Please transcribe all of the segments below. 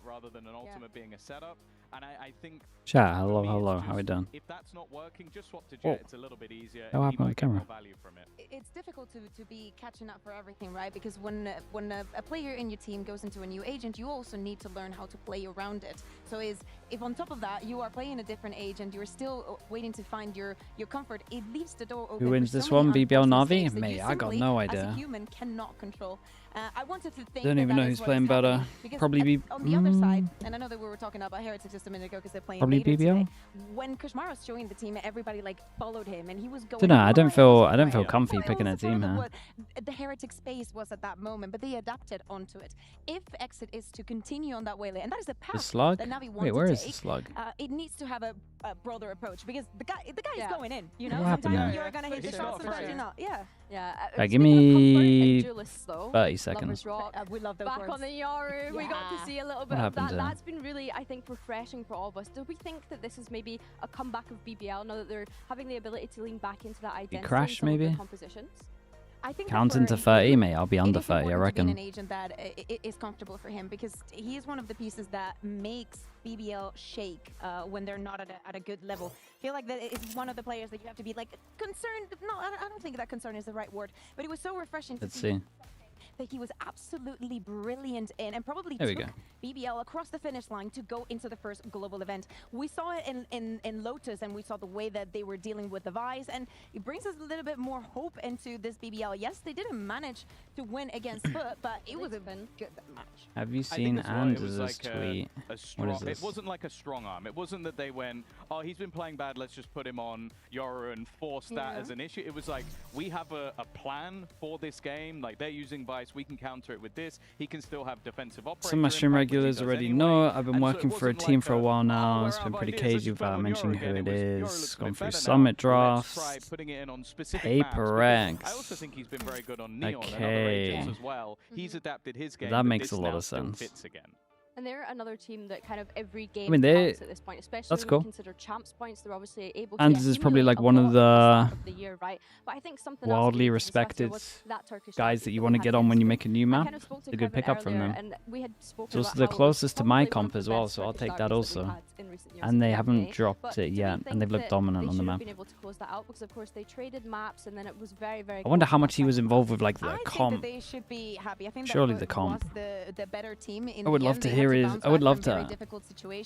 rather than an ultimate being a setup. And I think chat, hello, how we doing? If that's not working, just swap to Jet. It's a little bit easier. What happened on the camera? Value from it. It's difficult to be catching up for everything, right? Because when a player in your team goes into a new agent, you also need to learn how to play around it. So if on top of that you are playing a different agent, you're still waiting to find your comfort, it leaves the door open. Who wins this one? BBL NAVI? Me, I got no idea. As a human cannot control. I wanted to think. Don't even know who's playing better. Probably be on the other side. And I know that we were talking about Heretics just a minute ago because they're playing. Probably BBL. Today. When Kushmaros joined the team, everybody like followed him, and he was going. Dunno, I don't feel comfy picking a team here. The Heretic space was at that moment, but they adapted onto it. If Exit is to continue on that way, and that is the path the slug? that NAVI wants Wait, where to is take, the slug? It needs to have a broader approach because the guy is going in. You know, what happened there? You're gonna hit the shots, sometimes you're not. Yeah. Right, give me 30 seconds. We love those Back words. on the Yaru, we got to see a little bit What of that. happened there? That's been really, I think, refreshing for all of us. Do we think that this is maybe a comeback of BBL now that they're having the ability to lean back into that identity? Crash, in some of their maybe? Compositions? I think Counting to 30, mate. I'll be under 30, I An reckon. agent that is comfortable for him because he is one of the pieces that makes BBL shake when they're not at a good level. I feel like that is one of the players that you have to be like concerned. No, I don't think that concern is the right word, but it was so refreshing to see that he was absolutely brilliant in and probably took BBL across the finish line to go into the first global event. We saw it in Lotus, and we saw the way that they were dealing with the Vice, and it brings us a little bit more hope into this BBL. Yes, they didn't manage to win against Foot, but it was a good match. Have you seen Anders' like tweet? What is this? It wasn't like a strong arm. It wasn't that they went, oh, he's been playing bad, let's just put him on Yoru and force that as an issue. It was like, we have a plan for this game. Like, they're using Vice, we can counter it with this. He can still have defensive operator. Some of my stream regulars already know I've been working for a team for a while now. It's been pretty cagey without mentioning who it is. Gone through summit drafts. Paper X. I also think he's been very good on Neon and other agents as well. He's adapted his game. That makes a lot of sense. And they're another team that kind of every game I mean, counts at this point, especially that's when cool. you consider champs points. They're obviously able to Anders is probably like one of the year, right? But I think something wildly respected guys that you want to get on when you make a new map. It's a good pickup from them. It's also the closest to my comp as well, so I'll take that also. And they haven't dropped it yet, and they've looked dominant on the map. I wonder how much he was involved with like the comp. They should be happy. I think surely the comp. The better team in I would love to hear his. I would love to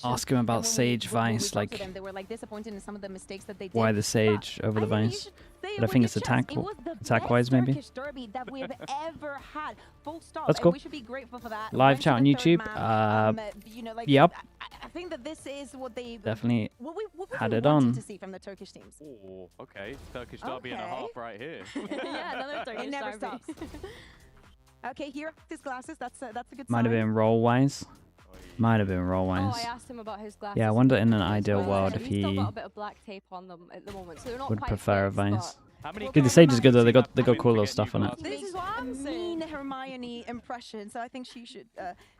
ask him about Sage Vice, like why the Sage over the Vice. But I think it's attack-wise maybe. That's cool. Live chat on YouTube. Yep. I think that this is what they definitely had it on. on. To see from the Turkish teams. Oh, okay. Turkish derby and a half right here. Yeah, another Turkish It never derby. stops. Okay, here his glasses. That's a good sign. Might have been roll-wise. Might have been roll-wise. Oh, I asked him about his glasses. Yeah, I wonder in an ideal world if He's still he got a bit of black tape on them at the moment, so they're not would quite prefer a fixed, Vice. but Good, the Sage is good though. They got cool little stuff on it. This is what I'm saying. Mean Hermione impression, so I think she should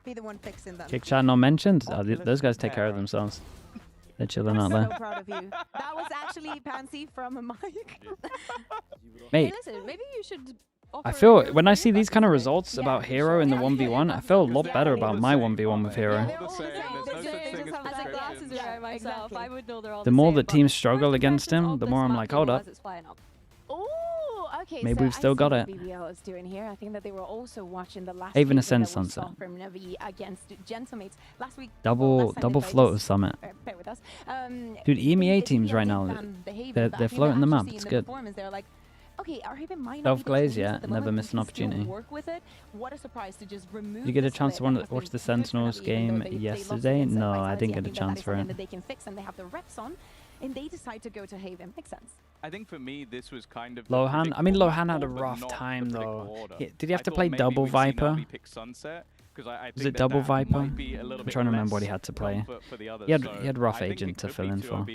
be the one fixing them. Kick chat not mentioned. Oh, those guys take care of themselves. They're chilling out there. So proud of you. That was actually Pansy from a mic. Mate, hey, listen, maybe you should. I feel when I see these kind of results about Hero in the 1v1, I feel a lot better about my 1v1 with Hero. The more the teams struggle against him, the more I'm like, hold up. Okay, maybe so we've still got it. BBL is doing here. I think that they were also watching the last Haven game Ascent that we saw Sunset. from NAVI against Gentlemates last week. Double float of Summit. Bear with us. Dude, EMEA teams right now, they're floating the map. It's good. Okay, Self-glaze, yeah. Never miss an opportunity. What a surprise to just remove. You get a chance to watch the Sentinels game yesterday? No, I didn't get a chance for it. They can fix and they have the reps on, and they decide to go to Haven. Makes sense. I think for me, this was kind of Lohan. I mean, Lohan had a rough time though. Did he have to play double Viper? Was it double Viper? I'm trying to remember what he had to play. He had rough agent to fill in for.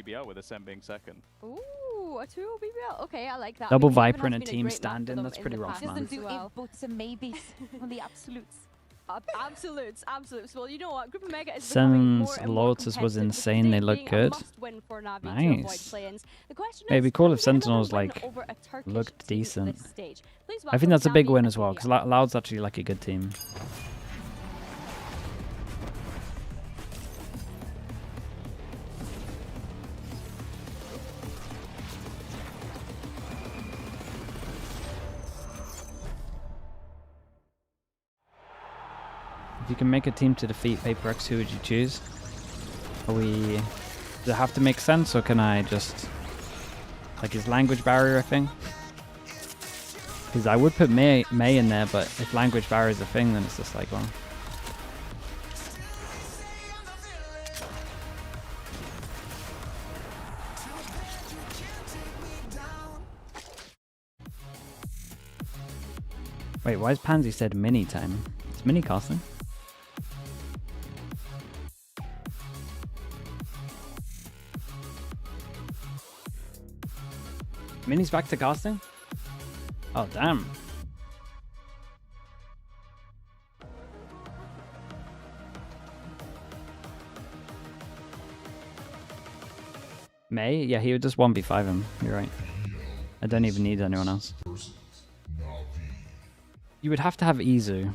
Ooh, a 2 BBL. Okay, I like that. Double Viper in a team stand-in. That's pretty rough, man. Doesn't do buts and maybes on the absolutes. Absolutes. Well, you know what? Group of Mega is Sen's Lotus was insane. They look good. Nice. Maybe cool if Sentinels like looked decent. I think that's a big win as well because Loud's actually like a good team. You can make a team to defeat Paper X. Who would you choose? Does it have to make sense, or can I just like is language barrier a thing? Because I would put May in there, but if language barrier is a thing, then it's just like, well. Wait, why is Pansy said mini time? It's mini casting. Mini's back to casting? Oh, damn. May? Yeah, he would just 1v5 him. You're right. I don't even need anyone else. You would have to have Izu.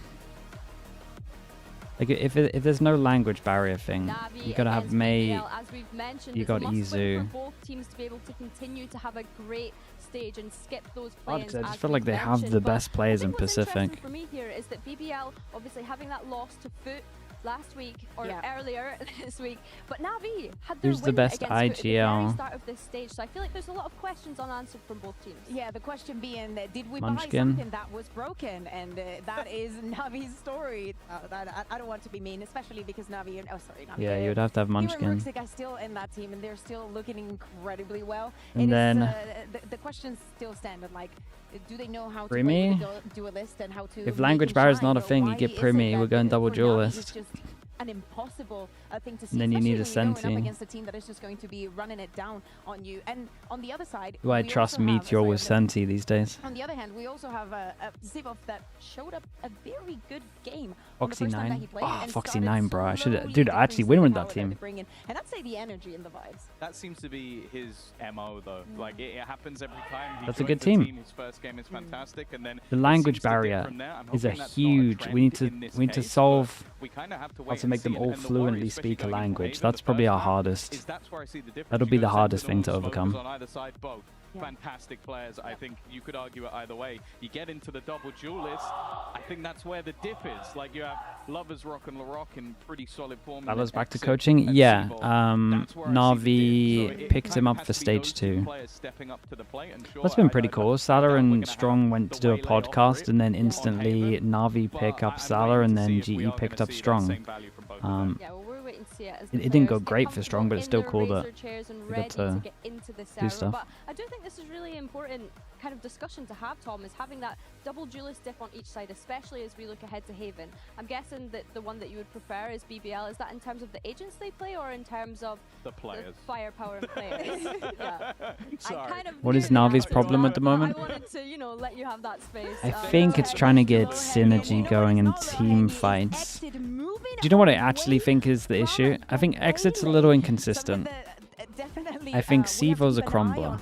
Like, if there's no language barrier thing, NAVI you gotta have May. BBL, as we've mentioned, you got Izu. for both teams to be able to continue to have a great stage and skip those play-ins. I just feel like they have the best players in Pacific. For me here is that BBL obviously having that loss to Foot last week or earlier this week, but NAVI had their Who's the win best against Foot at the very IGL? start of this stage, so I feel like there's a lot of questions unanswered from both teams. Yeah, the question being, did we Munchkin. buy something that was broken? And that is Navi's story. I don't want to be mean, especially because Navi, Navi. Yeah, you would have to have Munchkin. Hero are still in that team, and they're still looking incredibly well. And then the questions still stand, like, do they know how to Primi? do a list and how to? If language barrier is not a thing, you get Primi. We're going double duelist. An impossible thing to see. And then you need a especially when you're going Senti. up against a team that is just going to be running it down on you. And on the other side, Do I we trust also have- Meteor with Senti these days? On the other hand, we also have a Zivov that showed up a very good game. Foxy on the first time that 9. he played Oh, and Foxy started 9, bro. I should slowly dude, I actually increasing win the with power that they team. bring in. And I'd say the energy and the vibes. That seems to be his MO though. Like it happens every time. He That's a joins good the team. His first game is fantastic, and then The it language seems to dip barrier from there. I'm is a hoping that's not huge. trend We need in this to case, solve but we kind of have to how wait to and make them see. all And the fluently worry, speak a especially going into language. Haven That's the probably first our half, hardest. is that's where I see the difference. That'll be You the know, hardest thing to Sentinels, overcome. Smokers on either side, both fantastic players. I think you could argue it either way. You get into the double duelist, I think that's where the dip is. Like you have Lovers Rock and LaRock in pretty solid form. That was back to coaching. Yeah, Navi picked him up for stage 2. That's been pretty cool. Salah and Strong went to do a podcast, and then instantly Navi pick up Salah, and then GE picked up Strong. Yeah, well, we're waiting to see it. As It didn't go great for Strong, but it's still cool that they got to get into the do server. stuff. But I do think this is really important kind of discussion to have, Tom, is having that double duelist diff on each side, especially as we look ahead to Haven. I'm guessing that the one that you would prefer is BBL. Is that in terms of the agents they play, or in terms of the players? The firepower and players. Yeah. Sorry. I kind of What is Navi's problem at the moment? I wanted to, you know, let you have that space. I think it's trying to get synergy going in team fights. Do you know what I actually think is the issue? I think Exit's a little inconsistent. I think Sivo's a crumbler,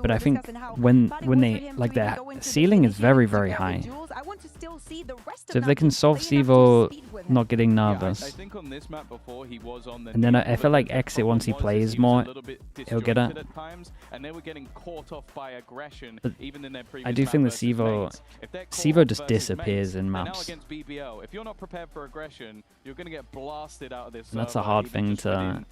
but I think when they like their ceiling is very, very high. So if they can solve Sivo not getting nervous, I think on this map before he was on the and then I feel like Exit once he plays more, he'll get it. at times, and they were getting caught off by aggression, But even in their previous I do map think the versus Sivo mates. If they're caught Sivo off just versus disappears mates, in and now maps. against BBL, if you're not prepared for aggression, you're going to get blasted out of this. And that's a server, hard even thing just within,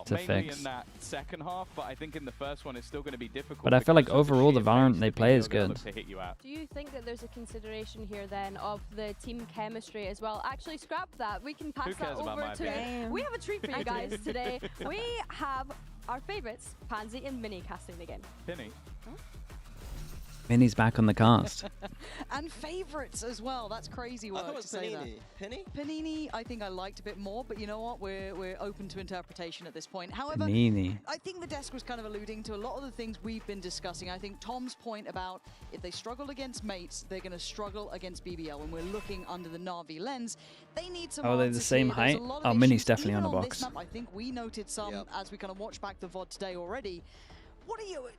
to mainly fix. in that second half, but I think in the first one it's still going to be difficult. But I feel like because of the overall the sheer Valorant pace they that play BBL is gonna good. look to hit you at. Do you think that there's a consideration here then of the team chemistry as well? Actually, scrap that. We can pass Who that cares about over my to. opinion? We have a treat for you guys today. We have our favorites, Pansy and Mini, casting the game. Penny. Minnie's back on the cast. And favourites as well. That's crazy work I thought it to was say that. Penny? Panini, I think I liked a bit more, but you know what? We're open to interpretation at this point. However, Panini. I think the desk was kind of alluding to a lot of the things we've been discussing. I think Tom's point about if they struggle against mates, they're going to struggle against BBL. When we're looking under the Navi lens, they need some. Oh, they're the answers same here. There's a height? lot of Oh, Mini's issues. definitely Even on the this box. map, I think we noted some as we kind of watched back the VOD today already. What are you?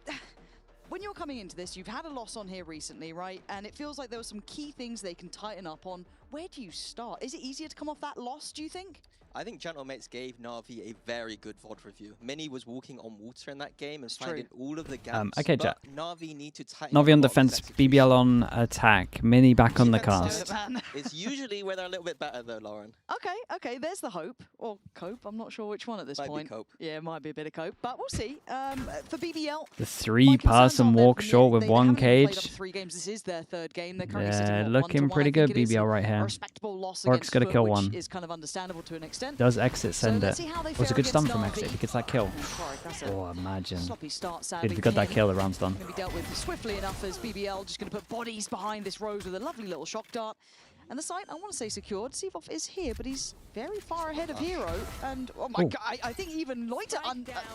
When you're coming into this, you've had a loss on here recently, right? And it feels like there were some key things they can tighten up on. Where do you start? Is it easier to come off that loss, do you think? I think Gentlemates gave Na'Vi a very good VOD review. Mini was walking on water in that game and finding all of the gaps. Okay, Jack. Na'Vi need to tighten Na'Vi on up defense, execution. BBL on attack, Mini back on the cast. It's usually where they're a little bit better though, Lauren. Okay, there's the hope. Or cope, I'm not sure which one at this Might point. be cope. Yeah, it might be a bit of cope, but we'll see. For BBL, The 3-person walk short with 1 cage. 3 games. This is their 3rd game. They're currently sitting Yeah, on looking 1-1. pretty I think good, it is BBL right a here. respectable loss Rock's against got to Foot, kill which 1. is kind of understandable to an extent. Does Exit send let's it? see how they Was a fare good stun against from Exit. Na'Vi. He gets that kill. That's a Oh, imagine. sloppy start, Dude, sadly. if we got that for kill, him. the round's done. Going to be dealt with swiftly enough as BBL just going to put bodies behind this Rose with a lovely little shock dart. And the site, I want to say secured. Sivov is here, but he's very far ahead of Hero. And oh my god, I think even Loiter,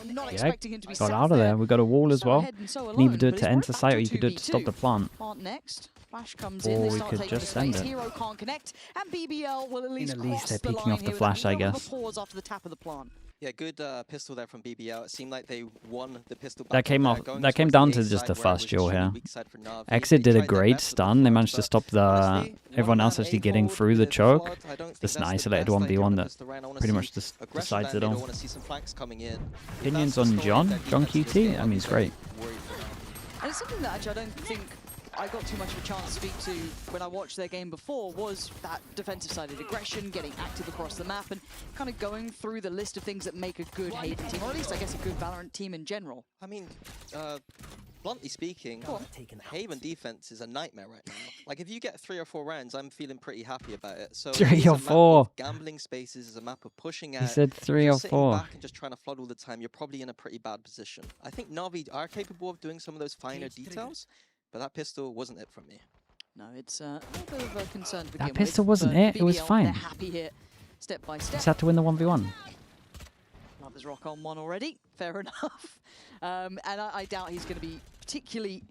not expecting him to be got sat out of there. We got a wall as well. ahead and so You can either alone, do it but to he's enter right site back or you to could do it to stop the plant. Plant next. Flash comes Or in. They we start could taking the just send space. it. Hero can't connect, and BBL will at least cross they're the picking line off the here with flash, a I little bit of guess. a pause after the tap of the plant. Yeah, good pistol there from BBL. It seemed like they won the pistol. That came off. That came down to just the fast duel here. Exit Exit did a great stun. They managed to stop the everyone else actually getting through the choke. Just an isolated 1v1 that pretty much just decides it all. Opinions on John QT? I mean, he's great. And it's something that actually I don't think I got too much of a chance to speak to when I watched their game before, was that defensive-sided aggression, getting active across the map, and kind of going through the list of things that make a good Haven team, or at least I guess a good Valorant team in general. I mean, bluntly speaking, Haven defense is a nightmare right now. Like, if you get 3 or 4 rounds, I'm feeling pretty happy about it. So 3 or 4. Gambling spaces is a map of pushing out. He said 3 or 4. Back and just trying to flood all the time, you're probably in a pretty bad position. I think Na'Vi are capable of doing some of those finer details, but that pistol wasn't it for me. No, it's a little bit of a concern to begin with. That pistol wasn't it. It was BBL, fine. They're happy here, step by step. Just had to win the 1v1. Lovers rock on 1 already. Fair enough. And I doubt he's going to be particularly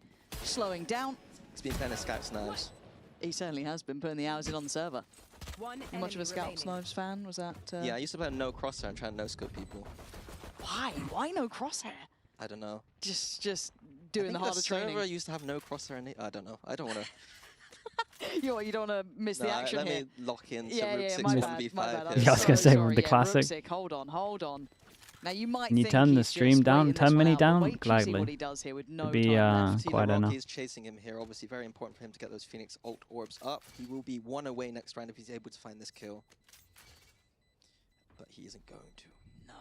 slowing down. He's been playing a Scouts Knives. He certainly has been putting the hours in on the server. Much of a Scouts Knives fan? Was that? Yeah, I used to play no crosshair and try and no-scope people. Why? Why no crosshair? I don't know. Just doing the harder training. training. Server used to have no crosshair. I don't know. I don't want to. You don't want to miss the action here. Let me lock in. Yeah, so my Rook bad, 6 my 1v5. bad. Yeah, I was gonna say, the classic. Rook 6, hold on. Now you might Can you think turn the he's stream just down, waiting this turn one Mini out, but down? wait till you see Gladly. what he does here with no It'd be time left. quite enough. Is chasing him here. Obviously, very important for him to get those Phoenix ult orbs up. He will be 1 away next round if he's able to find this kill. But he isn't going to. No,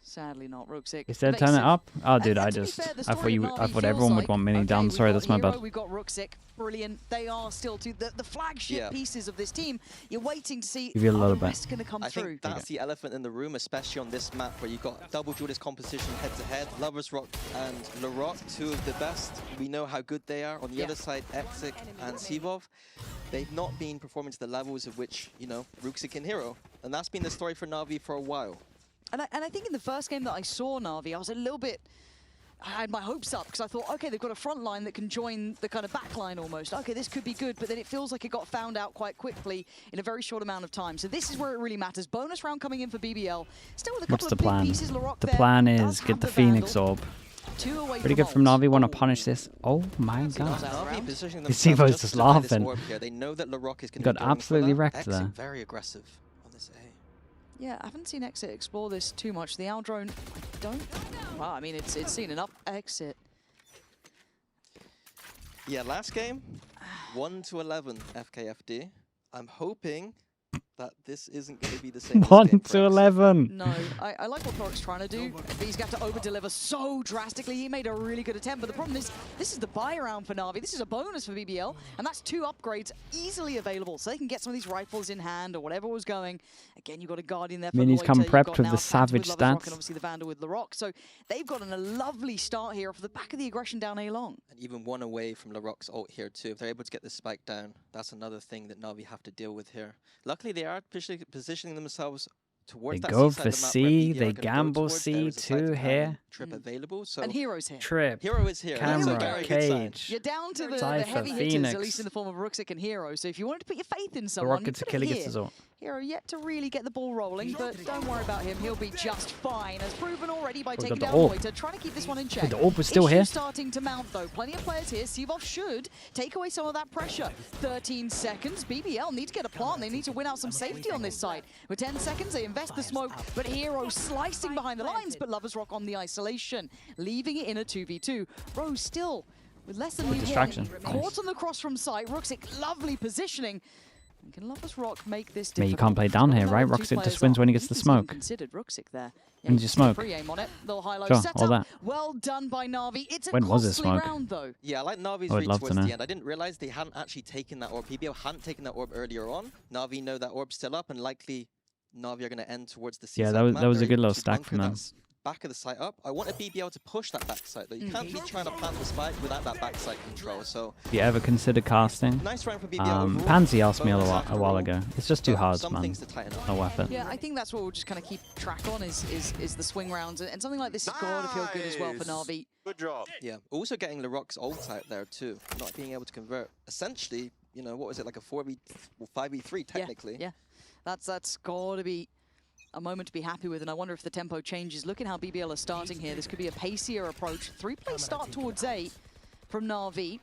sadly not. Rook 6. He said turn it up? Oh, dude, I thought everyone would want Mini down. Sorry, that's my bad. We've got Rook 6. Brilliant. They are still the flagship pieces of this team. You're waiting to see Give you a little bit. going to come through. I think that's the elephant in the room, especially on this map where you've got double duelist composition head-to-head. Lovers Rock and LaRock, 2 of the best. We know how good they are. On the other side, Exik and Sivov. They've not been performing to the levels of which, Ruxic and Hero. And that's been the story for Na'Vi for a while. And I think in the first game that I saw Na'Vi, I was a little bit... I had my hopes up because I thought, okay, they've got a front line that can join the kind of back line almost. Okay, this could be good, but then it feels like it got found out quite quickly in a very short amount of time. So this is where it really matters. Bonus round coming in for BBL. Still with a couple of big pieces. LaRock The there plan does is get have the Phoenix orb. 2 away Pretty good from Navi. Want to punish this? Oh my god. Sivo's just laughing. They know that LaRock is going Got absolutely wrecked there. Very aggressive on this A. Yeah, I haven't seen Exit explore this too much. The Owl drone, I don't... Well, I mean, it's seen enough. Exit. Yeah, last game, 1-11 FKFD. I'm hoping that this isn't going to be the same. 1-11. No, I like what Thoric's trying to do, but he's got to over-deliver so drastically. He made a really good attempt, but the problem is, this is the buy round for Na'Vi. This is a bonus for BBL, and that's 2 upgrades easily available, so they can get some of these rifles in hand or whatever was going. Again, you've got a Guardian there for Mini's come Loiter. prepped with the Savage with stats. and obviously the Vandal with LaRock, so they've gotten a lovely start here off the back of the aggression down A long. And even 1 away from LaRock's ult here too. If they're able to get this spike down, that's another thing that Na'Vi have to deal with here. Luckily, they are positioning themselves towards that go C for side of the map C, where BBL they are gonna go gamble towards. There is a site C2 to here. Trip available. So and Hero's here. Trip. Hero is here. Camera, Cage. You're down to the Cypher, heavy Phoenix. hitters, at least in the form of Ruxic and Hero. So if you wanted to put your faith in someone, Rocket's put it Achilles here. gets his ult. Hero yet to really get the ball rolling, but don't worry about him. He'll be just fine, as proven already by taking down Loiter, trying to keep this one in check. The orb was still here. Starting to mount, though. Plenty of players here. Sivov should take away some of that pressure. 13 seconds. BBL need to get a plant. They need to win out some safety on this side. With 10 seconds, they invest the smoke, but Hero slicing behind the lines, but Lovers Rock on the isolation, leaving it in a 2v2. Rose still with less than distraction. Caught on the cross from sight. Ruxic, lovely positioning. And can Lovers Rock make this difficult? You can't play down here, right? Ruxic just wins when he gets the smoke. Considered Ruxic there. When did you smoke? Pre-aim on it. Little high-low Sure, setup. all that. Well done by Navi. It's a When was this costly smoke? round, though. Yeah, I like Navi's read towards the end. I didn't realize they hadn't actually taken that orb. BBL hadn't taken that orb earlier on. Navi know that orb's still up, and likely Navi are going to end towards the C. Yeah, that was a good little stack from them. Back of the site up. I want a BBL to push that back site, though. You can't be trying to plant the spike without that back site control. So, if you ever consider casting, nice round for BBL. Pansy asked me a while ago. It's just too hard, man. No weapon. Yeah, I think that's what we'll just kind of keep track on is the swing rounds, and something like this has got to feel good as well for Navi. Good job. Yeah, also getting Laroc's ult out there too, not being able to convert. Essentially, you know, what was it, like a 5v3 technically? Yeah. That's got to be a moment to be happy with, and I wonder if the tempo changes. Look at how BBL are starting here. This could be a pacier approach. 3-play start towards A from Na'Vi.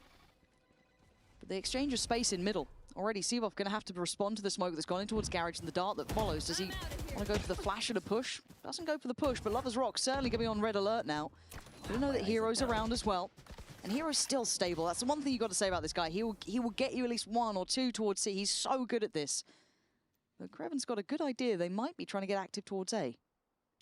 But they exchange a space in middle. Already Sivov going to have to respond to the smoke that's gone in towards Garage and the dart that follows. Does he want to go for the flash and a push? Doesn't go for the push, but Lovers Rock certainly going to be on red alert now. We know that Hero's around as well. And Hero's still stable. That's the one thing you've got to say about this guy. He will get you at least one or two towards C. He's so good at this. But Kreven's got a good idea. They might be trying to get active towards A.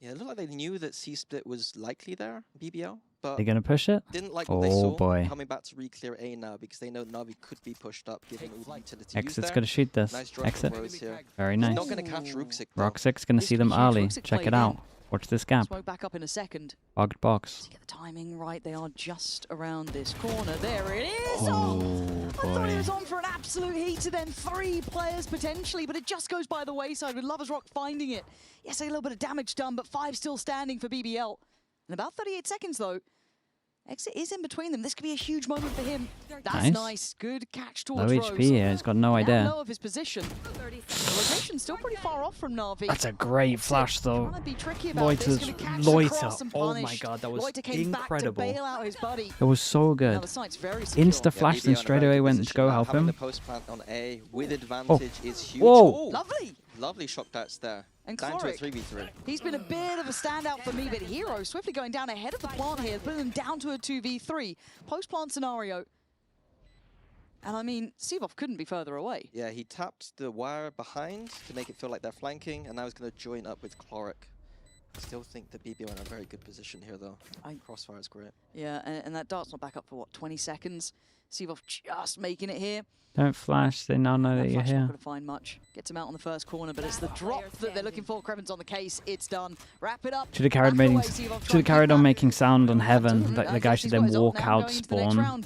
Yeah, it looked like they knew that C-split was likely there, BBL. But They're going to push it? didn't like what they saw. Boy. Coming back to re-clear A now because they know Navi could be pushed up given all the utility Exit's going to shoot this. Nice drop Exit. from Rose here. Very nice. He's not going to catch Ruxic. Roxic's going to see them early. Check it out. Watch this gap. Smoke back up in a second. Bugged box. To get the timing right, they are just around this corner. There it is! Oh, I thought he boy. was on for an absolute heater then. 3 players potentially, but it just goes by the wayside with Lovers Rock finding it. Yes, a little bit of damage done, but 5 still standing for BBL. In about 38 seconds, though. Exit is in between them. This could be a huge moment for him. That's nice. Good catch towards Low Rose. HP here. He's got no idea. Know of his position. The rotation's still pretty far off from Na'Vi. That's a great flash, though. Trying to be tricky about this. Gonna catch Loiter. the cross and Oh my punish. god, that was Loiter came incredible. back to bail out his buddy. It was so Now good. the site's very secure. Insta flash, then straight away went to go help Having him. the post plant on A with advantage is huge. Whoa. Oh, Lovely. lovely shock darts there. And Down to a Cloric. 3v3. He's been a bit of a standout for me, but Hero swiftly going down ahead of the plant here, putting them down to a 2v3. Post-plant scenario. And I mean, Sivov couldn't be further away. Yeah, he tapped the wire behind to make it feel like they're flanking, and now he's going to join up with Cloric. I still think that BBL in a very good position here, though. Crossfire is great. Yeah, and that dart's not back up for, what, 20 seconds? Sivov just making it here. Don't flash. They now know that you're Flash not here. going to find much. Gets him out on the first corner, but it's the drop that they're looking for. Kreven's on the case. It's done. Wrap it up. Should have carried on making sound on Heaven. The guy should then walk out spawn.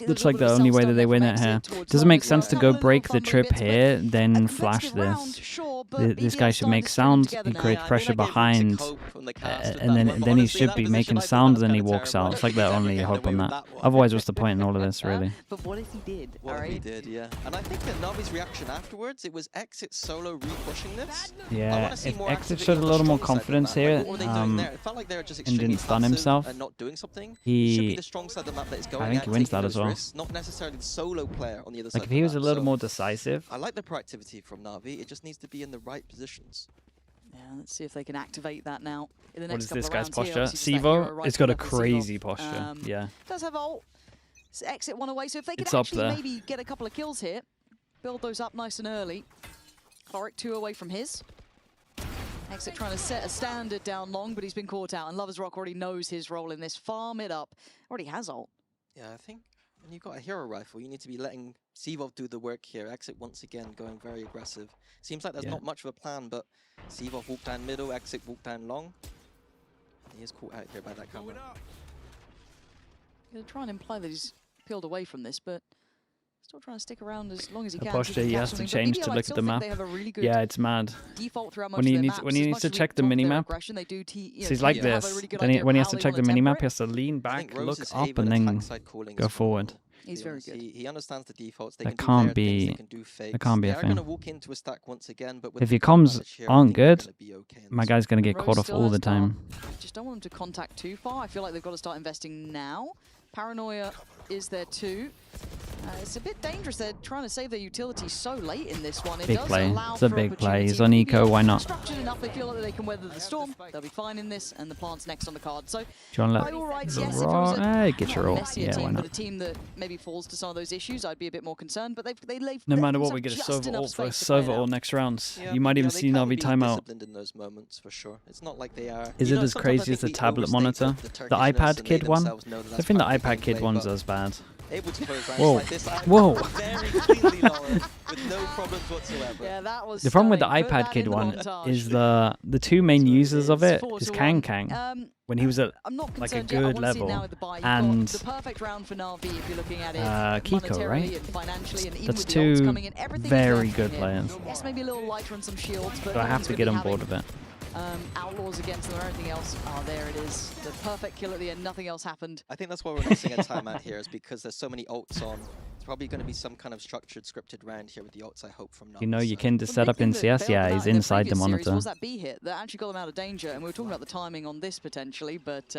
Looks like the only way that they win it here. Doesn't make sense to go break the trip here, then flash this. This guy should make sound. He creates pressure behind, and then he should be making sound. Then he walks out. It's like their only hope on that. Otherwise, what's the point in all of this, really? But what if he did? What if he did, yeah. And I think that Navi's reaction afterwards, it was Exit solo re-pushing this. Yeah, if Exit showed a little more confidence here, and didn't stun himself, and not doing something, he should be the strong side of the map that is going I think he wins that as well. Risks, not necessarily the solo player on the other side. Like if he was a little more decisive. I like the proactivity from Navi. It just needs to be in the right positions. Yeah, let's see if they can activate that now. In the What next is this couple guy's of rounds posture? here, Sivo, it's got a crazy posture. Yeah. Does have ult. Exit one away, so if they could It's up actually there. maybe get a couple of kills here, build those up nice and early. Cloric 2 away from his. Exit trying to set a standard down long, but he's been caught out, and Lovers Rock already knows his role in this. Farm it up. Already has ult. Yeah, I think when you've got a hero rifle, you need to be letting Sivov do the work here. Exit once again going very aggressive. Seems like there's not much of a plan, but Sivov walked down middle, Exit walked down long. He is caught out here by that camera. Gonna try and imply that he's peeled away from this, but still still trying to stick around as long as he can. Posture he has to change to look at the map. Yeah, it's mad. When he needs to check the minimap, so he's like this. Then when he has to check the minimap, he has to lean back, look up, and then go forward. He's very good. He understands the defaults. That can't be a thing. Walk into a stack once again, but if your comms aren't good, my guy's gonna get caught off all the time. Just don't want him to contact too far. I feel like they've got to start investing now. Paranoia is there too. It's a bit dangerous. They're trying to save their utility so late in this one. Big play. It's a big play. He's on eco. Why not? Structured enough. They feel like they can weather the storm. They'll be fine in this, and the plant's next on the card. So, do you want to let get your ult? Yeah, why not? A team that maybe falls to some of those issues, I'd be a bit more concerned. But no matter what, we get a Sova ult first. Sova ult next rounds. You might even see NAVI timeout. In those moments, for sure. It's not like they are. Is it as crazy as the tablet monitor? The iPad Kid one? I think the iPad Kid one's as bad. Able to close Whoa. like this. Whoa. Very cleanly, with no problems whatsoever. Yeah, that was the problem with the iPad Kid one is the two main users of it is Kang when he was at like a good level, and Kiko, right? That's two very good players. Yes, maybe a little lighter on some shields, but so I have to get on board with it. Outlaws against them or anything else. Oh, there it is. The perfect kill at the end. Nothing else happened. I think that's why we're not seeing a timeout here, is because there's so many ults on. It's probably going to be some kind of structured, scripted round here with the ults, I hope, from now. You know, you can set up in CS. Yeah, he's inside the monitor. Was that B hit that actually got them out of danger? And we were talking about the timing on this potentially, but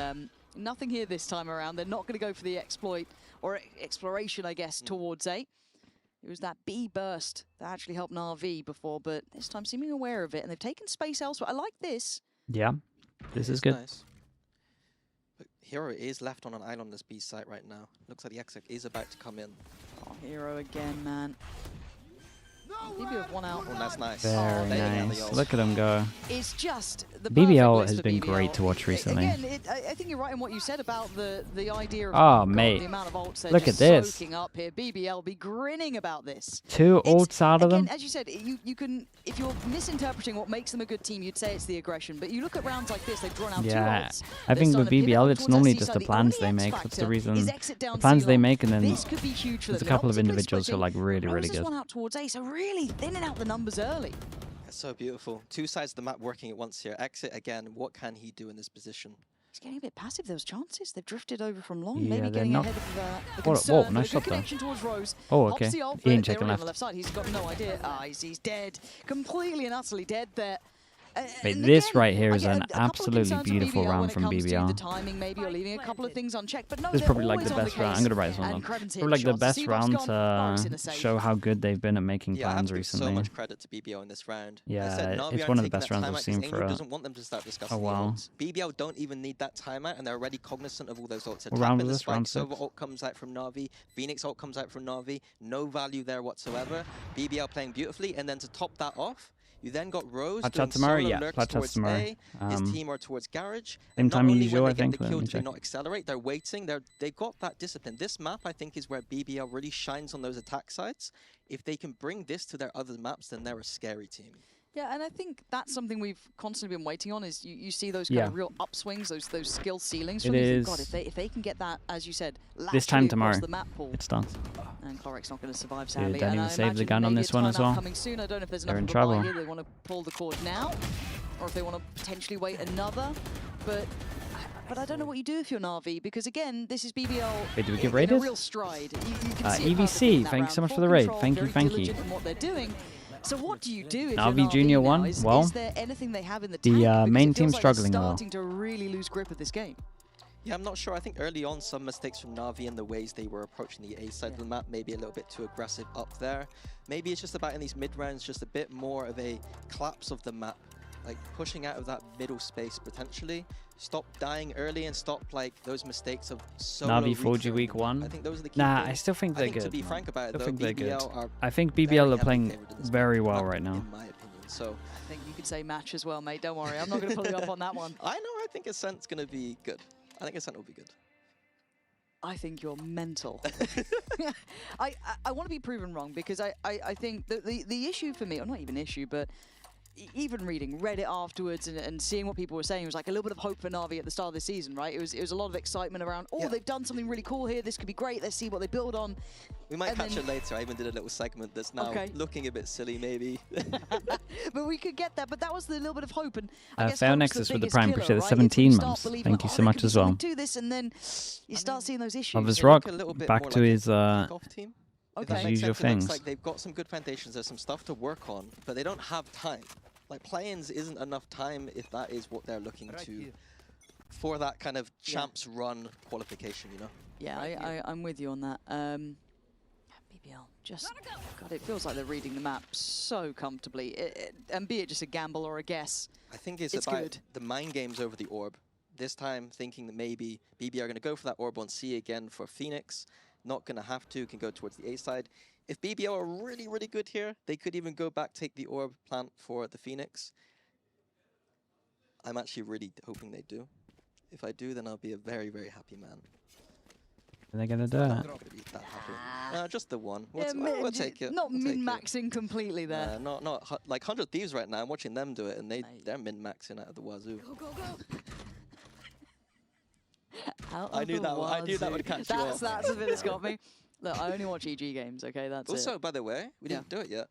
nothing here this time around. They're not going to go for the exploit or exploration, I guess, towards A. It was that B burst that actually helped NAVI before, but this time seeming aware of it, and they've taken space elsewhere. I like this. Yeah, this is good. Nice. But Hero is left on an island on this B site right now. Looks like the exec is about to come in. Oh, Hero again, man. BBL have one out. Oh, that's nice. Very nice. Look at him go. It's just the BBL has been great to watch recently. Again, I think you're right in what you said about the idea of mate. the amount of ults look at this. Soaking up here. BBL be grinning about this. Two ults out of them. As you said, you can, if you're misinterpreting what makes them a good team, you'd say it's the aggression. But you look at rounds like this, they've drawn out two ults. I think with BBL, it's normally just the plans they make. That's the reason. The plans they make, and then there's a couple of individuals who are like really, really good. One out towards A, so really thinning out the numbers early. That's so beautiful. Two sides of the map working at once here. Exit again. What can he do in this position? He's getting a bit passive. Those chances. They've drifted over from long. Maybe getting ahead of the concern. Whoa, nice shot connection towards Rose. Oh, okay. He ain't checking left. On the left side. He's got no idea. He's dead. Completely and utterly dead there. But this right here is an absolutely beautiful round from BBL. The timing, maybe you're leaving a couple of things unchecked, but no, this is probably like the best round. I'm going to write this one down. Probably like the best round to show how good they've been at making plans recently. So much credit to BBL in this round. Yeah, it's one of the best rounds I've seen for doesn't want them to start discussing BBL don't even need that timeout, and they're already cognizant of all those ults. What round was this? Round 6? Sova ult comes out from NAVI. Phoenix ult comes out from NAVI. No value there whatsoever. BBL playing beautifully, and then to top that off, you then got Rose doing solo lurks towards A, his team are towards Garage. Same time usual, I think. The kill, do they not accelerate? They're waiting. They've got that discipline. This map, I think, is where BBL really shines on those attack sides. If they can bring this to their other maps, then they're a scary team. Yeah, and I think that's something we've constantly been waiting on. Is you see those kind of real upswings, those skill ceilings. From God, if they can get that, as you said, this time tomorrow, the map pool, it starts. And Clark's not going to survive, sadly. Don't even save the gun on this one as well. Coming soon. I don't know if there's They're enough in trouble. Here. They want to pull the cord now, or if they want to potentially wait another. But I don't know what you do if you're NAVI, because again, this is BBL. Wait, do we get raided? In a real stride. You can see EVC, thanks so much for the raid. Thank you, thank you. What they're doing. So what do you do if NAVI Junior won? Well, is there anything they have in the main team's struggling a lot. Starting to really lose grip of this game. Yeah, I'm not sure. I think early on, some mistakes from NAVI and the ways they were approaching the A side of the map, maybe a little bit too aggressive up there. Maybe it's just about in these mid-rounds, just a bit more of a collapse of the map, like pushing out of that middle space potentially. Stop dying early and stop like those mistakes of solo NAVI 4G week 1. I think those are the key things. I still think they're good. To be frank about it, though, they're good. Are I think BBL are playing very well right now. In my opinion, so I think you could say match as well, mate. Don't worry, I'm not going to pull you up on that one. I know. I think Ascent's going to be good. I think Ascent will be good. I think you're mental. I want to be proven wrong, because I think the issue for me, or not even issue, but even reading Reddit afterwards and seeing what people were saying, it was like a little bit of hope for Na'Vi at the start of the season, right? It was a lot of excitement around, oh, they've done something really cool here. This could be great. Let's see what they build on. We might catch it later. I even did a little segment that's now looking a bit silly, maybe. But we could get that. But that was the little bit of hope. And Fair Nexus with the Prime, appreciate the 17 months. Thank you so much as well. Do this, and then you start seeing those issues. Lovers Rock, back to his team. His usual things. Looks like they've got some good foundations. There's some stuff to work on, but they don't have time. Like, play-ins isn't enough time if that is what they're looking to for that kind of champs run qualification, you know? Yeah, I'm with you on that. BBL, just, God, it feels like they're reading the map so comfortably. And be it just a gamble or a guess, I think it's about the mind games over the orb. This time, thinking that maybe BBL are going to go for that orb on C again for Phoenix. Not going to have to, can go towards the A side. If BBL are really, really good here, they could even go back, take the orb plant for the Phoenix. I'm actually really hoping they do. If I do, then I'll be a very, very happy man. Are they going to do I'm not going to be that happy. Just the one. We'll take it. Not min-maxing completely there. Not like 100 Thieves right now. I'm watching them do it, and they're min-maxing out of the wazoo. Go. I knew that would catch you off. That's the bit that's got me. Look, I only watch EG games, okay? That's also, by the way, we didn't do it yet.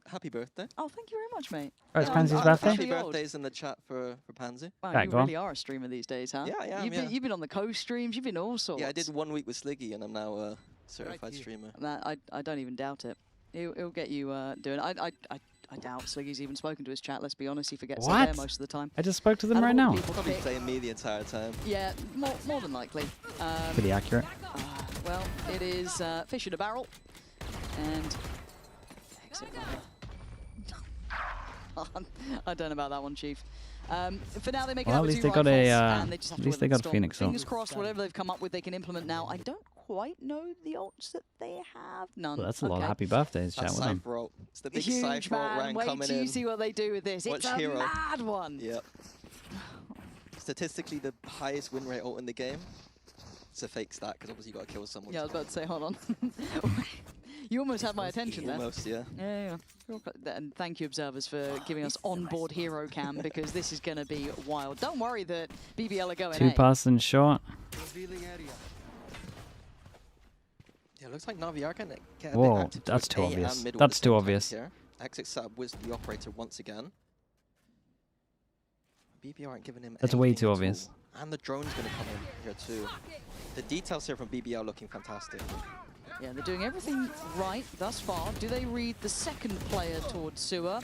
Happy birthday. Oh, thank you very much, mate. Oh, it's Pansy's birthday? Happy birthdays in the chat for Pansy. Wow, you really are a streamer these days, huh? Yeah, You've been on the Coast streams, you've been all sorts. Yeah, I did 1 week with Sliggy, and I'm now a certified streamer. I don't even doubt it. He'll get you doing it. I doubt Sliggy's even spoken to his chat, let's be honest. He forgets it there most of the time. I just spoke to them right now. Probably playing me the entire time. Yeah, more than likely. Pretty accurate. Well, it is fish in a barrel. And exit I don't know about that one, Chief. For now, they make it at least they got a Phoenix. Fingers crossed, whatever they've come up with, they can implement now. I don't quite know the ults that they have. None. Well, that's a lot of happy birthdays, chat with them. It's the big Cypher ult rank coming in. Wait till you see what they do with this. It's a mad one. Yep. Statistically, the highest win rate ult in the game. It's a fake stat because obviously you got to kill someone. Yeah, I was about to say, hold on. You almost had my attention there. Almost, yeah. Yeah. And thank you, observers, for giving us onboard hero cam because this is going to be wild. Don't worry that BBL are going 2-person shot. Yeah, looks like Navi are going to get Whoa, a bit active. That's too obvious. That's too obvious. Exit set up with the operator once again. BBL aren't giving him. That's way too obvious. And the drone's going to come in here too. The details here from BBL looking fantastic. Yeah, they're doing everything right thus far. Do they read the second player towards Sewer?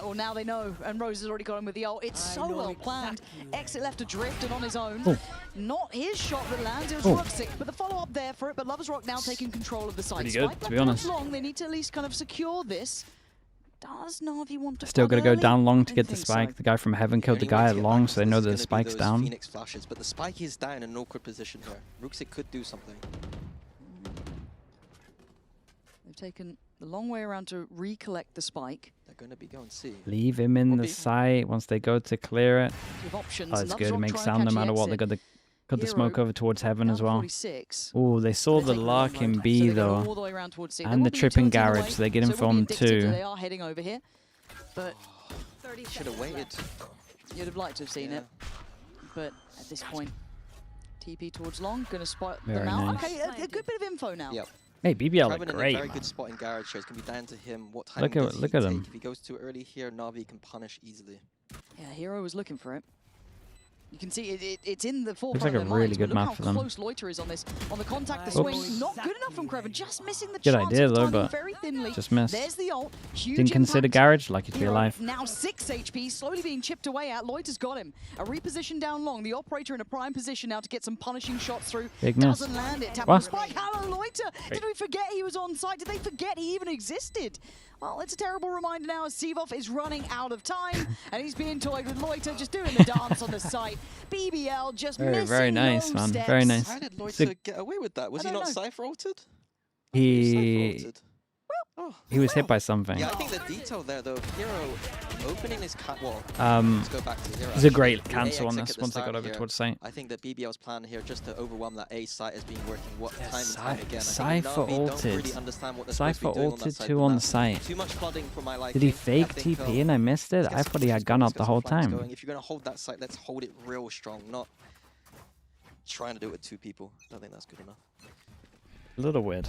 Or now they know, and Rose has already got him with the ult. It's so well planned. Exit left adrift and on his own. Ooh. Not his shot that lands, it was Ruxic, but the follow-up there for it. But Lovers Rock now taking control of the side. Pretty good, to be honest. Long. They need to at least kind of secure this. Does Na'Vi want to still got to go down long to get the spike. The guy from Heaven killed the guy at long, so they know the spike's down. Phoenix flashes, but the spike is down in an awkward position here. Ruxic could do something. They've taken the long way around to recollect the spike. They're going to be going C. Leave him in the site once they go to clear it. Options. Oh, it's good. It makes sound no matter what. They got the smoke over towards Heaven as well. Oh, they saw the Lark in B though, and the tripping garage, so they get informed too. They are heading over here, but should have waited. You'd have liked to have seen it, but at this point, TP towards long, going to spot them out. Okay, a good bit of info now. Yep. Hey, BBL are great, very good spot in garage here. It's going to be down to him. What time does he look at take? him. If he goes too early here, Navi can punish easily. Yeah, Hero was looking for it. You can see it's in the forefront. Looks like a really good map for them. Look how close Loiter is on this. On the contact, the swing, not good enough from Kreven. Just missing the good chance idea of though, timing but very thinly. Just missed. There's the ult. Huge Didn't consider garage, lucky to be alive. Now 6 HP, slowly being chipped away at. Loiter's got him. A reposition down long. The operator in a prime position now to get some punishing shots through. Big miss. Doesn't land it. Tap on spike. Hello, Loiter. Did we forget he was on site? Did they forget he even existed? Well, it's a terrible reminder now as Sivov is running out of time and he's being toyed with Loiter, just doing the dance on the site. BBL just missing very nice, man. steps. Very nice. How did Loiter get away with that? Was he not Cypher ulted? He... He was hit by something. Yeah, I think the detail there, though, Hero opening his let's go back to Hero. There's a great cancel on this once they got over towards site. I think that BBL's plan here just to overwhelm that A site has been working time and time again. Cypher ulted. Cypher ulted too on the site. Too much flooding for my liking. Did he fake TP and I missed it? I thought he had gun up the whole time. If you're going to hold that site, let's hold it real strong, not trying to do it with 2 people. I don't think that's good enough. A little weird.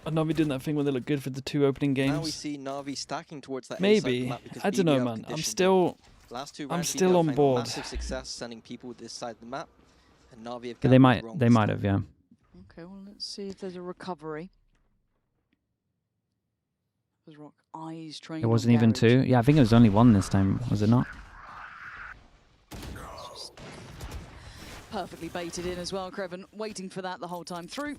And NAVI doing that thing where they look good for the 2 opening games. Now we see NAVI stacking towards that maybe. I don't know, man. I'm still on board. Massive success sending people this side of the map, and NAVI have they might have, yeah. Okay, well, let's see if there's a recovery. Rock eyes trained. It wasn't even 2. Yeah, I think it was only 1 this time. Was it not? Perfectly baited in as well, Kreven, waiting for that the whole time through.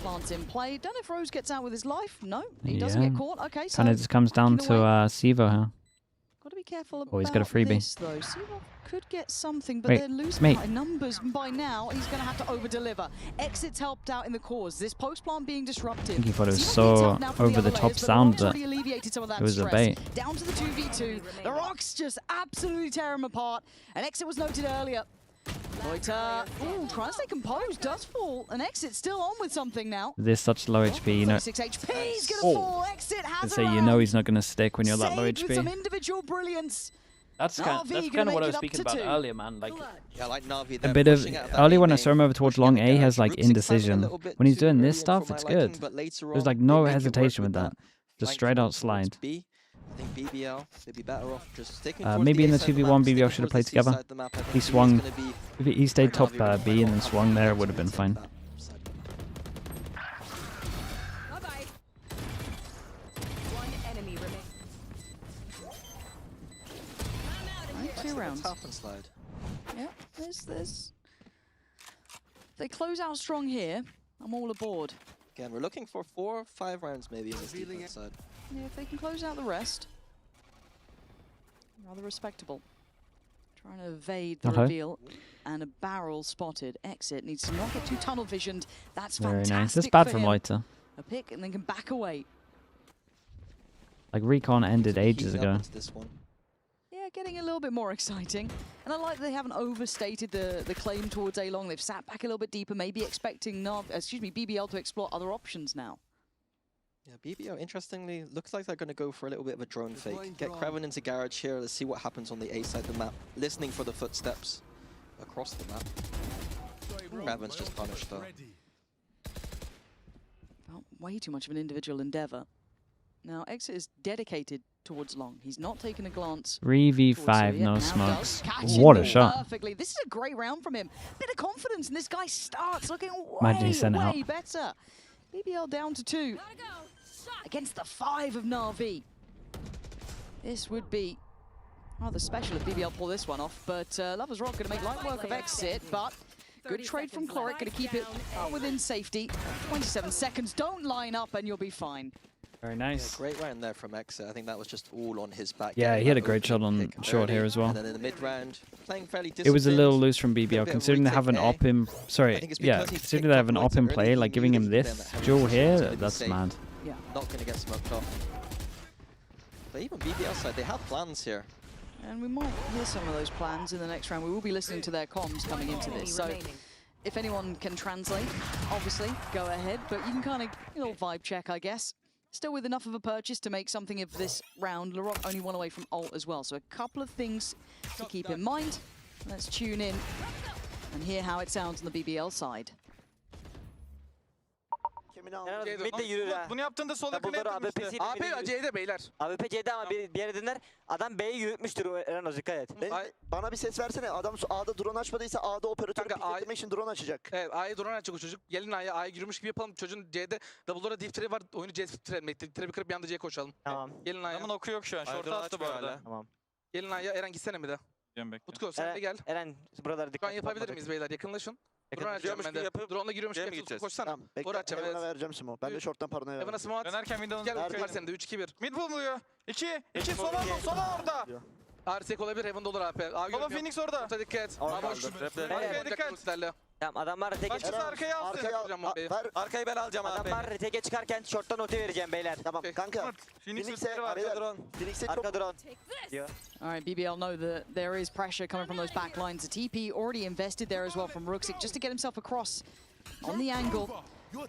Plants in play. Don't know if Rose gets out with his life. No, he doesn't get caught. Okay, so kind of just comes down to Sivo here. Got to be careful about he's got a freebie. this, though. Sivo could get something, but they're losing by numbers. And by now, he's going to have to over-deliver. Exit's helped out in the cause. This post-plant being disrupted. I think he thought it was so over-the-top sound that it was a bait. Down to the 2v2. The Rocks just absolutely tear him apart. And Exit was noted earlier. Loiter, trying to stay composed, does fall. And Exit still on with something now. This such low HP, you know. 6 HP, he's gonna fall. Exit has say you know he's not gonna stick when you're that low HP. With some individual brilliance. That's kind of what I was speaking about earlier, man. Like, yeah, like NAVI, a bit of earlier when I saw him over towards long A has like indecision. When he's doing this stuff, it's good. There's like no hesitation with that. Just straight out slide. I think BBL, they'd be better off just sticking maybe in the 2v1 BBL should have played together. He swung, if he stayed top B and then swung there, it would have been fine. Right, 2 rounds. Yeah, there's. They close out strong here. I'm all aboard. Again, we're looking for 4 or 5 rounds maybe in this defense side. Yeah, if they can close out the rest. Rather respectable. Trying to evade the reveal. And a barrel spotted. Exit needs to not get too tunnel visioned. That's fantastic. Very nice. That's bad from Loiter. A pick and then can back away. Like Recon ended ages ago. This one. Yeah, getting a little bit more exciting. And I like that they haven't overstated the claim towards A-Long. They've sat back a little bit deeper, maybe expecting BBL to explore other options now. Yeah, BBL, interestingly, looks like they're going to go for a little bit of a drone fake. Get Kreven into garage here. Let's see what happens on the A side of the map. Listening for the footsteps across the map. Kreven's just punished, though. Well, way too much of an individual endeavor. Now, Exit is dedicated towards long. He's not taken a glance. 3v5, no smokes. What a shot. Perfectly. This is a great round from him. Bit of confidence, and this guy starts looking way better. BBL down to 2. Against the 5 of NAVI. This would be rather special if BBL pull this one off, but Lovers Rock going to make light work of Exit, but good trade from Chloric, going to keep it within safety. 27 seconds, don't line up and you'll be fine. Very nice. Yeah, great round there from Exit. I think that was just all on his back. Yeah, he had a great shot on short here as well. And then in the mid round, playing fairly disciplined. It was a little loose from BBL, considering they have an op in. Sorry, yeah, considering they have an op in play, like giving him this duel here, that's mad. Yeah. Not going to get smoked off. But even BBL side, they have plans here. And we might hear some of those plans in the next round. We will be listening to their comms coming into this. So if anyone can translate, obviously, go ahead. But you can kind of, vibe check, I guess. Still with enough of a purchase to make something of this round. Laroc only 1 away from ult as well. So a couple of things to keep in mind. Let's tune in and hear how it sounds on the BBL side. Mid'de yürür ha. Bunu yaptığında sola kule AWP'si AP C'de beyler. AWP C'de ama bir yere döner. Adam B'yi yürütmüştür o Eranoz, dikkat et. Bana bir ses versene. Adam A'da drone açmadıysa A'da operatörü pikletmek için drone açacak. Evet, A'ya drone açacak o çocuk. Gelin A'ya girmiş gibi yapalım. Çocuğun C'de double'lara diff trap var. Oyunu C trap'mek. Diff trap'i kırıp bir anda C'ye koşalım. Tamam. Gelin A'ya. Adamın oku yok şu an. Short'a attı bu arada. Tamam. Gelin A'ya. Eren gitsene bir de. Utku sen de gel. Eren buralara dikkat. Şu an yapabilir miyiz beyler? Yakınlaşın. Drone açacağım ben de. Drone'la giriyormuş gibi koşsana. Tamam. Doğru açacağım. Evan'a vereceğim smoke. Ben de short'tan paranoya vereceğim. Evan'a smoke at. Dönerken Windows'un Gel var sende 3-2-1. mid buluyor. 2 sola orada. Arsek olabilir. Evan'da olur AP. Baba Phoenix orada. Orta dikkat. Orada. Dikkat. Tamam adamlar retake Başkası arkaya alsın. Arkayı ben alacağım abi. Adamlar retake çıkarken short'tan ulti vereceğim beyler. Tamam kanka. Phoenix'e var. Arka Drone. Phoenix'e Arka çok... drone. All right, BBL know that there is pressure coming from those back lines. The TP already invested there as well from Rooksik just to get himself across on the angle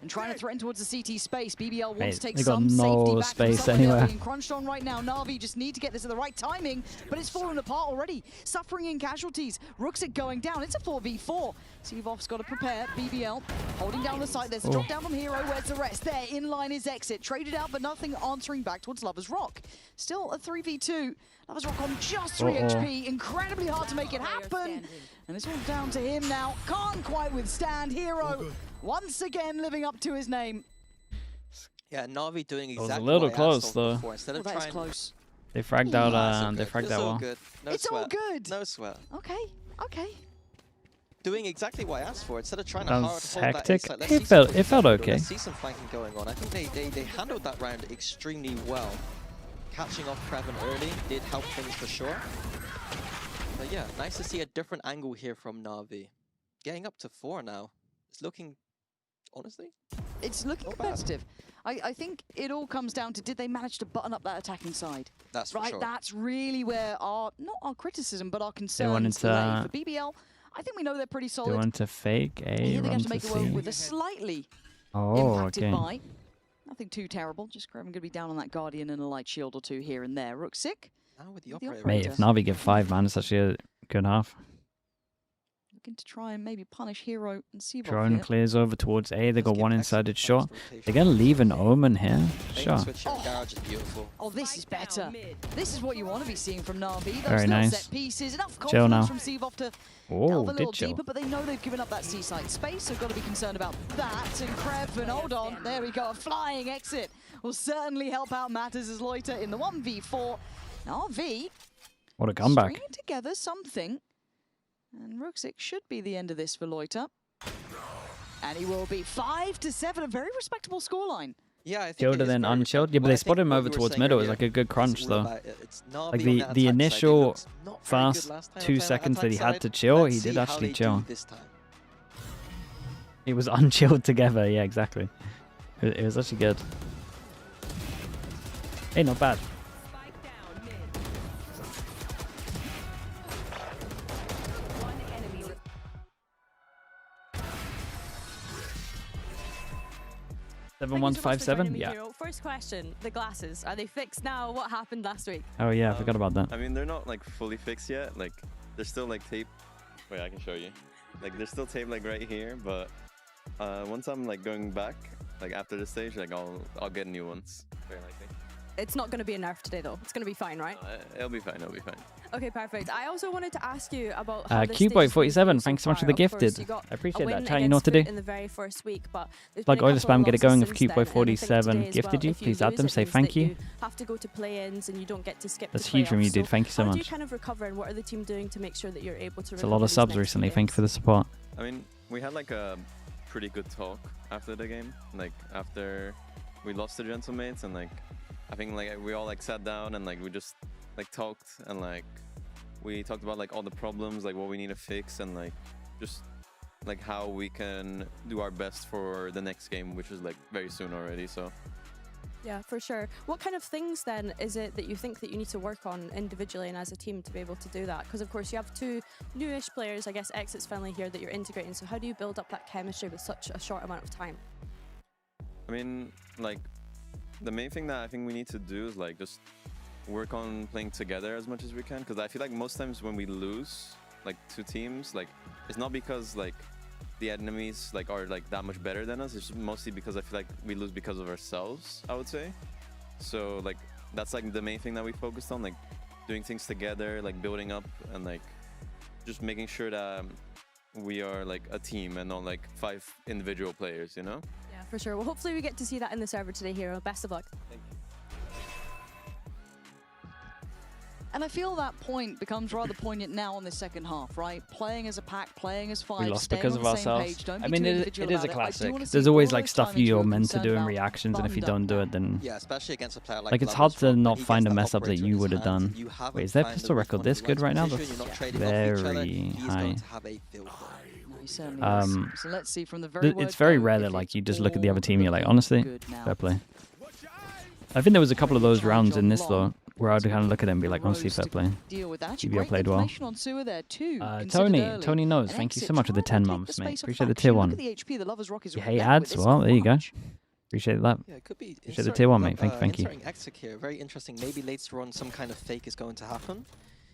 and trying to threaten towards the CT space. BBL wants to take they got some no safety back space from someone. They're anywhere. being crunched on right now. NAVI just need to get this at the right timing, but it's fallen apart already. Suffering in casualties. Rooksik going down. It's a 4v4. Sevov's got to prepare. BBL holding down the site. There's a drop down from Hero. Where's the rest? There, in line is Exit. Traded out, but nothing answering back towards Lovers Rock. Still a 3v2. Lovers Rock on just 3 HP. Incredibly hard to make it happen. And it's all down to him now. Can't quite withstand. Hero once again living up to his name. Yeah, Navi doing exactly was a little what I close, asked though. before. Instead of That's trying... close. They fragged out. They fragged It's that all well. good. No It's sweat. all good. No sweat. Okay, okay. Doing exactly what I asked for. Instead of trying to That hard was hold that hectic. inside, let's It see felt- some it felt flanking. okay. Let's see some flanking going on. I think they handled that round extremely well. Catching off Kraven early did help things for sure. But yeah, nice to see a different angle here from Navi. Getting up to 4 now. It's looking, honestly, It's looking competitive. I think it all comes down to, did they manage to button up that attacking side? that's for Right, sure. that's really where our, not our criticism, but our concerns wanted lay. to- For BBL, I think we know they're pretty They solid. want to fake A, Here they're run going to to make it well with C. a slightly Oh, impacted okay. by. Nothing too terrible, just Kraven going to be down on that Guardian and a light shield or two here and there. Rooksik, Now with the With the operator. Mate, if Navi get 5, man, it's actually a good half. looking to try and maybe punish Hero and Sevov Drone here. clears over towards A. They Let's got get one excellent insided fast shot. rotation. They're going to leave an Omen here. Main Sure. switch here in Garage is beautiful. Oh, this is better. This is what you want to be seeing from Navi. Those Very little nice. set pieces, enough Chill now. confidence from Sevov to Oh, delve a little did chill. deeper, but they know they've given up that seaside space, so got to be concerned about that. And Kraven, hold on, there we go, a flying exit will certainly help out matters as Loiter in the 1v4. RV What a comeback. stringing together something, and Rooksik should be the end of this for Loiter. And he will be 5-7, a very respectable scoreline. Yeah, I think Chilled it and is then very unchilled. respectable. Yeah, but I they think spotted him what over you were towards saying middle. It was earlier like a good crunch, is all though. about it. It's Navi Like on the attack side. It initial looks not very good fast last time 2 on seconds that he attack had side. to chill, Let's he see did how actually they do chill. this time. He was unchilled together. Yeah, exactly. It was actually good. Hey, not bad. Spike down mid. One enemy. 7157? Yeah. First question, the glasses, are they fixed now? What happened last week? Oh, yeah, I forgot about that. I mean, they're not like fully fixed yet. Like, there's still like tape. Wait, I can show you. Like, there's still tape like right here, but once I'm like going back, like after the stage, like I'll get new ones. Very likely. It's not going to be a nerf today, though. It's going to be fine, right? It'll be fine. It'll be fine. Okay, perfect. I also wanted to ask you about how this Qboy stage 47, has been thanks so much for far. the Of course, gifted. you got I appreciate a that. win Chat, you know what to against do. Foot in the very first week, but there's Like been a Oil couple Spam, of get it losses going with since then, Qboy and I think 47 today as gifted well, you. if Please add lose, them. it Say means thank that you. have to go to play-ins and you don't get to skip That's the huge from you, playoffs. dude. Thank you so How do you much. kind of recover, and what are the team doing to make sure that you're able to It's a recover lot of these subs next recently. few Thank you for the games? support. I mean, we had like a pretty good talk after the game. Like after we lost the Gentlemates, and like I think like we all like sat down and like we just like talked, and like we talked about like all the problems, like what we need to fix, and like just like how we can do our best for the next game, which is like very soon already. So Yeah, for sure. What kind of things then is it that you think that you need to work on individually and as a team to be able to do that? Because of course you have 2 newish players, I guess Exit's finally here, that you're integrating. So how do you build up that chemistry with such a short amount of time? I mean, like the main thing that I think we need to do is like just work on playing together as much as we can, because I feel like most times when we lose like 2 teams, like it's not because like the enemies like are like that much better than us. It's mostly because I feel like we lose because of ourselves, I would say. So like that's like the main thing that we focused on, like doing things together, like building up, and like just making sure that we are like a team and not like 5 individual players, you know? Yeah, for sure. Well, hopefully we get to see that in the server today, Hero. Best of luck. Thank you. And I feel that point becomes rather poignant now on this second half, right? Playing as a pack, playing as 5, We lost staying because on of the same ourselves. page. Don't I be mean, too it individual is a about it. I do classic. wanna see There's always all like those stuff timings you're were meant to concerned do in about, reactions, and if you buttoned don't up do it, then Yeah, especially against a player like like it's Lovers hard to Rock, when not he find gets a that mess up that operator in you his would have hand, done. you haven't Wait, is their found the pistol weak record one this in good right now? position, That's you're not trading off each other, very he's going high. to have a field day. He certainly is. So let's see from the very it's very rare that like you just look at the other team and you're like, honestly, fair play. I think there was a couple of those rounds in this though where I'd kind of look at them and be like, honestly, fair play. BBL played well. Tony knows. Thank you so much for the 10 months, mate. Appreciate the tier 1. You hate ads? Well, there you go. Appreciate that. Yeah, it could be. Appreciate the tier 1, mate. Thank you. Exec here, very interesting. Maybe later on some kind of fake is going to happen.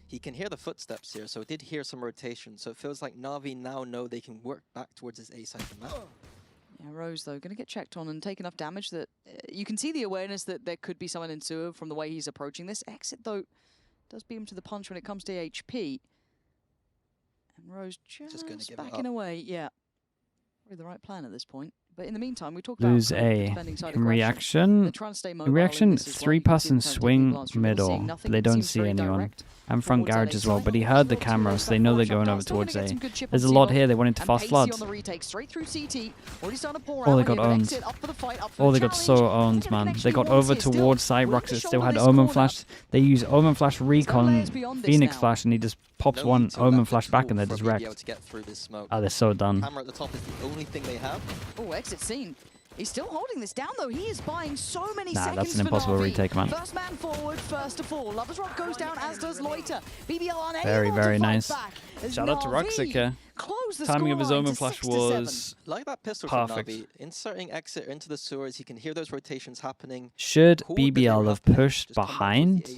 He can hear the footsteps here, so it did hear some rotation. So it feels like Na'Vi now know they can work back towards his A side of the map. Yeah, Rose, though, going to get checked on and take enough damage that you can see the awareness that there could be someone in sewer from the way he's approaching this. Exit, though, does beat him to the punch when it comes to HP. And Rose just backing away. Yeah. Probably the right plan at this point. But in the meantime, we talked lose about A. In reaction, 3-person swing middle. They don't see anyone. And front garage as well, but he heard the camera, so they know they're going over towards A. There's a lot here. They went into fast floods. Oh, they got owned. Oh, they got so owned, man. They got over towards side. Rocket still had Omen Flash. They use Omen Flash, Recon, Phoenix Flash, and he just pops one Omen Flash back, and they're just wrecked. Oh, they're so done. Camera at the top is the only thing they have. Oh, exit scene. He's still holding this down, though. He is buying so many seconds. Nah, that's an impossible retake, man. First man forward, first to fall. Lovers Rock goes down, as does Loiter. BBL unable very, very to fight nice. back. Shout out to Roxic here. Timing of his Omen Flash was like that pistol perfect. From Navi, inserting exit into the sewers, he can hear those rotations happening. Should BBL have pushed behind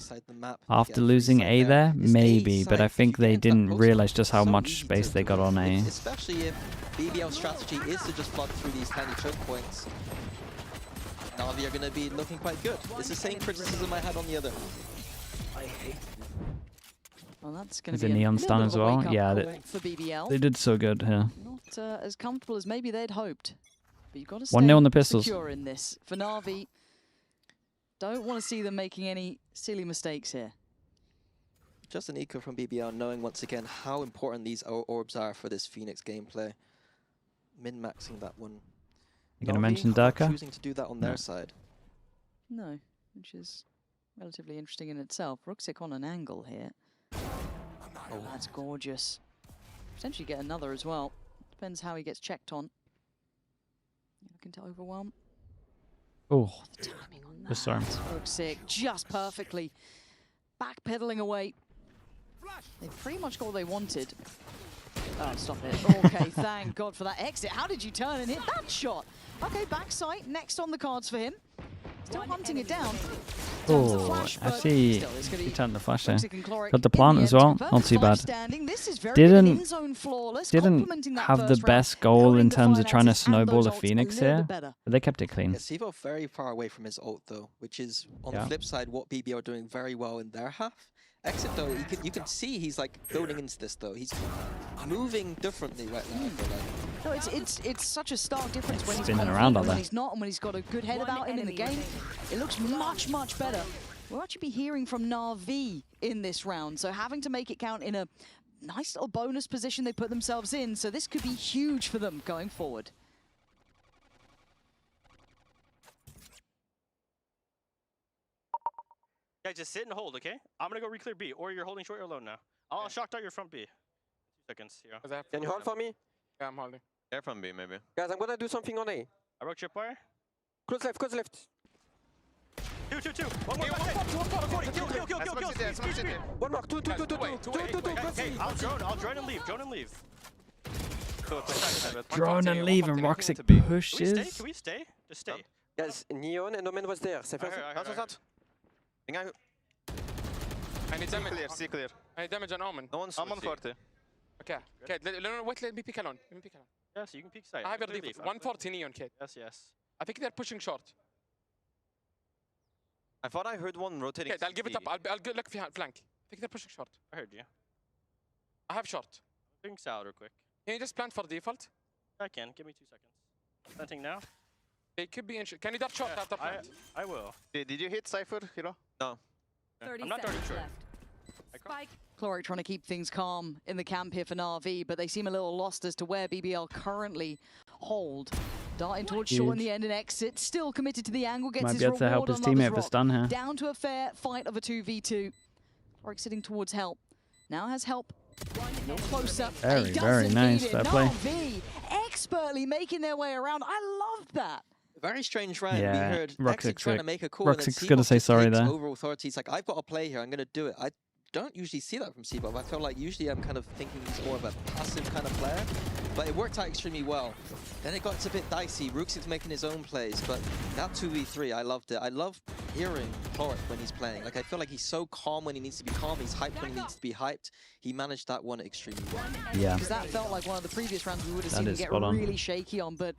after losing A there? Maybe, but I think they didn't realize just how much space they got on A. Especially if BBL's strategy is to just flood through these tiny choke points. Navi are going to be looking quite good. It's the same criticism I had on the other. Well, that's going Is to it be neon stun as well? Yeah, for BBL. they did so good here. Not as comfortable as maybe they'd hoped. But you've got to stay 1-0 on the pistols. secure in this. For Navi, don't want to see them making any silly mistakes here. Just an eco from BBL, knowing once again how important these orbs are for this Phoenix gameplay. Min-maxing that one. You going to mention Durka? Choosing to do that on their side. No, which is relatively interesting in itself. Ruxic on an angle here. Oh, that's gorgeous. Potentially get another as well. Depends how he gets checked on. Looking to overwhelm. Oh, the timing on that. Disarm. Ruxic just perfectly backpedaling away. They pretty much got what they wanted. Oh, stop it. Okay, thank God for that exit. How did you turn and hit that shot? Okay, backside, next on the cards for him. Still hunting it down. Oh, I see. He turned the flash there. Got the plant as well. Not too bad. Didn't have the best goal in terms of trying to snowball the Phoenix here, but they kept it clean. Yeah, Sivo very far away from his ult though, which is on the flip side what BBL are doing very well in their half. Exit though, you can see he's like building into this though. He's moving differently right now. I feel like. No, it's such a stark difference when he's spinning around on when he's not, and when he's got a good head about him in the game. It looks much better. We'll actually be hearing from NAVI in this round, so having to make it count in a nice little bonus position they put themselves in. So this could be huge for them going forward. Guys, just sit and hold, okay? I'm gonna go re-clear B, or you're holding short or low now. I'll shock out your front B. 2 seconds, yeah. Can you hold for me? Yeah, I'm holding. Yeah, from B, maybe. Guys, I'm gonna do something on A. I broke tripwire. Close left, close left. 2, 2, 2. One more, kill. One more, two. I'll drone and leave, Drone and leave, and Roxic pushes. Can we stay? Just stay. Guys, Neon and Omen was there. I heard. I need damage. See clear. I need damage on Omen. No one's I'm on 40. Okay. Wait, let me pick alone. Yeah, so you can peek side. I have your leave. 140 Neon, Kate. Yes. I think they're pushing short. I thought I heard one rotating. Okay, I'll give it up. I'll look flank. I think they're pushing short. I heard you. I have short. Doing south real quick. Can you just plant for default? I can. Give me 2 seconds. Planting now. They could be in. Can you dart short after plant? I will. Did you hit Cypher, Hero? No. I'm not darting short. Chloric trying to keep things calm in the camp here for Na'Vi, but they seem a little lost as to where BBL currently hold. Darting towards short in the end and exit. Still committed to the angle. Gets Might his be able to help his teammate with a stun here. Down to a fair fight of a 2v2. Chloric sitting towards help. Now has help Closer. Very nice. Fair play. NAVI expertly making their way around. I love that. Very strange round. Yeah, We heard Ruxik's Exit trying to make a call. Ruxik's going to say sorry there. Over authority. It's like, I've got to play here. I'm going to do it. I don't usually see that from Seabov. I feel like usually I'm kind of thinking he's more of a passive kind of player. But it worked out extremely well. Then it got a bit dicey. Ruxik's making his own plays. But that 2v3, I loved it. I love hearing Torek when he's playing. Like, I feel like he's so calm when he needs to be calm. He's hyped when he needs to be hyped. He managed that one extremely well. Yeah. Because that felt like one of the previous rounds we would have seen him get really shaky on. But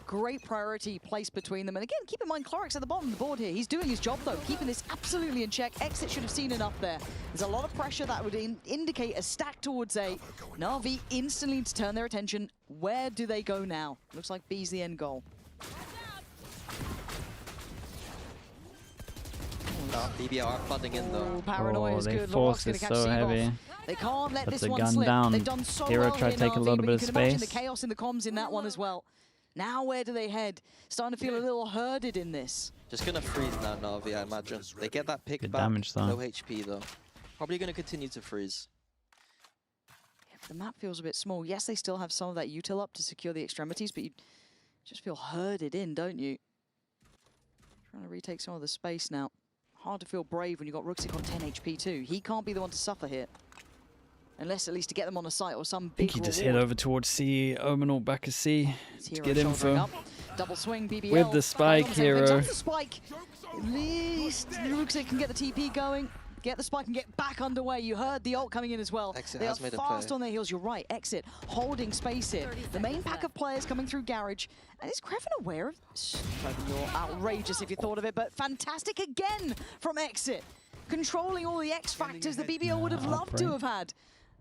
great priority placed between them. And again, keep in mind, Clark's at the bottom of the board here. He's doing his job, though, keeping this absolutely in check. Exit should have seen enough there. There's a lot of pressure that would indicate a stack towards A. NAVI instantly to turn their attention. Where do they go now? Looks like B's the end goal. BBL are flooding in though. Paranoia is good. Force is so heavy. They can't let Puts this the one gun slip. down. They've done so Hero well tried to take a NAVI, little but bit of you can imagine space. the chaos in the comms in that one as well. Now where do they head? Starting to feel a little herded in this. Just gonna freeze now, Navi, I imagine. They get that pick Good back. damage, though. No HP though. Probably gonna continue to freeze. The map feels a bit small. Yes, they still have some of that util up to secure the extremities, but you just feel herded in, don't you? Trying to retake some of the space now. Hard to feel brave when you've got Ruxik on 10 HP too. He can't be the one to suffer here. Unless at least to get them on a site or some big I think he just hit over towards C, Omen or back of C to get info. Double swing, BBL. With the spike, Hero. The spike. At least Ruxik can get the TP going. Get the spike and get back underway. You heard the ult coming in as well. Exit they are has made a fast play. on their heels. You're right. Exit holding space here. The main pack of players coming through Garage. And is Kreven aware of this? You're outrageous if you thought of it, but fantastic again from Exit. Controlling all the X factors the BBL would have loved to have had.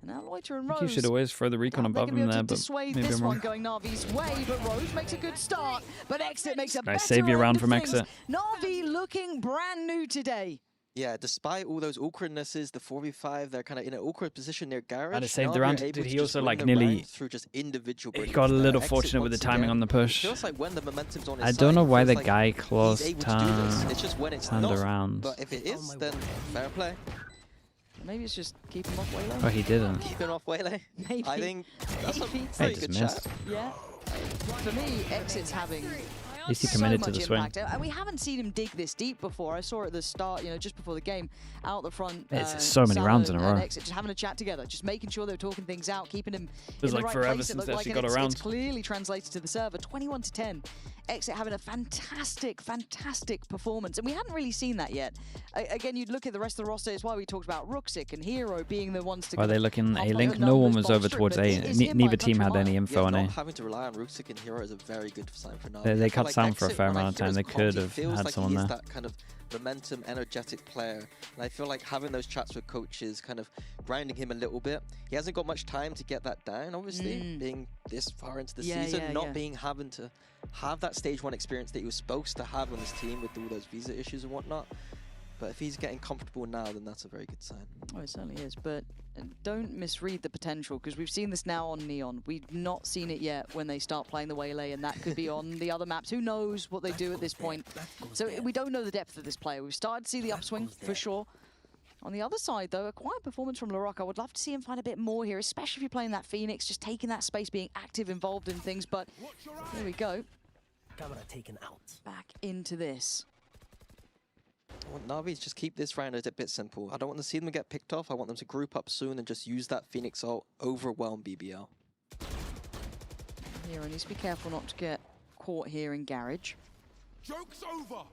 And now Loiter and Rose. You should always throw the recon above him there, but maybe this I'm one wrong. going Navi's way, but Rose makes a good start. But Exit makes a better savior round end from of things. Exit. Navi looking brand new today. Yeah, despite all those awkwardnesses, the 4v5, they're kind of in an awkward position near Garage. And it saved the Navi round. are able Did to he just also win like the nearly? round through just individual He brilliance got a there. little Exit fortunate with the once timing again, on the push. It feels like when the momentum's on his I side, don't know it why feels the like guy he's close able to do this. turned It's just when it's not. around. But if it is, then fair play. Maybe it's just keep him off Waylay. Oh, he didn't. Keep him off Waylay. Maybe. I think that's a Maybe. pretty Just good missed. chat. Yeah. For me, Exit's having At least he committed so to the much swing. impact. And we haven't seen him dig this deep before. I saw at the start, you know, just before the game, out the front. It's so many Salah rounds in a and row. Exit just having a chat together, just making sure they're talking things out, keeping him Feels in the like right forever place. It since looked they like, actually and got it's around. clearly translated to the server. 21-10. Exit having a fantastic performance, and we hadn't really seen that yet. Again, you'd look at the rest of the roster as well. We talked about Ruxik and Hero being the ones to. Why are they looking pump A up link? the No one numbers was over bolster, towards but A. it is him by Neither a team had country any mile. info on not A. having to rely on Ruxik and Hero is a very good sign for now. They cut sound for a fair amount of time. They could have had someone there. That kind of momentum, energetic player, and I feel like having those chats with coaches kind of grinding him a little bit. He hasn't got much time to get that down, obviously, being this far into the season, not being having to have that stage 1 experience that he was supposed to have on this team with all those visa issues and whatnot. But if he's getting comfortable now, then that's a very good sign. Oh, it certainly is, but don't misread the potential, because we've seen this now on Neon. We've not seen it yet when they start playing the Waylay, and that could be on the other maps. Who knows what they do at this point? So we don't know the depth of this player. We've started to see the upswing, for sure. On the other side, though, a quiet performance from LaRock. I would love to see him find a bit more here, especially if you're playing that Phoenix, just taking that space, being active, involved in things. But here we go. Camera taken out. Back into this. I want Navi to just keep this round a bit simple. I don't want to see them get picked off. I want them to group up soon and just use that Phoenix ult, overwhelm BBL. Hero needs to be careful not to get caught here in Garage. Joke's over.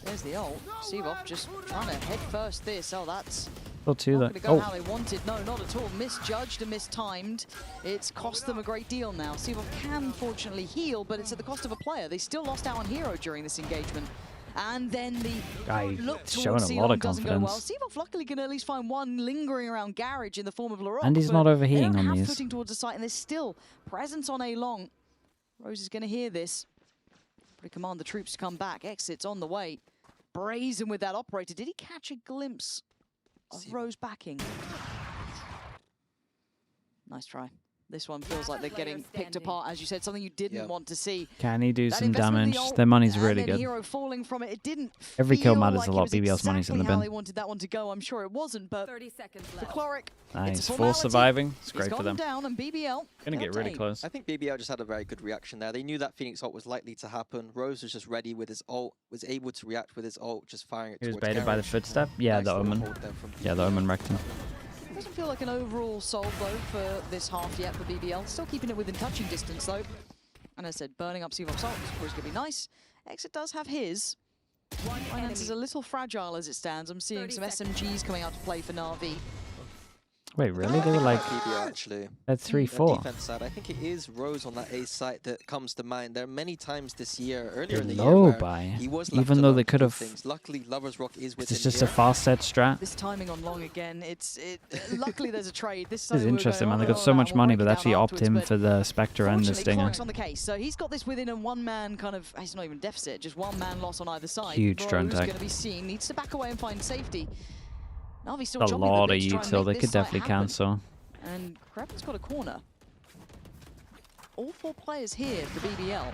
There's the ult. Sevov just trying to head first this. Oh, that's Still two not that. going to go how they wanted. No, not at all. Misjudged and mistimed. It's cost them a great deal now. Sevov can fortunately heal, but it's at the cost of a player. They still lost out on Hero during this engagement. And then the Guy look showing towards a lot of doesn't go well. confidence. Sevov luckily can at least find one lingering around Garage in the form of LaRock. And he's but not overheating they don't on have these. footing towards the site, and there's still presence on A long. Rose is going to hear this. Probably command the troops to come back. Exit's on the way. Brazen with that operator. Did he catch a glimpse of Rose backing? Nice try. This one feels like they're getting picked apart, as you said, something you didn't want to see. Can he do some damage? Their money's really good. Hero falling from it. It didn't Every kill matters like a lot. BBL's money's in the bin. They wanted that one to go. I'm sure it wasn't, but 30 seconds for left. Chloric, nice. Full surviving. It's great for them. Down and BBL gonna get really close. I think BBL just had a very good reaction there. They knew that Phoenix ult was likely to happen. Rose was just ready with his ult, was able to react with his ult, just firing it He was towards baited by the footstep. Yeah, Nice the little Omen. hold there from Yeah, the Omen wrecked him. Doesn't feel like an overall solve, though, for this half yet for BBL. Still keeping it within touching distance, though. And as I said, burning up Sivov's ult is of course going to be nice. Exit does have his. Finance is a little fragile as it stands. I'm seeing some SMGs coming out to play for NAVI. Wait, really? They were like BBL, actually. at The 3-4. defense side, I think it is Rose on that A site that comes to mind. There are many times this year, earlier in the year, Low where buy. he was left Even though alone they to could do have. things. Luckily, Lover's Rock is within It's just here. a fast set strat. This timing on long again. Luckily there's a trade. This This is interesting, man. They got so much money, but they actually opt him for the Spectre and the Stinger. Chloric's on the case, so he's got this within a one-man kind of. He's not even deficit, just one-man loss on either side. Huge drone Bro's tag. going to be seen. Needs to back away and find safety. Navi's still A chopping lot the of bit to try and util. make They this could site definitely happen. cancel. And Kreven's got a corner. All 4 players here for BBL.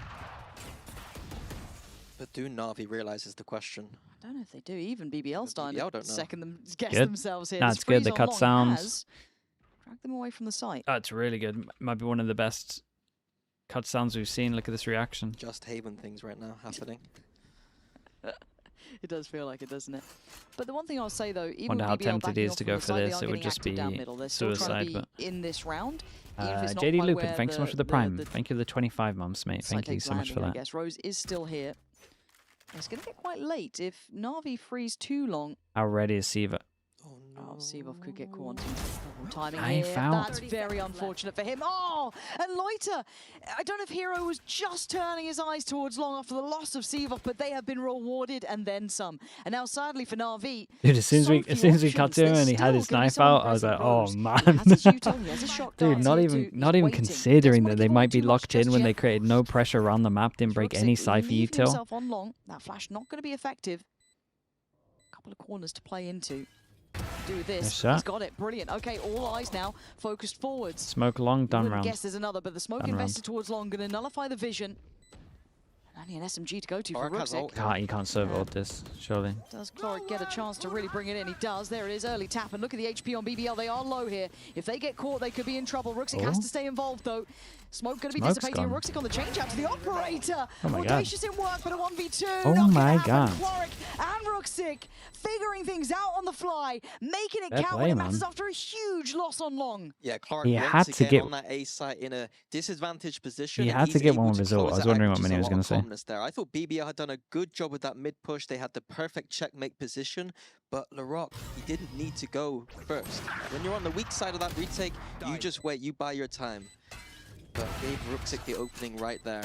But do Na'Vi realize is the question? I don't know if they do. Even BBL starting BBL to don't know. guess Good. themselves here. Nah, This it's good. freeze The on cut long sounds. has dragged them away from the site. Oh, it's really good. Might be one of the best cut sounds we've seen. Look at this reaction. Just Haven things right now happening. It does feel like it, doesn't it? But the one thing I'll say though, even Wonder how BBL tempted backing he is off to from go the for side, they this. are It would getting just active down be middle. They're still trying suicide, to but. be in this round. Even if it's not JD quite Lupin, where thanks so much for the the- Prime. the Thank you for the 25 months, mate. site Thank you takes so much for landing, I that. guess Rose is still here. It's going to get quite late if Na'Vi freeze too long. How ready is Siva? Oh, Sivov could get caught on some terrible timing I here. found- That's very unfortunate for him. Oh, and Loiter. I don't know if Hero was just turning his eyes towards long after the loss of Sivov, but they have been rewarded and then some. And now, sadly for Na'Vi, Dude, as soon as we cut to him and he had his knife out, I was like, oh man. Dude, not even considering that they might be locked in when they created no pressure around the map, didn't break any Cypher util. himself on long. That flash not going to be effective. A couple of corners to play into. Do with this. Nice shot. He's got it. Brilliant. Okay, all eyes now focused forwards. Smoke long, done Wouldn't round. guess there's another, but the smoke Done invested towards long going to nullify the vision. And only an SMG to go to for Chloric has Ruxic. ult. You can't serve ult this, surely. Does Chloric get a chance to really bring it in? He does. There it is, early tap. And look at the HP on BBL. They are low here. If they get caught, they could be in trouble. Ruxic has to stay involved, though. Smoke going to be Smoke's dissipating. gone. Ruxic on the change out to the operator. Oh my God. Audacious in work, but a 1v2. Oh Not my gonna happen. God. Chloric and Ruxic figuring things out on the fly, making it Fair count play, when it man. matters after a huge loss on long. Yeah, Clark He once had to again get- on that A site in a disadvantaged position. He and had to he's get able one with to his ult. close I was that wondering out, what which is Minnie a was lot gonna of say. calmness there. I thought BBL had done a good job with that mid push. They had the perfect checkmate position, but Larocque, he didn't need to go first. When you're on the weak side of that retake, you just wait, you buy your time. But gave Ruxic the opening right there.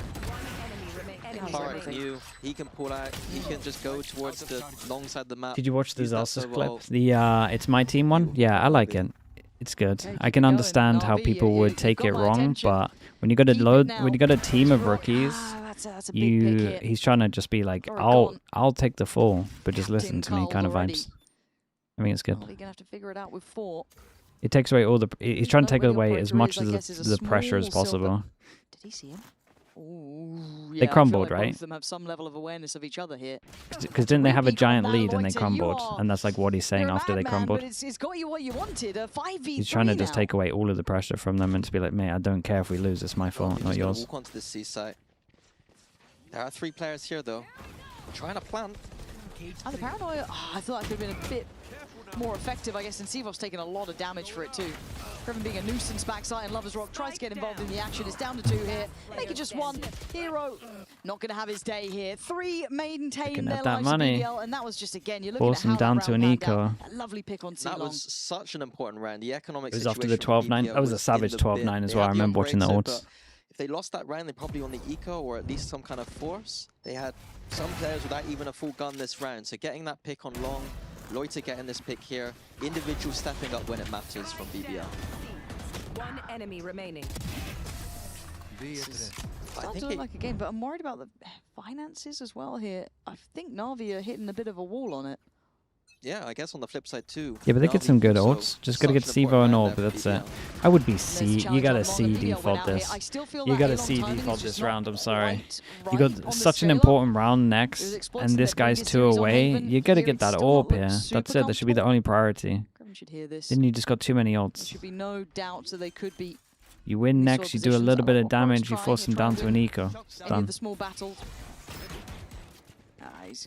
Clark knew he can pull out, he can just go towards the long side of the map. Did you watch the use that Zelsus solo clip? ult. The It's My Team one? Yeah, I like it. It's good. I can understand how people would take it wrong, but when you got a team of rookies, That's a big pick here. he's trying to just be like, I'll take the fall, but just listen to me kind of vibes. I think it's good. Probably gonna have to figure it out with 4. It takes away all the. He's trying to Know take where the away as operator much is, I of guess, is a the pressure as small silver. possible. Did he see him? Ooh, They yeah, I feel crumbled, like right? Both of them have some level of awareness of each other here. Because didn't they have a Repeat on giant that, lead and they Loiter, crumbled? you are- And that's like what he's saying You're a after they madman, crumbled. but it's got you what you wanted. A 5v3 He's trying to just now. take away all of the pressure from them and just be like, mate, I don't care if we lose. It's my fault, He's not just gonna yours. walk onto the C site. There are 3 players here though. Trying to plant. Oh, the paranoia, I thought that could have been a bit more effective, I guess, and Sivov's taking a lot of damage for it too. Kreven being a nuisance backside, and Lover's Rock tries to get involved in the action. It's down to 2 here. Make it just 1. Hero not going to have his day here. 3 maintain Looking their at that lives money. BBL, and that was just, again, you're looking Force at them how down that to round an panned out. eco. A lovely pick on That C-Long. was such an important round. The economic It was situation after the for 12-9. BBL That was a in savage the 12-9 bin. as They well. I had the remember watching the operator, ults. but if they lost that round, they're probably on the eco or at least some kind of force. They had some players without even a full gun this round. So getting that pick on long, Loiter getting this pick here, individual stepping up when it matters from BBL. 1 enemy remaining. Starting to look like a game, but I'm worried about the finances as well here. I think Na'Vi are hitting a bit of a wall on it. yeah, I guess on the flip side too. Yeah, but they get some good also ults. Just gotta get such an Sivo and important all, round but there that's for it. BBL. I would be C. You gotta challenge C on long, BBL default went out here. this. I still feel You that gotta A-long C timing is default just this not round, I'm sorry. quite You right got on the such an scale up. important round It next, was exploits and in this their guy's previous 2 series on away. Haven. You gotta Here get it that still orb looks here. super That's it. That should be the comfortable. only priority. Kevin should hear this. Then you just got too many There ults. should be no doubt that they could be You win in next, you do a positions. little I bit like of what Rogue's damage, you trying. force He'll him try down and to an win eco. any of Done. the small battles.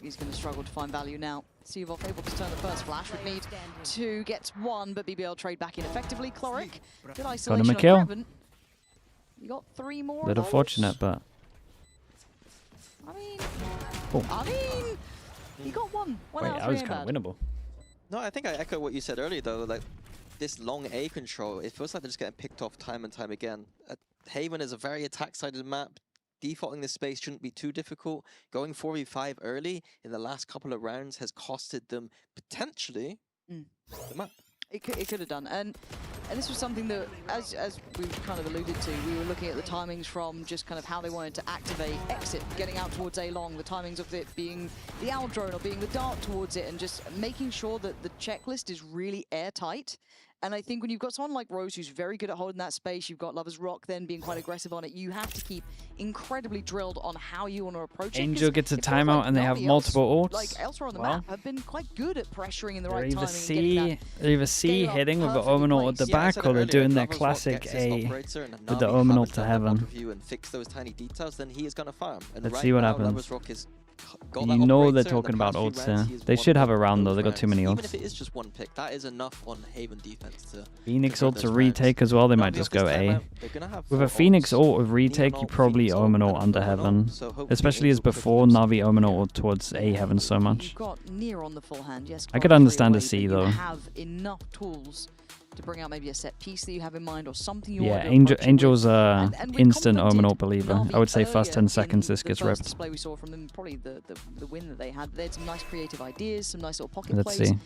He's going to struggle to find value now. Sivov able to turn the first flash. Would need to get one, but BBL trade back in effectively. Cloric, good isolation a on kill. Prevent. You got 3 more. Little of those. fortunate, but I mean, oh. he got one. One Wait, out of that was 3 kind of winnable. No, I think I echo what you said earlier though. Like this long A control, it feels like they're just getting picked off time and time again. Haven is a very attack-sided map. Defaulting this space shouldn't be too difficult. Going 4v5 early in the last couple of rounds has costed them potentially the map. It could have done, and this was something that, as we kind of alluded to, we were looking at the timings from just kind of how they wanted to activate exit, getting out towards A long, the timings of it being the owl drone or being the dart towards it, and just making sure that the checklist is really airtight. And I think when you've got someone like Rose who's very good at holding that space, you've got Lovers Rock then being quite aggressive on it, you have to keep incredibly drilled on how you want to approach it. Angel gets a timeout and they have multiple ults. Like elsewhere on the map have been quite good at pressuring in the right They're timing. either C hitting with the Omen ult at the back, or they're doing their classic A with the Omen ult to heaven. And fix those tiny details, then he is going to farm. And Let's right see what now, happens. Lovers Rock is You know they're talking about ults here. They should have a round though, they got too many Even ults. if it is just one pick, that is enough on Haven defense to Phoenix ult to retake as well, they might just go A. With a Phoenix ult of retake, you probably Omen ult under heaven. Especially as before Navi Omen ult towards A heaven so much. You've got near on the full hand, yes. I could understand a C though. You have enough tools to bring out maybe a set piece that you have in mind or something you want to Angel's instant Omen ult believer. I would say first 10 seconds this gets ripped. Display we saw from them, probably the win that they had. They had some nice creative ideas, some nice little pocket Let's plays. see.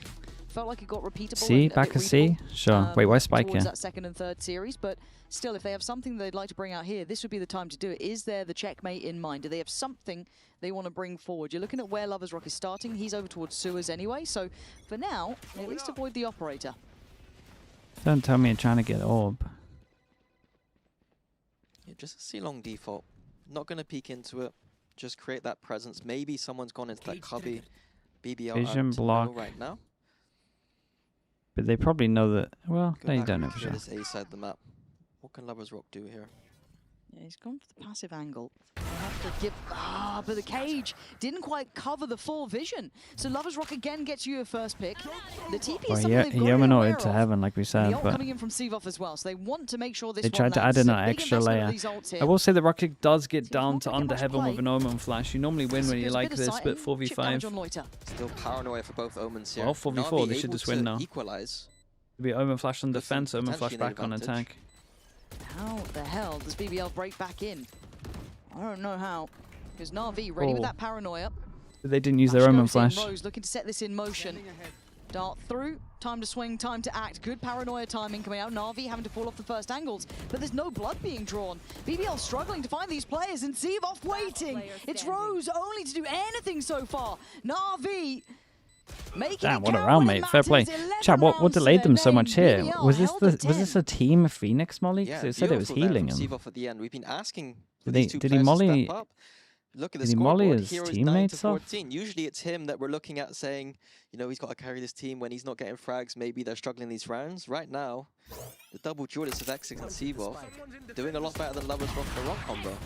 Felt like it got repeatable. C, and a back bit to C? readable, Sure. Wait, why spike towards here? that second and third series, but still, if they have something they'd like to bring out here, this would be the time to do it. Is there the checkmate in mind? Do they have something they want to bring forward? You're looking at where Lovers Rock is starting. He's over towards sewers anyway, so for now, at least avoid the operator. Don't tell me you're trying to get orb. Yeah, just a C-long default. Not going to peek into it. Just create that presence. Maybe someone's gone into that cubby. BBL Vision block right now. But they probably know that. Well, Go they back don't know and for clear sure. this A side of the map. What can Lovers Rock do here? Yeah, he's gone for the passive angle. Have to give, but the cage didn't quite cover the full vision. So Lovers Rock again gets you a first pick. The TP is Well, something yeah, they've got to be Omen aware ult to of. heaven, like we And said, the ult but coming in from Sivov as well, so they want to make sure this they one tried to add lands. in So an big extra investment of layer. these ults here. I will say the Rocket does get down won't to get under much heaven play. with an Omen flash. You normally win when you There's a like bit of this, but sighting. Chip damage on 4v5. Loiter. Still paranoia for both Omens here. Well, 4v4, Navi they should able just win to now. Equalize. It'll be Omen flash on With some defense, Omen flash potentially back on advantage. attack. How the hell does BBL break back in? I don't know how. Because Na'Vi ready with that paranoia. But they didn't use their Omen flash. Rose looking to set this in motion. Dart through, time to swing, time to act. Good paranoia timing coming out. Na'Vi having to fall off the first angles, but there's no blood being drawn. BBL struggling to find these players and Sivov waiting. It's Rose only to do anything so far. Na'Vi making Damn, it what a count round, when it mate. Fair play. matters. 11 Chat, what rounds to delayed their them so name. much here? BBL Was held to this 10. a team of Phoenix Molly? Yeah, Because they said it was beautiful there healing from him. Sivov at the end. We've been asking for Did these he- two did he players to molly- step up. Look at the Did he molly scoreboard. his Heroes 9 teammates to off? 14. Usually it's him that we're looking at saying, you know, he's got to carry this team when he's not getting frags. Maybe they're struggling these rounds. Right now, the double duelists of Exit and Sivov doing a lot better than Lovers Rock the Rock combo.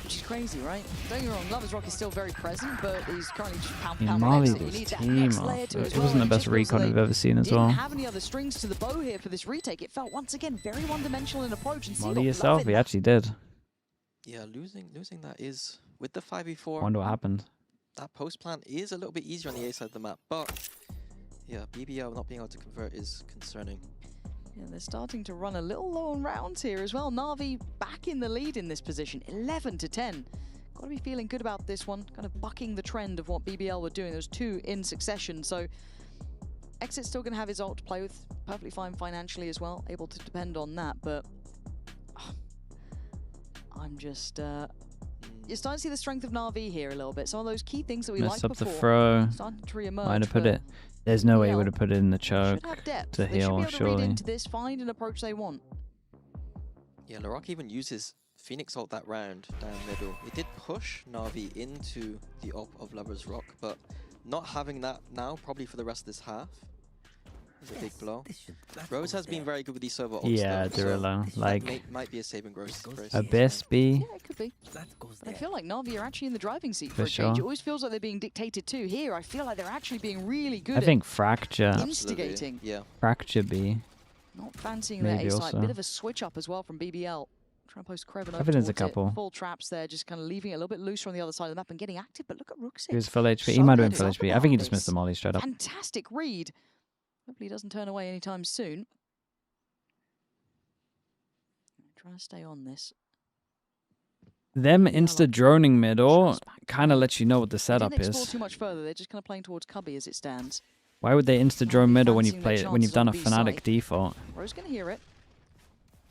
Which is crazy, right? Don't get me wrong, Lovers Rock is still very present, but he's currently just pound He pound mollied exit. You his need that team next off. layer to it as It well, wasn't the and best just feels recon like we've ever seen as didn't well. have any other strings to the bow here for this retake. It felt once again very one-dimensional in approach. And Molly Sivov yourself? loving He that. actually did. Yeah, losing that is, with the 5v4, Wonder what happened. that post plant is a little bit easier on the A side of the map, but yeah, BBL not being able to convert is concerning. Yeah, they're starting to run a little low on rounds here as well. Na'Vi back in the lead in this position, 11 to 10. Got to be feeling good about this one, kind of bucking the trend of what BBL were doing. Those two in succession, so Exit's still going to have his ult to play with, perfectly fine financially as well, able to depend on that, but I'm just you're starting to see the strength of Na'Vi here a little bit. Some of those key things that we Messed liked up the before throw. starting to re-emerge. Might have put it. There's no way he BBL would have put it in the choke should have depth. to They should be heal, able to read surely. into this, find an approach they want. Yeah, LeRock even uses Phoenix ult that round down middle. It did push Na'Vi into the op of Lover's Rock, but not having that now, probably for the rest of this half, is a big blow. Rose has been very good with these server ults. Yeah, though, Durillo. so Like, might be a saving grace. Abyss B. Yeah, it could be. But I feel like Na'Vi are actually in the driving seat For for a change. sure. It always feels like they're being dictated to. Here, I feel like they're actually being really good I think Fracture. at instigating. Yeah. Fracture B. Not fancying Maybe their A side. also. Bit of a switch up as well from BBL. Trying to post Kreven over I think there's a towards it. couple. Full traps there, just kind of leaving it a little bit looser on the other side of the map and getting active. But look at Rooksix. He was full HP. He So might have been good full at HP. I think he just this. missed the molly straight up. Fantastic read. Hopefully he doesn't turn away anytime soon. Trying to stay on this. Them insta-droning middle kind of lets you know what the setup They didn't explore is. too much further. They're just kind of playing towards Cubby as it stands. Why would they insta-drone middle when fancying their you've done a chances on B Fnatic side. default? Rose going to hear it.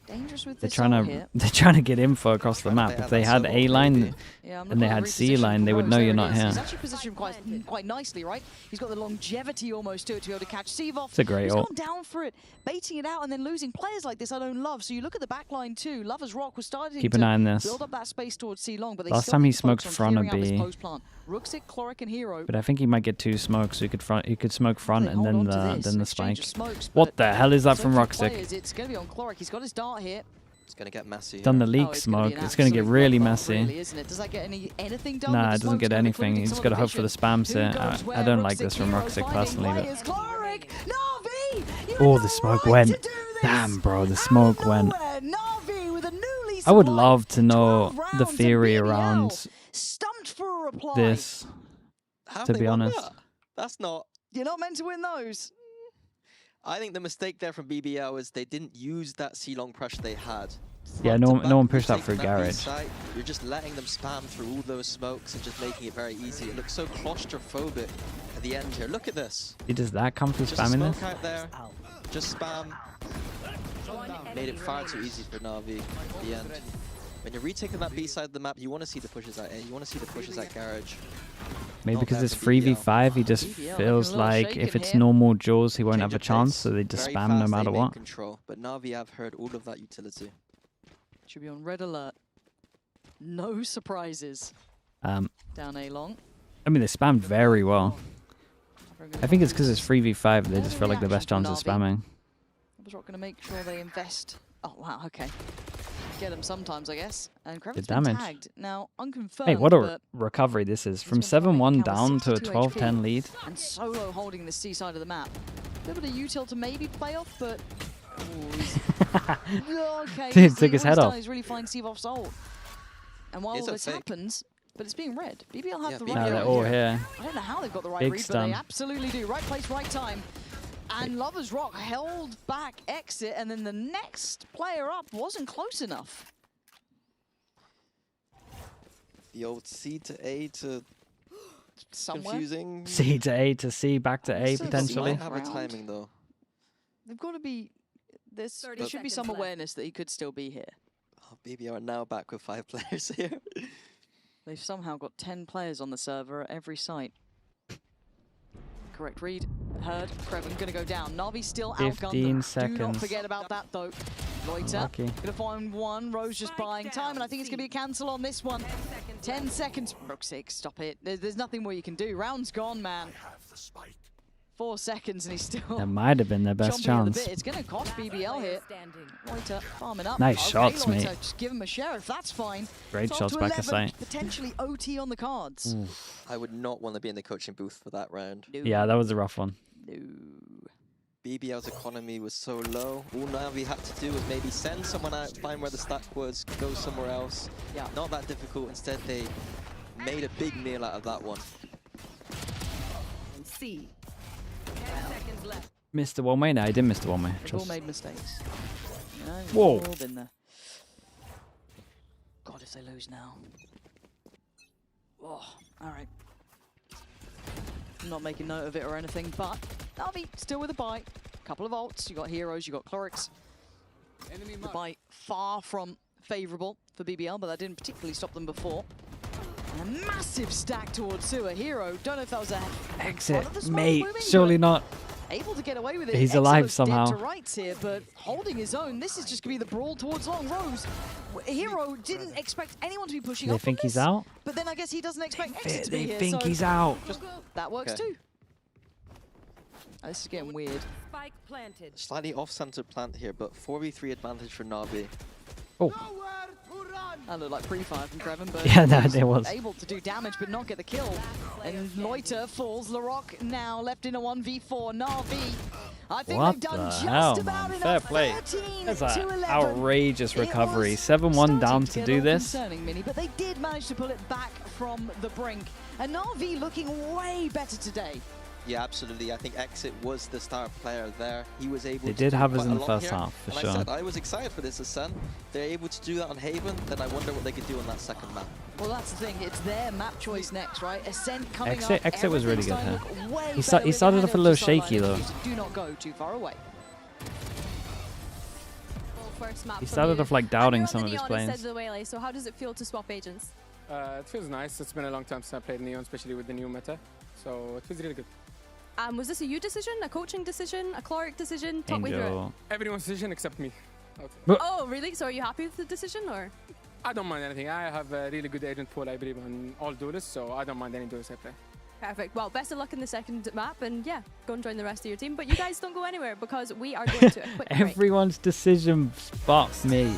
Dangerous with They're this trying ult to here. they're trying to get info across the map. If they had A line Yeah, I'm and they looking at had the C repositioning line, from they would Rose. know There you're it not is. here. He's actually positioned quite nicely, right? He's got the longevity almost to it to be able to catch Seavoff. It's a great He's ult. gone down for it, baiting it out and then losing players like this I don't love. So you look at the back line too. Lover's Rock was starting Keep to an eye on this. build up that space towards C long, but they Last still time he need to focus smoked on front of clearing out this B. post plant. Rooksix, Chloric, and Hero. But I think he might get two smokes. So he could smoke front They and hold then on to the this, then an the exchange spike. of smokes, What but the hell is that so from few Rockstick? players, it's going to be on Chloric. He's got his dart here. It's going to get messy. Done the here. leak Oh, it's smoke. gonna be an It's going to get absolute really bloodbath, messy. really, isn't it? Does that get anything done? Nah, with the it doesn't smokes get kind of anything. including You some just of got to the hope for the vision? spam Who set. goes I where? don't like Rooksix, this from Hero Rockstick finding personally, but players. Chloric, Na'Vi, you oh, had the no smoke right went. to do this. Damn, bro, the smoke went. Nowhere, Na'Vi with a newly I would survived love to know 12 the rounds in theory BBL. around Stumped for a reply. this. How To they be won honest, that? That's not. You're not meant to win those. I think the mistake there from BBL was they didn't use that C-long pressure they had. yeah, Front to no back, one you're pushed that taking through B garage. side, you're just letting them spam through all those smokes and just making it very easy. It looks so claustrophobic at the end here. Look at this. Does that come through Just a spamming smoke this? out there. Just spam. Made it far too easy for Na'Vi at the end. When you're retaking that B side of the map, you want to see the pushes at A. You want to see the pushes at garage. Maybe Not because there it's for BBL. 3v5, he just BBL feels looking a little like if shaken it's here. normal Jaws, he won't Change have a of chance, pace, so they just very spam no fast matter aiming what. Control. But Na'Vi have heard all of that utility. Should be on red alert. No surprises. Um, Down A long. I mean, they spammed very well. I think it's because it's 3v5, they just feel like the best chance of spamming. Lover's Rock going to make sure they invest. Oh, wow, okay. Get them sometimes, I guess. And Kreven's been damage. tagged. Now, unconfirmed, Hey, what a but recovery this is. From he's gonna 7-1 make down to a 62 12-10 HP. lead. And Solo holding the C side of the map. A little bit of util to maybe play off, but... Ooh, he's... okay, Dude, took his head off. He's really fine Seavoff's ult. And while It's all a this fake. happens, but it's being read. BBL have Yeah, the BBL right Nah, they're read all here. here. I don't know how they've got the right Big read, but stun. they absolutely do. Right place, right time. And Lover's Rock held back exit, and then the next player up wasn't close enough. The old C to A to Somewhere. confusing. C to A to C, back to A So potentially. Might have a Round. timing though. They've got to be... there should be some awareness that he could still be here. Oh, BBL are now back with 5 players here. They've somehow got 10 players on the server at every site. Correct read. Heard. Kreven going to go down. Na'Vi still outgunned 15 them. Do seconds. not forget about that, though. Loiter. Lucky. Going to find one. Rose just buying time, and I think it's going to be a cancel on this one. 10 seconds. Rooksix, stop it. There's nothing more you can do. Round's gone, man. 4 seconds, and he's still... That might have been their best chomping at the chance. bit. It's going to cost BBL here. Loiter farming up. Nice Okay, shots, Loiter, mate. just give him a sheriff. That's fine. Great It's up shots to back 11, aside. Potentially OT on the cards. I would not want to be in the coaching booth for that round. No. Yeah, that was a rough one. No. BBL's economy was so low. All Navi had to do was maybe send someone out, find where the stack was, go somewhere else. Yeah. Not that difficult. Instead, they made a big meal out of that one. C. 10 seconds left. Missed the one way? No, I didn't miss the one way. They've all Trust. made mistakes. You know, Whoa. we've all been there. God, if they lose now. Oh, all right. I'm not making note of it or anything, but Navi still with a bite. Couple of ults. You got heroes, you got clerics. The bite far from favourable for BBL, but that didn't particularly stop them before. And a massive stack towards Sewer. Hero, don't know if that was a Exit, mate. Surely not. Able to get away with it. He's Exit alive looks somehow. dead to rights here, but holding his own. This is just going to be the brawl towards Long Rose. Hero didn't expect anyone to be pushing They up think on he's this, out? but then I guess he doesn't expect Exit to be They here. think so he's out. that works too. Oh, this is getting weird. Spike planted. Slightly off-center plant here, but 4v3 advantage for Navi. Oh. That looked like pre-fire from Kreven, but Yeah, no, there was. able to do damage but not get the kill. And Loiter falls. Larocque now left in a 1v4. Navi, I think What they've done the just hell, about man? enough. Fair play. 13 That's to an 11. outrageous recovery. It was 7-1 down starting to get do a little this. concerning, Mini, but they did manage to pull it back from the brink. And Navi looking way better today. Yeah, absolutely. I think Exit was the star player there. He was able They to did do have us quite in a the lot first here. half, for and sure. I said I was excited for this Ascent. They're able to do that on Haven, then I wonder what they could do on that second map. Well, that's the thing. It's their map choice next, right? Ascent coming Exit, up. Exit was really good everything's here. starting to look way He better started with off a the little hand shaky, to though. sideline. Do not go too far away. First map He from started you. off like And doubting you're on some the of his Neon plays. instead of the Waylay, so how does it feel to swap agents? It feels nice. It's been a long time since I played Neon, especially with the new meta. So it feels really good. Was this a you decision, a coaching decision, a Cloric decision? Talk me through it. Angel. Everyone's decision except me. Oh, really? So are you happy with the decision, or? I don't mind anything. I have a really good agent pool, I believe, on all duelists, so I don't mind any duelists I play. Perfect. Well, best of luck in the second map, and yeah, go and join the rest of your team. But you guys don't go anywhere because we are going to a quick break. Everyone's decision spots me.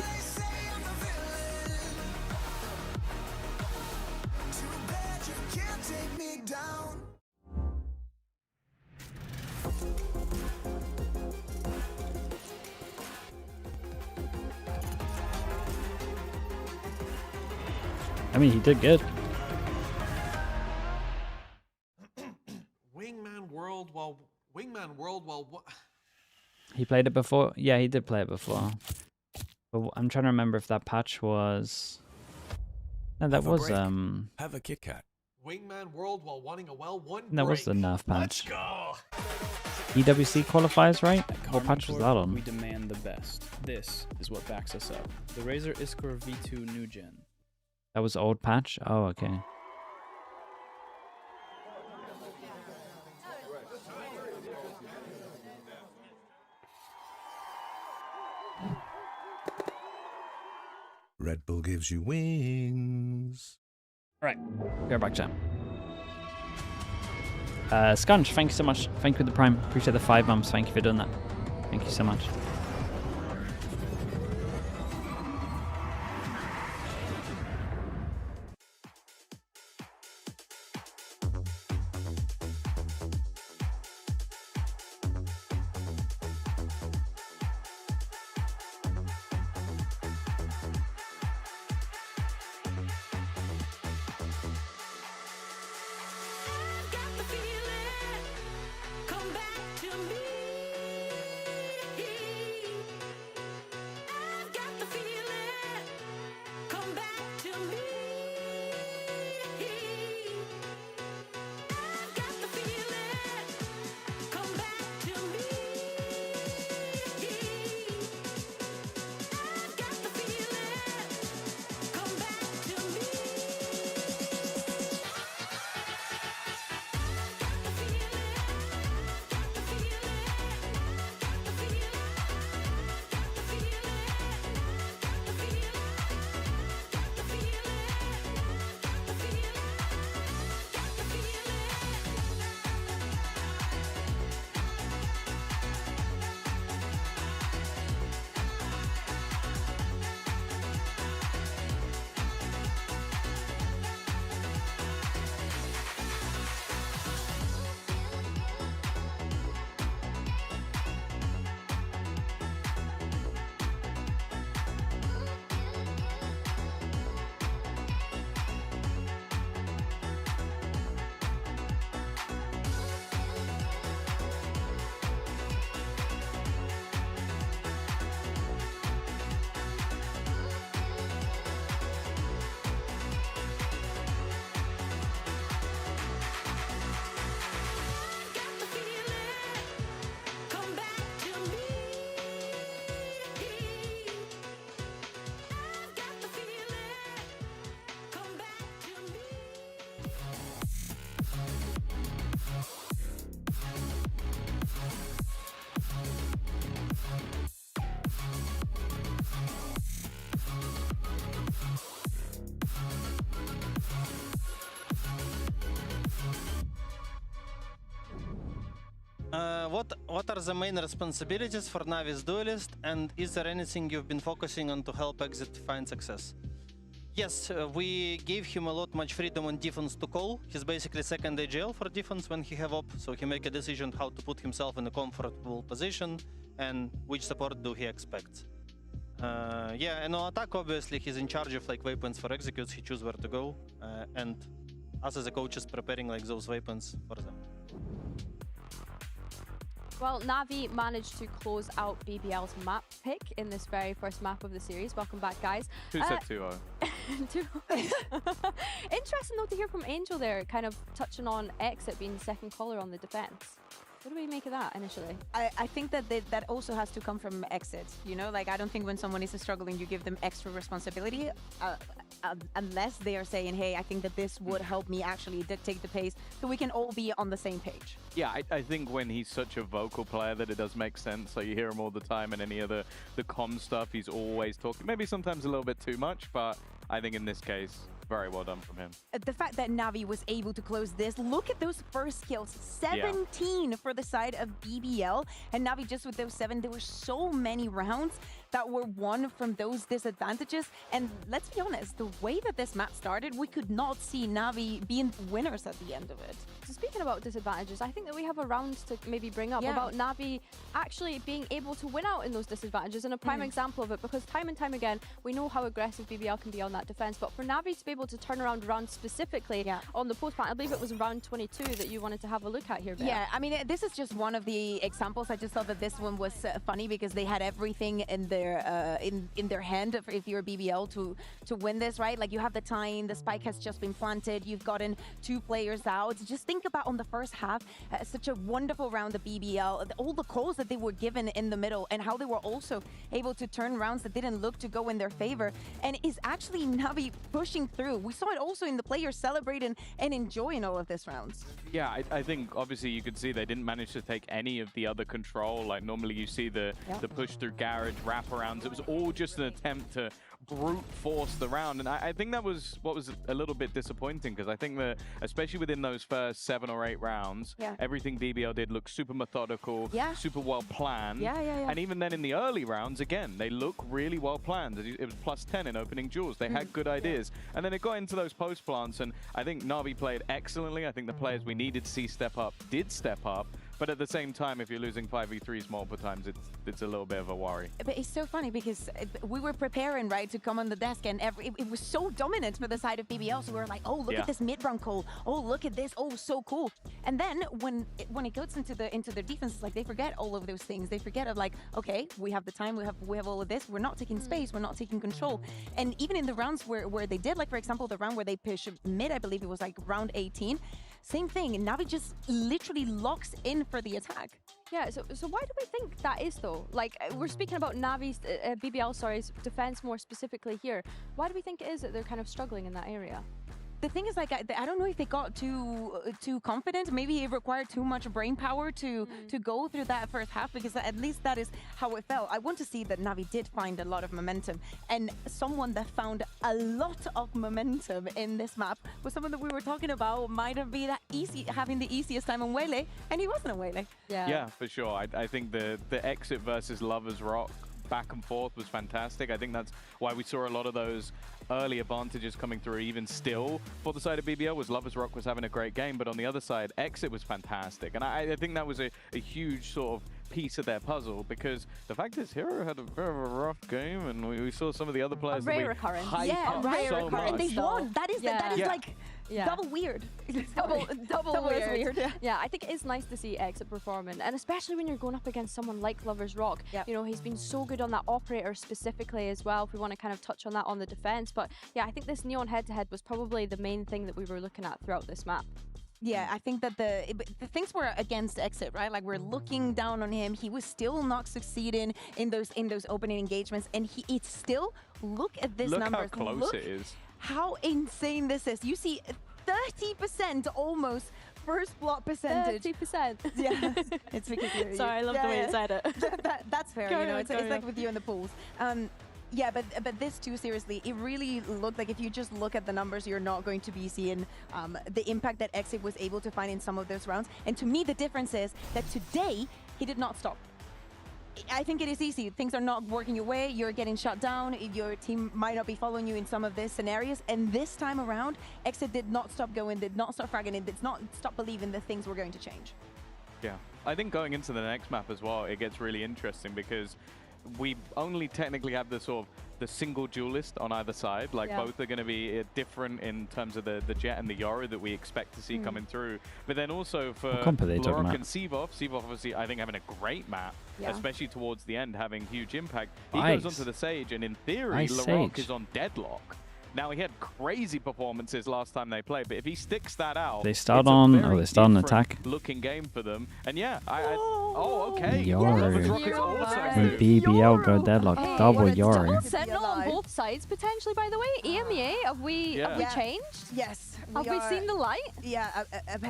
I mean, he did good. Wingman World while He played it before? Yeah, he did play it before. But I'm trying to remember if that patch was... No, that was, have a Kit Kat. Wingman World while wanting a well-won that was the nerf patch. Let's go. EWC qualifiers, right? What patch was that We on? demand the best. This is what backs us up. The Razer Iskor V2 New Gen. That was old patch? Oh, okay. Red Bull gives you wings. Right. Go back, chat. Scunch, thank you so much. Thank you for the Prime. Appreciate the 5 months. Thank you for doing that. Thank you so much. What are the main responsibilities for Navi's duelist, and is there anything you've been focusing on to help Exit find success? Yes, we gave him a lot much freedom on defense to call. He's basically second AGL for defense when he have op, so he make a decision how to put himself in a comfortable position and which support do he expect. Yeah, and on attack, obviously, he's in charge of like weapons for executes. He choose where to go, and us as a coach is preparing like those weapons for them. Well, NAVI managed to close out BBL's map pick in this very first map of the series. Welcome back, guys. Who said 2-0? Interesting, though, to hear from Angel there, kind of touching on Exit being second caller on the defense. What do we make of that initially? I think that that also has to come from Exit. You know, like I don't think when someone is struggling, you give them extra responsibility unless they are saying, hey, I think that this would help me actually dictate the pace so we can all be on the same page. Yeah, I think when he's such a vocal player that it does make sense. So you hear him all the time and any of the comm stuff, he's always talking. Maybe sometimes a little bit too much, but I think in this case, very well done from him. The fact that NAVI was able to close this, look at those first kills, 17 for the side of BBL, and NAVI just with those 7, there were so many rounds that were won from those disadvantages. And let's be honest, the way that this map started, we could not see NAVI being winners at the end of it. So speaking about disadvantages, I think that we have a round to maybe bring up about NAVI actually being able to win out in those disadvantages, and a prime example of it, because time and time again, we know how aggressive BBL can be on that defense, but for NAVI to be able to turn around rounds specifically on the post plant, I believe it was round 22 that you wanted to have a look at here, Bea. Yeah, I mean, this is just one of the examples. I just thought that this one was funny because they had everything in their hand if you're BBL to win this, right? Like you have the time, the spike has just been planted, you've gotten 2 players out. Just think about on the first half, such a wonderful round of BBL, all the calls that they were given in the middle and how they were also able to turn rounds that didn't look to go in their favor, and is actually NAVI pushing through. We saw it also in the players celebrating and enjoying all of these rounds. Yeah, I think obviously you could see they didn't manage to take any of the other control. Like normally you see the push through garage, wraparounds. It was all just an attempt to brute force the round, and I think that was what was a little bit disappointing, because I think that especially within those first 7 or 8 rounds, everything BBL did looked super methodical, super well planned. And even then in the early rounds, again, they look really well planned. It was +10 in opening duels. They had good ideas, and then it got into those post plants, and I think NAVI played excellently. I think the players we needed to see step up did step up. But at the same time, if you're losing 5v3s multiple times, it's a little bit of a worry. But it's so funny because we were preparing, right, to come on the desk, and it was so dominant for the side of BBL. So we were like, oh, look at this mid-round call. Oh, look at this. Oh, so cool. And then when it goes into their defense, it's like they forget all of those things. They forget of like, okay, we have the time, we have all of this. We're not taking space. We're not taking control. And even in the rounds where they did, like for example, the round where they pushed mid, I believe it was like round 18. Same thing. NAVI just literally locks in for the attack. Yeah, so why do we think that is though? Like we're speaking about NAVI's BBL, defense more specifically here. Why do we think it is that they're kind of struggling in that area? The thing is, like, I don't know if they got too confident. Maybe it required too much brain power to go through that first half, because at least that is how it felt. I want to see that NAVI did find a lot of momentum, and someone that found a lot of momentum in this map was someone that we were talking about might have been having the easiest time on Wele, and he wasn't on Wele. Yeah, for sure. I think the Exit versus Lovers Rock back and forth was fantastic. I think that's why we saw a lot of those early advantages coming through. Even still, for the side of BBL, was Lovers Rock was having a great game, but on the other side, Exit was fantastic. And I think that was a huge sort of piece of their puzzle, because the fact is Hero had a bit of a rough game, and we saw some of the other players very recurrent. So much. And they won. That is like double weird. double weird. Yeah, I think it is nice to see Exit performing, and especially when you're going up against someone like Lovers Rock. You know, he's been so good on that operator specifically as well, if we want to kind of touch on that on the defense. But yeah, I think this Neon head-to-head was probably the main thing that we were looking at throughout this map. Yeah, I think that the things were against Exit, right? Like we're looking down on him. He was still not succeeding in those opening engagements, and it's still, look at this numbers. Look how close it is. How insane this is. You see 30% almost first block percentage. 30%. Yeah, it's because you're... Sorry, I love the way you said it. That's fair, you know, it's like with you in the pools. Yeah, but this too, seriously, it really looked like if you just look at the numbers, you're not going to be seeing the impact that Exit was able to find in some of those rounds. And to me, the difference is that today, he did not stop. I think it is easy. Things are not working your way. You're getting shut down. Your team might not be following you in some of these scenarios. And this time around, Exit did not stop going, did not stop fragging, and did not stop believing that things were going to change. Yeah, I think going into the next map as well, it gets really interesting because we only technically have the sort of the single duelist on either side. Like both are going to be different in terms of the Jet and the Yoru that we expect to see coming through. But then also for LeRock and CVOV obviously I think having a great map, especially towards the end, having huge impact. He goes onto the Sage and in theory LeRock is on Deadlock. Now, he had crazy performances last time they played, but if he sticks that out, they start on an attack. Looking game for them, and yeah, okay. Yoru. When BBL go Deadlock, double Yoru. Double Sentinel on both sides potentially. By the way, EMEA, have we changed? Yes. Have we seen the light? Yeah,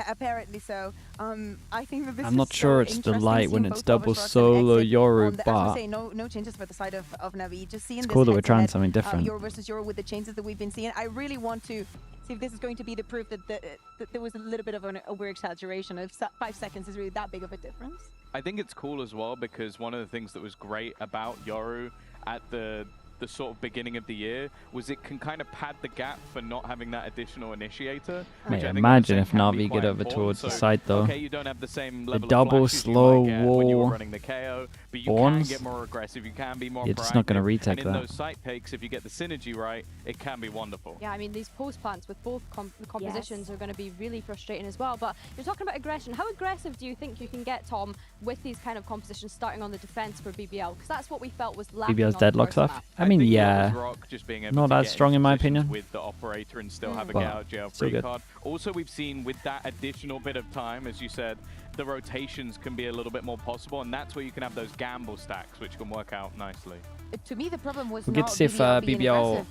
apparently so. I think that this I'm not sure it's the light when it's double solo Yoru, but as I say, no changes for the side of NAVI. Just seeing it's this cool that we're trying something different. Yoru versus Yoru with the changes that we've been seeing. I really want to see if this is going to be the proof that, that there was a little bit of an over-exaggeration. If 5 seconds is really that big of a difference. I think it's cool as well because one of the things that was great about Yoru at the sort of beginning of the year was it can kind of pad the gap for not having that additional initiator. Mate, imagine if Navi get over towards the side though. Okay, you don't have the same level the double of slow you wall when you were running the KO, but you can get more aggressive, you can be more You're just not going to retake and in that. those site takes, if you get the synergy right, it can be wonderful. Yeah, I mean, these post plants with both the compositions are going to be really frustrating as well. But you're talking about aggression. How aggressive do you think you can get, Tom, with these kind of compositions starting on the defense for BBL? Because that's what we felt was lacking. BBL's Deadlock stuff. I mean, yeah. Just being able not to that get strong in my opinion. With the operator and still have a get out jail free card. Also, we've seen with that additional bit of time, as you said, the rotations can be a little bit more possible, and that's where you can have those gamble stacks, which can work out nicely. To me, the problem was we'll get to see if BBL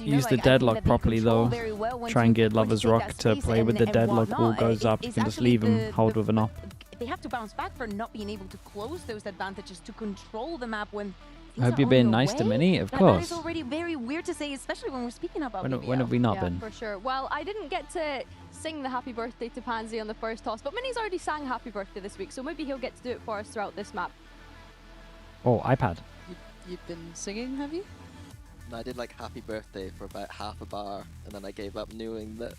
use the Deadlock properly though. Try and get Lovers Rock to play with the Deadlock. Wall goes up. You can just leave him hold with an op. They have to bounce back for not being able to close those advantages to control the map when. I hope you're being nice to Minnie, of course. That is already very weird to say, especially when we're speaking about BBL. When have we not been? For sure. Well, I didn't get to sing the happy birthday to Pansy on the first toss, but Minnie's already sang happy birthday this week, so maybe he'll get to do it for us throughout this map. Oh, iPad. You've been singing, have you? I did like happy birthday for about half a bar, and then I gave up knowing that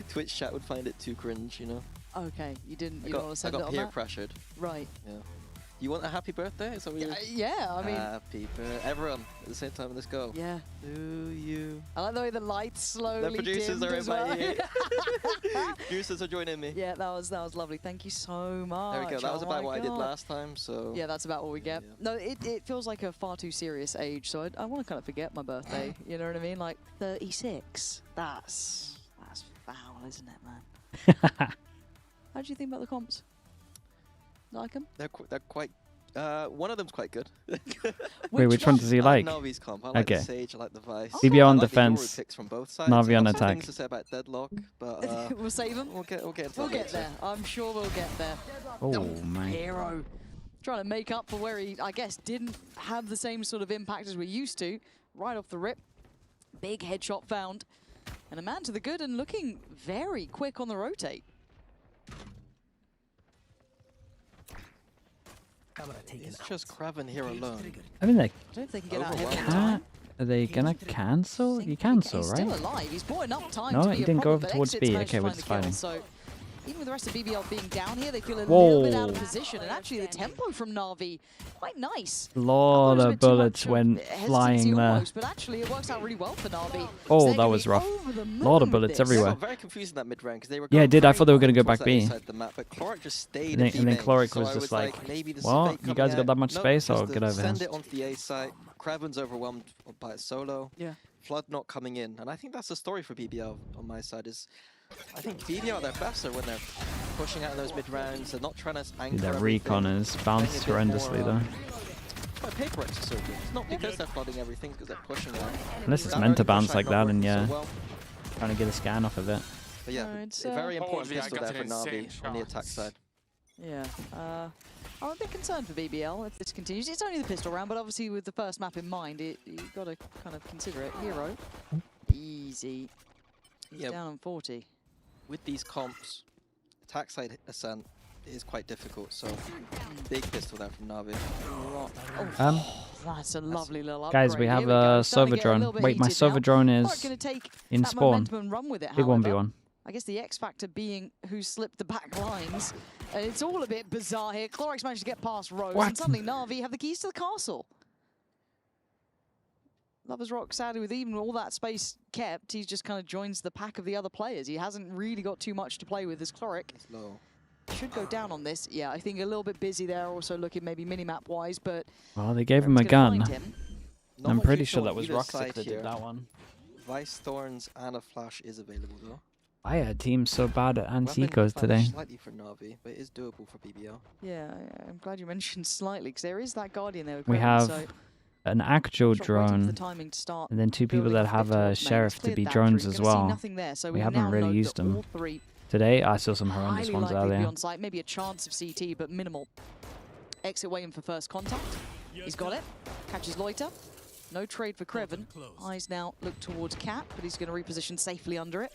Twitch chat would find it too cringe, you know? Okay, you didn't want to send it on that? I got peer pressured. Right. Yeah. You want a happy birthday? Is that what yeah, I mean... Happy birthday. Everyone at the same time, let's go. Yeah. To you. I like the way the lights slowly The producers are inviting me. Producers are joining me. Yeah, that was lovely. Thank you so much. There we go. That was about what I did last time, so... Yeah, that's about what we get. Yeah. No, it feels like a far too serious age, so I want to kind of forget my birthday. You know what I mean? Like, 36. That's foul, isn't it, man? How do you think about the comps? Like them? They're quite. One of them's quite good. Wait, which one does he like? Navi's comp. I like the Sage. I like the Vice. BBL on like defense. From both sides. Navi on attack. Things to say about Deadlock, but we'll save them. We'll get there. I'm sure we'll get there. Oh man. Hero. Trying to make up for where he, I guess, didn't have the same sort of impact as we're used to. Right off the rip. Big headshot found. And a man to the good and looking very quick on the rotate. It's just Kraven here alone. I mean, I don't know if they can get out of here. Are they gonna cancel? You cancel, right? He's still alive. He's bought enough time no, to be he didn't go over towards B. Okay, we're just fighting. So even with the rest of BBL being down here, they feel a little bit out of position. And actually, the tempo from Na'Vi, quite nice. A lot of bullets went flying there. Almost, but actually, it works out really well for Na'Vi. Oh, that was rough. A lot of bullets everywhere. I got very confused in that mid rank because they were. Yeah, I did. I thought they were going to go back B. The map, but Cloric just stayed and then Cloric was just like, well, you guys got that much space? I'll get over here. Send it onto the A site. Kraven's overwhelmed by its solo. Yeah. Flood not coming in. And I think that's the story for BBL on my side is I think BBL at their best are when they're pushing out in those mid rounds. They're not trying to anchor their recon is bounced horrendously though. Why PaperX is so good. It's not because they're flooding everything, because they're pushing out. Unless it's meant to bounce like that, and yeah, trying to get a scan off of it. But yeah, very important pistol there for Na'Vi on the attack side. Yeah. I'm a bit concerned for BBL if this continues. It's only the pistol round, but obviously with the first map in mind, you've got to kind of consider it. Hero, easy. He's down on 40. With these comps, attack side ascent is quite difficult, so big pistol there from Navi. That's a lovely little upgrade. Guys, we have a Sova drone. Wait, my Sova drone is in spawn. Big 1v1. I guess the X factor being who slipped the back lines. It's all a bit bizarre here. Clorix managed to get past Rose, and suddenly Navi have the keys to the castle. Lovers Rock, sadly, with even all that space kept, he just kind of joins the pack of the other players. He hasn't really got too much to play with as Cloric. Should go down on this. Yeah, I think a little bit busy there, also looking maybe minimap-wise, but... Well, they gave him a gun. I'm pretty sure that was Roxic that did that one. Vice Thorns and a Flash is available, though. Why are teams so bad at anti-ecos today? Slightly for Navi, but it is doable for BBL. Yeah, I'm glad you mentioned slightly, because there is that Guardian there. We have an actual drone, and then 2 people that have a Sheriff to be drones as well. We haven't really used them. Today, I saw some horrendous ones earlier. On site, maybe a chance of CT, but minimal. Exit waiting for first contact. He's got it. Catches Loiter. No trade for Kreven. Eyes now look towards Cat, but he's going to reposition safely under it.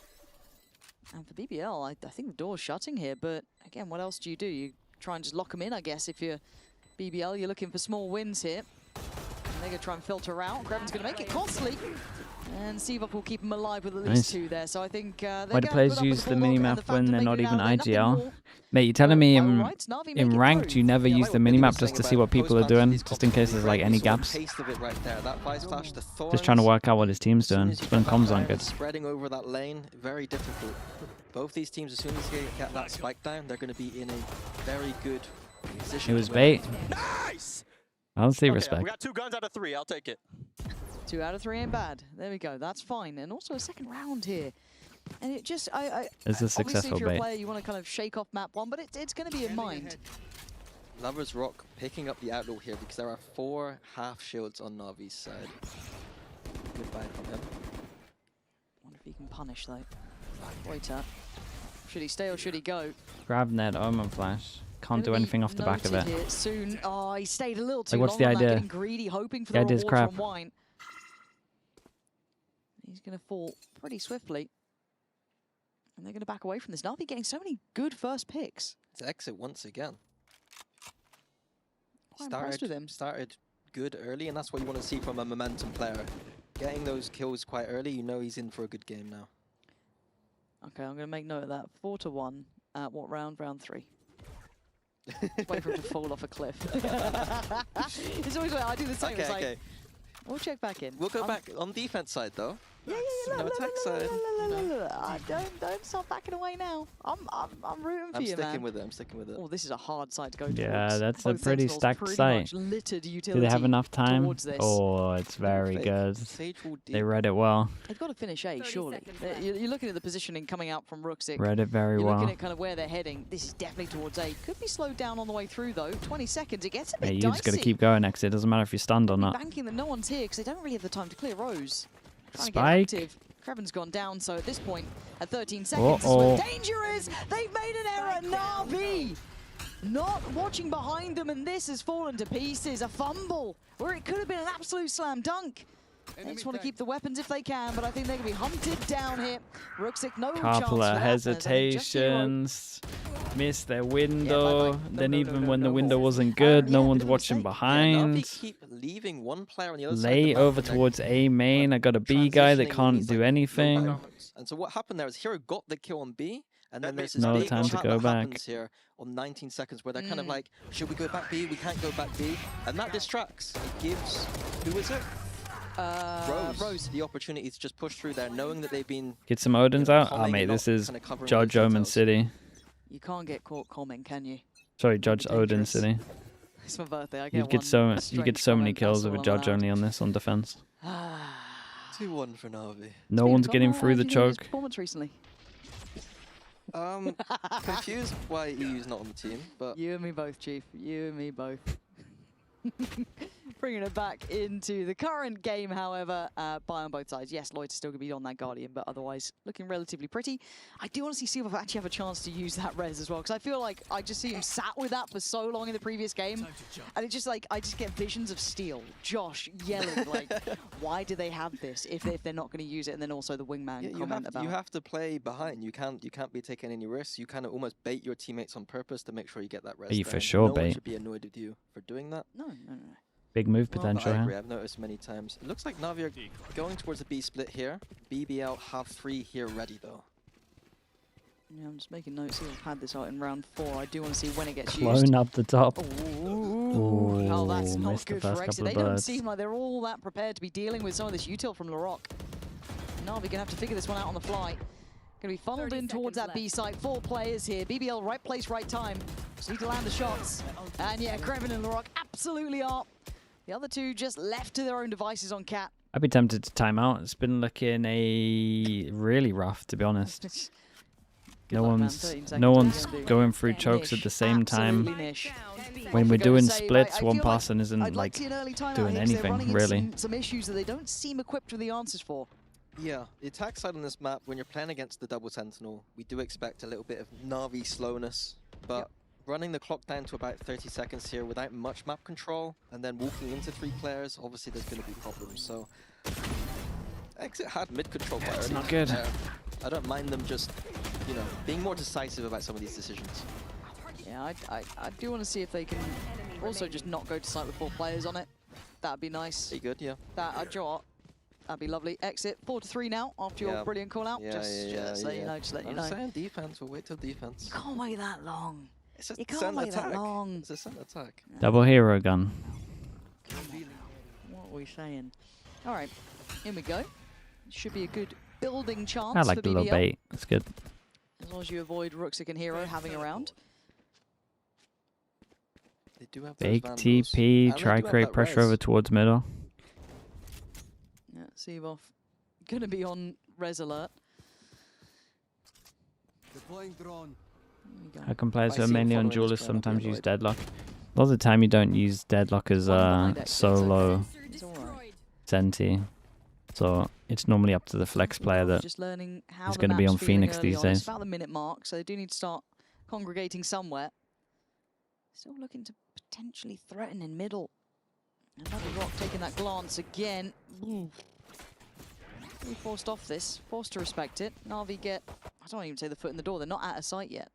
And for BBL, I think the door's shutting here, but again, what else do? You try and just lock them in, I guess. If you're BBL, you're looking for small wins here. And they're going to try and filter out. Kreven's going to make it costly. And Sivov will keep him alive with at least 2 there. So I think why do players use the minimap when they're not even IGL? Mate, you're telling me in ranked you never use the minimap just to see what people are doing, just in case there's like any gaps? Just trying to work out what his team's doing. Just when comms aren't good. Spreading over that lane, very difficult. Both these teams, as soon as they get that spike down, they're going to be in a very good position. It was bait. Nice! I'll see respect. We got 2 guns out of 3. I'll take it. 2 out of 3 ain't bad. There we go. That's fine. And also a second round here. And it just, it's a successful obviously if you're bait. a player, you want to kind of shake off map 1, but it's going to be in mind. Lovers Rock picking up the outlaw here because there are 4 half shields on Navi's side. Goodbye from him. Wonder if he can punish though. Waiter. Should he stay or should he go? Grab net, Omen Flash. Can't do anything off the back of it. Soon. Oh, he stayed a little too what's long the on idea? that, getting greedy, hoping for The the idea's reward crap. from Wine. He's going to fall pretty swiftly. And they're going to back away from this. Navi getting so many good first picks. It's exit once again. Quite impressed with him. Started good early, and that's what you want to see from a momentum player. Getting those kills quite early, you know he's in for a good game now. Okay, I'm going to make note of that. 4-1 at what round? Round 3. Wait for him to fall off a cliff. It's always like I do the same. It's like, we'll check back in. We'll go back on defense side though. Yeah, no attack side. Don't stop backing away now. I'm rooting for you, man. I'm sticking with it. Oh, this is a hard side to go towards. Yeah, that's a Both pretty Sentinels stacked pretty site. much littered Do utility they have enough time? towards this. Oh, it's very good. They read it well. They've got to finish A, surely. You're looking at the positioning coming out from Ruxic. Read it very You're well. looking at kind of where they're heading. This is definitely towards A. Could be slowed down on the way through, though. 20 seconds. It gets a bit Yeah, you dicey. just got to keep going next. It doesn't matter if you're stunned or not. Banking that no one's here because they don't really have the time to clear Rose. Trying Spike. to get active. Kreven's gone down, so at this point, at 13 seconds, this is where the danger is. They've made an error at Navi. Not watching behind them, and this has fallen to pieces. A fumble where it could have been an absolute slam dunk. They just want to keep the weapons if they can, but I think they're going to be hunted down here. Ruxic, no chance Couple for of that. hesitations. Missed their window. Then even when the window wasn't good, no one's watching behind. Navi keep leaving one player on the other side. Lay over towards A main. I got a B guy that can't do anything. And so what happened there is Hero got the kill on B, and then there's this No big time to chat go that back. happens here on 19 seconds where they're kind of like, should we go back B? We can't go back B. And that distracts. It gives, who is it? Rose the opportunity to just push through there, knowing that they've been... Get some Odins out? Oh, mate, this is Judge Omen City. You can't get caught comment, can you? Sorry, Judge Odin City. It's my birthday. I You get so many kills with a Judge only on this on defense. 2-1 for Navi. No one's getting through the choke. Performance recently. Confused why EU's not on the team, but... You and me both, Chief. You and me both. Bringing it back into the current game, however, by on both sides. Yes, Lloyd's still going to be on that Guardian, but otherwise looking relatively pretty. I do want to see Silva actually have a chance to use that res as well, because I feel like I just see him sat with that for so long in the previous game, and it's just like, I just get visions of Steel, Josh yelling, like, why do they have this if they're not going to use it? And then also the wingman comment about you have to play behind. You can't be taking any risks. You kind of almost bait your teammates on purpose to make sure you get that res. You for sure no bait. one should be annoyed with you for doing that. No. Big move potential. I agree. I've noticed many times. It looks like Navi are going towards the B split here. BBL have 3 here ready though. Yeah, I'm just making notes here. I've had this out in round 4. I do want to see when it gets Clone used. up the top. Ooh. Oh, that's not missed the good for first Exit. couple They of don't birds. seem like they're all that prepared to be dealing with some of this util from Laroc. Navi gonna have to figure this one out on the fly. Gonna be funneled in towards that B site. 4 players here. BBL, right place, right time. Just need to land the shots. And yeah, Krevin and Laroc absolutely are. The other 2 just left to their own devices on Cat. I'd be tempted to time out. It's been looking really rough, to be honest. No one's going through chokes at the same time. When we're doing splits, one person isn't like doing anything really. Some issues that they don't seem equipped with the answers for. Yeah, the attack side on this map, when you're playing against the double sentinel, we do expect a little bit of Navi slowness, but running the clock down to about 30 seconds here without much map control, and then walking into 3 players, obviously there's going to be problems. So Exit had mid control quite early. Not good. I don't mind them just, you know, being more decisive about some of these decisions. Yeah, I do want to see if they can also just not go to site with 4 players on it. That'd be nice. Be good, yeah. That'd be lovely. Exit 4-3 now after your brilliant call out. Just let you know. I'm saying defense. We'll wait till defense. You can't wait that long. It's a you can't wait that long. It's a center attack. Double hero gun. What are we saying? All right, here we go. Should be a good building chance. I like for the little BBL. bait. It's good. As long as you avoid Ruxic and Hero having a round. They do have Big TP. Try create pressure over towards middle. Yeah, Sevov gonna be on res alert. Deploying drone. How come players who are mainly on duelists sometimes use deadlock? A lot of the time you don't use deadlock as solo Senti. So it's normally up to the flex player that Just learning how is the going to be map's on feeling Phoenix early these on. It's days. about the minute mark, so they do need to start congregating somewhere. Still looking to potentially threaten in middle. Another Rock taking that glance again. Ooh. Really forced off this, forced to respect it. Navi get, I don't even say the foot in the door, they're not at a site yet.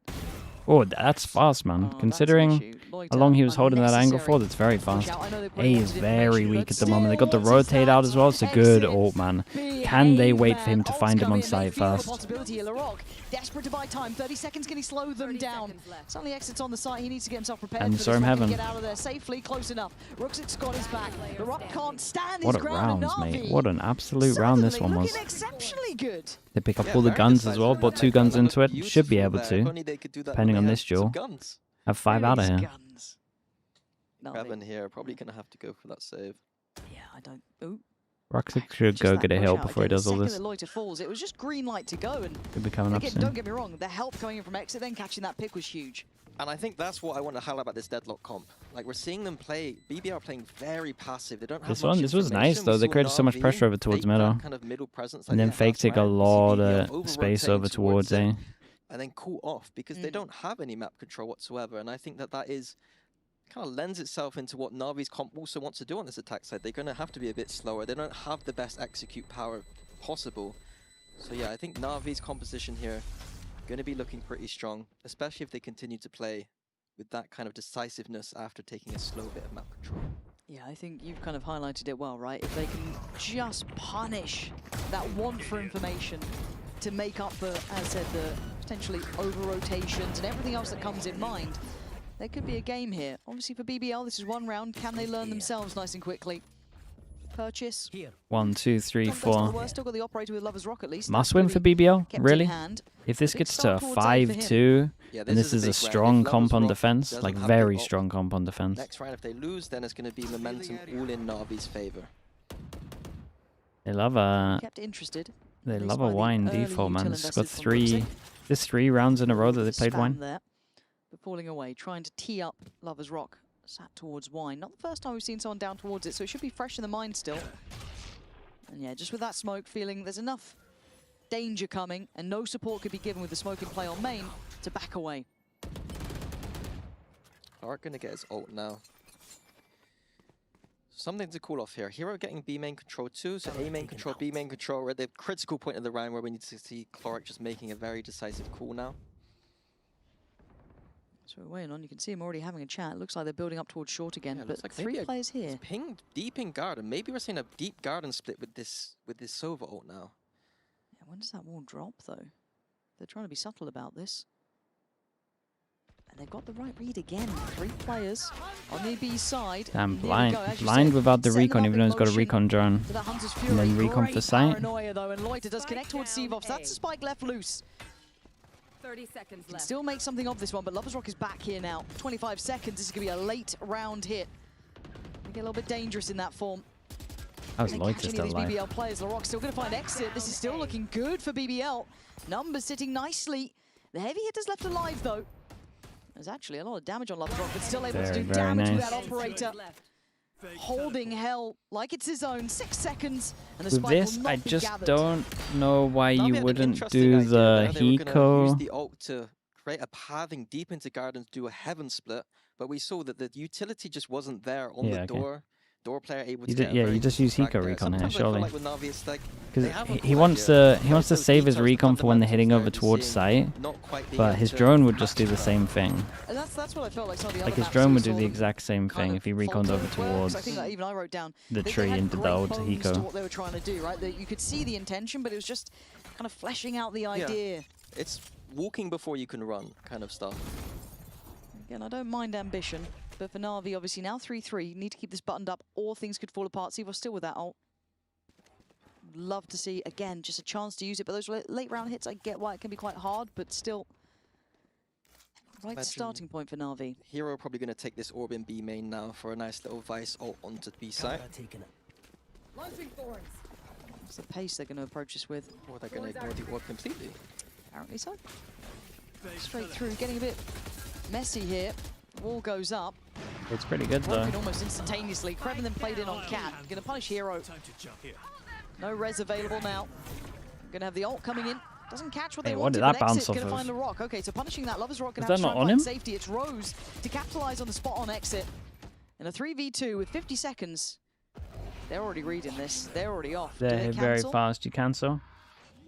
Oh, that's fast, man. Considering how long he was holding that angle for, that's very fast. A is very weak at the moment. They got the rotate out as well. It's a good ult, man. Can they wait for him to find him on site first? Desperate to buy time. 30 seconds, can he slow them down? Suddenly exits on the site. He needs to get himself prepared And for so this in one. heaven. Get out of there safely, close enough. Ruxic's got his back. The Rock can't stand What his a ground. round, and mate. Navi What an absolute round this one was. looking exceptionally good. They pick up all the guns as well. Bought 2 guns into it. Should be able to, depending on this duel. Have 5 out of here. Kevin here, probably going to have to go for that save. Yeah, I don't... Ooh. Ruxic should go get a heal before he does all this. The Loiter falls. It was just green light to go, and Could be coming up again, soon. don't get me wrong, the help coming in from Exit, then catching that pick was huge. And I think that's what I want to highlight about this deadlock comp. Like, we're seeing them play, BBL are playing very passive. They don't have much This was nice information. though. We They saw created so much Navi pressure over towards take middle. that kind of middle presence, And like, then yeah, Fake that's take a right. We see lot BBL of space over over-rotating towards A. and then cool off because they don't have any map control whatsoever. And I think that that is kind of lends itself into what Navi's comp also wants to do on this attack side. They're going to have to be a bit slower. They don't have the best execute power possible. So yeah, I think Navi's composition here going to be looking pretty strong, especially if they continue to play with that kind of decisiveness after taking a slow bit of map control. Yeah, I think you've kind of highlighted it well, right? If they can just punish that want for information to make up for, as I said, the potentially over-rotations and everything else that comes in mind, there could be a game here. Obviously for BBL, this is 1 round. Can they learn themselves nice and quickly? Purchase. 1, 2, 3, 4. Still got the operator with Lover's Rock at least. Must win for BBL? Kept in Really? hand. If this Big gets start to towards A for him. 5-2, Yeah, and this is a big strong round. If comp on Lover's Rock defense, doesn't like have very the strong comp on defense. Next round, if they lose, then it's going to be momentum all in Navi's favor. They love a Kept interested. they At least love by a the wine early default, man. util It's got invested from Ruxic. this 3 rounds in a row that they played Spam wine. there, but falling away, trying to tee up Lover's Rock. Sat towards wine. Not the first time we've seen someone down towards it, so it should be fresh in the mind still. And yeah, just with that smoke, feeling there's enough danger coming, and no support could be given with the smoke in play on main to back away. Clark gonna get his ult now. Something to cool off here. Hero getting B main control too, so A main control, B main control. We're at the critical point of the round where we need to see Clark just making a very decisive call now. So we're waiting on. You can see him already having a chat. It looks like they're building up towards short again, Yeah, but like three players here. Pinged deep in garden. Maybe we're seeing a deep garden split with this Sova ult now. Yeah, when does that wall drop though? They're trying to be subtle about this. And they've got the right read again. 3 players on the B side. Damn, blind without the recon, even though he's got a recon drone. And then recon for sight. Paranoia though, and Loiter does connect towards Sevov, so that's a spike left loose. 30 seconds left. Still make something of this one, but Lovers Rock is back here now. 25 seconds, this is going to be a late round hit. Get a little bit dangerous in that form. That was Loiter still alive. BBL players, LaRock's still going to find exit. This is still looking good for BBL. Numbers sitting nicely. The heavy hitters left alive though. There's actually a lot of damage on Lovers Rock, but still able to do damage with that operator. Holding hell like it's his own. 6 seconds, and the with spike this, will not I be just gathered. don't know why Navi you had an wouldn't interesting do idea the there. They were gonna use Hiko. the ult to create a pathing deep into garden to do a heaven split, but we saw that the utility just wasn't there on the door. Door player able to get you just use Hiko recon here, surely. Because Because he wants to save his recon for when they're hitting over towards site, but his drone would just do the same thing. And that's what I felt like some of the Like other his maps drone we would do saw the them exact same thing if he reconned over towards I think that even I wrote down the they tree had and did the great ult to bones to Hiko. what they were trying to do, right? That you could see the intention, but it was just kind of fleshing out the idea. It's walking before you can run kind of stuff. Again, I don't mind ambition, but for Na'Vi, obviously now 3-3, need to keep this buttoned up or things could fall apart. Sevov still with that ult. Love to see, again, just a chance to use it, but those late round hits, I get why it can be quite hard, but still, right Imagine starting point for Na'Vi. Hero probably going to take this orb in B main now for a nice little Vice ult onto B side. What's the pace they're going to approach this with? Or they're going to ignore the orb completely. Apparently so. Straight through, getting a bit messy here. Wall goes up. It's pretty good though. Broken almost instantaneously. Kreven then played in on Cat. Gonna punish Hero. No res available now. Gonna have the ult coming in. Doesn't catch what they What wanted. did that but bounce Exit off gonna of? find the rock. Okay, so punishing that. Lovers Rock Is gonna that have to not try and on find him? safety. It's Rose to capitalize on the spot on Exit. In a 3v2 with 50 seconds. They're already reading this. They're already off. Do They're they very cancel? fast. You cancel?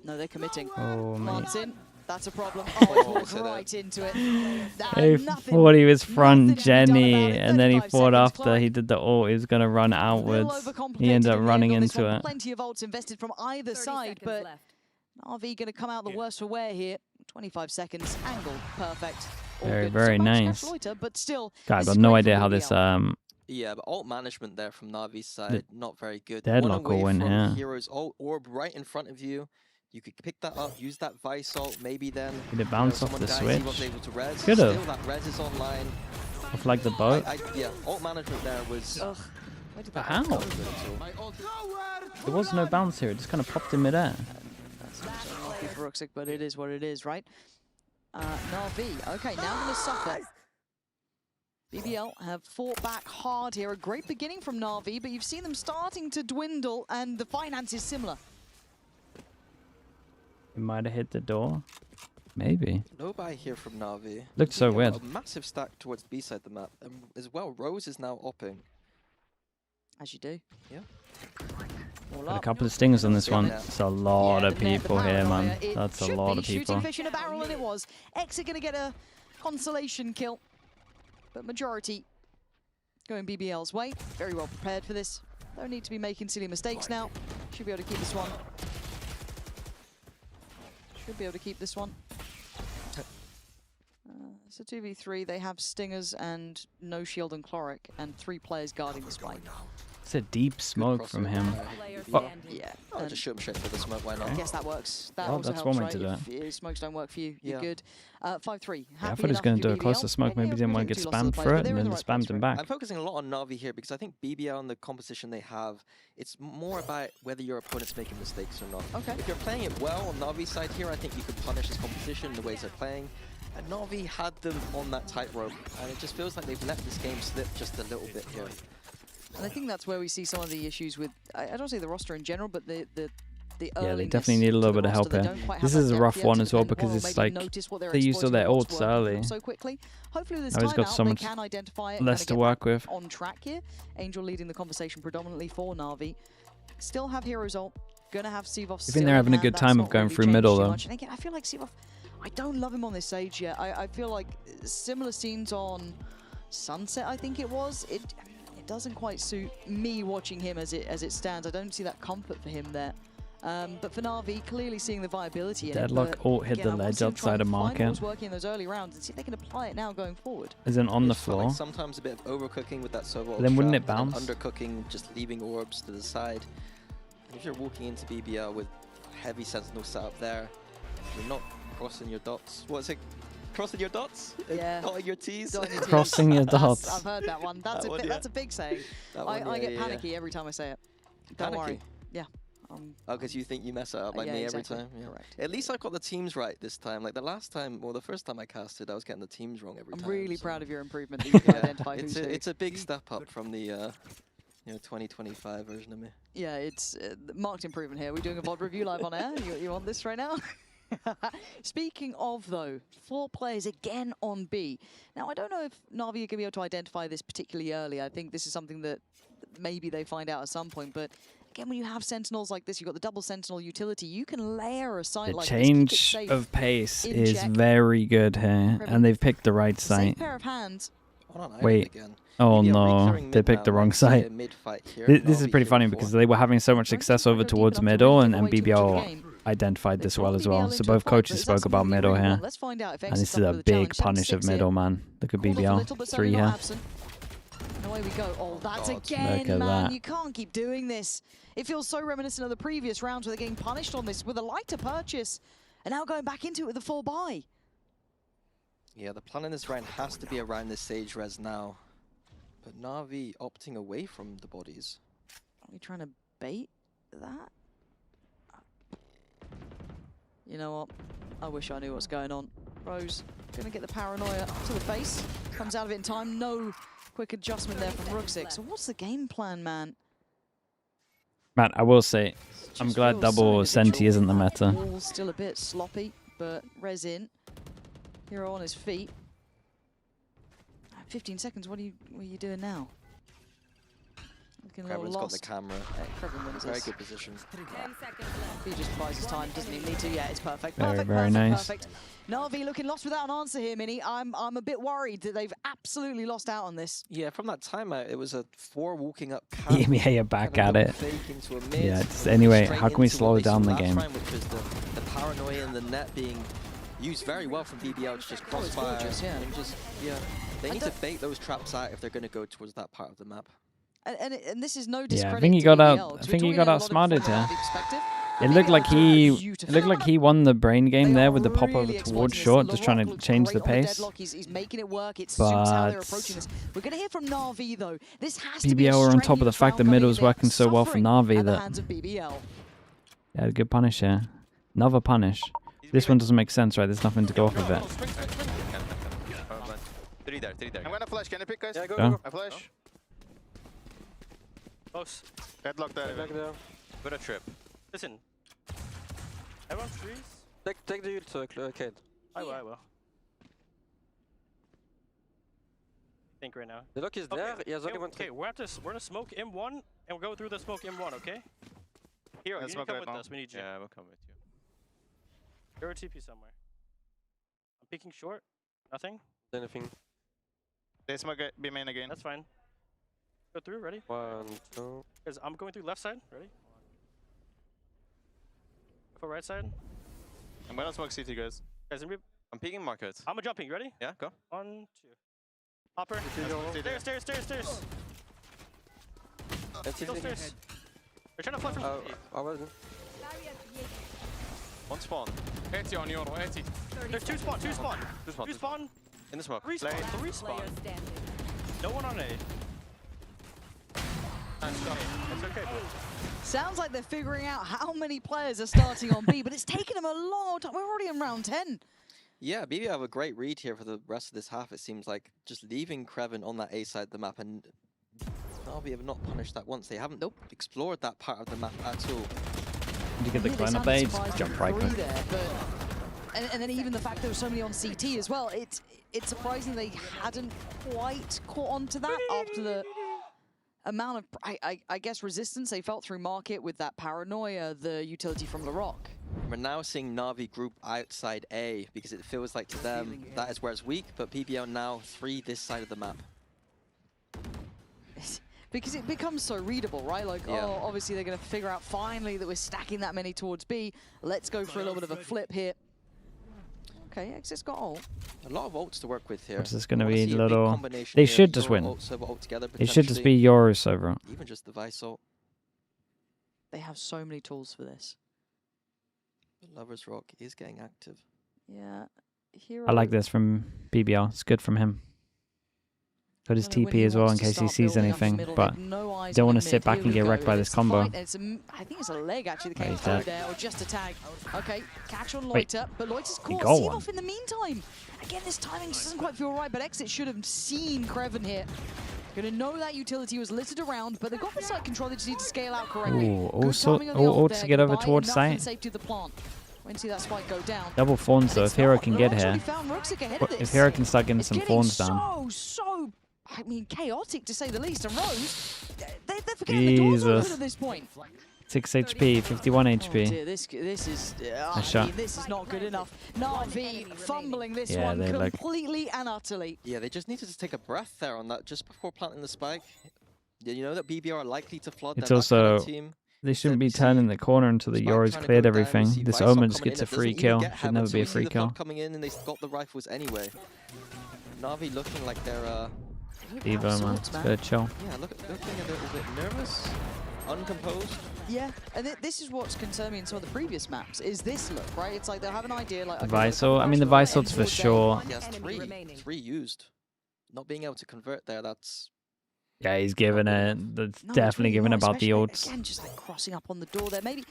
No, they're committing. Oh, mate. Plants in. That's a problem. Oh, it falls right into it. He thought he was front Jenny, and then he thought after Clark. he did the ult, he was going to run outwards. He ended up running into it. Plenty of ults invested from either side, but RV going to come out the worse for wear here. 25 seconds, angle, perfect. All Very, good. very So bounce nice. catch Loiter, but still, God, I this got is no great idea for how this BBL. Yeah, but ult management there from Navi's side, not very good. Deadlock One away will win from here. Hero's ult orb right in front of you. You could pick that up, use that Vice ult, maybe then. Did it bounce off someone the dies, switch? he was able to res. Could've. Still, that res is online. Off like the boat. Yeah, ult management there was. Where did But that how? go? There was no bounce here. It just kind of popped in midair. That's unlucky for Ruxic, but it is what it is, right? Na'Vi, okay, now going to suffer. BBL have fought back hard here. A great beginning from Na'Vi, but you've seen them starting to dwindle, and the finance is similar. It might have hit the door. Maybe. No buy here from Navi. Looked so They've got weird. A massive stack towards B side the map. As well, Rose is now opping. As you do. Yeah. All Got a up. couple of stingers on this one. Yeah. It's a lot Yeah, of the net, the people here, man. paranoia, it That's a should lot be of people. Shooting fish in a barrel, and it was. Exit going to get a consolation kill, but majority going BBL's way. Very well prepared for this. Don't need to be making silly mistakes now. Should be able to keep this one. Should be able to keep this one. It's a 2v3. They have stingers and no shield and chloric, and 3 players guarding the spike. It's a deep smoke from him. Oh, yeah. I'll just shoot him straight for the smoke, why not? I guess that works. That Well, also that's helps, one way right? to do If smokes don't work for you, you're Yeah. good. 5-3. Yeah, I thought he was going to do a closer smoke. Maybe he didn't want to get spammed for it, and then spammed him back. I'm focusing a lot on Navi here because I think BBL and the composition they have, it's more about whether your opponent's making mistakes or not. Okay. If you're playing it well on Navi's side here, I think you can punish his composition the ways they're playing. And Na'Vi had them on that tightrope, and it just feels like they've let this game slip just a little bit here. And I think that's where we see some of the issues with, I don't say the roster in general, but the yeah, they definitely need a little bit of help here. This is a rough one as well because it's like they used all their ults early. So quickly. Hopefully this now he's got so much less to work with. On track here. Angel leading the conversation predominantly for Na'Vi. Still have Hero's ult. Gonna have Sivov. I think they're having a good time of going through middle though. And again, I feel like Sivov, I don't love him on this stage yet. I feel like similar scenes on Sunset, I think it was. It doesn't quite suit me watching him as it stands. I don't see that comfort for him there. But for Na'Vi, clearly seeing the viability in Deadlock ult hit the ledge outside of market. Working in those early rounds and see if they can apply it now going forward. Is it on the floor? Like sometimes a bit of overcooking with that servo. Then wouldn't it bounce? Undercooking, just leaving orbs to the side. And if you're walking into BBL with heavy sentinel setup there, you're not crossing your dots. What is it? Crossing your dots? Yeah. Dotting your T's? Crossing your dots. I've heard that one. That's a big saying. I get panicky every time I say it. Don't worry. Yeah. Oh, because you think you mess it up like me every time? Yeah. Correct. At least I got the teams right this time. Like the last time, or the first time I casted, I was getting the teams wrong every time. I'm really proud of your improvement that you can identify who's who. It's a big step up from the 2025 version of me. Yeah, it's marked improvement here. We're doing a VOD review live on air. You want this right now? Speaking of, though, 4 players again on B. Now, I don't know if Na'Vi are going to be able to identify this particularly early. I think this is something that maybe they find out at some point. But again, when you have Sentinels like this, you've got the double Sentinel utility. You can layer a site like this. The change of pace is very good here. And they've picked the right site. Pair of hands. Wait. Oh no, they picked the wrong site. This is pretty funny because they were having so much success over towards middle, and BBL identified this well as well. So both coaches spoke about middle here. And this is a big punish of middle, man. Look at BBL. 3 here. And away we go. Oh, that's again, man. You can't keep doing this. It feels so reminiscent of the previous rounds where they're getting punished on this with a lighter purchase. And now going back into it with a 4-buy. Yeah, the plan in this round has to be around this Sage res now. But Na'Vi opting away from the bodies. Are we trying to bait that? You know what? I wish I knew what's going on. Rose gonna get the paranoia to the face. Comes out of it in time. No quick adjustment there from Ruxic. So what's the game plan, man? Man, I will say, I'm glad double Senti isn't the meta. Ball's still a bit sloppy, but res in. Hero on his feet. 15 seconds, what are you doing now? Looking a little lost. Got the camera. Very good position. He just buys his time, doesn't even need to. Yeah, it's perfect. Very nice. Perfect. Na'Vi looking lost without an answer here, Mini. I'm a bit worried that they've absolutely lost out on this. Yeah, from that timeout, it was a 4 walking up. EMEA are back at it. Yeah, anyway, how can we slow down the game? Which is the paranoia and the net being used very well from BBL to just crossfire. And just, they need to bait those traps out if they're going to go towards that part of the map. And this is no discredit. Yeah, I think he got outsmarted here. It looked like he won the brain game there with the pop over towards short, just trying to change the pace. He's making it work. It suits how they're approaching this. We're going to hear from Na'Vi though. This has to be BBL are on top of the fact that middle is working so well for Na'Vi that yeah, a good punish here. Another punish. This one doesn't make sense, right? There's nothing to go off of it. 3 there. I'm gonna flash. Can you pick, guys? Yeah, go. I flash. Close. Headlock there. Good trip. Listen. Everyone freeze. Take the ult, Cade. I will. Think right now. The lock is there. He has only one. Okay, we're gonna smoke M1 and we'll go through the smoke M1. Okay. Hero, you need to come with us. We need you. Yeah, we'll come with you. You're a TP somewhere. I'm peeking short. Nothing. Anything. They smoke B main again. That's fine. Go through. Ready? 1, 2. Guys, I'm going through left side. Ready? Go for right side. I'm gonna smoke CT, guys. Guys, I'm peeking market. I'm jumping. Ready? Yeah, go. 1, 2. Hopper. Stairs. Go stairs. They're trying to flush from I wasn't. One spawn. 80 on Euro, 80. There's 2 spawn. 2 spawn. In the smoke. 3 spawn. No one on A. It's okay, bro. Sounds like they're figuring out how many players are starting on B, but it's taken them a long time. We're already in round 10. Yeah, BBL have a great read here for the rest of this half, it seems like. Just leaving Kreven on that A side of the map, and NAVI have not punished that once. They haven't explored that part of the map at all. Did you get the climber bait? Jump right quick. And then even the fact there were so many on CT as well, it's surprising they hadn't quite caught on to that after the amount of, I guess, resistance they felt through market with that paranoia, the utility from LaRock. We're now seeing NAVI group outside A because it feels like to them that is where it's weak, but BBL now 3 this side of the map. Because it becomes so readable, right? Like, oh, obviously they're going to figure out finally that we're stacking that many towards B. Let's go for a little bit of a flip here. Okay, Exit's got ult. A lot of ults to work with here. This is going to be a little... They should just win. It should just be Yoru server. Even just the Vice ult. They have so many tools for this. Lover's Rock is getting active. Yeah. Hero. I like this from BBL. It's good from him. Got his TP as well in case he sees anything, but don't want to sit back and get wrecked by this combo. I think it's a leg actually that came through there, or just a tag. Okay, catch on Loiter, but Loiter's caught Seavoff in the meantime. Again, this timing just doesn't quite feel right, but Exit should have seen Kreven here. Gonna know that utility was littered around, but they've got the site control, they just need to scale out correctly. Ooh, also to get over towards site. When see that spike go down. Double fawns though, if Hero can get here. If Hero can start getting some fawns down. I mean, chaotic to say the least. And Rose, they're forgetting the doors open at this point. 6 HP, 51 HP. Oh dear, this is I mean, this is not good enough. NAVI fumbling this one completely and utterly. Yeah, they just needed to take a breath there on that just before planting the spike. You know that BBL are likely to flood. It's also team. They shouldn't be turning the corner until the Yoru's cleared everything. This Omen just gets a free kill. Should never be a free kill. Coming in and they got the rifles anyway. NAVI looking like they're Diva, man. It's good, chill. Yeah, looking a little bit nervous, uncomposed. Yeah, and this is what's concerned me in some of the previous maps, is this look, right? It's like they'll have an idea like... The Visor, I mean the Visor's for sure. Yes, three used. Not being able to convert there, that's... Yeah, he's given it. That's definitely given about the ults. Again, just like crossing up on the door there, maybe.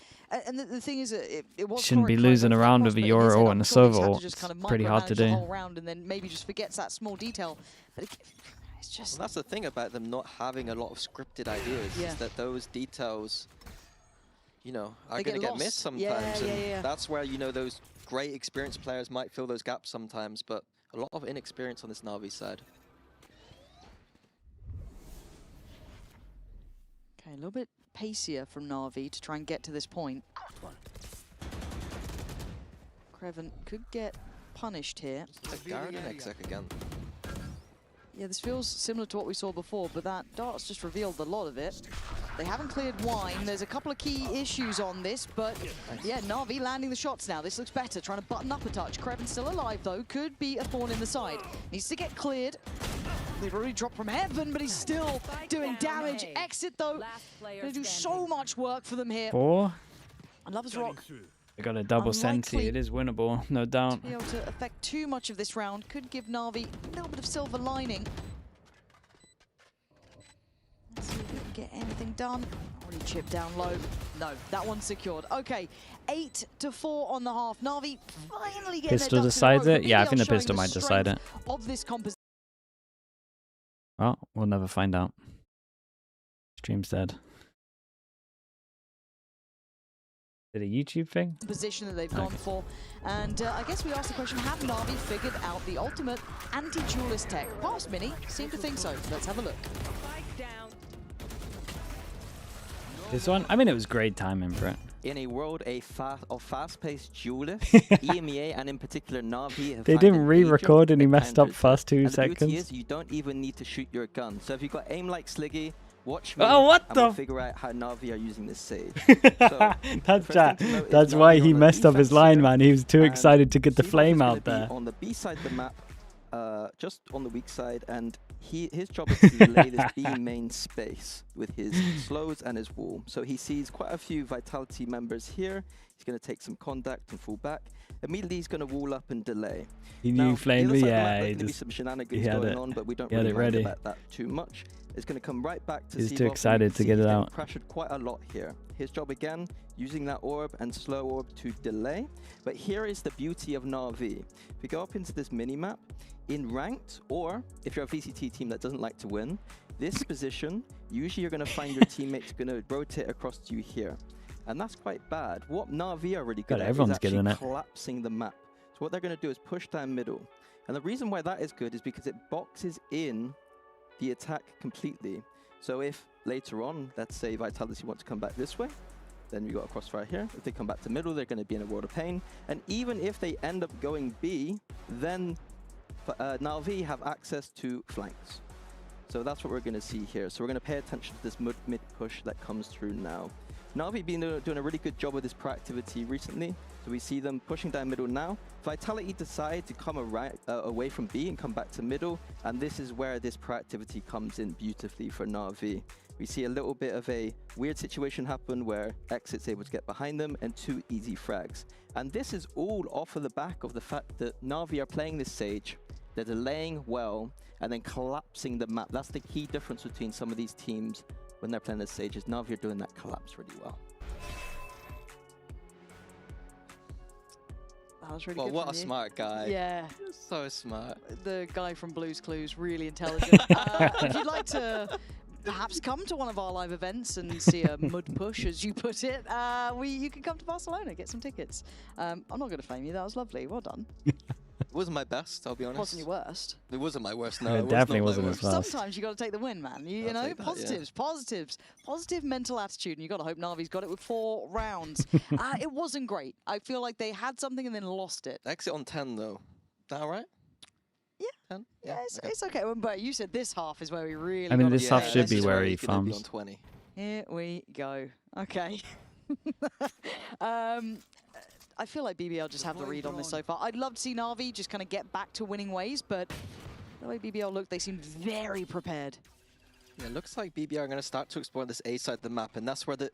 And the thing is, it was shouldn't be losing around with a Yoru and a Sova ult. It's pretty hard to do. And then maybe just forgets that small detail. But it's just... Well, that's the thing about them not having a lot of scripted ideas, is that those details, you know, are going to get missed sometimes. And that's where, you know, those great experienced players might fill those gaps sometimes, but a lot of inexperience on this NAVI side. Okay, a little bit pacier from NAVI to try and get to this point. Kreven could get punished here. Just a Garrett and Exec again. Yeah, this feels similar to what we saw before, but that dart's just revealed a lot of it. They haven't cleared wine. There's a couple of key issues on this, but yeah, NAVI landing the shots now. This looks better, trying to button up a touch. Kreven's still alive, though. Could be a thorn in the side. Needs to get cleared. They've already dropped from heaven, but he's still doing damage. Exit, though, gonna do so much work for them here. 4. I love his rock. They got a double senti. It is winnable, no doubt. To be able to affect too much of this round could give NAVI a little bit of silver lining. Let's see if we can get anything done. Already chipped down low. No, that one's secured. Okay, 8-4 on the half. NAVI finally getting Pistol decides it? Yeah, I think the pistol might decide it. Of this composition. Well, we'll never find out. Stream's dead. Is it a YouTube thing? Position that they've gone for. And I guess we asked the question, have NAVI figured out the ultimate anti-duelist tech? Past Mini seem to think so. Let's have a look. This one? I mean, it was great timing for it. In a world of fast-paced duelists, EMEA and in particular NAVI they didn't re-record and he messed up first 2 seconds. The beauty is you don't even need to shoot your gun. So if you've got aim like Sliggy, watch me and we'll figure out how NAVI are using this Sage. That's why he messed up his line, man. He was too excited to get the flame out there. On the B side of the map, just on the weak side, and his job is to lay this B main space with his slows and his wall. So he sees quite a few Vitality members here. He's going to take some contact and fall back. Immediately he's going to wall up and delay. He knew flame, yeah, he just, some shenanigans going on, but we don't really worry about that too much. It's going to come right back to He's Seavoff. too excited to get it out. Pressured quite a lot here. His job again, using that orb and slow orb to delay. But here is the beauty of NAVI. If you go up into this mini-map, in ranked, or if you're a VCT team that doesn't like to win, this position, usually you're going to find your teammates going to rotate across to you here. And that's quite bad. What NAVI are really good at is actually collapsing the map. So what they're going to do is push down middle. And the reason why that is good is because it boxes in the attack completely. So if later on, let's say Vitality want to come back this way, then we got a crossfire here. If they come back to middle, they're going to be in a world of pain. And even if they end up going B, then NAVI have access to flanks. So that's what we're going to see here. So we're going to pay attention to this mid push that comes through now. NAVI been doing a really good job with this proactivity recently. So we see them pushing down middle now. Vitality decide to come away from B and come back to middle. And this is where this proactivity comes in beautifully for NAVI. We see a little bit of a weird situation happen where Exit's able to get behind them and 2 easy frags. And this is all off of the back of the fact that NAVI are playing this Sage. They're delaying well and then collapsing the map. That's the key difference between some of these teams when they're playing this Sage, is NAVI are doing that collapse really well. That was really well, good. What a smart guy. Yeah. So smart. The guy from Blue's Clues, really intelligent. If you'd like to perhaps come to one of our live events and see a mud push, as you put it, you can come to Barcelona, get some tickets. I'm not going to flame you. That was lovely. Well done. It wasn't my best, I'll be honest. It wasn't your worst. It wasn't my worst, no. It definitely wasn't his best. Sometimes you got to take the win, man. You know, positives, positive mental attitude. And you got to hope Navi's got it with 4 rounds. It wasn't great. I feel like they had something and then lost it. Exit on 10, though. Is that all right? Yeah. 10? Yeah, it's okay. But you said this half is where we really. I mean, this half should be where he farms. On 20. Here we go. Okay. I feel like BBL just have the read on this so far. I'd love to see NAVI just kind of get back to winning ways, but the way BBL look, they seem very prepared. Yeah, it looks like BBL are going to start to explore this A side of the map, and that's where the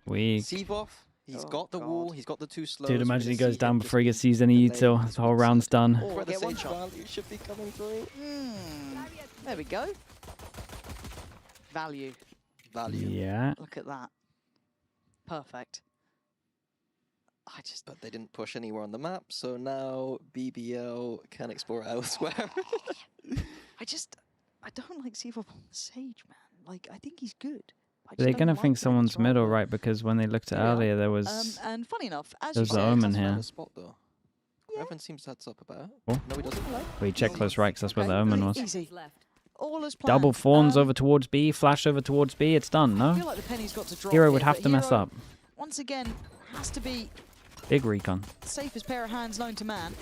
Seavoff, he's got the wall, he's got the 2 slows. Dude, imagine he goes down before he gets used any util. The whole round's done. Where the Sage value should be coming through. There we go. Value. Yeah. Look at that. Perfect. But they didn't push anywhere on the map, so now BBL can explore elsewhere. I don't like Seavoff on the Sage, man. Like, I think he's good. They're going to think someone's middle, right? Because when they looked at earlier, there was... and funny enough, as there's the Omen here. Spot, though. Everyone seems heads up about it. Oh. No, he doesn't. We check close right, because that's where the Omen was. Easy. All as planned. Double fawns over towards B, flash over towards B, it's done, no? I feel like the penny's got to drop Hero here, would have to mess up. Once again, has to be big recon. Safest pair of hands known to man.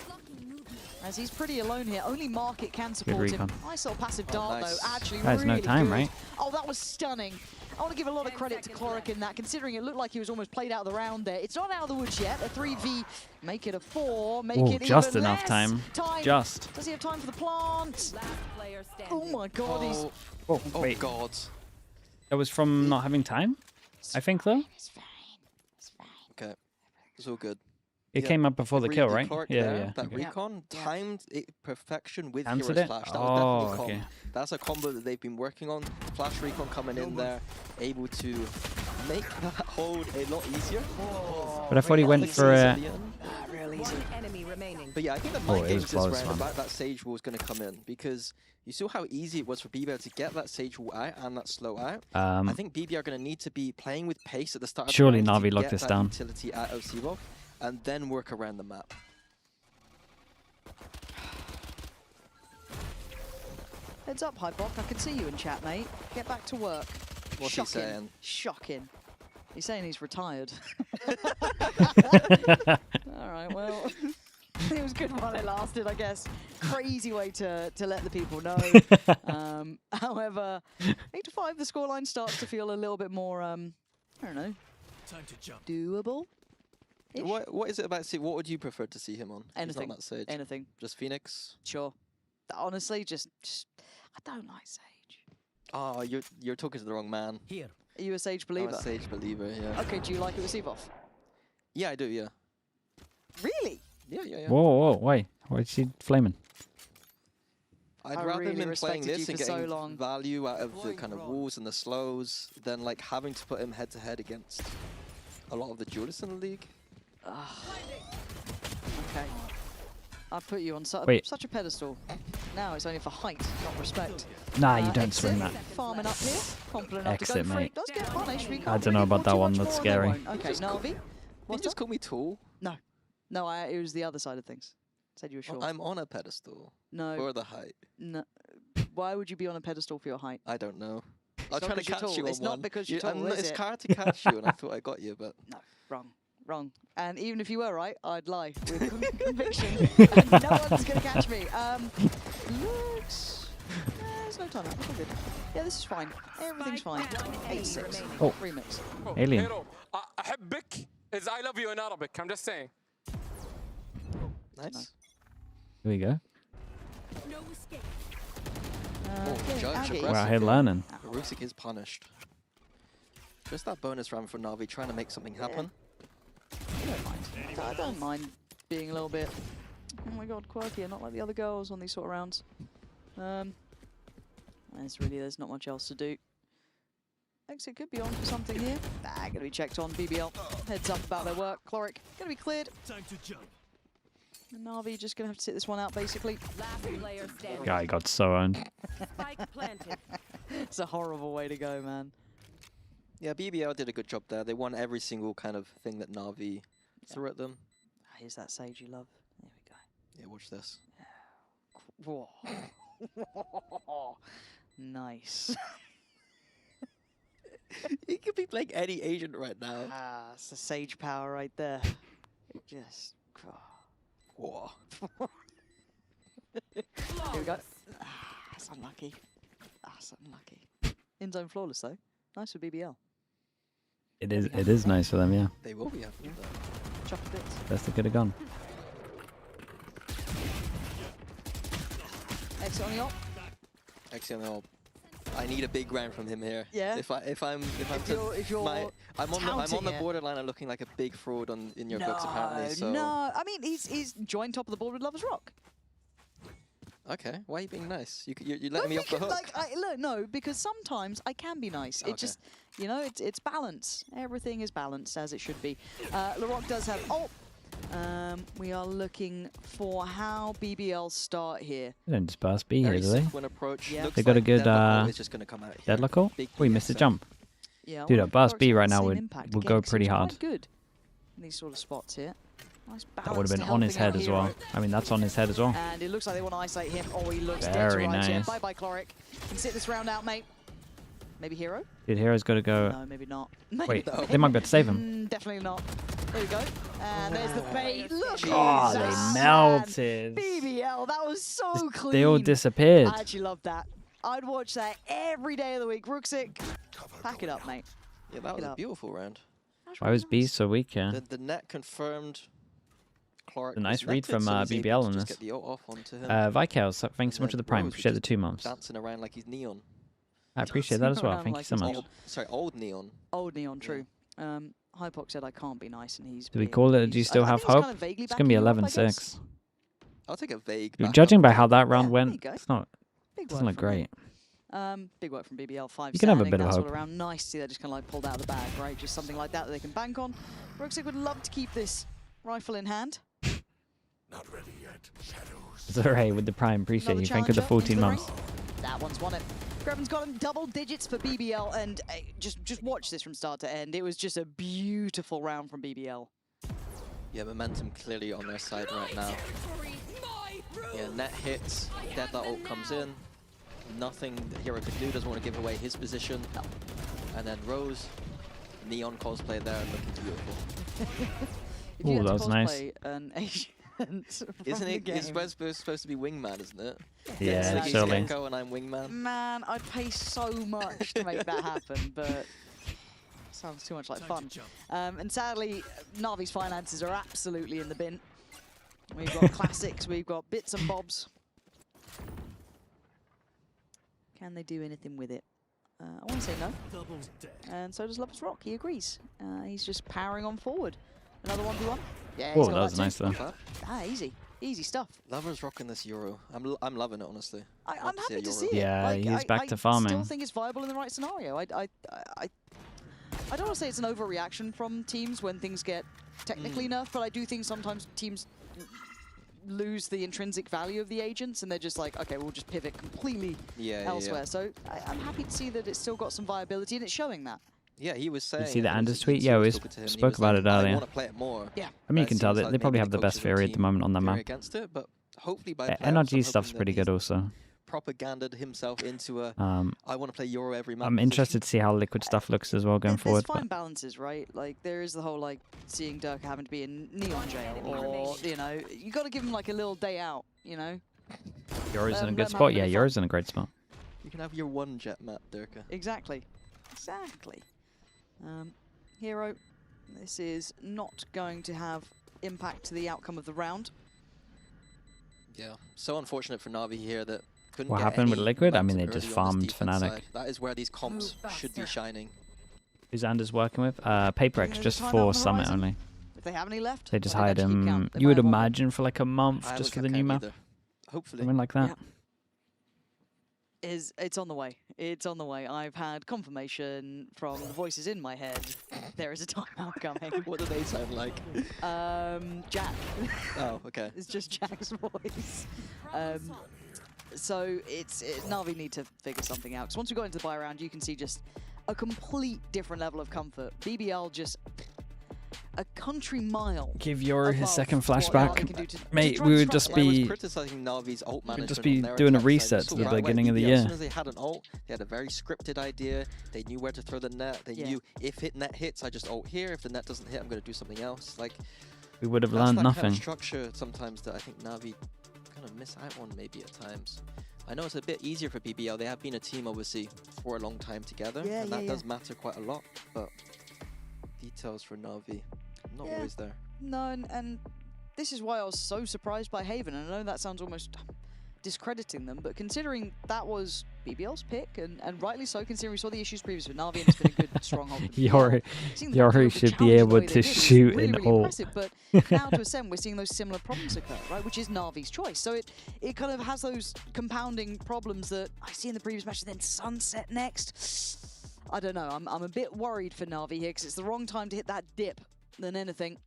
As he's pretty alone here. Only Market can support him. Nice little passive dart, though. Actually, There's really no time, good. right? Oh, that was stunning. I want to give a lot of credit to Cloric in that, considering it looked like he was almost played out of the round there. It's not out of the woods yet. A 3v, make it a 4, make it just even enough less. time. Just. Does he have time for the plant? Oh my god, he's... Oh, wait. God. That was from not having time, I think, though? It's fine. It's fine. Okay. It's all good. It came up before the kill, right? Yeah. That okay. recon timed it perfection with Answered Hero's it? Flash. That was definitely okay. That's a combo that they've been working on. Flash recon coming in there, able to make that hold a lot easier. But I thought he went for a... Real easy. But yeah, I think the mind games this round about that Sage wall was going to come in, because you saw how easy it was for BBL to get that Sage wall out and that slow out. I think BBL are going to need to be playing with pace at the start of surely the round Navi to locked get this that down. utility out of Seavoff, and then work around the map. Heads up, Hypok. I can see you in chat, mate. Get back to work. What's he saying? Shocking. He's saying he's retired. All right, well, it was good while it lasted, I guess. Crazy way to let the people know. However, 8-5, the scoreline starts to feel a little bit more, I don't know, time to jump. Doable. What is it about Sage? What would you prefer to see him on? Anything. Not that Sage. Anything. Just Phoenix? Sure. Honestly, just I don't like Sage. Oh, you're talking to the wrong man. Here. Are you a Sage believer? I'm a Sage believer, yeah. Okay, do you like it with Seavoff? Yeah, I do, yeah. Really? Yeah. Whoa, why? Why is she flaming? I'd I rather really him playing respected you this and for so getting long. value out of the kind of walls and the slows than like having to put him head to head against a lot of the duelists in the league. Okay. I put you on such a pedestal. Now it's only for height, not respect. Nah, you don't Exit, swing that. Farming up here, confident enough to go Exit, for it. mate. Does get punished. We I can't don't know really about afford that too one. much That's more, and they scary. won't. Okay, Navi. You just call me tall? No. No, it was the other side of things. Said you were short. Well, I'm on a pedestal. No. For the height. No. Why would you be on a pedestal for your height? I don't know. I was not trying to because you're catch tall. you on It's not one. because you're tall, is It's it? hard to catch you, and I thought I got you, but... No, wrong. And even if you were right, I'd lie with conviction. And no one's going to catch me. Looks... there's no time. It's all good. Yeah, this is fine. Everything's fine. 8-6. Oh. Remix. Alien. Hero, أحبك is I love you in Arabic. I'm just saying. Nice. Here we go. No escape. Judge We're out here learning. HERETICS is punished. Just that bonus round for Navi, trying to make something happen. I don't mind. I don't mind being a little bit, oh my god, quirkier, not like the other girls on these sort of rounds. There's not much else to do. Exit could be on for something here. Gonna be checked on. BBL heads up about their work. Chloric gonna be cleared. Time to jump. And Navi just gonna have to sit this one out basically. Last player standing. Guy got so owned. Spike planted. It's a horrible way to go, man. Yeah, BBL did a good job there. They won every single kind of thing that Navi threw at them. Here's that sage you love. There we go. Yeah, watch this. Whoa. Nice. He could be playing any agent right now. It's the sage power right there. It just... Whoa. Here we go. That's unlucky. That's unlucky. In zone flawless though. Nice for BBL. It is nice for them, yeah. They will be happy with that. Chop bits. Best they could have gone. Exit on the op. Exit on the op. I need a big round from him here. Yeah. If I'm on the borderline of looking like a big fraud in your books apparently. So No, I mean he's joined top of the board with Lovers Rock. okay, why are you being nice? You letting me off the hook. Look, no, because sometimes I can be nice. It just, you know, it's balance. Everything is balanced as it should be. LeRock does have ult. We are looking for how BBL start here. They don't just burst B here, do they? Yeah. They got a good deadlock ult? Oh, he missed a jump. Yeah, Dude, all a burst B right now same would impact. go Again, pretty seems hard. quite good in these sort of spots here. Nice That would have balance been to on his helping head out as Hero. well. I mean, that's on his head as well. And it looks like they want to isolate him. Oh, he looks dead to Very rights here. nice. Bye-bye, Chloric. Can sit this round out, mate. Maybe Hero? Dude, Hero's got to go. No, maybe not. Wait, they might be able to save him. Definitely not. There you go. And there's the bait. Look Oh, they melted. BBL, that was so clean. They all disappeared. I actually love that. I'd watch that every day of the week. Rooksik, pack it up, mate. Yeah, that was a beautiful round. Why was B so weak, yeah? The net confirmed. A nice read from BBL on this. Get the ult off onto him. Vikels, thanks so much for the prime. Appreciate the 2 months. Dancing around like he's Neon. I appreciate that as well. Thank you so much. Old Neon. Old Neon, true. Hypox said I can't be nice, and he's. Do we call it? Do you still have hope? It's going to be 11-6. I'll take a vague. Judging by how that round went, it's not. It doesn't look great. Big work from BBL. 5 You can have a standing, bit of that hope. sort of round. Nice to see that just kind of like pulled out of the bag, right? Just something like that they can bank on. Rooksik would love to keep this rifle in hand. Not ready yet. Shadows. Sorry, with the prime. Appreciate you. Thank you for the 14 months. That one's won it. Grevin's got him double digits for BBL, and just watch this from start to end. It was just a beautiful round from BBL. Yeah, momentum clearly on their side right now. Yeah, net hits, deadlock ult comes in. Nothing that Hero could do, doesn't want to give away his position. And then Rose, Neon cosplay there, looking beautiful. If you had that to was nice. cosplay an Asian Isn't it? It's It's supposed to be Wingman, isn't it? Yeah, Sliggy's surely. Gecko and I'm Wingman. Man, I'd pay so much to make that happen, but sounds too much like fun. And sadly, Navi's finances are absolutely in the bin. We've got classics, we've got bits and bobs. Can they do anything with it? I want to say no. And so does Lovers Rock. He agrees. He's just powering on forward. Another 1v1. Yeah, Oh, that was nice though. Easy. Easy stuff. Lover's rocking this Euro. I'm loving it, honestly. I'm happy to see it. Yeah, like, he's back to farming. I still think it's viable in the right scenario. I don't want to say it's an overreaction from teams when things get technically nerfed, but I do think sometimes teams lose the intrinsic value of the agents and they're just like, okay, we'll just pivot completely elsewhere. So I'm happy to see that it's still got some viability and it's showing that. Yeah, he was saying. You see the Anders tweet? Yeah, we spoke about it earlier. I want to play it more. Yeah. I mean, you can tell that they probably have the best theory at the moment on their map. Against it, but hopefully by NRG stuff's pretty good also. Propaganded himself into a I want to play Euro every map. I'm interested to see how Liquid stuff looks as well going forward. There's fine balances, right? Like there is the whole like seeing Durka having to be in Neon jail, or you know, you got to give him like a little day out, you know. Euro's in a good spot. Yeah, Euro's in a great spot. You can have your one jet map, Durka. Exactly. Exactly. Hero, this is not going to have impact to the outcome of the round. Yeah, so unfortunate for Navi here that couldn't what get happened with Liquid? I mean, they momentum just early on farmed this defense Fnatic. side. That is where these comps should be shining. Who's Anders working with? PaperX, just for Summit only. If they have any left, They just hired him, you would imagine, for like a month just for the new map. Hopefully. Something like that. Yeah. It's on the way. It's on the way. I've had confirmation from the voices in my head. There is a timeout coming. What do they sound like? Jack. Oh, okay. It's just Jack's voice. So Navi need to figure something out. Because once we got into the buy round, you can see just a complete different level of comfort. BBL just a country mile. Give Yoro his second flashback. Mate, we would just be doing a reset to the beginning of the year. As soon as they had an ult, they had a very scripted idea. They knew where to throw the net. They knew if net hits, I just ult here. If the net doesn't hit, I'm going to do something else. Like we would have learned nothing. Kind of structure sometimes that I think Navi kind of miss out on maybe at times. I know it's a bit easier for BBL. They have been a team obviously for a long time together, and that does matter quite a lot. But details for Navi, not always there. No, and this is why I was so surprised by Haven. And I know that sounds almost discrediting them, but considering that was BBL's pick, and rightly so, considering we saw the issues previously with Navi, and it's been a good stronghold. Yoro should be able to shoot in all. But now to Ascend, we're seeing those similar problems occur, right? Which is Navi's choice. So it kind of has those compounding problems that I see in the previous match, and then Sunset next. I don't know. I'm a bit worried for Navi here because it's the wrong time to hit that dip than anything.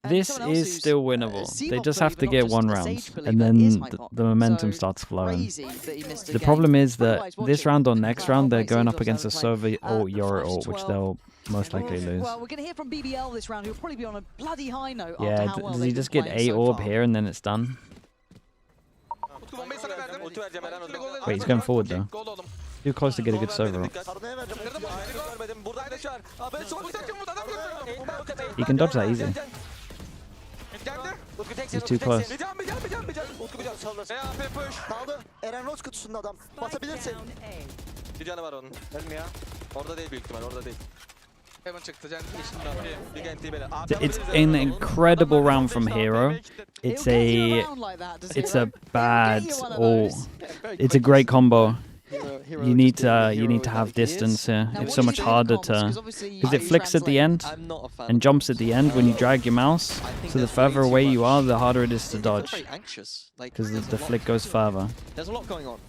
This is still winnable. They just have to get one round, and then the momentum starts flowing. The problem is that this round or next round, they're going up against a Sova or Yoro ult, which they'll most likely lose. Well, we're going to hear from BBL this round, who'll probably be on a bloody high note. Yeah, does he just get a orb here and then it's done? Wait, he's going forward though. Too close to get a good Sova ult. He can dodge that easy. He's too close. Kaldı. Eren Rose kutusunda adam. Basabilirsin. Bir canı var onun. Ölmüyor. Orada değil büyük ihtimal, orada değil. It's an incredible round from Hero. It's a bad ult. It's a great combo. You need to have distance here. It's so much harder to, because it flicks at the end and jumps at the end when you drag your mouse. So the further away you are, the harder it is to dodge, because the flick goes further. There's a lot going on.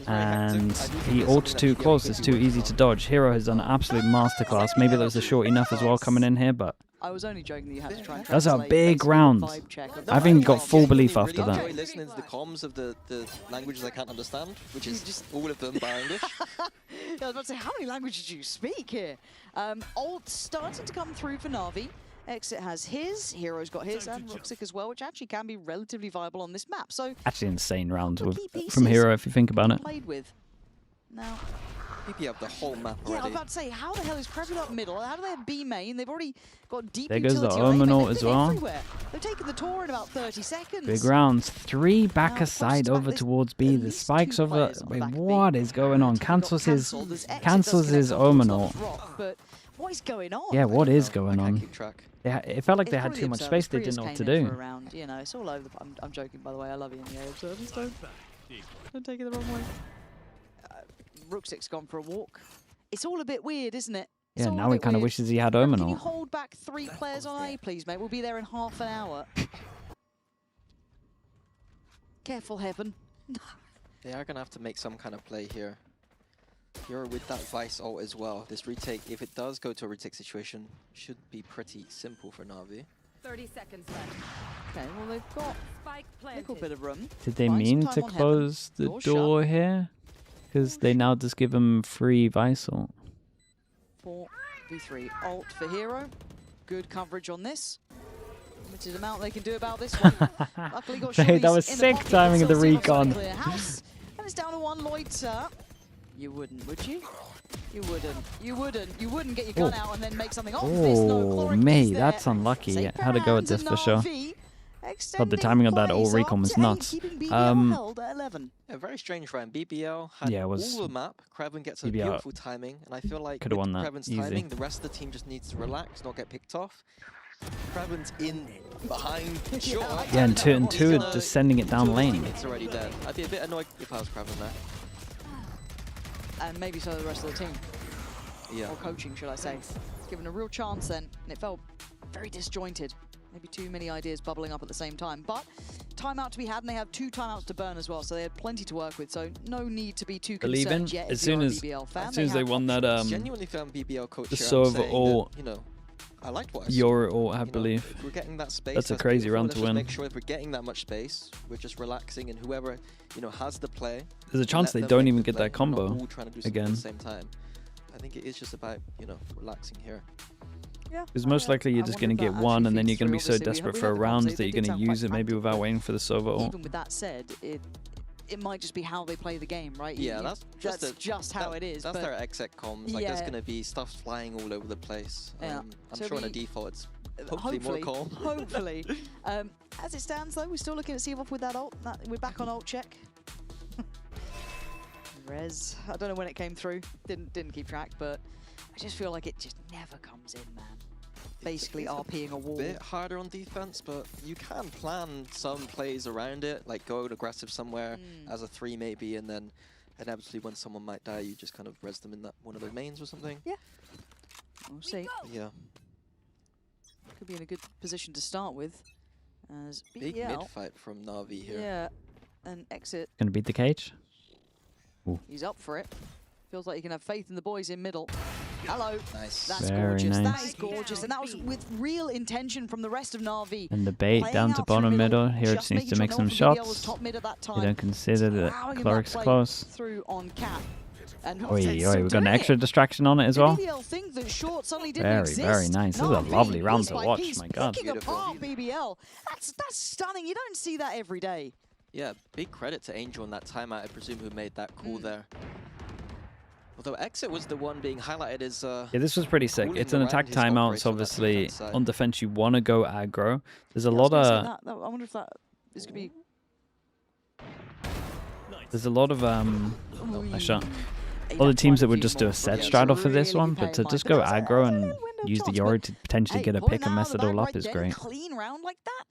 And he ults too close. It's too easy to dodge. Hero has done an absolute masterclass. Maybe that was a short enough as well coming in here, but I was only joking that you had to try and that's a big round. I think he got full belief after that. I enjoy listening to the comms of the languages I can't understand, which is just all of them bar English. I was about to say, how many languages do you speak here? Ult starting to come through for Navi. Exit has his, Hero's got his, and Ruxic as well, which actually can be relatively viable on this map. So actually insane rounds from Hero if you think about it. Played with. Now, maybe have the whole map already. Yeah, I was about to say, how the hell is Prepping up middle? How do they have B main? They've already got deep there goes the utility Omen as well. Everywhere. They've taken the tour in about 30 seconds. Big rounds. 3 back aside over towards B. The spikes over. Wait, what is going on? Cancels his Omen ult. But what is going on? Yeah, what is going on? It felt like they had too much space. They didn't know what to do. Around, you know, it's all over. I'm joking, by the way. I love you in the observers. Don't take it the wrong way. Ruxic's gone for a walk. It's all a bit weird, isn't it? Yeah, now he kind of wishes he had Omen ult. Can you hold back 3 players on A, please, mate? We'll be there in half an hour. Careful, Heaven. They are going to have to make some kind of play here. You're with that Vice ult as well. This retake, if it does go to a retake situation, should be pretty simple for Na'Vi. 30 seconds left. Okay, well they've got a little bit of room. Did they mean to close the door here? Because they now just give him free Vice ult. 4v3 ult for Hero. Good coverage on this. Limited amount they can do about this one. Luckily got Hey, that was sick timing of the recon. And it's down to 1 Loiter. You wouldn't, would you? You wouldn't. You wouldn't. You wouldn't get your gun out and then make something of this. No, mate, that's unlucky. How to go with this for sure. But the timing of that all recon was nuts. A very strange round. BBL had all the map. Kraven gets a beautiful timing, and I feel like with Kraven's timing, the rest of the team just needs to relax, not get picked off. Kraven's in behind. Yeah, and two are just sending it down lane. It's already dead. I'd be a bit annoyed if I was Kraven there. And maybe so the rest of the team. Yeah. Or coaching, should I say. Given a real chance then, and it felt very disjointed. Maybe too many ideas bubbling up at the same time. But timeout to be had, and they have 2 timeouts to burn as well, so they had plenty to work with. So no need to be too concerned yet. As soon as they won that genuinely found BBL coach the Sova ult, you know, I liked what I saw. Your ult, I believe. If we're getting that space, that's a crazy round to win. Make sure if we're getting that much space, we're just relaxing, and whoever has the play. There's a chance they don't even get that combo again. At the same time, I think it is just about relaxing here. Yeah. Because most likely you're just going to get one, and then you're going to be so desperate for a round that you're going to use it maybe without waiting for the Sova ult. Even with that said, it might just be how they play the game, right? Yeah, that's just how it is. That's their exec comms. Like, there's going to be stuff flying all over the place. Yeah. I'm sure in a default it's hopefully more calm. Hopefully. As it stands, though, we're still looking at Seavoff with that ult. We're back on ult check. Rez, I don't know when it came through. Didn't keep track, but I just feel like it just never comes in, man. Basically RPing a wall. A bit harder on defense, but you can plan some plays around it, like go aggressive somewhere as a 3 maybe, and then inevitably when someone might die, you just kind of res them in that one of their mains or something. Yeah. We'll see. Yeah. Could be in a good position to start with. As BBL, big mid fight from Na'Vi here. Yeah. And Exit. Gonna beat the cage. Ooh. He's up for it. Feels like he can have faith in the boys in middle. Hello. Nice. That's Very gorgeous. nice. That is gorgeous. And that was with real intention from the rest of Na'Vi. And the bait down to bottom middle. Here it just needs to make some shots. You don't consider that Clark's close. Through on Cap. Oi, we've got an extra distraction on it as well. Very nice. This is a lovely round to watch. My God. Apart BBL. That's stunning. You don't see that every day. Yeah, big credit to Angel on that timeout, I presume, who made that call there. Although Exit was the one being highlighted as yeah, this was pretty sick. It's an attack timeout, so obviously on defense you want to go aggro. There's a lot of I wonder if this could be. There's a lot of I shot. A lot of teams that would just do a set straddle for this one, but to just go aggro and use the Yori to potentially get a pick and mess it all up is great. Clean round like that.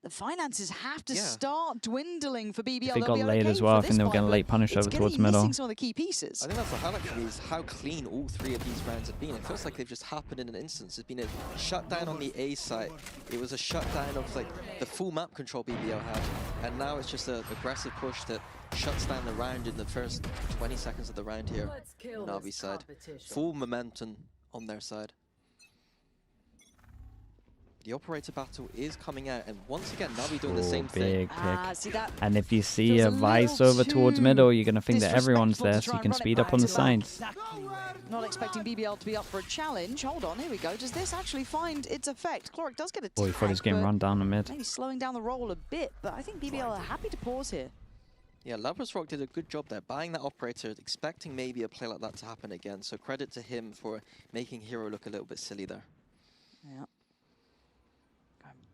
The finances have to start dwindling for BBL. If it got late as well, I think they were getting late punish over towards middle. Some of the key pieces. I think that's the highlight for me, is how clean all 3 of these rounds have been. It feels like they've just happened in an instance. There's been a shutdown on the A side. It was a shutdown of like the full map control BBL had, and now it's just an aggressive push that shuts down the round in the first 20 seconds of the round here on Navi's side. Full momentum on their side. The operator battle is coming out, and once again, Navi doing the same thing. See that? And if you see a Vice over towards middle, you're going to think that everyone's there, so you can speed up on the sides. Not expecting BBL to be up for a challenge. Hold on, here we go. Does this actually find its effect? Cloric does get a Boy, thought he was getting run down the mid. Maybe slowing down the roll a bit, but I think BBL are happy to pause here. Yeah, Lovers Rock did a good job there, buying that operator, expecting maybe a play like that to happen again. So credit to him for making Hero look a little bit silly there. Yeah.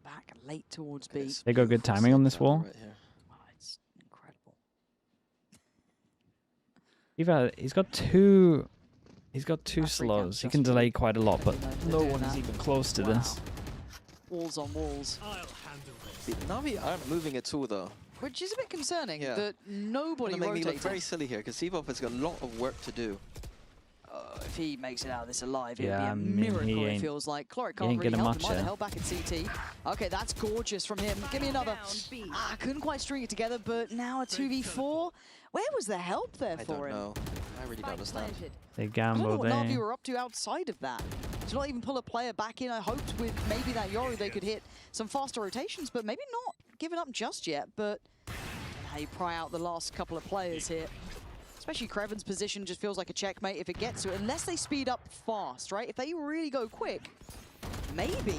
Back late towards B. They got good timing on this wall. Right here. Oh, it's incredible. He's got two. He's got 2 slows. He can delay quite a lot, but no one is even close to this. Walls on walls. Navi aren't moving at all though. Which is a bit concerning that nobody rotated. rotated. Me look very silly here because Seavoff has got a lot of work to do. if he makes it out of this alive, it Yeah, I would be a mean, miracle, it feels like. Cloric can't ain't really getting help much him either. here. Held back at CT. Okay, that's gorgeous from him. Give me another. Couldn't quite string it together, but now a 2v4. Where was the help there for him? I don't know. I really don't understand. They I don't know gamble, what NAVI were up to outside of that. To not even pull a player back in, I hoped with maybe that Yoru they could hit some faster rotations, but maybe not giving up just yet. But how you pry out the last couple of players here. Especially Kreven's position just feels like a checkmate if it gets to it, unless they speed up fast, right? If they really go quick, maybe.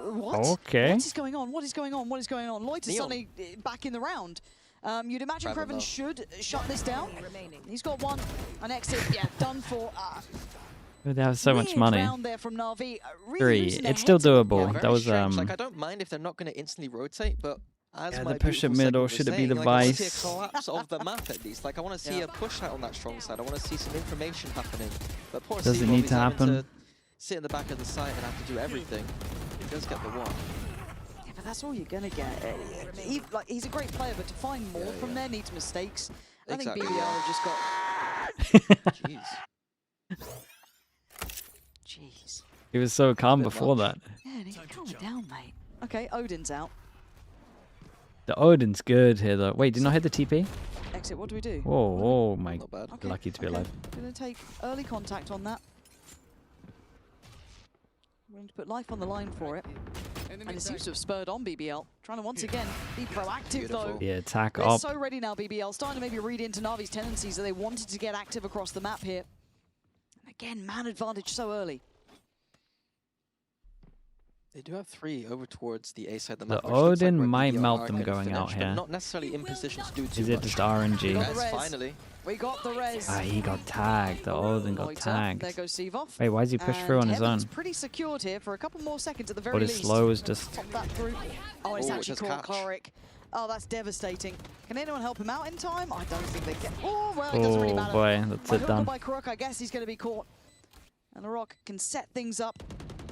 What? Okay. What is going on? What is going on? What is going on? Lloyd is suddenly back in the round. You'd imagine Kreven should shut this down. He's got one, an exit, yeah, done for. They have so much money. Round there from NAVI. 3. It's still doable. Yeah, that was strange. Like, I don't mind if they're not going to instantly rotate, but as yeah, my the push at beautiful middle, segment was should it be the saying, like, I want to Vice? see a collapse of the map at least. Like, I want to see a push out on that strong side. I want to see some information happening. But poor Does it Seabold, need he's to having happen? to sit in the back of the site and have to do everything. He does get the one. Yeah, but that's all you're gonna get. He's a great player, but to find more from there needs mistakes. I think BBL have just got. Jeez. Jeez. He was so calm before that. Yeah, calm it down, mate. Okay, Odin's out. The Odin's good here, though. Wait, did not hit the TP? Exit, what do we do? Oh my. Okay, Lucky to be alive. Gonna take early contact on that. Willing to put life on the line for it. And it seems to have spurred on BBL. Trying to once again be proactive though. Yeah, attack They're up. so ready now, BBL. Starting to maybe read into Navi's tendencies that they wanted to get active across the map here. And again, man advantage so early. They do have 3 over towards the A side of the The map. which looks like Odin where might BBL melt are them getting going out finished, but here. not necessarily in position to do too Is it much. just RNG? Yes, finally. We got the res. Ah, he got tagged. The Odin got Loiter. tagged. There goes Sevov. Wait, why is he pushed through on his own? Heaven's pretty secured here for a couple more seconds at the very But his least. slow is just. Pop that through. Oh, it's Oh, actually just caught catch. Cloric. Oh, that's devastating. Can anyone help him out in time? I don't think they can. Oh, well, it doesn't really matter. Boy, that's By it hook or done. by crook, I guess he's going to be caught. And LeRock can set things up.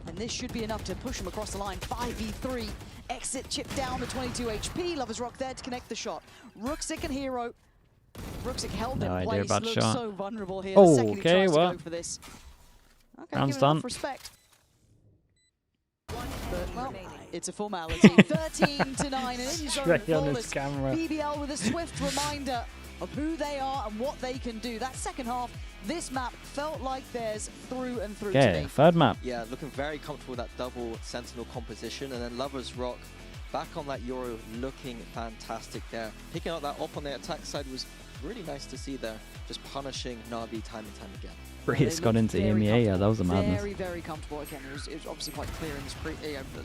And this should be enough to push him across the line. 5v3. Exit chip down to 22 HP. Lovers Rock there to connect the shot. Rooksik and Hero. Rooksik held No in idea place. about Looks shot. so vulnerable here. Oh, the second he okay, tries to well. go for this. Okay, Round's give him enough done. respect. But, well, it's a formality. 13 to 9, and in zone Straight on his flawless. camera. BBL with a swift reminder of who they are and what they can do. That second half, this map felt like theirs through and through to Okay, me. third map. Yeah, looking very comfortable with that double Sentinel composition. And then Lovers Rock back on that Yoru, looking fantastic there. Picking up that up on the attack side was really nice to see there. Just punishing Navi time and time again. Brius got into EMEA, yeah, that was a madness. Very, very comfortable. Again, it was obviously quite clear in this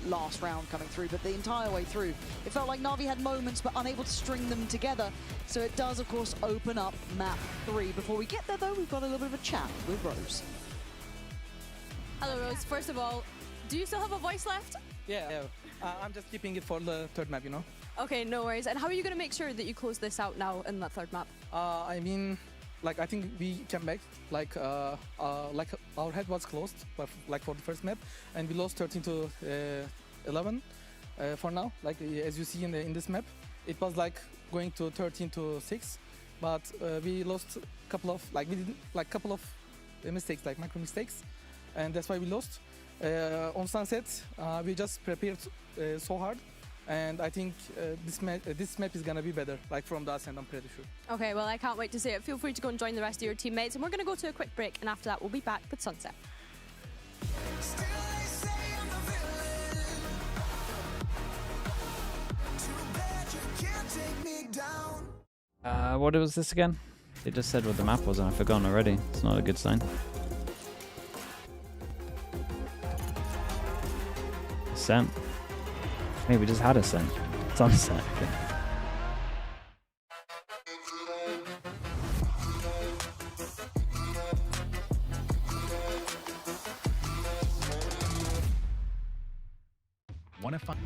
last round coming through, but the entire way through, it felt like Navi had moments but unable to string them together. So it does, of course, open up map 3. Before we get there, though, we've got a little bit of a chat with Rose. Hello, Rose. First of all, do you still have a voice left? Yeah, I'm just keeping it for the third map, you know? Okay, no worries. And how are you going to make sure that you close this out now in that third map? I mean, like, I think we came back, like our head was closed, but like for the first map, and we lost 13 to 11 for now. Like, as you see in this map, it was like going to 13 to 6, but we lost a couple of, like, we did like couple of mistakes, like micro mistakes, and that's why we lost. On Sunset, we just prepared so hard. And I think this map is gonna be better, like from the ascent, I'm pretty sure. Okay, well, I can't wait to see it. Feel free to go and join the rest of your teammates. And we're going to go to a quick break, and after that, we'll be back with Sunset. What was this again? They just said what the map was and I've forgotten already. It's not a good sign. Ascent. Maybe we just had Ascent. Sunset. Okay. Wanna find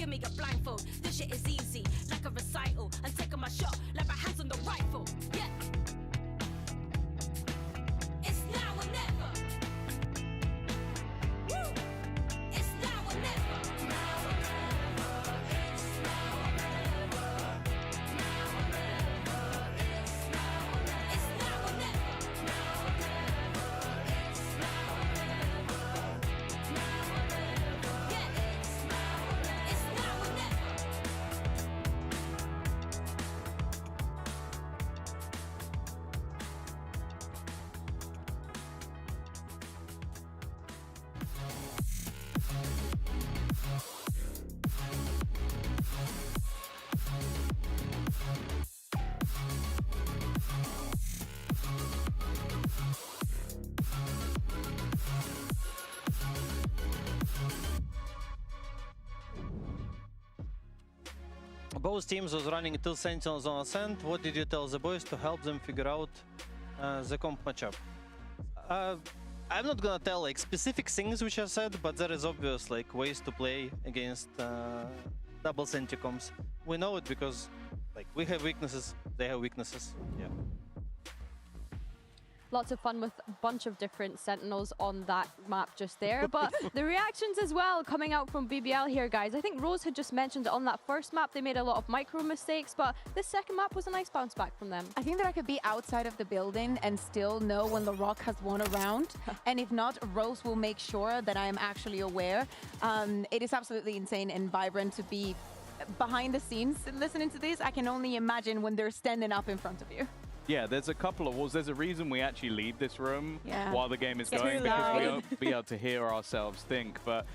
give me a blindfold. This shit is easy, like a recital. I'm taking my shot, like my hands on the rifle. Yeah. It's now or never. Woo! It's now or never. Now or never. It's now or never. Now or never. It's now or never. It's now or never. Now or never. It's now or never. Now or never. Yeah. It's now or never. It's now or never. Both teams was running 2 Sentinels on Ascent. What did you tell the boys to help them figure out the comp matchup? I'm not gonna tell like specific things which I said, but there is obvious like ways to play against double Senticomps. We know it because like we have weaknesses, they have weaknesses. Yeah. Lots of fun with a bunch of different Sentinels on that map just there. But the reactions as well coming out from BBL here, guys. I think Rose had just mentioned it on that first map. They made a lot of micro mistakes, but this second map was a nice bounce back from them. I think that I could be outside of the building and still know when LeRock has won a round. And if not, Rose will make sure that I am actually aware. It is absolutely insane and vibrant to be behind the scenes listening to this. I can only imagine when they're standing up in front of you. Yeah, there's a couple of walls. There's a reason we actually leave this room while the game is It's going, too because we loud. won't be able to hear ourselves think. But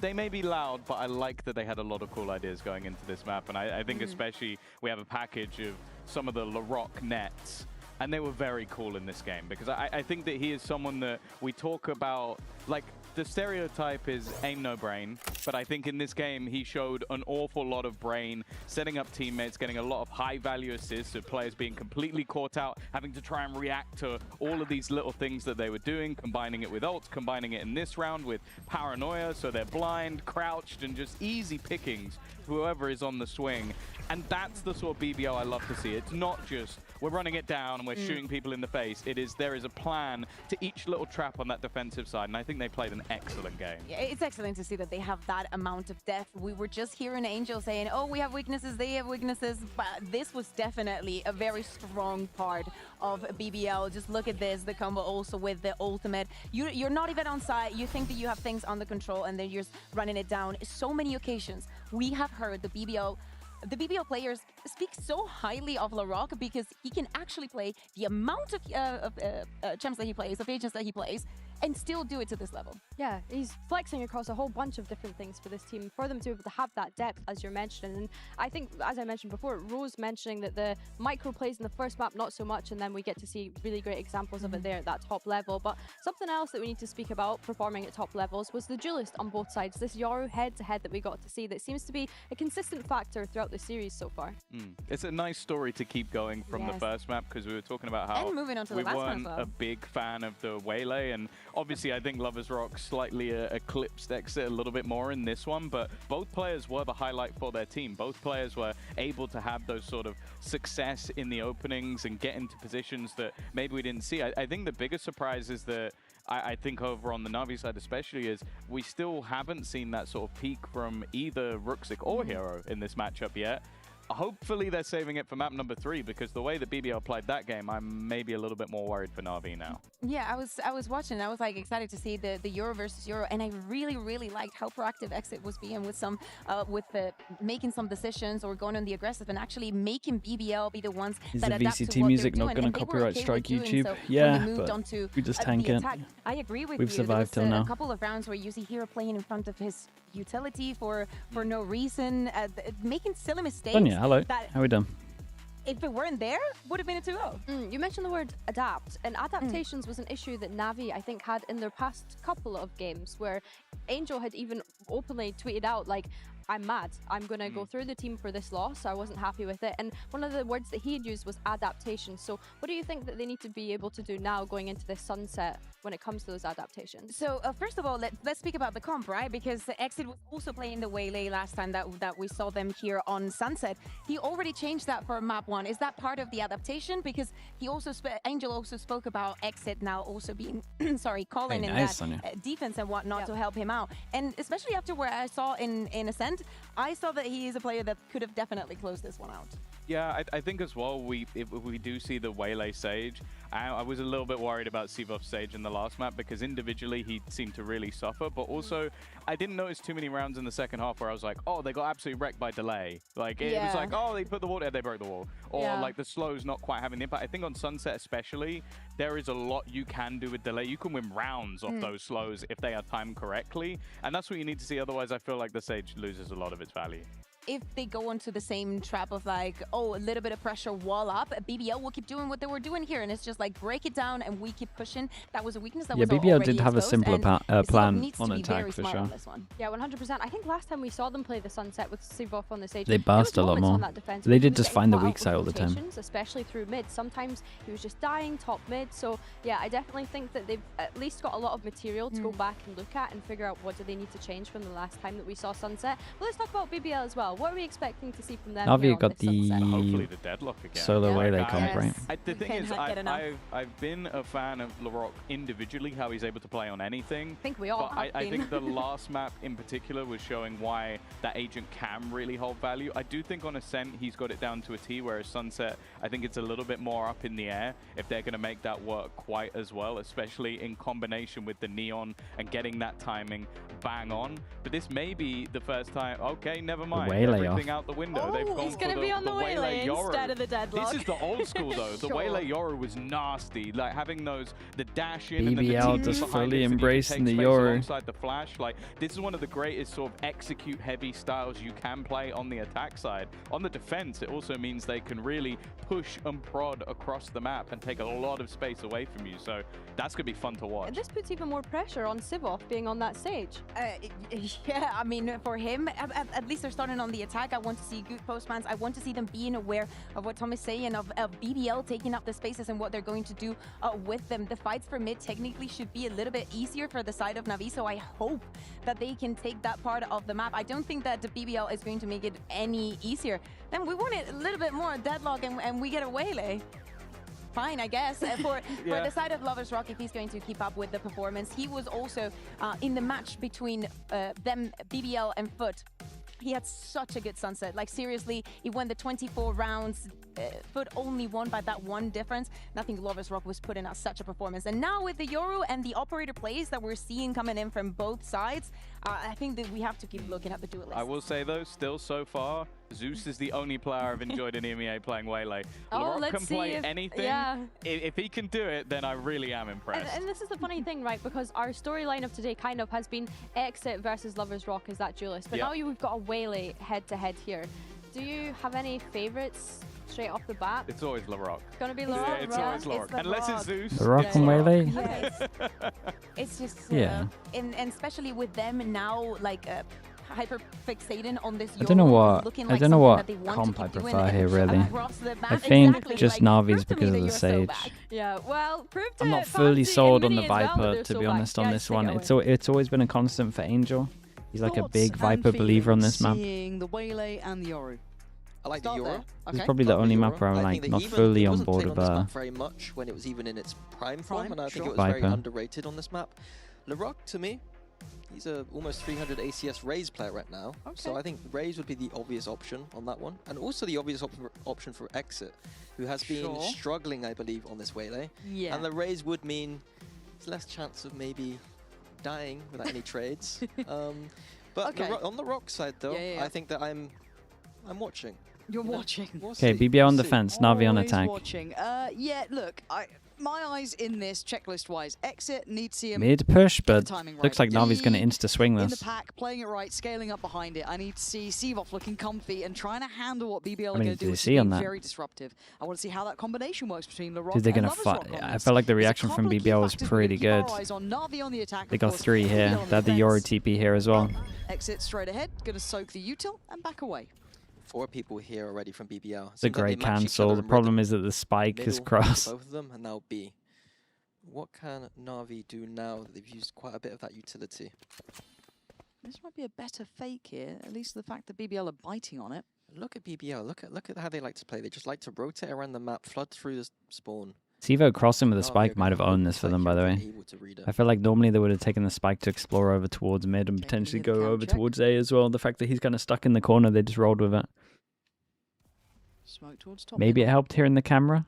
they may be loud, but I like that they had a lot of cool ideas going into this map. And I think especially we have a package of some of the LeRock nets. And they were very cool in this game, because I think that he is someone that we talk about, like, the stereotype is aim no brain, but I think in this game he showed an awful lot of brain, setting up teammates, getting a lot of high value assists of players being completely caught out, having to try and react to all of these little things that they were doing, combining it with ults, combining it in this round with paranoia, so they're blind, crouched, and just easy pickings whoever is on the swing. And that's the sort of BBL I love to see. It's not just we're running it down and we're shooting people in the face. It is, there is a plan to each little trap on that defensive side, and I think they played an excellent game. Yeah, it's excellent to see that they have that amount of depth. We were just hearing Angel saying, oh, we have weaknesses, they have weaknesses, but this was definitely a very strong part of BBL. Just look at this, the combo also with the ultimate. You're not even on site, you think that you have things under control, and then you're just running it down. So many occasions we have heard the BBL players speak so highly of LeRock because he can actually play the amount of champs that he plays, of agents that he plays, and still do it to this level. Yeah, he's flexing across a whole bunch of different things for this team, for them to be able to have that depth, as you're mentioning. And I think, as I mentioned before, Rose mentioning that the micro plays in the first map, not so much, and then we get to see really great examples of it there at that top level. But something else that we need to speak about performing at top levels was the duelist on both sides. This Yoru head-to-head that we got to see that seems to be a consistent factor throughout the series so far. It's a nice story to keep going from the first map, because we were talking about how and moving on to we the last one weren't as well. a big fan of the Waylay, and obviously I think Lovers Rock slightly eclipsed Exit a little bit more in this one, but both players were the highlight for their team. Both players were able to have those sort of success in the openings and get into positions that maybe we didn't see. I think the biggest surprise is that I think over on the Navi side especially is we still haven't seen that sort of peak from either Ruxic or Hero in this matchup yet. Hopefully they're saving it for map number 3, because the way that BBL played that game, I'm maybe a little bit more worried for Navi now. Yeah, I was watching. I was like excited to see the Euro versus Euro, and I really liked how proactive Exit was being with some making some decisions or going on the aggressive and actually making BBL be the ones Is that the adapt to VCT what music they're not doing. going to And they were copyright okay strike with doing YouTube? so Yeah, when they moved but onto, we just the tank it. attack. I agree with We've you. survived There till was now. a couple of rounds where you see Hero playing in front of his utility for no reason, making silly mistakes. Sonia, hello. That How we done? if it weren't there, would have been a 2-0. You mentioned the word adapt, and adaptations was an issue that Navi, I think, had in their past couple of games, where Angel had even openly tweeted out, like, I'm mad. I'm going to go through the team for this loss. I wasn't happy with it. And one of the words that he had used was adaptation. So what do you think that they need to be able to do now going into this sunset when it comes to those adaptations? So first of all, let's speak about the comp, right? Because Exit was also playing the Waylay last time that we saw them here on Sunset. He already changed that for map 1. Is that part of the adaptation? Because he also Angel also spoke about Exit now also being sorry, calling in that defense and whatnot to help him out. And especially after where I saw in Ascent, I saw that he is a player that could have definitely closed this one out. Yeah, I think as well, if we do see the Waylay Sage, I was a little bit worried about Sivov's Sage in the last map because individually he seemed to really suffer, but also I didn't notice too many rounds in the second half where I was like, oh, they got absolutely wrecked by delay. Like, it was like, oh, they put the wall there, they broke the wall. Or like the slows not quite having the impact. I think on Sunset especially, there is a lot you can do with delay. You can win rounds off those slows if they are timed correctly, and that's what you need to see. Otherwise, I feel like the Sage loses a lot of its value. If they go into the same trap of like, oh, a little bit of pressure, wall up, BBL will keep doing what they were doing here, and it's just like break it down and we keep pushing. That was a weakness that was BBL did have a simpler plan on attack for sure. Yeah, 100%. I think last time we saw them play the Sunset with Sivov on the stage, they burst a lot more. They did just find the weak side all the time. Especially through mid. Sometimes he was just dying top mid. So yeah, I definitely think that they've at least got a lot of material to go back and look at and figure out what do they need to change from the last time that we saw Sunset. But let's talk about BBL as well. What are we expecting to see from them? NAVI got hopefully the deadlock again. Solo Waylay comp, right? The thing is, I've been a fan of LaRock individually, how he's able to play on anything. I think we all have I think the last map in particular was showing why that agent can really hold value. I do think on Ascent he's got it down to a T, whereas Sunset, I think it's a little bit more up in the air if they're going to make that work quite as well, especially in combination with the Neon and getting that timing bang on. But this may be the first time. Okay, never mind. Everything out the window. They've gone he's going to be on the Waylay instead of the deadlock. This is the old school though. The Waylay Yoru was nasty. Like having the dash in BBL and then the just fully embracing the Yoru alongside the flash. Like this is one of the greatest sort of execute heavy styles you can play on the attack side. On the defense, it also means they can really push and prod across the map and take a lot of space away from you. So that's gonna be fun to watch. And this puts even more pressure on Sivov being on that stage. Yeah, I mean, for him, at least they're starting on the attack. I want to see good postmans. I want to see them being aware of what Tom is saying, of BBL taking up the spaces and what they're going to do with them. The fights for mid technically should be a little bit easier for the side of NAVI, so I hope that they can take that part of the map. I don't think that the BBL is going to make it any easier. Then we want it a little bit more deadlock and we get a Waylay. Fine, I guess. For the side of Lovers Rock, if he's going to keep up with the performance, he was also in the match between them, BBL and Foot. He had such a good Sunset. Like seriously, he won the 24 rounds. Foot only won by that one difference. Nothing Lovers Rock was putting out such a performance. And now with the Yoru and the operator plays that we're seeing coming in from both sides, I think that we have to keep looking at the duelists. I will say though, still so far, Zeus is the only player I've enjoyed in EMEA playing Waylay. LaRock can play anything. If he can do it, then I really am impressed. And this is the funny thing, right? Because our storyline of today kind of has been Exit versus Lovers Rock as that duelist. But now we've got a Waylay head-to-head here. Do you have any favorites straight off the bat? It's always LaRock. It's gonna be LaRock. Yeah, it's always LaRock. Unless it's Zeus. LaRock and Waylay? It's just, and especially with them now, like, hyper fixating on this. I don't know what comp I prefer here really. I think just Navi's because of the Sage. Yeah, well, I'm not fully sold on the Viper to be honest on this one. It's always been a constant for Angel. He's like a big Viper believer on this map. Seeing the Waylay and the Yoru. I like the Yoru. This is probably the only map where I'm like not fully on board with very much when it was even in its prime form, and I think it was very underrated on this map. LaRock, to me, he's a almost 300 ACS Raze player right now, so I think Raze would be the obvious option on that one, and also the obvious option for Exit, who has been struggling, I believe, on this Waylay. Yeah. And the Raze would mean there's less chance of maybe dying without any trades. But on the Rock side, though, I think that I'm watching. You're watching. Okay, BBL on defense, NAVI on attack. Watching. Yeah, look, my eyes in this checklist-wise. Exit needs to see him mid push, but looks like Navi's going to insta-swing this. In the pack, playing it right, scaling up behind it. I need to see Sivov looking comfy and trying to handle what BBL are going to do, which is very disruptive. I want to see how that combination works between LaRock and Lovers Rock. I felt like the reaction from BBL was pretty good. They got 3 here. They had the Yoru TP here as well. exit straight ahead, gonna soak the util and back away. 4 people here already from BBL. It's a great cancel. The problem is that the spike is cross. Both of them, and now B. What can Na'Vi do now that they've used quite a bit of that utility? This might be a better fake here, at least the fact that BBL are biting on it. Look at BBL. Look at how they like to play. They just like to rotate around the map, flood through the spawn. Sivo crossing with a spike might have owned this for them, by the way. I feel like normally they would have taken the spike to explore over towards mid and potentially go over towards A as well. The fact that he's kind of stuck in the corner, they just rolled with it. Smoke towards top. Maybe it helped here in the camera.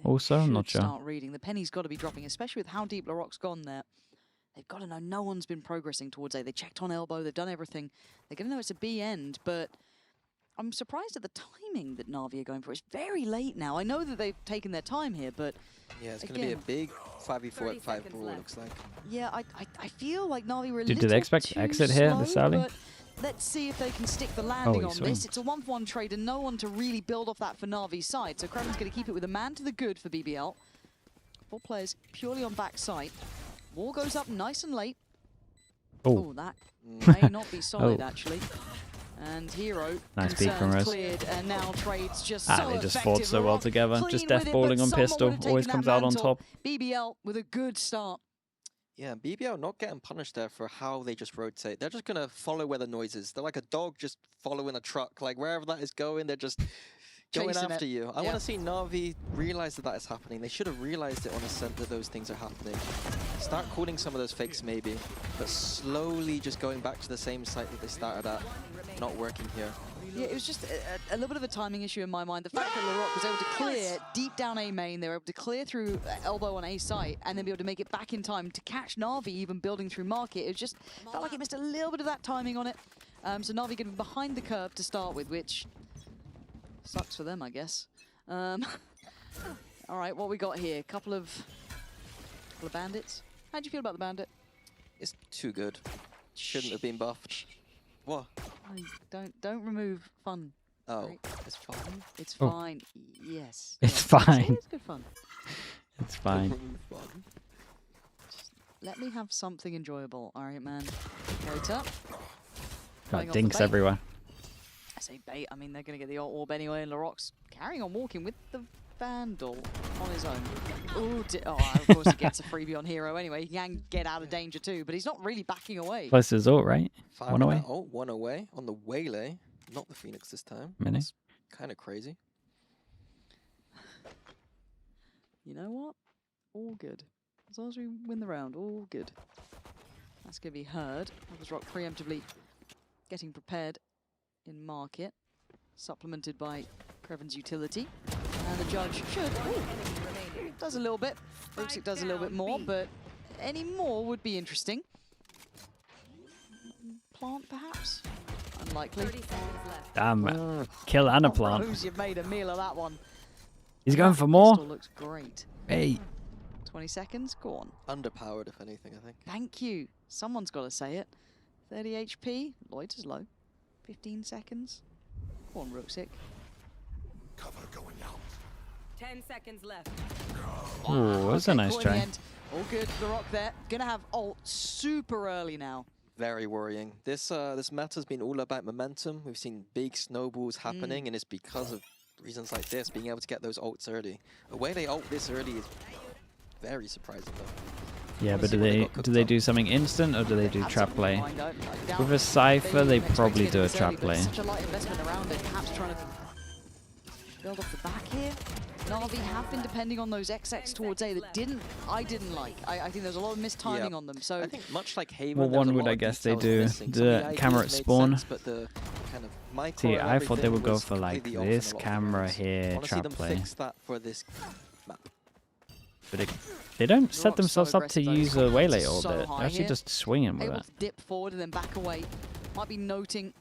Also, I'm not sure. Start reading. The penny's got to be dropping, especially with how deep LaRock's gone there. They've got to know no one's been progressing towards A. They checked on elbow. They've done everything. They're going to know it's a B end, but I'm surprised at the timing that Na'Vi are going for. It's very late now. I know that they've taken their time here, but yeah, it's going to be a big 5v4 at 5 brawl, it looks like. Yeah, I feel like Na'Vi were a Do little they expect too exit here slow, this early? but let's see if they can stick the landing on swings. this. It's a 1-for-1 trade and no one to really build off that for Na'Vi's side. So Kraven's going to keep it with a man to the good for BBL. 4 players purely on back side. Wall goes up nice and late. Oh, that may not be solid actually. And Hero nice peek from Rose. Cleared, and now trades just they just fought so well together. Just death balling on pistol. Always comes out on top. BBL with a good start. Yeah, BBL not getting punished there for how they just rotate. They're just going to follow where the noise is. They're like a dog just following a truck. Like wherever that is going, they're just going after you. I want to see Na'Vi realize that is happening. They should have realized it on Ascent that those things are happening. Start calling some of those fakes maybe, but slowly just going back to the same site that they started at. Not working here. Yeah, it was just a little bit of a timing issue in my mind. The fact that LaRock was able to clear deep down A main, they were able to clear through elbow on A site, and then be able to make it back in time to catch Na'Vi even building through market. It just felt like it missed a little bit of that timing on it. So Na'Vi getting behind the curve to start with, which sucks for them, I guess. All right, what we got here? Couple of bandits. How do you feel about the bandit? It's too good. Shouldn't have been buffed. What? Don't remove fun. Oh, right? it's fine. It's fine. Yes. It's fine. It's good fun. It's fine. Just let me have something enjoyable. All right, man. Wait up. Got dinks everywhere. I say bait. I mean, they're going to get the orb anyway, and LaRock's carrying on walking with the Vandal on his own. Ooh, of course he gets a freebie on Hero anyway. He can get out of danger too, but he's not really backing away. Plus his ult, right? One away. Oh, 1 away on the Waylay. Not the Phoenix this time. Mini. That's kind of crazy. You know what? All good. As long as we win the round, all good. That's going to be heard. LaVs Rock preemptively getting prepared in market, supplemented by Kraven's utility. And the judge should. Ooh, does a little bit. Brooksic does a little bit more, but any more would be interesting. Plant, perhaps? Unlikely. Damn, kill and a plant. Rose, you've made a meal of that one. He's going for more. Looks great. Hey. 20 seconds, go on. Underpowered, if anything, I think. Thank you. Someone's got to say it. 30 HP. Lloyd's is low. 15 seconds. Go on, Brooksic. Cover going out. 10 seconds left. Oh, that's a nice try. All good. The Rock there. Gonna have ult super early now. Very worrying. This meta's been all about momentum. We've seen big snowballs happening, and it's because of reasons like this, being able to get those ults early. The way they ult this early is very surprising, though. Yeah, but do they do something instant or do they do trap play? With a Cypher, they probably do a trap play. Such a light investment around it. Perhaps trying to build off the back here. Na'Vi have been depending on those XX towards A that I didn't like. I think there's a lot of mistiming on them. So I think much like Haven, well, one would I guess they do the camera at spawn. See, I thought they would go for like this camera here, trap play. Fix that for this map. But they don't set themselves up to use a Waylay all day. They're actually just swinging with able it. to dip forward and then back away. Might be noting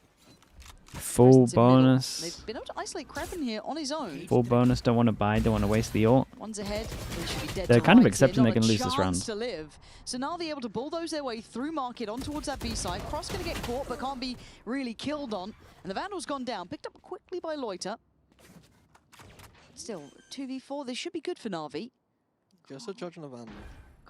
Full bonus. They've been able to isolate Kraven here on his own. Full bonus, don't want to buy, don't want to waste the ult. One's ahead. They should be dead. They're kind of accepting they're going to lose this round. To live. So now they're able to bulldoze their way through market on towards that B side. Cross going to get caught, but can't be really killed on. And the Vandal's gone down, picked up quickly by Loiter. Still, 2v4, this should be good for Na'Vi. Just a judge on a Vandal.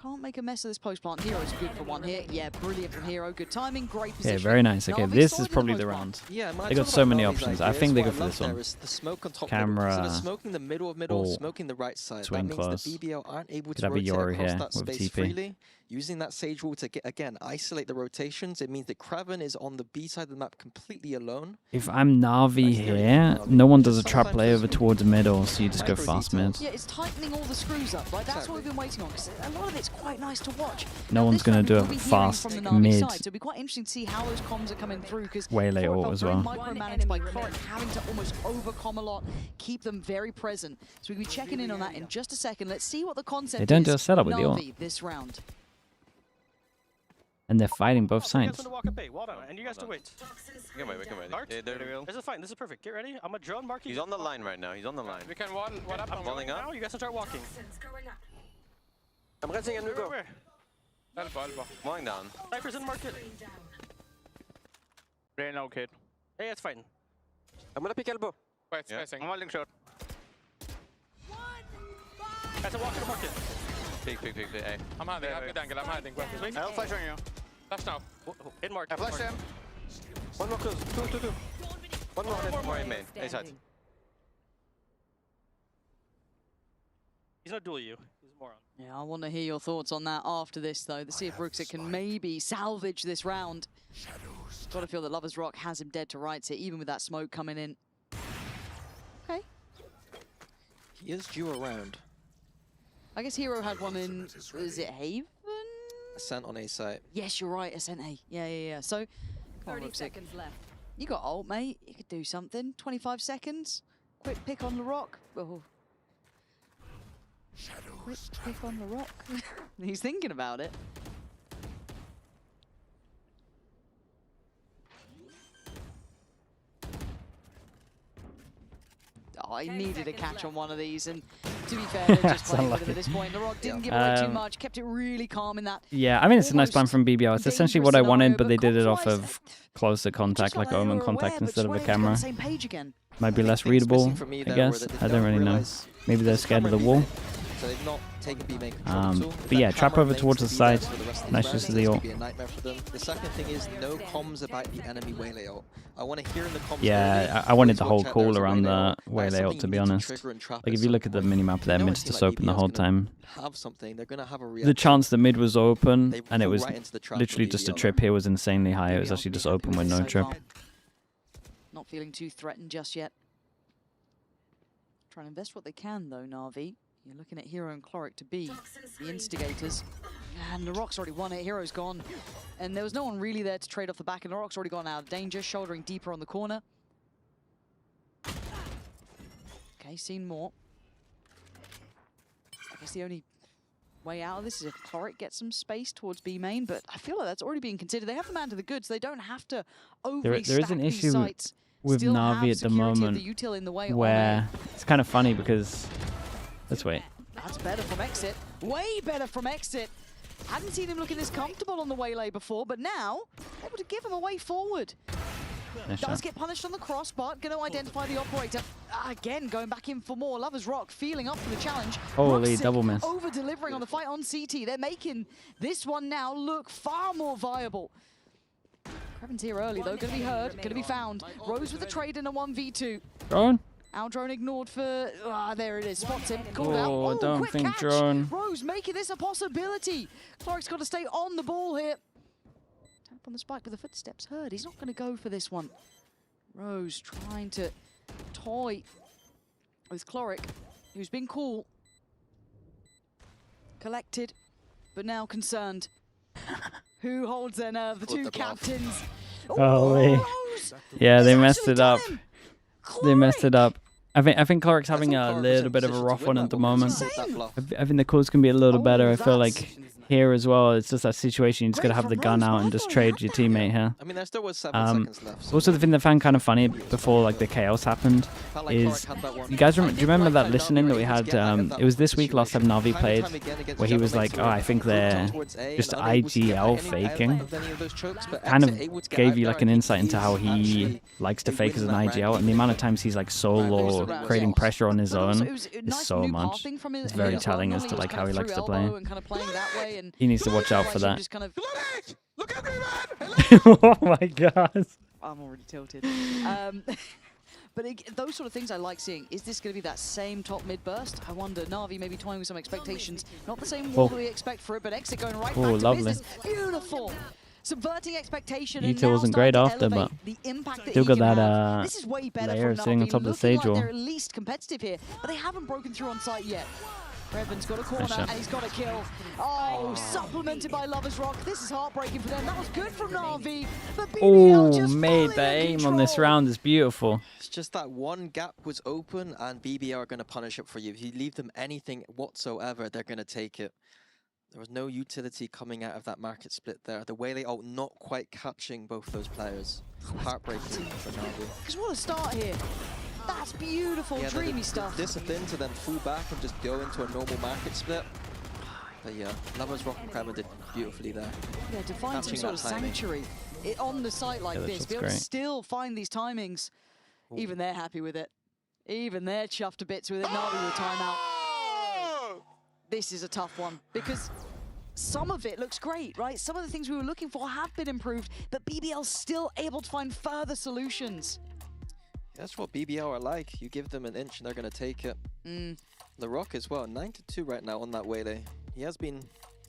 Can't make a mess of this post plant. Hero's good for one hit. Yeah, brilliant from Hero. Good timing, great position. Okay, very nice. Okay, Navi this is solid in probably post the plant. round. Yeah, They got so many options. I think they go for this one. The smoke on top Camera. So they're smoking the middle of middle, or smoking the right side. swing That means close. the BBL aren't able Could to have a rotate Yoru across here that with space TP. freely. Using that Sage Rule to, again, isolate the rotations. It means that Kraven is on the B side of the map completely alone. If I'm Navi here, no one does a trap play over towards middle, so you just go fast mid. Yeah, it's tightening all the screws up. Like, that's what we've been waiting on. Because a lot of it's quite nice to watch. No one's going to do a We'll be hearing fast from the Navi mid side, so it'll be quite interesting to see how those comms are coming through. Because waylay ult as well. micromanaged by Clark, having to almost overcom a lot, keep them very present. So we'll be checking in on that in just a second. Let's see what the concept They don't is do a setup with the ult. Navi this round. And they're fighting both You sides. guys want to walk up A, wall down, and you guys to wait. We can wait, we can wait. Start. Yeah, This is fine, this is perfect. Get ready, I'm a drone marking. he's on the line right now, he's on the line. We can one up. I'm Walling up. now, you guys can start walking. I'm resting and we go. Where? Elbow. Walling down. Cypher's in market. Brain out, kid. Hey, it's fine. I'm gonna pick elbow. Wait, Yeah. spacing. I'm holding short. Guys, walk to the market. Big, hey. I'm hiding, I'm mid angle, I'm hiding. I'll flash on you. Flash now. In market. I flashed him. One more close. Two. One more. More in main, A side. He's not duel you. He's a moron. Yeah, I want to hear your thoughts on that after this, though. To see if Brooksit can maybe salvage this round. Got to feel that Lover's Rock has him dead to rights here, even with that smoke coming in. Okay. He is due around. I guess Hero had one in, is it Haven? Ascent on A site. Yes, you're right, Ascent A. Yeah. So, come on, 30 Brooksit. seconds left. You got ult, mate. You could do something. 25 seconds. Quick pick on the rock. Oh. Quick pick on the rock. He's thinking about it. Oh, I needed a catch on one of these, and to be fair, they're just playing with him at this point. The Rock didn't give away too much, kept it really calm in that. Yeah, I mean, it's a nice plan from BBL. It's essentially what I wanted, but they did it off of closer contact, like Omen contact instead of a camera. Might be less readable, I guess. I don't really know. Maybe they're scared of the wall. So they've not taken B main control. But yeah, trap over towards the side. Nice use of the ult. The second thing is no comms about the enemy waylay ult. I want to hear in the comms. Yeah, I wanted the whole call around the waylay ult, to be honest. Like, if you look at the minimap there, mid's just open the whole time. The chance that mid was open, and it was literally just a trip here, was insanely high. It was actually just open with no trip. Not feeling too threatened just yet. Trying to invest what they can, though, Navi. You're looking at Hero and Cloric to be the instigators. And the Rock's already won it. Hero's gone. And there was no one really there to trade off the back, and the Rock's already gone out of danger, shouldering deeper on the corner. Okay, seen more. I guess the only way out of this is if Cloric gets some space towards B main, but I feel like that's already being considered. They have the man to the good, so they don't have to overly There is an issue with Still Navi have at the security of moment the util in the way where it's kind of funny because, let's wait. That's better from Exit. Way better from Exit. Hadn't seen him looking this comfortable on the waylay before, but now able to give him a way forward. Nice Does shot. get punished on the cross, but going to identify the operator. Again, going back in for more. Lover's Rock feeling up for the challenge. Holy, Brooksit double miss. over-delivering on the fight on CT. They're making this one now look far more viable. Kraven's here early, though. Going to be heard, going to be found. Rose with the trade in a 1v2. Drone? Our drone ignored for... there it is. Spots him. Called out. Oh, Oh, don't quick think catch. drone. Rose making this a possibility. Clark's got to stay on the ball here. Tap on the spike with the footsteps heard. He's not going to go for this one. Rose trying to toy with Cloric, who's been cool. Collected, but now concerned. Who holds their nerve? The two captains. Holy. Rose! Yeah, they messed it up. They messed it up. I think Cloric's having a little bit of a rough one at the moment. I think the calls can be a little better. I feel like here as well. It's just that situation. You just got to have the gun out and just trade your teammate here. I mean, there still was 7 seconds left. So also, the thing that I found kind of funny before like the chaos happened is, you guys do you remember that listening that we had? It was this week last time Navi played, where he was like, "Oh, I think they're just IGL faking." Kind of gave you like an insight into how he likes to fake as an IGL, and the amount of times he's like solo or creating pressure on his own is so much. It's very telling as to like how he likes to play. He needs to watch out for that. Oh my god. I'm already tilted. But those sort of things I like seeing. Is this going to be that same top mid burst? I wonder. Navi maybe toying with some expectations. Not the same wall that we expect for it, but Exit going right back to business. Beautiful. Subverting expectation. He wasn't great after, but still got that layer sitting on top of the stage wall. They're at least competitive here, but they haven't broken through on site yet. Revan's got a corner and he's got a kill. Oh, supplemented by Lovers Rock. This is heartbreaking for them. That was good from Navi. But BBL just mate, the aim on this round is beautiful. It's just that one gap was open and BBL are going to punish it for you. If you leave them anything whatsoever, they're going to take it. There was no utility coming out of that market split there. The Waylay ult not quite catching both those players. Heartbreaking for Navi. Because what a start here. That's beautiful, dreamy stuff. Discipline to then fall back and just go into a normal market split. But yeah, Lovers Rock and Kremen did beautifully there. Yeah, to find some sort of sanctuary on the site like this, be able to still find these timings. Ooh. Even they're happy with it. Even they're chuffed to bits with it. Navi with a timeout. This is a tough one because some of it looks great, right? Some of the things we were looking for have been improved, but BBL's still able to find further solutions. That's what BBL are like. You give them an inch and they're going to take it. LeRock as well, 9-2 right now on that Waylay. He has been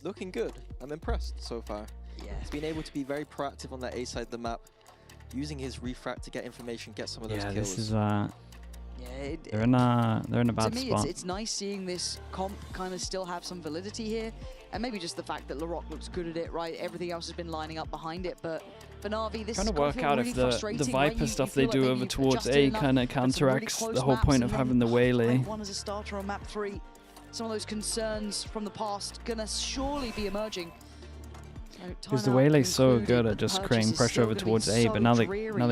looking good. I'm impressed so far. Yeah. He's been able to be very proactive on that A side of the map, using his refract to get information, get some of those kills. This is they're in a bad to me, spot. It's nice seeing this comp kind of still have some validity here, and maybe just the fact that LeRock looks good at it, right? Everything else has been lining up behind it, but for Navi, this kind is of work out if the Viper stuff they do over towards A kind of counteracts the whole point of having the Waylay. One as a starter on map 3. Some of those concerns from the past gonna surely be emerging. Because the Waylay's so good at just creating pressure over towards A, but now they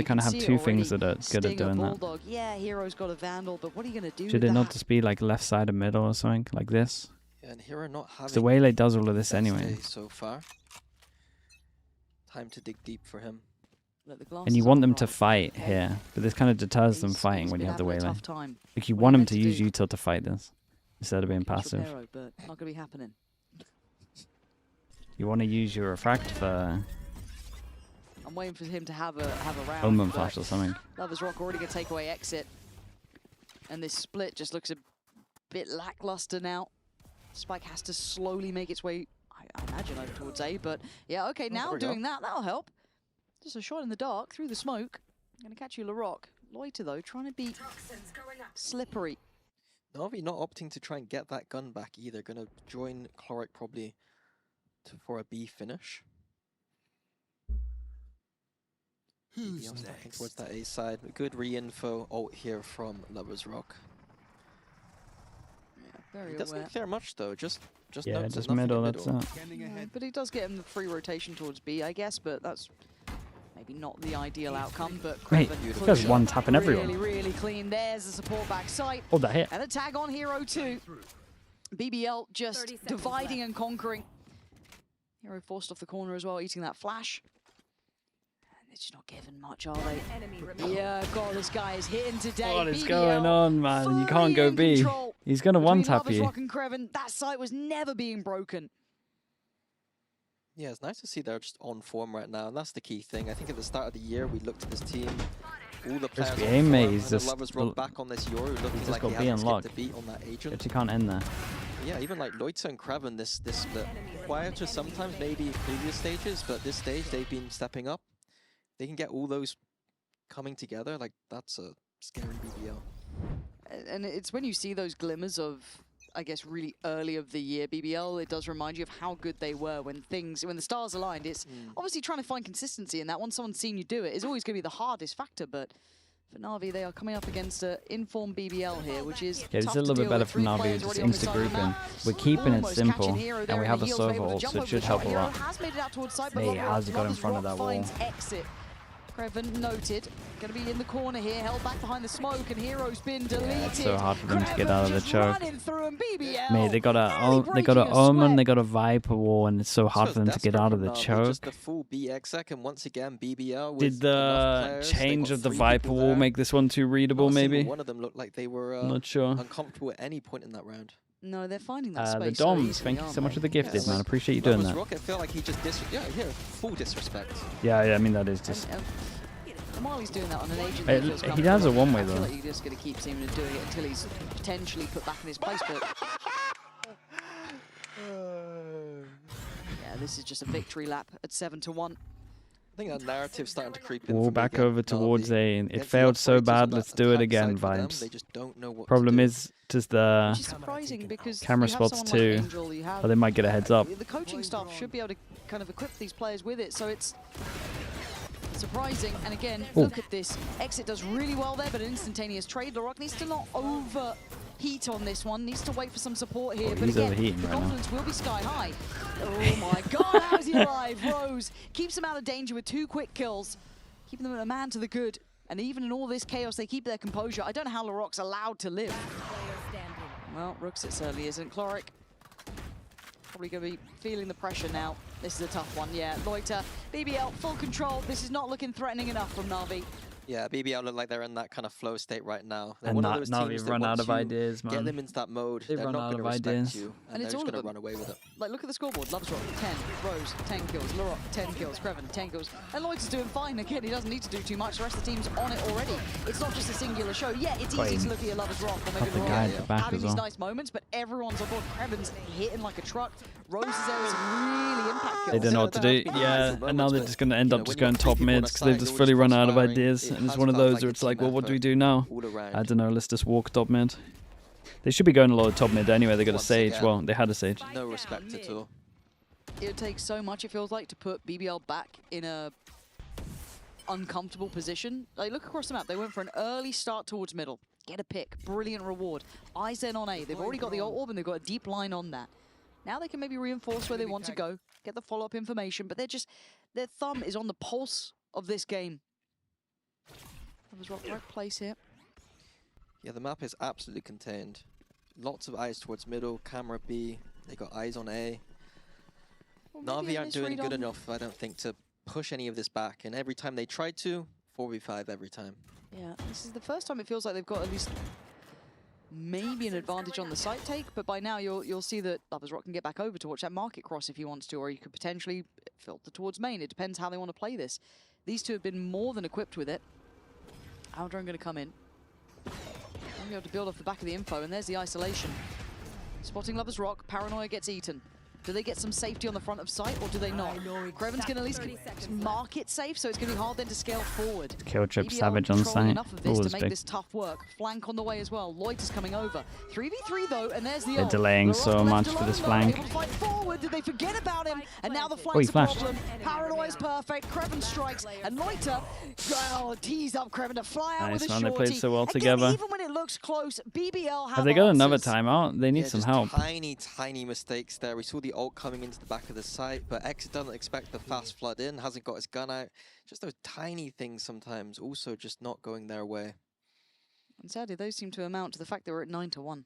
kind of have two things that are good at doing that. Yeah, Hero's got a Vandal, but what are you gonna do? Should it not just be like left side and middle or something like this? Yeah, and Hero not having the Waylay does all of this anyway. So far, time to dig deep for him. And you want them to fight here, but this kind of deters them fighting when you have the Waylay. Like you want them to use util to fight this instead of being passive. But not gonna be happening. You want to use your refract for... I'm waiting for him to have a round. Omen flash or something. Lovers Rock already gonna take away Exit. And this split just looks a bit lackluster now. Spike has to slowly make its way, I imagine, over towards A, but yeah, okay, now doing that, that'll help. Just a shot in the dark through the smoke. I'm gonna catch you, LeRock. Loiter though, trying to be slippery. Navi not opting to try and get that gun back either. Gonna join Chloric probably for a B finish. Who's next? Towards that A side. Good re-info ult here from Lovers Rock. Very he doesn't clear much though, just yeah, just middle, that's it. Yeah, but he does get him the free rotation towards B, I guess, but that's maybe not the ideal outcome. But Mate, this guy's one tapping everyone. Really clean. There's the support back sight. Hold that hit. And a tag on Hero 2. BBL just dividing and conquering. Hero forced off the corner as well, eating that flash. And it's just not given much, are they? Yeah, God, this guy is hitting today. What is going on, man? You can't go B. He's going to one-tap you. Rock and Kreven, that site was never being broken. Yeah, it's nice to see they're just on form right now, and that's the key thing. I think at the start of the year, we looked at this team, all the players on form, and the Lovers Rock back on this Yoru, looking like he hasn't skipped a beat on that agent. But you can't end there. Yeah, even like Loiter and Kreven, this split. Quieter sometimes, maybe previous stages, but this stage, they've been stepping up. They can get all those coming together, like that's a scary BBL. And it's when you see those glimmers of, I guess, really early of the year BBL, it does remind you of how good they were when the stars aligned. It's obviously trying to find consistency in that. Once someone's seen you do it, it's always going to be the hardest factor, but For Na'Vi, they are coming up against an informed BBL here, which is Yeah, it's a little bit better for Na'Vi, just insta-grouping. We're keeping it simple, and we have a server ult, so it should help a lot. He has got in front of that wall. Kreven noted, going to be in the corner here, held back behind the smoke, and Hero's been deleted. Yeah, it's so hard for them to get out of the choke. Mate, they got a Omen, they got a Viper wall, and it's so hard for them to get out of the choke. Just a full BX and once again BBL. Did the change of the Viper wall make this one too readable? Maybe. One of them looked like they were not sure. Uncomfortable at any point in that round. No, they're finding that space. The Doms, thank you so much for the gifted, man. Appreciate you doing that. Rocket felt like he just full disrespect. Yeah, I mean that is just. Marley's doing that on an agent. He has a one-way though. I feel like you're just going to keep seeing him doing it until he's potentially put back in his place. But yeah, this is just a victory lap at 7-1. I think that narrative's starting to creep in. Wall back over towards A. It failed so bad. Let's do it again. Vibes. They just don't know what Problem is just the camera spots too. Or they might get a heads up. The coaching staff should be able to kind of equip these players with it. So it's surprising, and again, look at this. Exit does really well there, but an instantaneous trade. LeRock needs to not overheat on this one, needs to wait for some support here. But again, the confidence will be sky high. Oh my god, how's he alive? Rose keeps him out of danger with 2 quick kills, keeping them a man to the good. And even in all this chaos, they keep their composure. I don't know how LeRock's allowed to live. Well, Rooks it certainly isn't. Cloric probably going to be feeling the pressure now. This is a tough one, yeah. Loiter, BBL, full control. This is not looking threatening enough from Na'Vi. Yeah, BBL look like they're in that kind of flow state right now. They're And one of those teams Na'Vi run out of ideas, man. Get them into that mode. They They're run not out going of to respect ideas. you, And they're it's just all going of to run away with it. Like, look at the scoreboard. Love's Rock, 10. Rose, 10 kills. LeRock, 10 kills. Kreven, 10 kills. And Loiter's doing fine. Again, he doesn't need to do too much. The rest of the team's on it already. It's not just a singular show. Yeah, it's easy to look at your Lover's Rock or maybe LeRock having these nice moments, but everyone's on board. Kreven's hitting like a truck. Rose's there is really impact kills. They don't know what to do. Yeah, and now they're just going to end up just going top mids because they've just fully run out of ideas. And it's one of those where it's like, well, what do we do now? I don't know, let's just walk top mid. They should be going a lot of top mid anyway. They got a Sage. Well, they had a Sage. No respect at all. It would take so much, it feels like, to put BBL back in a uncomfortable position. Like, look across the map. They went for an early start towards middle. Get a pick. Brilliant reward. Eyes then on A. They've already got the ult orb and they've got a deep line on that. Now they can maybe reinforce where they want to go, get the follow-up information, but their thumb is on the pulse of this game. That was right place here. Yeah, the map is absolutely contained. Lots of eyes towards middle, camera B. They got eyes on A. Na'Vi aren't doing good enough, I don't think, to push any of this back. And every time they try to, 4v5 every time. Yeah, this is the first time it feels like they've got at least maybe an advantage on the site take, but by now you'll see that Lover's Rock can get back over to watch that market cross if he wants to, or you could potentially filter towards main. It depends how they want to play this. These two have been more than equipped with it. Aldrin going to come in. Going to be able to build off the back of the info, and there's the isolation. Spotting Lover's Rock, Paranoia gets eaten. Do they get some safety on the front of site, or do they not? Kreven's going to at least mark it safe, so it's going to be hard then to scale forward. Kill trip Savage on site. Enough of this to make this tough work. Flank on the way as well. Loiter's coming over. 3v3 though, and there's the They're delaying so much for this flank. Able to fight forward. Did they forget about him? And now the flank's a problem. Paranoia's perfect. Kreven strikes, and Loiter tees up Kreven to fly out with a shorty. They played so well together. Even when it looks close, BBL have they got another timeout? They need some help. Tiny mistakes there. We saw the ult coming into the back of the site, but Exit doesn't expect the fast flood in, hasn't got his gun out. Just those tiny things sometimes also just not going their way. And sadly, those seem to amount to the fact they were at 9-1.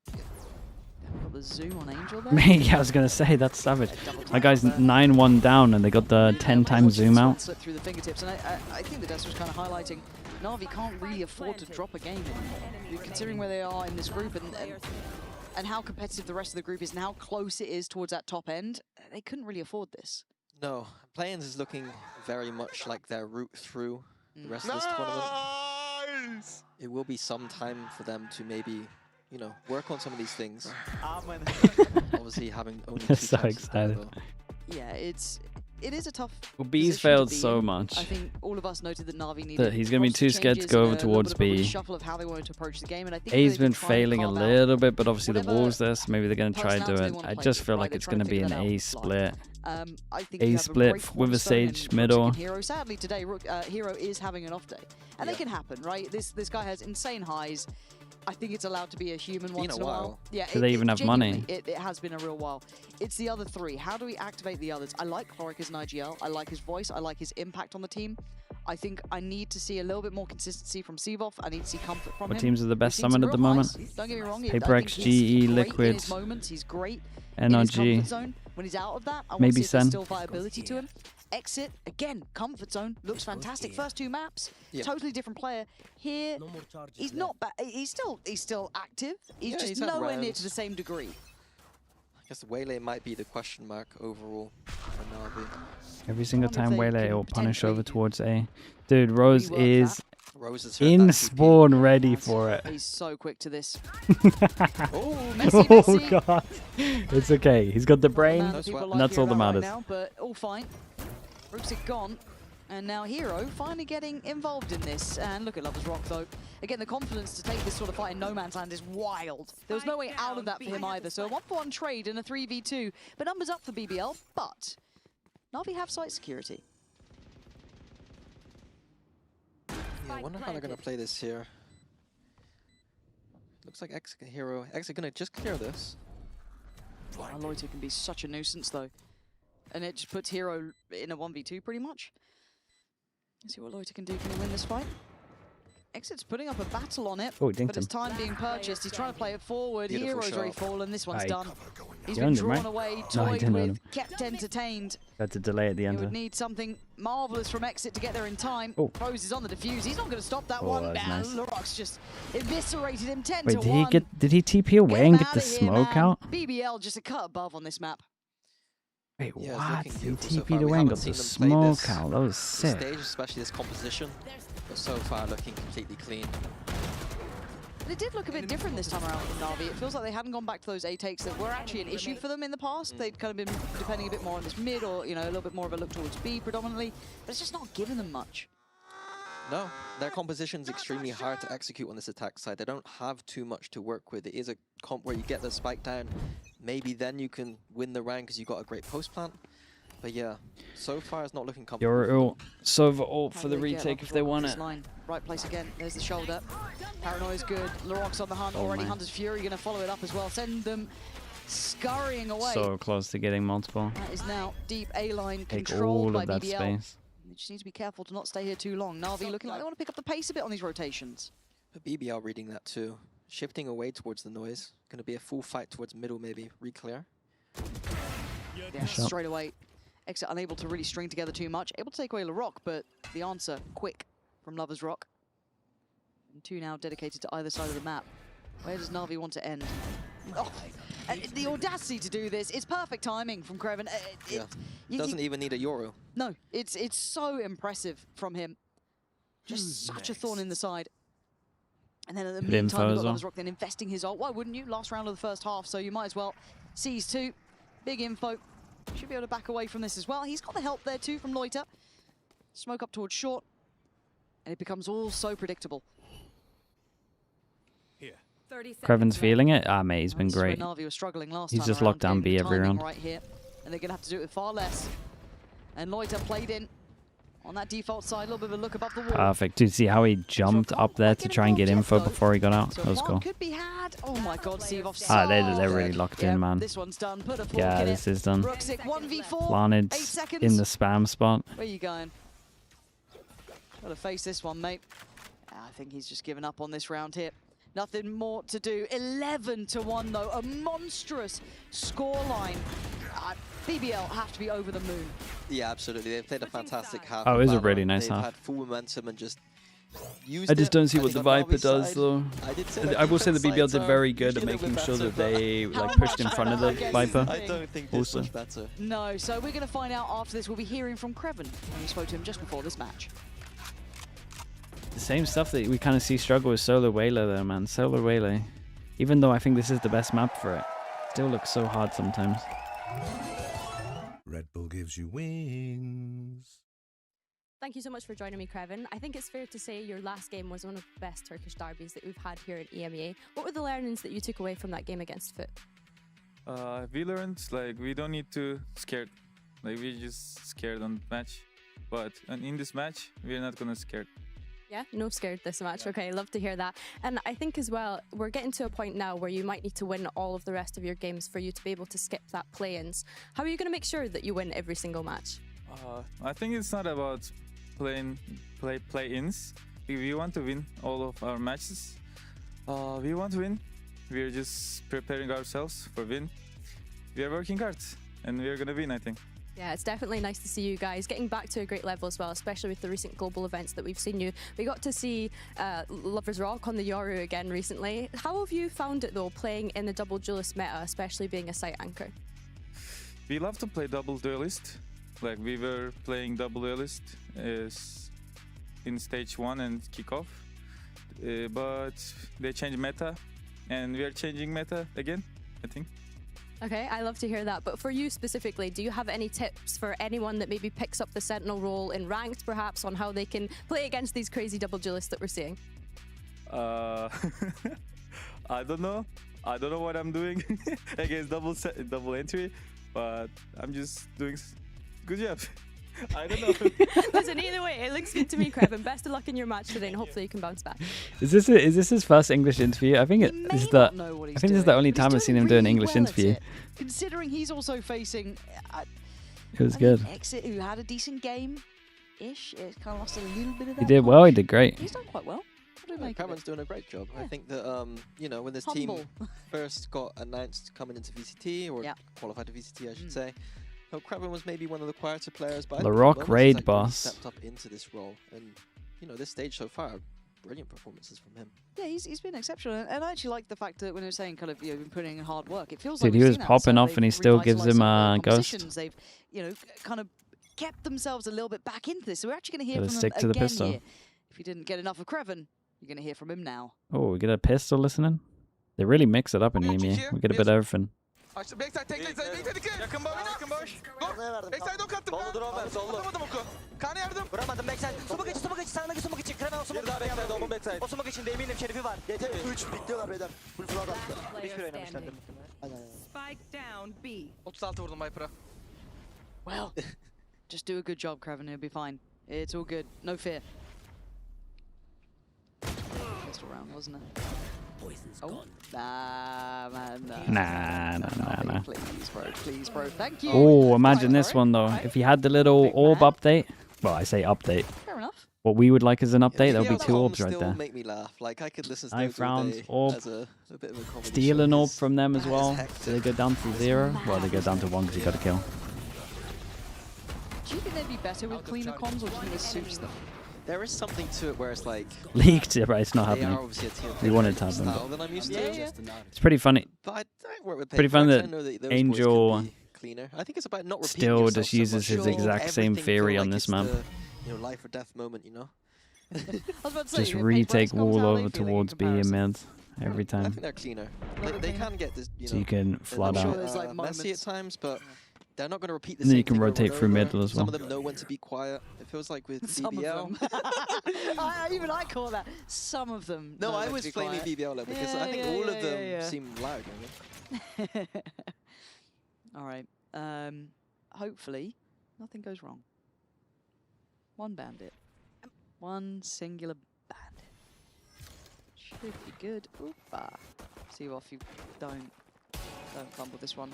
Got the zoom on Angel there. Yeah, I was going to say, that's savage. My guy's 9-1 down and they got the 10 times zoom out. Slip through the fingertips, and I think the Dust was kind of highlighting Na'Vi can't really afford to drop a game. Considering where they are in this group and how competitive the rest of the group is and how close it is towards that top end, they couldn't really afford this. No, Play-ins is looking very much like their route through the rest of this tournament. It will be some time for them to maybe, you know, work on some of these things. Obviously having only 2 so excited. Yeah, it is a tough. Well, B's failed so much. I think all of us noted that Na'Vi needed. He's going to be too scared to go over towards B. Shuffle of how they wanted to approach the game, and I think A's been failing a little bit, but obviously the wall's there, so maybe they're going to try to do it. I just feel like it's going to be an A split. I think A split with a Sage middle. Hero. Sadly today, Hero is having an off day, and they can happen, right? This guy has insane highs. I think it's allowed to be a human once in a while. Yeah, do they even have money? It has been a real while. It's the other three. How do we activate the others? I like Chloric as an IGL. I like his voice. I like his impact on the team. I think I need to see a little bit more consistency from Sivov. I need to see comfort from him. What teams are the best summoned at the moment? Don't get me wrong. Paper X, GE, Liquid, in his moments, he's great. In his comfort zone. When he's out of that, I want to see if there's still viability to him. Exit, again, comfort zone, looks fantastic. First two maps, totally different player. Here, he's not bad. He's still active. He's just nowhere near to the same degree. I guess Waylay might be the question mark overall for Navi. Every single time Waylay will punish over towards A. Dude, Rose is in spawn ready for it. He's so quick to this. Oh god. It's okay. He's got the brain. And that's all that matters. Right now, but all fine. Rooks it gone. And now Hero finally getting involved in this. And look at Lover's Rock though. Again, the confidence to take this sort of fight in no man's land is wild. There was no way out of that for him either. So a 1-for-1 trade and a 3v2. But numbers up for BBL. But Navi have site security. Yeah, I wonder how they're going to play this here. Looks like X Hero. X are going to just clear this. Loiter can be such a nuisance though. And it just puts Hero in a 1v2 pretty much. Let's see what Loiter can do. Can he win this fight? Exit's putting up a battle on it, but it's time being purchased. He's trying to play it forward. Hero's already fallen. This one's done. He's been drawn away, toyed with, kept entertained. Had to delay at the end. You would need something marvelous from Exit to get there in time. Rose is on the defuse. He's not going to stop that one. Nice. Laroc's just eviscerated him 10-1. Wait, did he TP away and get the smoke out? BBL just a cut above on this map. Wait, what? He TP'd away and got the smoke out. That was sick. Stage, especially this composition, but so far looking completely clean. But it did look a bit different this time around with Navi. It feels like they hadn't gone back to those A takes that were actually an issue for them in the past. They'd kind of been depending a bit more on this mid, or a little bit more of a look towards B predominantly. But it's just not giving them much. No, their composition's extremely hard to execute on this attack side. They don't have too much to work with. It is a comp where you get the spike down. Maybe then you can win the round because you got a great post plant. But yeah, so far it's not looking comfortable. Your ult, Sova ult for the retake if they want it. Right place again. There's the shoulder. Paranoia's good. Laroc's on the hunt already. Hunter's Fury going to follow it up as well. Send them scurrying away. So close to getting multiple. That is now deep A-line Take controlled all by of that BBL. space. You just need to be careful to not stay here too long. Navi looking like they want to pick up the pace a bit on these rotations. But BBL reading that too. Shifting away towards the noise. Going to be a full fight towards middle maybe. Reclear. Yeah, straight away. Exit unable to really string together too much. Able to take away Larocque, but the answer quick from Lover's Rock. And two now dedicated to either side of the map. Where does Navi want to end? Oh, the audacity to do this. It's perfect timing from Kreven. Doesn't even need a Euro. No, it's so impressive from him. Just such a thorn in the side. And then at the meantime, you've got Lover's Rock then investing his ult. Why wouldn't you? Last round of the first half, so you might as well seize two. Big info. Should be able to back away from this as well. He's got the help there too from Loiter. Smoke up towards short. And it becomes all so predictable. Kreven's feeling it. Ah, mate, he's been great. Navi was struggling last He's time just around, locked down B every round. Right here. And they're going to have to do it with far less. And Loiter played in on that default side. A little bit of a look above the wall. Perfect. Dude, see how he jumped up there to try and get info before he got out? So that was cool. could be had. Oh my god, Sivov. Ah, they're really locked in, man. This one's done. Put a fork Yeah, in this it. is done. Rooksick 1v4. Planted 8 seconds. in the spam spot. Where you going? Gotta face this one, mate. I think he's just given up on this round here. Nothing more to do. 11-1 though, a monstrous scoreline. BBL have to be over the moon. Yeah, absolutely. They've played a fantastic half. Oh, it was a really nice They've half. had full momentum and just used I just don't see it. what the Viper does, though. I will say the BBL did very good at making sure that they pushed in front of the Viper. I don't think this much better. No, so we're going to find out after this. We'll be hearing from Kreven, and we spoke to him just before this match. The same stuff that we kind of see struggle with Solar Whaler there, man. Solar Whaler. Even though I think this is the best map for it, still looks so hard sometimes. Red Bull gives you wings. Thank you so much for joining me, Kreven. I think it's fair to say your last game was one of the best Turkish derbies that we've had here at EMEA. What were the learnings that you took away from that game against Foot? We learned we don't need to scared Like we're just scared on the match, but in this match we're not gonna scared. Yeah, no scared this match. Okay, love to hear that. And I think as well, we're getting to a point now where you might need to win all of the rest of your games for you to be able to skip that play-ins. How are you going to make sure that you win every single match? I think it's not about play-ins. We want to win all of our matches. We want to win. We're just preparing ourselves for win. We are working hard, and we are gonna win, I think. Yeah, it's definitely nice to see you guys getting back to a great level as well, especially with the recent global events that we've seen you. We got to see Lovers Rock on the Yoru again recently. How have you found it though, playing in the double duelist meta, especially being a site anchor? We love to play double duelist. Like we were playing double duelist in stage 1 and kickoff, but they changed meta, and we are changing meta again, I think. Okay, I love to hear that. But for you specifically, do you have any tips for anyone that maybe picks up the Sentinel role in ranked, perhaps, on how they can play against these crazy double duelists that we're seeing? I don't know. I don't know what I'm doing against double entry, but I'm just doing good job. I don't know. Listen, either way, it looks good to me, Krevin. Best of luck in your match today, and hopefully you can bounce back. Is this his first English interview? I think this is the only time I've seen him do an English interview. Considering he's also facing It was good. Exit, who had a decent game-ish. It kind of lost a little bit of that. He did well. He did great. He's done quite well. Cameron's doing a great job. Yeah. I think that you know, when this team first got announced coming into VCT, or qualified to VCT, I should say, Kraven was maybe one of the quieter players, but The Rock raid really boss stepped up into this role, and you know, this stage so far, brilliant performances from him. Yeah, he's been exceptional, and I actually like the fact that when he was saying kind of been putting in hard work, it feels Dude, like he was popping off, and he still gives him a ghost. They've kind of kept themselves a little bit back into this, so we're actually going to hear Gotta from stick him to the again pistol. here. If you didn't get enough of Kraven, you're going to hear from him now. Oh, we get a pistol listening. They really mix it up in EMEA. We get a bit of everything. Backside tekle, backside 2. Yakın boş. Backside ok attım. Sollu drone ver, sollu. Atamadım oku. Kaan yardım. Vuramadım backside. Smoke içi, sağındaki smoke içi. Krem o smoke. Bir daha backside, onun backside. O smoke içinde eminim şerifi var. Yeter 3 bekliyorlar beyler. Full flood attı. Hiçbir oynamışlardır muhtemelen. Spike down B. 36 vurdum Viper'a. Well, just do a good job, Kraven. He'll be fine. It's all good. No fear. Pistol round, wasn't it? Oh, nah, man. Nah. Please, bro. Thank you. Oh, imagine this one though. If he had the little orb update, well, I say update. Fair enough. What we would like as an update, that would be 2 orbs right there. Make me laugh. Like I could listen to 5 rounds, orb, as a bit of a comedy steal an show. orb from them as well. So they go down to 0. Well, they go down to 1 because you got to kill. Do you think they'd be better with cleaner comms, or do you think this suits them? There is something to it where it's like Leaked, right? It's not they happening. are obviously a tier We wanted to happen. style than I'm used to. It's pretty funny. But I don't work with Pretty funny paintbrush. I know that those Angel boys can be cleaner. I think it's about not repeating still yourself just so uses much. his Make exact same everything theory feel on like this it's map. the, life or death moment, you know. Just retake wall over towards B and mid every I time. think they're cleaner. They can get this, you know. So you can flood out. Messy at times, but they're not going to repeat the And same then you can thing over rotate and through over. middle as well. Some of them know when to be quiet. It feels like with Some BBL. of them. Even I call that. Some of them. No, know I when was to be plainly quiet. BBL because I think all of them seem loud. All right. Hopefully, nothing goes wrong. One bandit. One singular bandit. Should be good. Oopa. See you off. You don't fumble this one.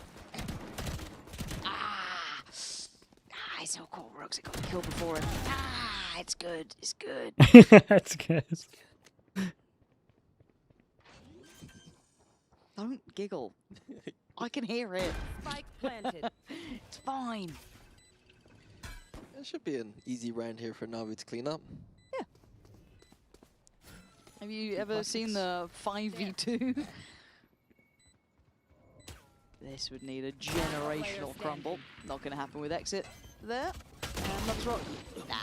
It's so cool. Rooks got killed before him. It's good. It's good. That's good. Don't giggle. I can hear it. Spike planted. It's fine. It should be an easy round here for NAVI to clean up. Yeah. Have you ever seen the 5v2? This would need a generational crumble. Not going to happen with exit there. And Love's Rock. Nah.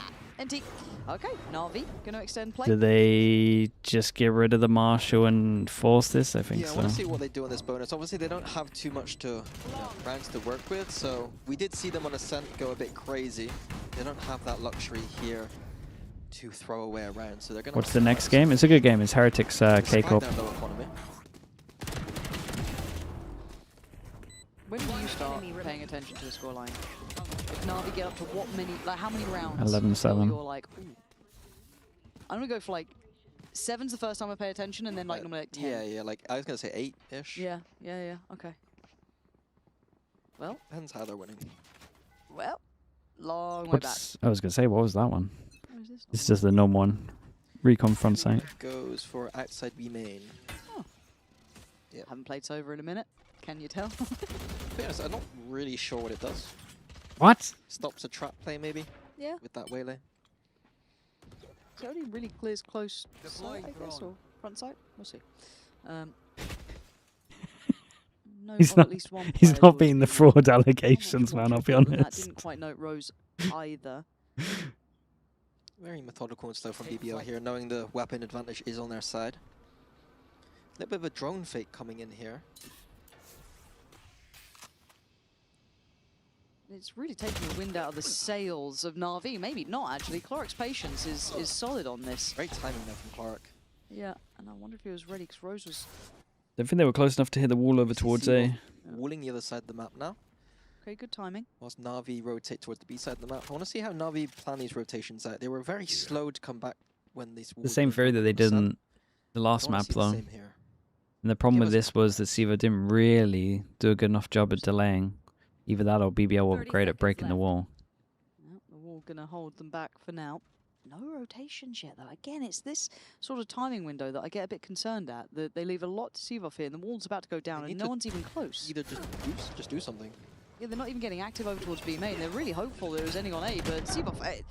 NT. Okay, Navi going to extend play. Do they just get rid of the Marshal and force this? I think Yeah, I so. want to see what they do on this bonus. Obviously, they don't have too much rounds to work with, so we did see them on Ascent go a bit crazy. They don't have that luxury here to throw away a round, so they're going to... What's the next game? It's a good game. It's Heretics K-CORP. When do you start paying attention to the scoreline? If Navi get up to what many, like how many rounds? 11-7. You're like, ooh. I'm gonna go for like 7's the first time I pay attention, and then like normally like 10. Yeah, like I was gonna say 8-ish. Yeah, okay. Well, depends how they're winning. Well, long way back. What's, I was going to say, what was that one? What is this? It's just the numb one. Recon front site. Goes for outside B main. Oh. Yeah. Haven't played Sova in a minute. Can you tell? To be honest, I'm not really sure what it does. What? Stops a trap play maybe? Yeah. With that waylay. It only really clears close side, I guess, or front side. We'll see. No, He's or not. at least one He's player not was being the really fraud allegations, man. I'll be That honest. didn't quite note Rose either. Very methodical and slow from BBL here, knowing the weapon advantage is on their side. A little bit of a drone fake coming in here. It's really taking the wind out of the sails of Na'Vi. Maybe not, actually. Clark's patience is solid on this. Great timing there from Clark. Yeah, and I wonder if he was ready, because Rose was... Don't think they were close enough to hit the wall over towards A. Walling the other side of the map now. Okay, good timing. Whilst Na'Vi rotate towards the B side of the map. I want to see how Na'Vi plan these rotations out. They were very slow to come back when these The same theory that they did in the last map, though. And the problem with this was that Siva didn't really do a good enough job at delaying. Either that or BBL were great at breaking the wall. No, the wall going to hold them back for now. No rotations yet, though. Again, it's this sort of timing window that I get a bit concerned at. That they leave a lot to Sivov here, and the wall's about to go down, and no one's even close. Either just do something. Yeah, they're not even getting active over towards B main. They're really hopeful that it was ending on A, but Sivov,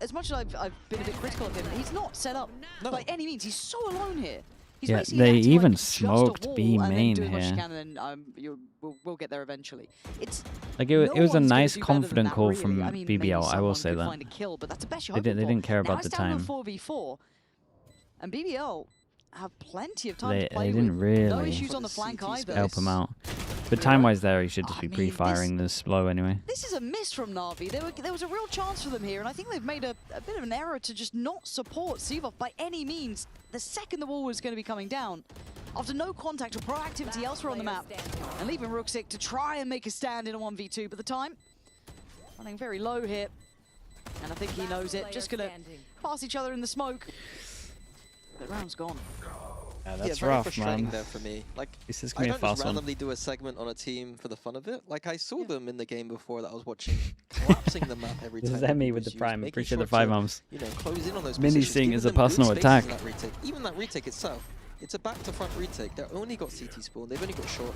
as much as I've been a bit critical of him, he's not set up by any means. He's so alone here. He's Yeah, basically they had to, even like, just a smoked wall B and then main do as much as you here. can, and then we'll get there eventually. It's Like it was a one's gonna nice, do better than confident that, call really. from I mean, maybe BBL. I will someone say could that. find a kill, but that's the best you're They hoping didn't care for. about Now the it's down time. to 4v4, and BBL have plenty of time to play They didn't with. No really issues on the flank either. help him out. But time-wise there, he should just be pre-firing this blow anyway. This is a miss from Na'Vi. There was a real chance for them here, and I think they've made a bit of an error to just not support Sivov by any means. The second the wall was going to be coming down, after no contact or proactivity elsewhere on the map, and leaving Ruxic to try and make a stand in a 1v2, but the time running very low here, and I think he knows it. Just going to pass each other in the smoke. The round's gone. Yeah, that's very rough, frustrating man. there for me. Like, This is I gonna be a don't fast just one. randomly do a segment on a team for the fun of it. Like, I saw them in the game before that I was watching, collapsing the map every This time. is the Emmy ball with was the prime. used, Appreciate making the 5 sure to, arms. you know, close in on those Mini positions, seeing giving is a them good personal spaces attack. in that retake. Even that retake itself, it's a back-to-front retake. They've only got CT spawn. They've only got short.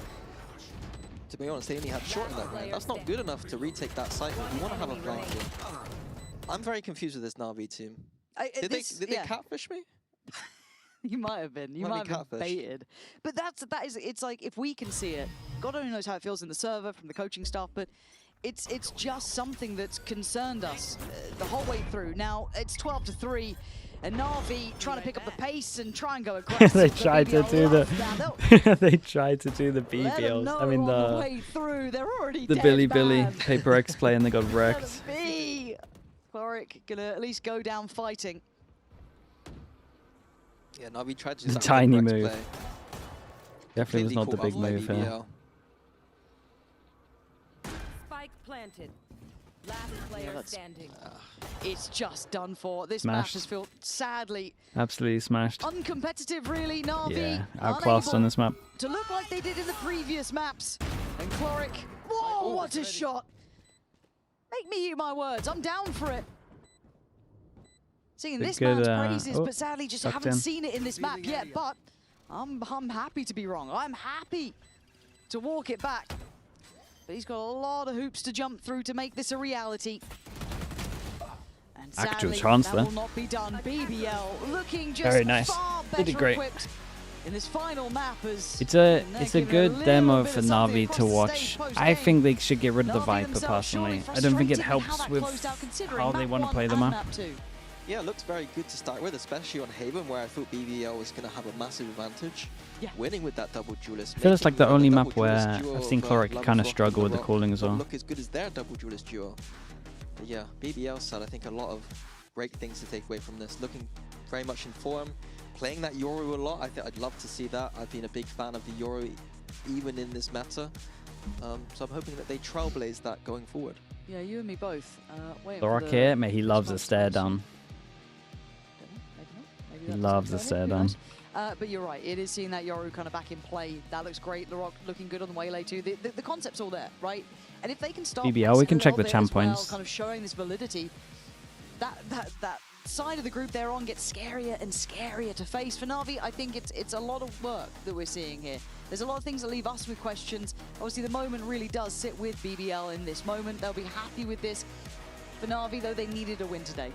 To be honest, they only had short in that round. That's not good enough to retake that cycle. You want to have a flank here. I'm very confused with this Na'Vi team. Did they catfish me? You might have been. You might have been baited. But that is. It's like, if we can see it, God only knows how it feels in the server from the coaching staff, but it's just something that's concerned us the whole way through. Now it's 12-3, and Na'Vi trying to pick up the pace and try and go aggressive. They tried to do the. They tried to do the BBLs. I mean the way through, they're already the dead, Billy man. Paper X play, and they got wrecked. Clark gonna at least go down fighting. Yeah, Navi tried to It's do a that tiny with the move. correct play. Definitely was not the Completely big caught move by here. BBL. Spike planted. Last player standing. It's just done for. This Smashed. match has felt sadly Absolutely smashed. uncompetitive, really. Na'Vi Yeah, outclassed on this map. to look like they did in the previous maps. And Cloric, whoa, what a shot! Make me eat my words. I'm down for it. Singing It's a this good, man's praises, oh, but sadly just tucked haven't in. seen it in this map yet. But I'm happy to be wrong. I'm happy to walk it back. But he's got a lot of hoops to jump through to make this a reality. And Actual sadly, chance that there. will not be done. BBL looking just Very nice. far They did better great. equipped in this final map. As It's a giving good little demo bit for of something Navi across to the watch. stage I post-game. think they should get rid of the Navi Viper themselves surely personally. I don't think it frustrated how helps that with closed out, considering how they map want to 1 play the and map. map 2. Yeah, it looks very good to start with, especially on Haven, where I thought BBL was going to have a massive advantage. Yeah. Winning with that double duelist. I feel it's like the making only double map where duelist duo I've seen of, Cloric Lovers kind of Rock struggle with the Rock calling as not well. look as good as their double duelist duo. But yeah, BBL side, I think a lot of great things to take away from this. Looking very much in form, playing that Yoru a lot. I think I'd love to see that. I've been a big fan of the Yoru even in this meta. So I'm hoping that they trailblaze that going forward. Yeah, you and me both. The Rocket, mate, he loves a stare down. He loves a stare down. But you're right, it is seeing that Yoru kind of back in play. That looks great. Laroc looking good on the waylay too. The concept's all there, right? And if they can start BBL, we can check the bit champ as well, points. kind of showing this validity, that side of the group they're on gets scarier and scarier to face. For Na'Vi, I think it's a lot of work that we're seeing here. There's a lot of things that leave us with questions. Obviously, the moment really does sit with BBL in this moment. They'll be happy with this. For Na'Vi, though, they needed a win today.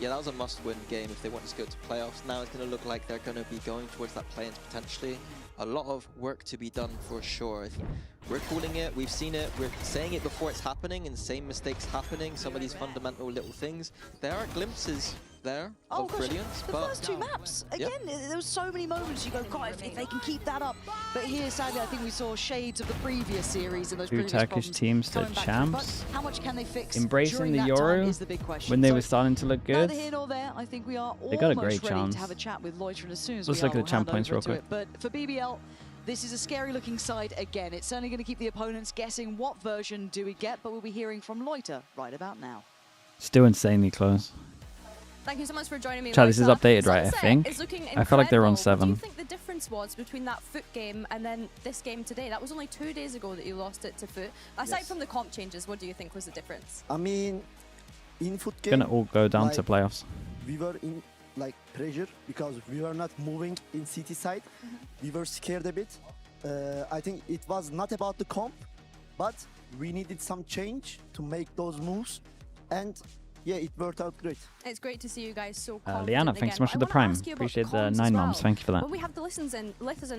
Yeah, that was a must-win game if they wanted to go to playoffs. Now it's going to look like they're going to be going towards that play-ins potentially. A lot of work to be done for sure. We're calling it, we've seen it, we're saying it before it's happening, and same mistakes happening, some of these fundamental little things. There are glimpses there of brilliance. The first two maps, again, there was so many moments you go, God, if they can keep that up. But here, sadly, I think we saw shades of the previous series and those Two previous Turkish problems teams to coming back. champs. But how much can they fix Embracing during the that time Euro is the big question. when they So were starting to look good. neither here nor there, I think we are They got a almost great ready chance. to have a chat with Loiter as soon as Let's we look at are. the champ We'll hand points over real to quick. it. But for BBL, this is a scary looking side again. It's certainly going to keep the opponents guessing what version do we get, but we'll be hearing from Loiter right about now. Still insanely close. Thank you so much for joining me. Chad, this is Loiter. updated, right, I Sunset think? is looking I felt like they were on incredible. What do 7. you think the difference was between that Foot game and then this game today? That was only 2 days ago that you lost it to Foot. Aside from the comp changes, what do you think was the difference? I mean, in Foot game, Gonna all go down to playoffs. we were in like pressure because we were not moving in CT side. We were scared a bit. I think it was not about the comp, but we needed some change to make those moves, and yeah, it worked out great. It's great to see you guys so confident Liana, thanks so much for the prime. Appreciate the 9 months. Thank you for that. When we have the listens and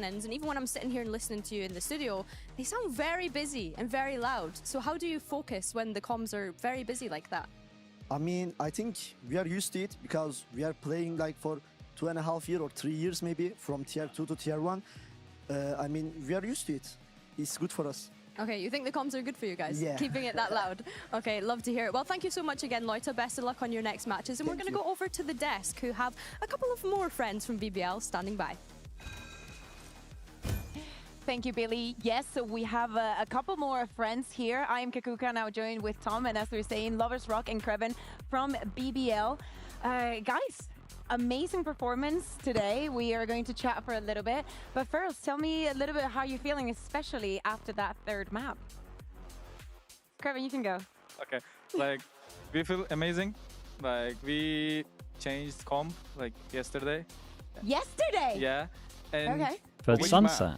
ins, and even when I'm sitting here and listening to you in the studio, they sound very busy and very loud. So how do you focus when the comms are very busy like that? I mean, I think we are used to it because we are playing like for 2.5 years or 3 years maybe from tier 2 to tier 1. I mean, we are used to it. It's good for us. Okay, you think the comms are good for you guys? Yeah. Keeping it that loud. Okay, love to hear it. Well, thank you so much again, Loiter. Best of luck on your next matches. And we're going to go over to the desk, who have a couple of more friends from BBL standing by. Thank you, Billy. Yes, so we have a couple more friends here. I am Kakuka, now joined with Tom, and as we were saying, Lovers Rock and Krevin from BBL. Guys, amazing performance today. We are going to chat for a little bit. But first, tell me a little bit how you're feeling, especially after that third map. Krevin, you can go. Okay, like we feel amazing. Like we changed comp like yesterday. Yesterday? Yeah. And Okay. For Sunset?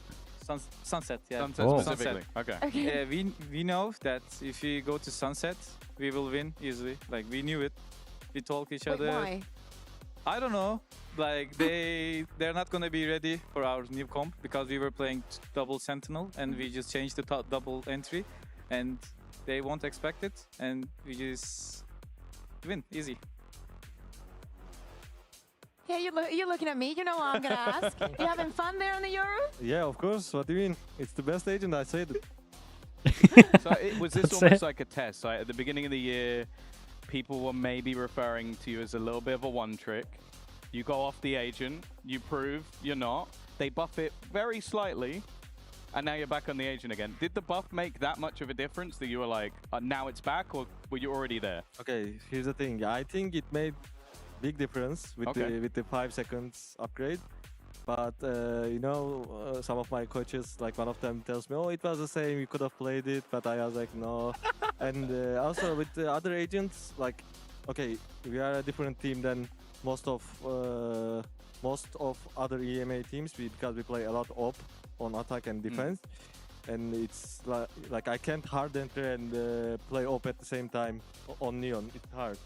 Sunset, yeah. Sunset specifically. Okay. Yeah, we know that if we go to Sunset, we will win easily. Like we knew it. We told each Wait, other. why? I don't know. Like they're not gonna be ready for our new comp because we were playing double Sentinel and we just changed the double entry, and they won't expect it, and we just win easy. Yeah, you're looking at me. You know what I'm going to ask. You having fun there on the Euro? Yeah, of course. What do you mean? It's the best agent, I said it. So was this almost like a test? Like at the beginning of the year, people were maybe referring to you as a little bit of a one-trick. You go off the agent, you prove you're not. They buff it very slightly, and now you're back on the agent again. Did the buff make that much of a difference that you were like, now it's back, or were you already there? Okay, here's the thing. I think it made big difference with the 5 seconds upgrade. But you know, some of my coaches, like one of them tells me, oh, it was the same, you could have played it, but I was like, no. And also with the other agents, like, okay, we are a different team than most of other EMEA teams because we play a lot op on attack and defense. And it's like I can't hard enter and play op at the same time on Neon. It's hard.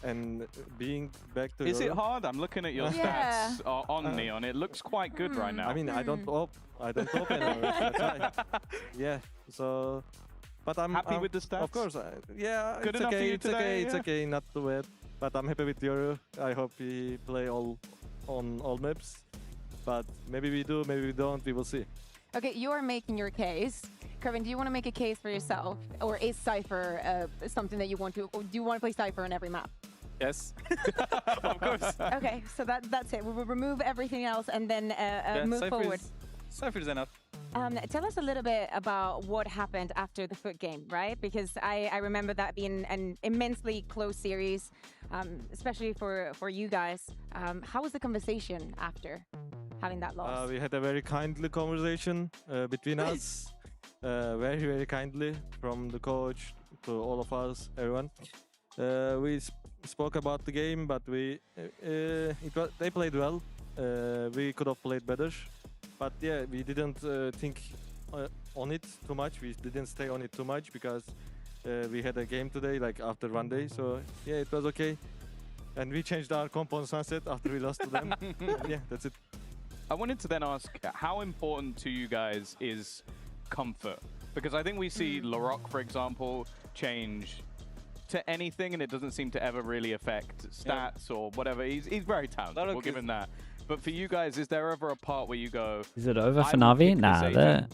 And being back to Is it hard? I'm looking at your Yeah. stats on Neon. It looks quite good right now. I mean, I don't op anymore. That's why. Yeah. So, but I'm happy with the stats. Of course. Yeah. Good it's enough okay. for you It's today, okay. It's yeah? okay. Not too bad. But I'm happy with Yoru. I hope we play on all maps. But maybe we do. Maybe we don't. We will see. Okay, you are making your case. Krevin, do you want to make a case for yourself? Or is Cypher something that you want to... Or do you want to play Cypher on every map? Yes. Of course. Okay, so that's it. We will remove everything else and then Yeah, move forward. Cypher is enough. Tell us a little bit about what happened after the FUT game, right? Because I remember that being an immensely close series, especially for you guys. How was the conversation after having that loss? We had a very kindly conversation between us, very, very kindly, from the coach to all of us, everyone. We spoke about the game, but they played well. We could have played better. But yeah, we didn't think on it too much. We didn't stay on it too much because we had a game today, like after 1 day. So yeah, it was okay. And we changed our comp on Sunset after we lost to them. Yeah, that's it. I wanted to then ask, how important to you guys is comfort? Because I think we see LeRock, for example, change to anything, and it doesn't seem to ever really affect stats or whatever. He's very talented. We'll give him that. But for you guys, is there ever a part where you go, is it over for Navi? Nah, they're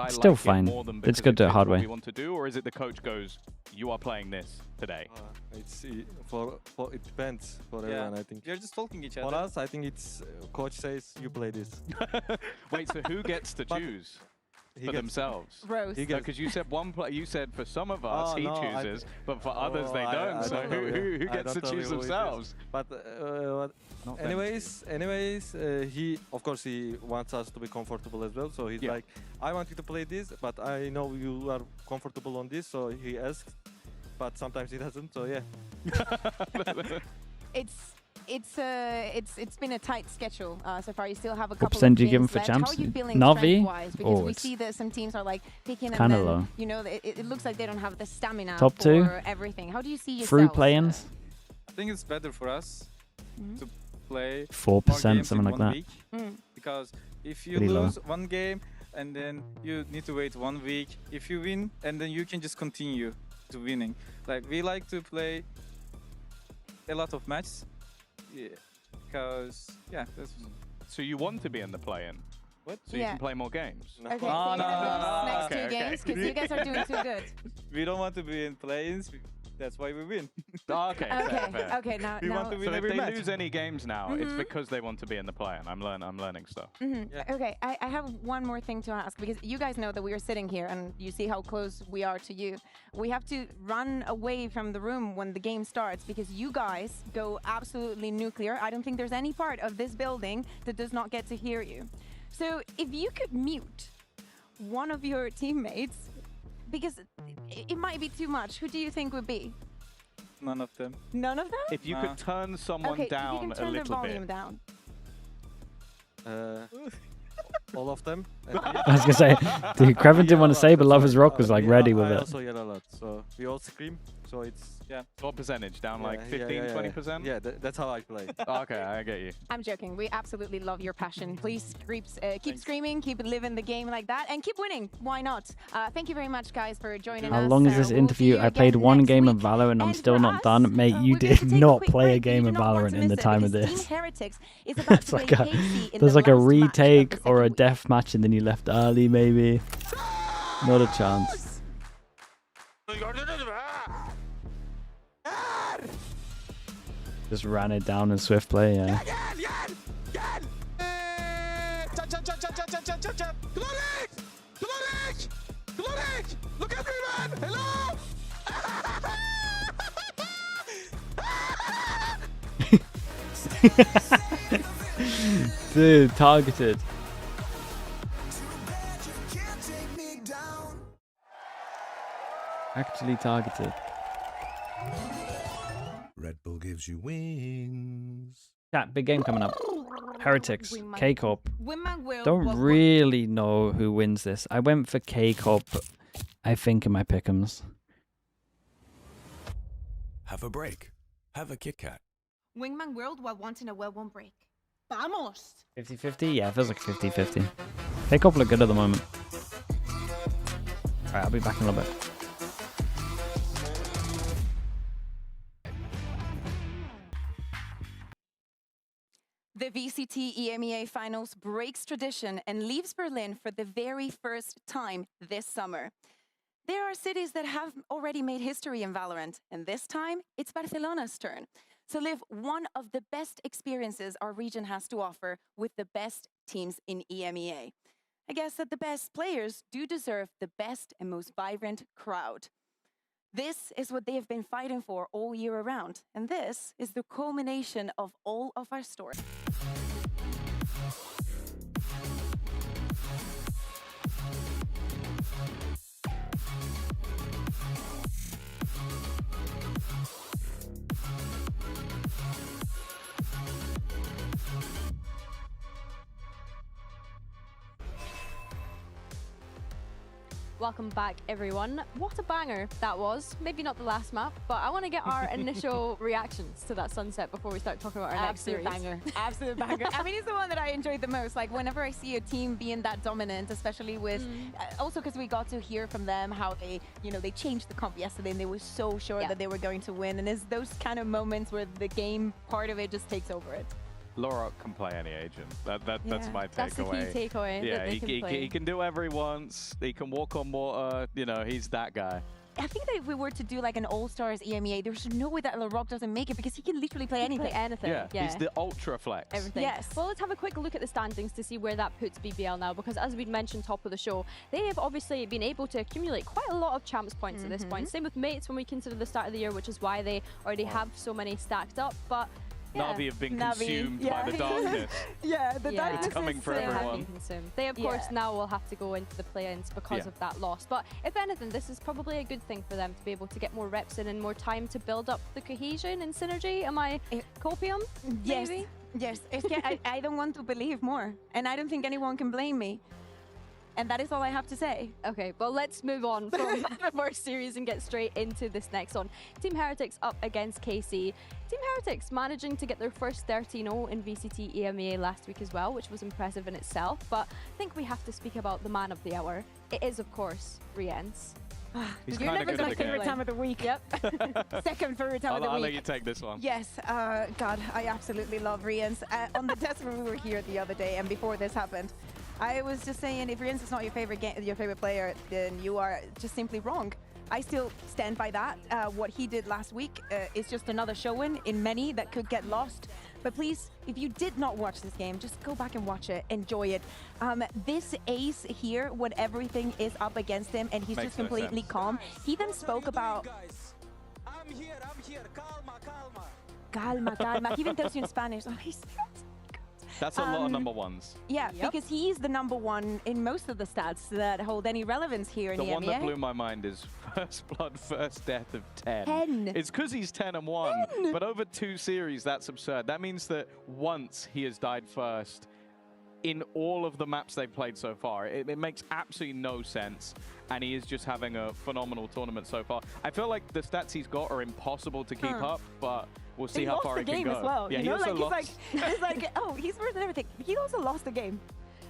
still like fine. More than It's good to do it hard way. We want to do, or is it the coach goes, you are playing this today? It depends for everyone, I think. You're just talking each other. For us, I think it's coach says you play this. Wait, so who gets to choose? For themselves, Rose. Because you said you said for some of us he chooses, but for others they don't. So who gets to choose themselves? But anyways, he of course he wants us to be comfortable as well. So he's like, I want you to play this, but I know you are comfortable on this. So he asks, but sometimes he doesn't. So yeah. It's been a tight schedule so far. You still have a couple percent of do you give him games for left. champs? How are you feeling Navi? strength-wise? Because we see that some teams are like picking and then, low. you know, it looks like they don't have the stamina Top for two? everything. How do you see yourself? Through play-ins? I think it's better for us to play 4%, something like that. week. Because if you Pretty low. lose one game and then you need to wait 1 week, if you win and then you can just continue to winning. Like we like to play a lot of matches. Yeah. Because that's so you want to be in the play-in. What? So you can play more games. Okay, so you're gonna lose next 2 games because you guys are doing too good. We don't want to be in play-ins. That's why we win. Okay. Fair. Okay. Now, we want to win so every if they match. lose any games now, it's because they want to be in the play-in. I'm learning stuff. Okay, I have one more thing to ask, because you guys know that we are sitting here and you see how close we are to you. We have to run away from the room when the game starts because you guys go absolutely nuclear. I don't think there's any part of this building that does not get to hear you. So if you could mute one of your teammates, because it might be too much, who do you think would be? None of them. None of them? If you could turn someone down if you can turn a the little volume bit. down. All of them. I was going to say, dude, Krevin didn't want to say, but Lovers Rock was like ready with I it. also yell a lot, so we all scream. So it's What percentage? Down like 15, 20%? Yeah, that's how I play. Okay, I get you. I'm joking. We absolutely love your passion. Please keep screaming, keep living the game like that, and keep winning. Why not? Thank you very much, guys, for joining us. How long is this We'll interview? see you I played again one next game of week. Valorant and I'm And still for not us, done. Mate, you we're going to did take not quick play a break. game You of do not want Valorant to in the miss it, time of because this. Team Heretics is about It's to like play a, Casey in there's the like a last match of retake the or a second death match and then you left early maybe. Not a chance. Just ran it down in swift play, yeah. Look everyone! Hello! Dude, targeted. Actually targeted. Red Bull gives you wings. Chat, big game coming up. Heretics, K-Corp. World Don't really know who wins this. I went for K-Corp, I think, in my pick'ems. Have a break. Have a Kit Kat. Wingman World while wanting a well-won break. Vamos! 50-50? Yeah, it feels like 50-50. K-Corp look good at the moment. Alright, I'll be back in a little bit. The VCT EMEA Finals breaks tradition and leaves Berlin for the very first time this summer. There are cities that have already made history in Valorant, and this time, it's Barcelona's turn to live one of the best experiences our region has to offer with the best teams in EMEA. I guess that the best players do deserve the best and most vibrant crowd. This is what they have been fighting for all year around, and this is the culmination of all of our stories. Welcome back, everyone. What a banger that was. Maybe not the last map, but I want to get our initial reactions to that sunset before we start talking about our next series. Banger. Absolute banger. I mean, it's the one that I enjoyed the most. Like, whenever I see a team being that dominant, especially with, also because we got to hear from them how they, they changed the comp yesterday and they were so sure that they were going to win. And it's those kind of moments where the game part of it just takes over it. Laura can play any agent. That's my takeaway. That's the key takeaway. Yeah, he can do whatever he wants. He can walk on water. He's that guy. I think that if we were to do like an All-Stars EMEA, there's no way that LeRock doesn't make it because he can literally play anything. Yeah, he's the ultra flex. Everything. Yes. Well, let's have a quick look at the standings to see where that puts BBL now, because as we'd mentioned top of the show, they have obviously been able to accumulate quite a lot of champs points at this point. Same with mates when we consider the start of the year, which is why they already have so many stacked up. But NAVI have been consumed by the darkness. The darkness it's coming for everyone. They, of course, now will have to go into the play-ins because of that loss. But if anything, this is probably a good thing for them to be able to get more reps in and more time to build up the cohesion and synergy. Am I copium? Yes. Maybe? Yes. I don't want to believe more. And I don't think anyone can blame me. And that is all I have to say. Okay, well, let's move on from the first series and get straight into this next one. Team Heretics up against KC. Team Heretics managing to get their first 13-0 in VCT EMEA last week as well, which was impressive in itself. But I think we have to speak about the man of the hour. It is, of course, Riens. You're never my favorite time of the week. Yep. Second favorite time of the week. I'll let you take this one. Yes. God, I absolutely love Riens. On the test when we were here the other day and before this happened, I was just saying, if Riens is not your favorite player, then you are just simply wrong. I still stand by that. What he did last week is just another showing in many that could get lost. But please, if you did not watch this game, just go back and watch it, enjoy it. This ace here, when everything is up against him and he's just completely calm, he then spoke about... I'm here, calma, calma. Calma, calma. He even tells you in Spanish. Oh, he's... That's a lot of number ones. Yeah, because he's the number one in most of the stats that hold any relevance here in the EMEA. The one that blew my mind is first blood, first death of 10. 10. It's because he's 10-1, but over 2 series, that's absurd. That means that once he has died first in all of the maps they've played so far. It makes absolutely no sense, and he is just having a phenomenal tournament so far. I feel like the stats he's got are impossible to keep up, but we'll see how far he can go. He lost the game as well. Yeah, he also lost. It's like, oh, he's worth everything. He also lost the game.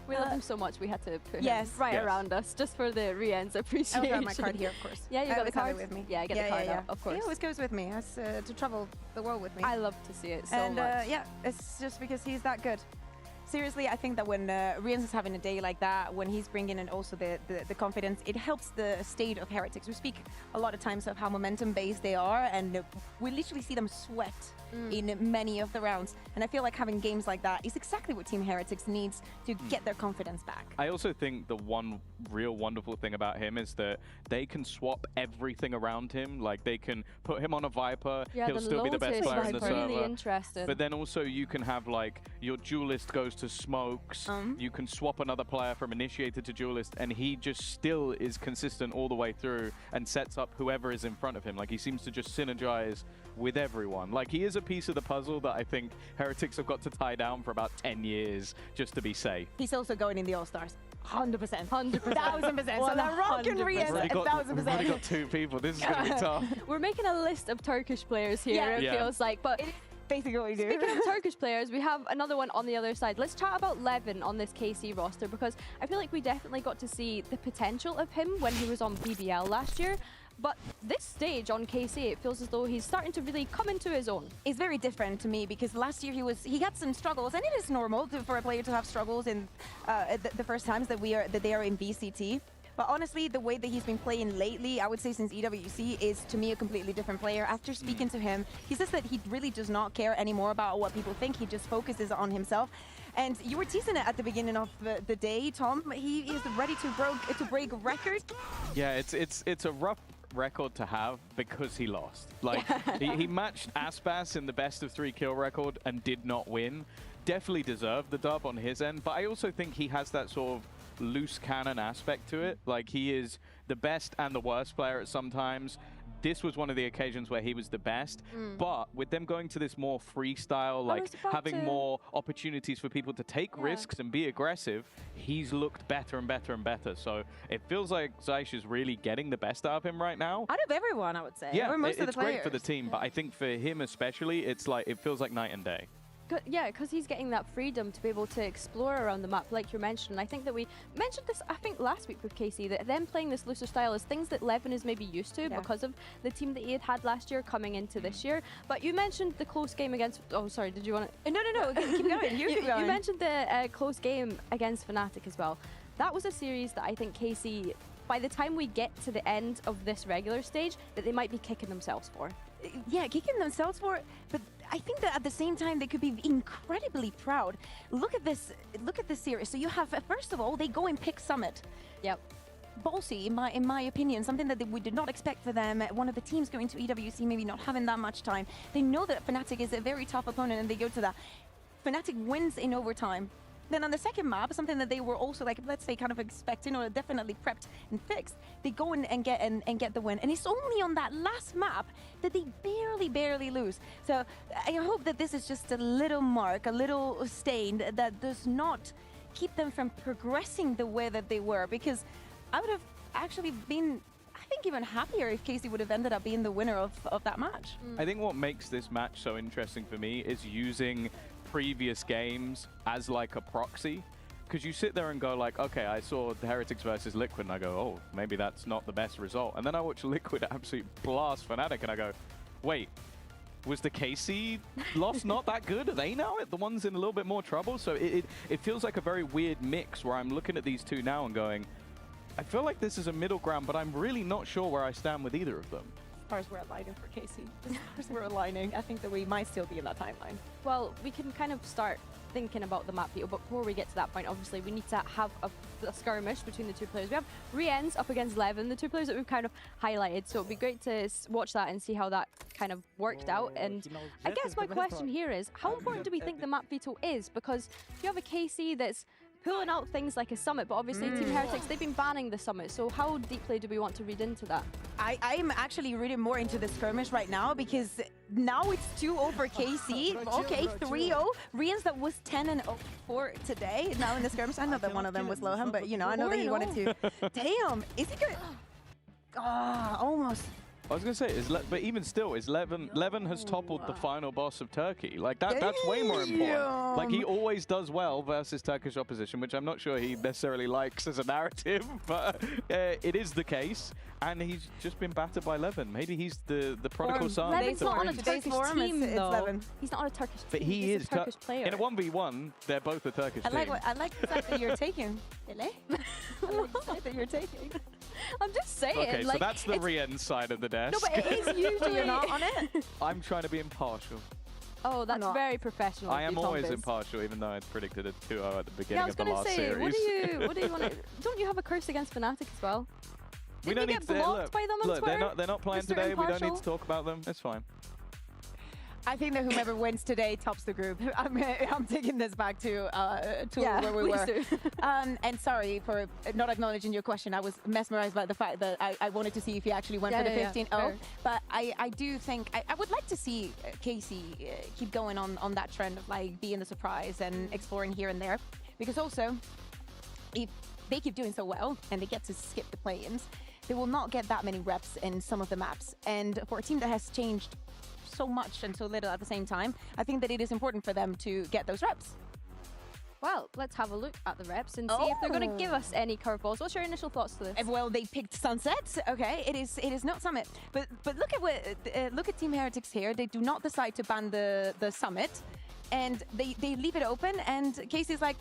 We love him so much, we had to put him right around us just for the Riens appreciation. I've got my card here, of course. Yeah, you got the card with me. Yeah, get the card out, of course. He always goes with me. Has to travel the world with me. I love to see it so and, much. yeah, it's just because he's that good. Seriously, I think that when Riens is having a day like that, when he's bringing in also the confidence, it helps the state of Heretics. We speak a lot of times of how momentum-based they are, and we literally see them sweat in many of the rounds. And I feel like having games like that is exactly what Team Heretics needs to get their confidence back. I also think the one real wonderful thing about him is that they can swap everything around him. Like, they can put him on a Viper, he'll still be the best player in the server. Really interesting. But then also you can have, like, your duelist goes to smokes, you can swap another player from initiator to duelist, and he just still is consistent all the way through and sets up whoever is in front of him. Like, he seems to just synergize with everyone. Like, he is a piece of the puzzle that I think Heretics have got to tie down for about 10 years just to be safe. He's also going in the All-Stars. 100%. 100%. 1000%. So the Rock and Riens, 1000%. We've already got 2 people. This is going to be tough. We're making a list of Turkish players here, it feels like. But basically what we do. Speaking of Turkish players, we have another one on the other side. Let's chat about Levin on this KC roster, because I feel like we definitely got to see the potential of him when he was on BBL last year. But this stage on KC, it feels as though he's starting to really come into his own. It's very different to me, because last year he had some struggles, and it is normal for a player to have struggles in the first times that they are in VCT. But honestly, the way that he's been playing lately, I would say since EWC, is to me a completely different player. After speaking to him, he says that he really does not care anymore about what people think. He just focuses on himself. And you were teasing it at the beginning of the day, Tom. He is ready to break record. Yeah, it's a rough record to have because he lost. Like he matched Aspas in the best of 3 kill record and did not win. Definitely deserved the dub on his end, but I also think he has that sort of loose cannon aspect to it. Like he is the best and the worst player at some times. This was one of the occasions where he was the best, but with them going to this more freestyle, like having more opportunities for people to take risks and be aggressive, he's looked better and better and better. So it feels like Zeiss is really getting the best out of him right now. Out of everyone, I would say. Yeah, or most of the it's players. great for the team, but I think for him especially, it's like it feels like night and day. Yeah, because he's getting that freedom to be able to explore around the map, like you mentioned. I think that we mentioned this, I think, last week with Casey, that them playing this looser style is things that Levin is maybe used to because of the team that he had last year coming into this year. But you mentioned the close game against... Oh, sorry, did you want to... No, keep going. You keep going. You mentioned the close game against Fnatic as well. That was a series that I think Casey, by the time we get to the end of this regular stage, that they might be kicking themselves for. Yeah, kicking themselves for it, but I think that at the same time they could be incredibly proud. Look at this series. So you have, first of all, they go and pick Summit. Yep. Ballsy, in my opinion, something that we did not expect for them. One of the teams going to EWC, maybe not having that much time. They know that Fnatic is a very tough opponent, and they go to that. Fnatic wins in overtime. Then on the second map, something that they were also, like, let's say, kind of expecting or definitely prepped and fixed, they go in and get the win. And it's only on that last map that they barely lose. So I hope that this is just a little mark, a little stain that does not keep them from progressing the way that they were. Because I would have actually been, I think, even happier if Casey would have ended up being the winner of that match. I think what makes this match so interesting for me is using previous games as like a proxy, because you sit there and go like, okay, I saw the Heretics versus Liquid and I go, oh, maybe that's not the best result, and then I watch Liquid absolutely blast Fnatic and I go, wait, was the KC loss not that good? Are they now the ones in a little bit more trouble? So it feels like a very weird mix where I'm looking at these two now and going, I feel like this is a middle ground, but I'm really not sure where I stand with either of them. As far as we're aligning for Casey, as far as we're aligning, I think that we might still be in that timeline. Well, we can kind of start thinking about the map, Vito, but before we get to that point, obviously, we need to have a skirmish between the two players. We have Rien's up against Levin, the two players that we've kind of highlighted, so it'd be great to watch that and see how that kind of worked out. And I guess my question here is, how important do we think the map, Vito, is? Because you have a KC that's pulling out things like a Summit, but obviously Team Heretics, they've been banning the Summit, so how deeply do we want to read into that? I'm actually reading more into the skirmish right now, because now it's 2-0 for KC. Okay, 3-0. Rien's that was 10-0 for today, now in the skirmish. I know that one of them was Lohan, but you know, I know that he wanted to. Damn, is he good? Ah, almost. I was going to say, but even still, Levin has toppled the final boss of Turkey. Like, that's way more important. Like, he always does well versus Turkish opposition, which I'm not sure he necessarily likes as a narrative, but it is the case. And he's just been battered by Levin. Maybe he's the prodigal son. Levin's not on a Turkish team, though. He's not on a Turkish team. But he is a Turkish player. In a 1v1, they're both a Turkish team. I like the fact that you're taking. I like the fact that you're taking. I'm just saying. Okay, like, so that's the Rien side of the desk. No, but it is usually... You're not on it? I'm trying to be impartial. Oh, that's very professional. I am always impartial, even though I predicted a 2-0 at the beginning of the last say, series. What do you want to... Don't you have a curse against Fnatic as well? We don't need to blocked by them on Twitter? They're not playing today. We don't need to talk about them. It's fine. I think that whomever wins today tops the group. I'm taking this back to where we were. And sorry for not acknowledging your question. I was mesmerized by the fact that I wanted to see if he actually went for the 15-0. But I do think I would like to see Casey keep going on that trend of like being the surprise and exploring here and there. Because also, if they keep doing so well and they get to skip the play-ins, they will not get that many reps in some of the maps. And for a team that has changed so much and so little at the same time, I think that it is important for them to get those reps. Well, let's have a look at the reps and see if they're going to give us any curveballs. What's your initial thoughts to this? Well, they picked Sunset. Okay, it is not Summit, but look at Team Heretics here. They do not decide to ban the Summit, and they leave it open. And Casey's like,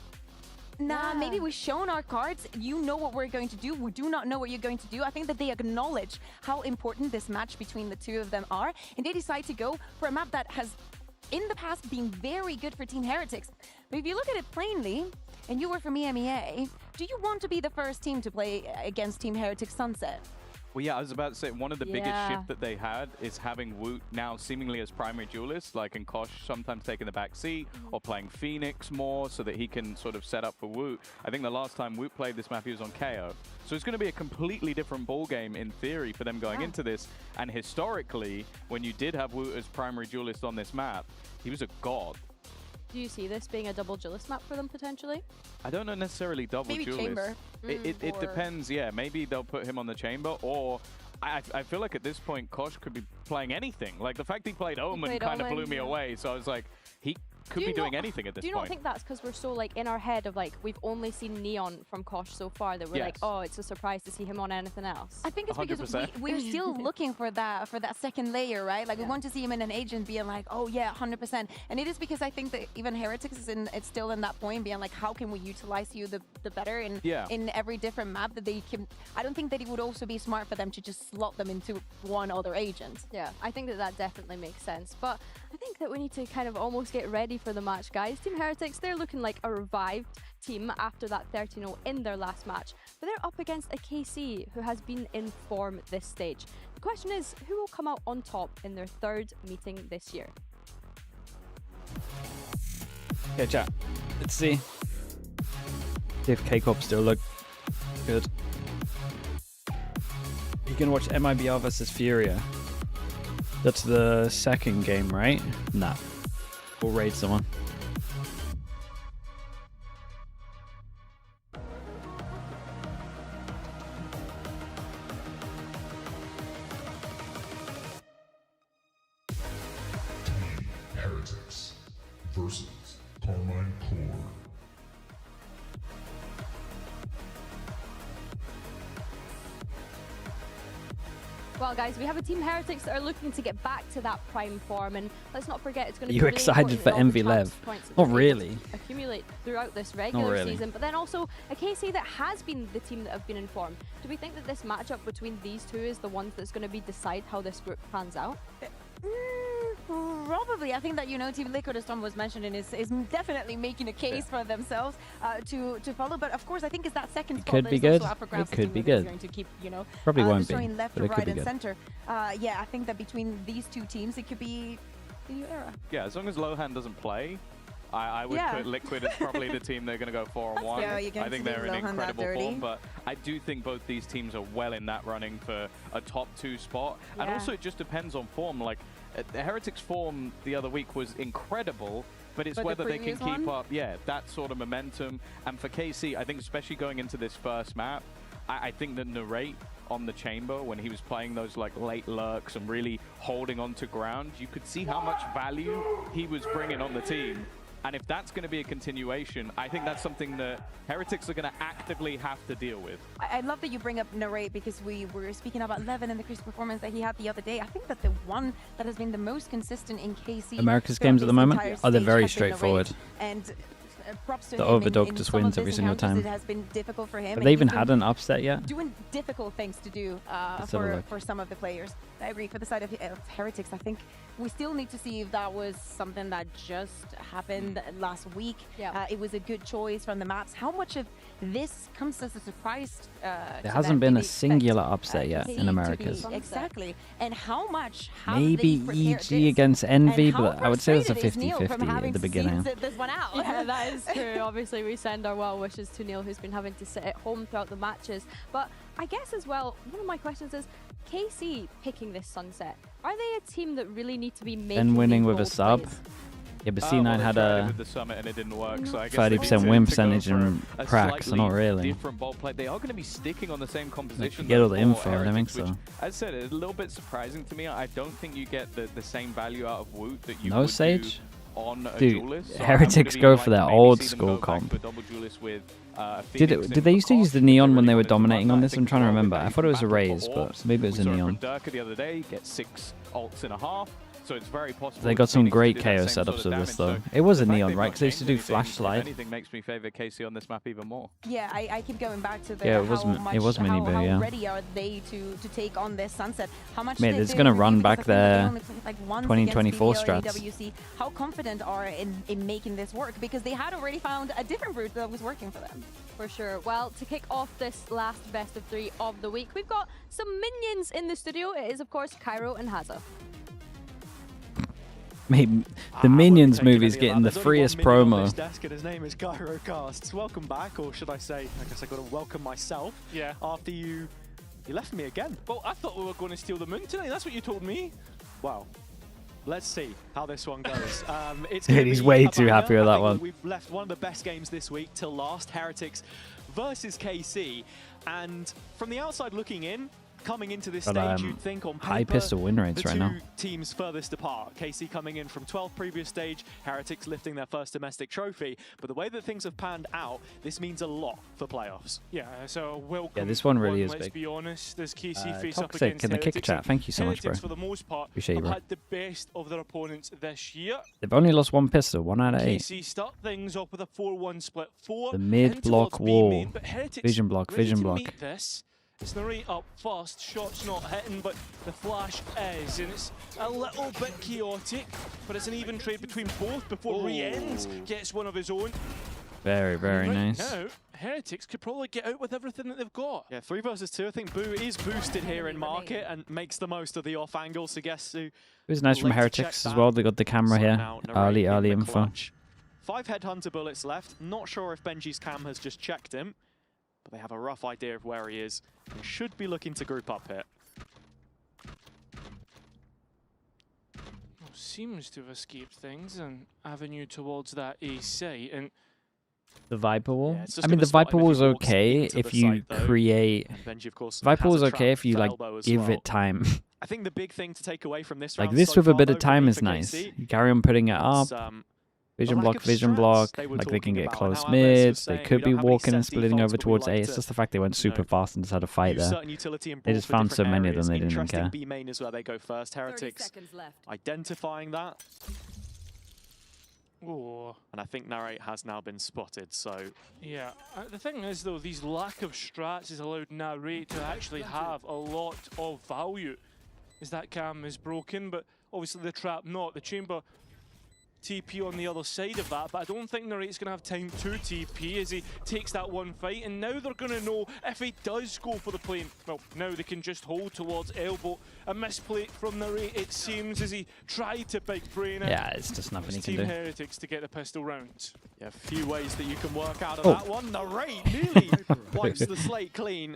nah, maybe we've shown our cards. You know what we're going to do. We do not know what you're going to do. I think that they acknowledge how important this match between the two of them are, and they decide to go for a map that has, in the past, been very good for Team Heretics. But if you look at it plainly, and you were from EMEA, do you want to be the first team to play against Team Heretics Sunset? Well, yeah, I was about to say, one of the biggest shifts that they had is having Woot now seemingly as primary duelist, like in Kosh sometimes taking the back seat or playing Phoenix more so that he can sort of set up for Woot. I think the last time Woot played this map, he was on KO. So it's going to be a completely different ball game in theory for them going into this. And historically, when you did have Woot as primary duelist on this map, he was a god. Do you see this being a double duelist map for them potentially? I don't know necessarily double maybe duelist. Chamber. It depends, yeah. Maybe they'll put him on the chamber, or I feel like at this point, Kosh could be playing anything. Like the fact he played Omen kind of blew me away. So I was like, he could be doing anything at this point. Do you not think that's because we're so like in our head of like we've only seen Neon from Kosh so far that we're like, oh, it's a surprise to see him on anything else? I think it's because we're still looking for that second layer, right? Like we want to see him in an agent being like, oh yeah, 100%. And it is because I think that even Heretics is it's still in that point being like, how can we utilize you the better in every different map that they can. I don't think that it would also be smart for them to just slot them into one other agent. Yeah, I think that definitely makes sense. But I think that we need to kind of almost get ready for the match, guys. Team Heretics, they're looking like a revived team after that 13-0 in their last match. But they're up against a KC who has been in form this stage. The question is, who will come out on top in their third meeting this year? Okay, chat. Let's see. See if K-Corp still look good. You can watch MIBR versus Furia. That's the second game, right? Nah. We'll raid someone. Heretics versus KARMINE Core. Well, guys, we have a Team Heretics that are looking to get back to that prime form, and let's not forget it's going to be You really excited for important MV that all the LEV? chance points that Not they're really. able to accumulate throughout this regular season, but then also a KC that has been the team that have been in form. Do we think that this matchup between these two is the ones that's going to be decide how this group pans out? Probably. I think that, you know, Team Liquid, as Tom was mentioning, is definitely making a case for themselves to follow. But of course, I think it's that second spot could that be is good. also up for grabs It for could Team be Liquid. good. Going to keep, you know, Probably won't be, destroying left but to it could right be and good. center. Yeah, I think that between these two teams, it could be the new era. Yeah, as long as Lohan doesn't play, I would put Liquid as probably the team they're going to go 4-on-1. fair. I think they're in incredible form, but I do think both these teams are well in that running for a top 2 spot. And also it just depends on form. Like the Heretics form the other week was incredible, but it's whether they can keep up, that sort of momentum. And for KC, I think especially going into this first map, I think that Narrate on the chamber, when he was playing those like late lurks and really holding on to ground, you could see how much value he was bringing on the team. And if that's going to be a continuation, I think that's something that Heretics are going to actively have to deal with. I love that you bring up Narrate, because we were speaking about Levin and the crucial performance that he had the other day. I think that the one that has been the most consistent in KC America's games at the moment? Oh, they're very straightforward. And props to The him overdog in just some of wins these every single encounters. time. It has been difficult for him. Have and they he's even been had an upset yet? doing difficult things to do for some of the players. I agree. For the side of Heretics, I think we still need to see if that was something that just happened last week. It was a good choice from the maps. How much of this comes as a surprise? There hasn't been a singular upset yet in Americas. Exactly. And how much have Maybe they prepared EG this? against Envy, And how but I would say it's a frustrated is Neil from 50-50 having at the to beginning. sit this one out? Yeah, that is true. Obviously, we send our well wishes to Neil, who's been having to sit at home throughout the matches. But I guess as well, one of my questions is, KC picking this Sunset, are they a team that really need to be making And winning these with a bold sub. plays? Yeah, but Well, C9 they had tried it a with the summit and it didn't work, so I guess 30% win percentage and cracks, so not really. Different ball play. They are going to be sticking on the same composition. Get all the for info, I don't think Heretics, which, so. as I said, it's a little bit surprising to me. I don't think you get the same value out of Woot that you No would Sage? do on a Dude, duelist. So Heretics go for their old school comp. Did they used to use the neon when they were dominating on this? I'm trying to remember. I thought it was a raise, but maybe it was a neon. Durka the other day, get 6 ults in a half. So it's very possible. They got some Phoenix great to do KO that same setups sort of with this, damage. though. It was the a fact Neon, they've right? got Because they used to do Angry flash Things, if slide. anything makes me favor KC on this map even more. Yeah, I keep going back to the Yeah, it was mini how yeah. ready are they to take on this Sunset? How much Mate, they it's gonna review, run because back I think that they their only played, like, once 2024 against BBL and strats. EWC. How confident are in making this work? Because they had already found a different route that was working for them. For sure. Well, to kick off this last best of 3 of the week, we've got some minions in the studio. It is, of course, Cairo and Haza. Mate, the Minions movie's getting the freest promo. Desk and his name is Gyro Casts. Welcome back, or should I say, I guess I got to welcome myself. Yeah. After you left me again. Well, I thought we were going to steal the moon tonight. That's what you told me. Well, let's see how this one goes. It's Dude, gonna he's be way a too banger. happy with I that think one. We've left one of the best games this week till last, Heretics versus KC. And from the outside looking in, coming into this Got, stage, you'd think on paper, high pistol win rates the right now. two teams furthest apart. KC coming in from 12th previous stage, Heretics lifting their first domestic trophy. But the way that things have panned out, this means a lot for playoffs. Yeah, so welcome. Yeah, this one really is let's big. be honest, this KC face up Toxic against in the kick Heretics. chat. Thank you so much, bro. Heretics, for the most part, Appreciate you, have bro. had the best of their opponents this year. They've only lost one pistol, 1 out of 8. KC start things off with a 4-1 split. 4 The mid block towards B wall. main, but Heretics Vision block, ready vision to block. meet this. It's Narite up first, shot's not hitting, but the flash is, and it's a little bit chaotic, but it's an even trade between both before Re-Ends gets one of his own. Very, very Right nice. now, Heretics could probably get out with everything that they've got. Yeah, 3 versus 2. I think Boo is boosted here in market and makes the most of the off angle. So guess who? It was nice from late to Heretics check as that. well. They got the camera So here. now Early Narite in the info. clutch. 5 headhunter bullets left. Not sure if Benji's cam has just checked him, but they have a rough idea of where he is. And should be looking to group up here. Seems to have escaped things and avenue towards that A site, and The Viper wall? Yeah, it's just I mean, gonna the spot Viper him if wall's he walks okay into if the you site, though. create... And Benji, of course, Viper has wall's a okay if you trap like for elbow as give well. it time. I think the big thing to take away from this Like round this so with a far, bit though, of time for is KC, nice. You carry on putting it up. it's, Vision the block, lack of vision strats block. they were Like they can talking get about, and close how Aves was mids. They saying, could we be don't have any walking and set splitting defaults, over but we towards like A. It's to, just the fact they went super fast and just had a fight use there. certain utility and They brawl just for found so different many of them areas. they didn't even Interesting care. B main is where they go first. 30 Heretics seconds left. identifying that. oh, And I think Narrate has now been spotted, so yeah. The thing is, though, these lack of strats has allowed Narrate to actually have a lot of value, as that cam is broken, but obviously the trap not. The chamber TP on the other side of that, but I don't think Narrate's going to have time to TP as he takes that one fight, and now they're going to know if he does go for the plane. Well, now they can just hold towards elbow. A misplay from Narrate, it seems, as he tried to big brain it. Yeah, it's just nothing he It's can Team do. Heretics to get the pistol round. yeah, a few ways that you can work out of Oh. that one. Narrate nearly wipes the slate clean.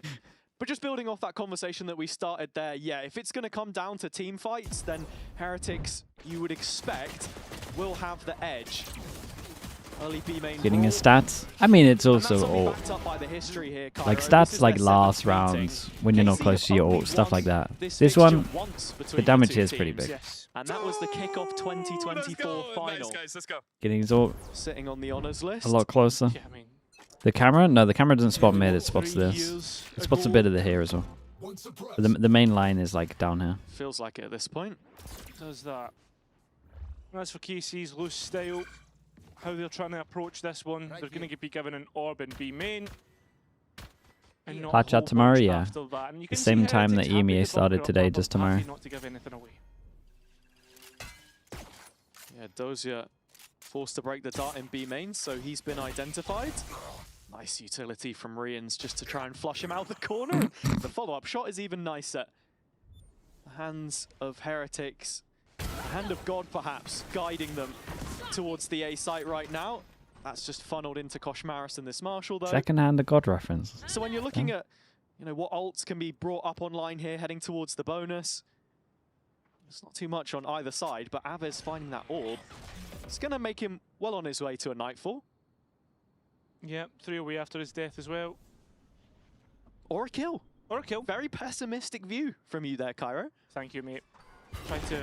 But just building off that conversation that we started there, yeah, if it's going to come down to team fights, then Heretics, you would expect, will have the edge. Early B main Getting his brawl. stats. I mean, it's And that's also only all backed up by the history here, like Cairo. This stats is like their last seventh meeting. rounds when you're not KC close to your only ult, stuff like won that. this This fixture one, once the between damage two here is pretty teams. big. Yes. And that was the kickoff 2024 final. Let's go. Getting his ult Sitting on the honours list. a lot closer. Yeah, I mean, The camera? No, the camera doesn't spot mid, it spots 3 this. years It spots a ago. bit of the here as well. But the main line is like down here. Feels like it at this point. Does that. As for KC's loose style, how they're trying to approach this one, they're going to be given an orb in B main. And not a Patch whole out tomorrow, bunch yeah. after that. And you The can see same time that Heretics happy EMEA to started bunker up today, that, does but happy tomorrow. not to give anything away. Yeah, Dozier forced to break the dart in B main, so he's been identified. Nice utility from Rians just to try and flush him out the corner. The follow-up shot is even nicer. The hands of Heretics, the hand of God perhaps, guiding them towards the A site right now. That's just funneled into Koshmaris and this Marshall though. Second hand, the God reference. So when you're looking at, what ults can be brought up online here, heading towards the bonus, it's not too much on either side, but Aves finding that orb, it's going to make him well on his way to a Nightfall. Yeah, 3 away after his death as well. Or a kill. Or a kill. Very pessimistic view from you there, Cairo. Thank you, mate. Try to...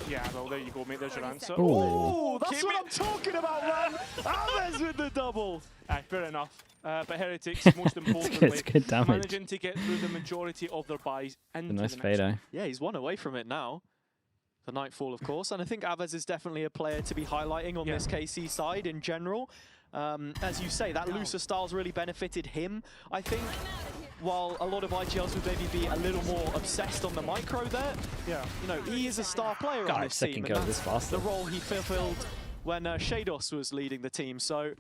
yeah, well, there you go, mate. There's your answer. Oh, that's what I'm talking about, man! Aves with the double! Aye, fair enough. But Heretics, most importantly, It's good damage. managing to get through the majority of their buys into A nice the next fade, eh? Yeah, he's one away from it now. the Nightfall, of course. And I think Aves is definitely a player to be highlighting on this KC side in general. As you say, that looser style's really benefited him, I think. While a lot of IGLs would maybe be a little more obsessed on the micro there, you know, he is a star player on this team, and that's the role he fulfilled when Shados was leading the team. So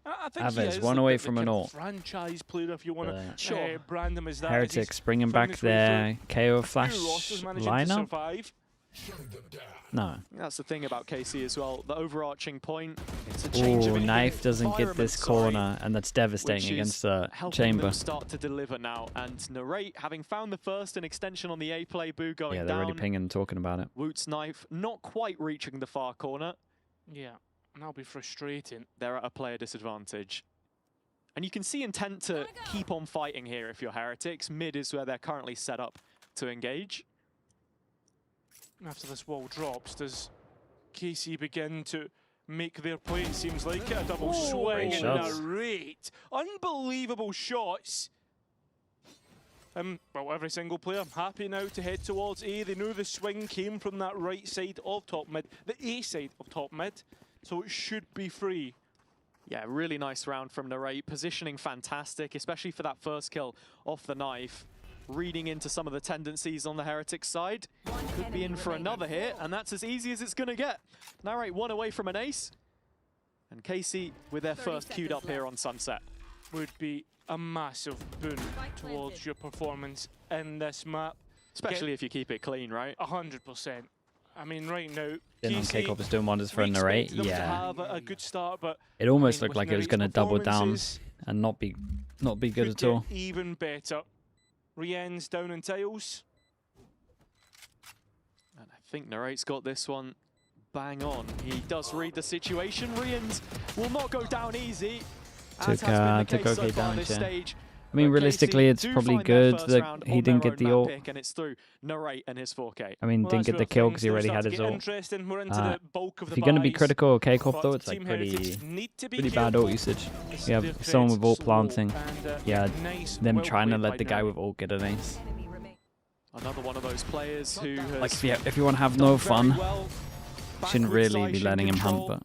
I think Aves, one away from an ult. Franchise player, if you want to brand him as that. Heretics bringing back their KO Flash lineup. No. That's the thing about KC as well. The overarching point, it's a change of Knife doesn't get this corner, and that's devastating against the chamber. Them start to deliver now, and Narrate, having found the first, an extension on the A play, Boo going down. Yeah, they're already pinging, talking about it. Woot's Knife not quite reaching the far corner. Yeah, and that'll be frustrating. They're at a player disadvantage. And you can see intent to keep on fighting here if you're Heretics. Mid is where they're currently set up to engage. After this wall drops, does KC begin to make their play? It seems like a double swing and Narrate. Unbelievable shots. Well, every single player happy now to head towards A. They know the swing came from that right side of top mid, the A side of top mid, so it should be free. Yeah, really nice round from Narrate. Positioning fantastic, especially for that first kill off the knife. Reading into some of the tendencies on the Heretics side. Could be in for another hit, and that's as easy as it's going to get. Narrate one away from an ace. And KC with their first queued up here on Sunset. Would be a massive boon towards your performance in this map. Especially if you keep it clean, right? 100%. I mean, right now, KC is doing wonders for a Narrate. Yeah. Have a good start, but it almost looked like it was going to double down and not be good at all. Even better. Rien's down in tiles. And I think Narrate's got this one bang on. He does read the situation. Rien's will not go down easy. Took okay damage, I mean, realistically, it's probably good that he didn't get the ult. And it's through Narrate and his 4K. I mean, didn't get the kill because he already had his ult. If you're going to be critical of KCOP though, it's like pretty bad ult usage. You have someone with ult planting. Yeah, them trying to let the guy with ult get an ace. Another one of those players who has like if you want to have no fun, shouldn't really be letting him hunt, but...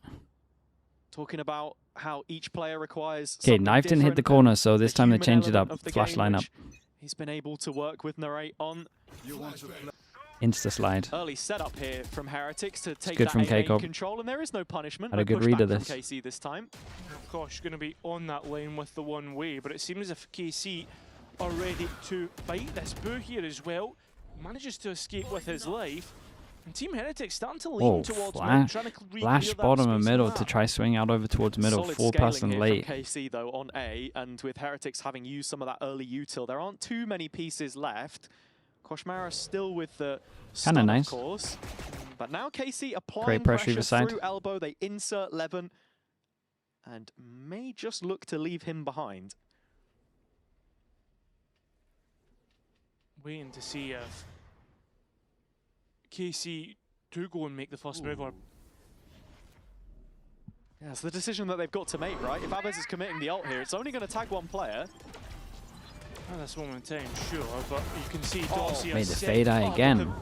Talking about how each player requires. Okay, Knife didn't hit the corner, so this time they changed it up. Flash lineup. He's been able to work with Narrate on. Insta slide. Early setup here from Heretics to take good that from A control, and there is no punishment. Had a good read of this. KC this time. Of course, you're going to be on that lane with the one way, but it seems as if KC are ready to fight this. Boo here as well manages to escape with his life. And Team Heretics starting to lean towards mid, trying to flash bottom and middle to try swing out over towards middle. 4-person late. From KC though on A, and with Heretics having used some of that early util, there aren't too many pieces left. Koshmara still with the stun, nice. Of course. But now KC applying great pressure through elbow. They insert Levin and may just look to leave him behind. Waiting to see if KC do go and make the first move. Or yeah, it's the decision that they've got to make, right? If Aves is committing the ult here, it's only going to tag one player. At this moment in time, sure, but you can see Dorsey made the fade eye again.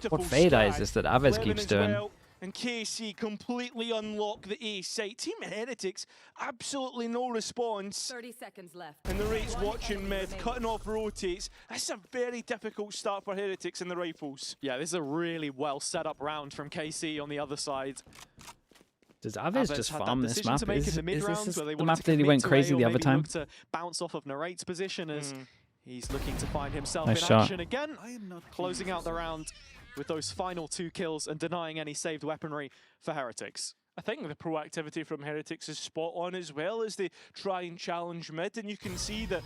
What fade eye is this that Aves keeps doing? And KC completely unlock the A site. Team Heretics, absolutely no response. 30 seconds left. And the Rate's watching mid, cutting off rotates. That's a very difficult start for Heretics and the Rifles. Yeah, this is a really well set up round from KC on the other side. Does Aves just farm this map? Is this the map that he went crazy the other time? To bounce off of Narrate's position as he's looking to find himself nice in shot. action again. Closing out the round with those final 2 kills and denying any saved weaponry for Heretics. I think the proactivity from Heretics is spot on as well as they try and challenge mid, and you can see that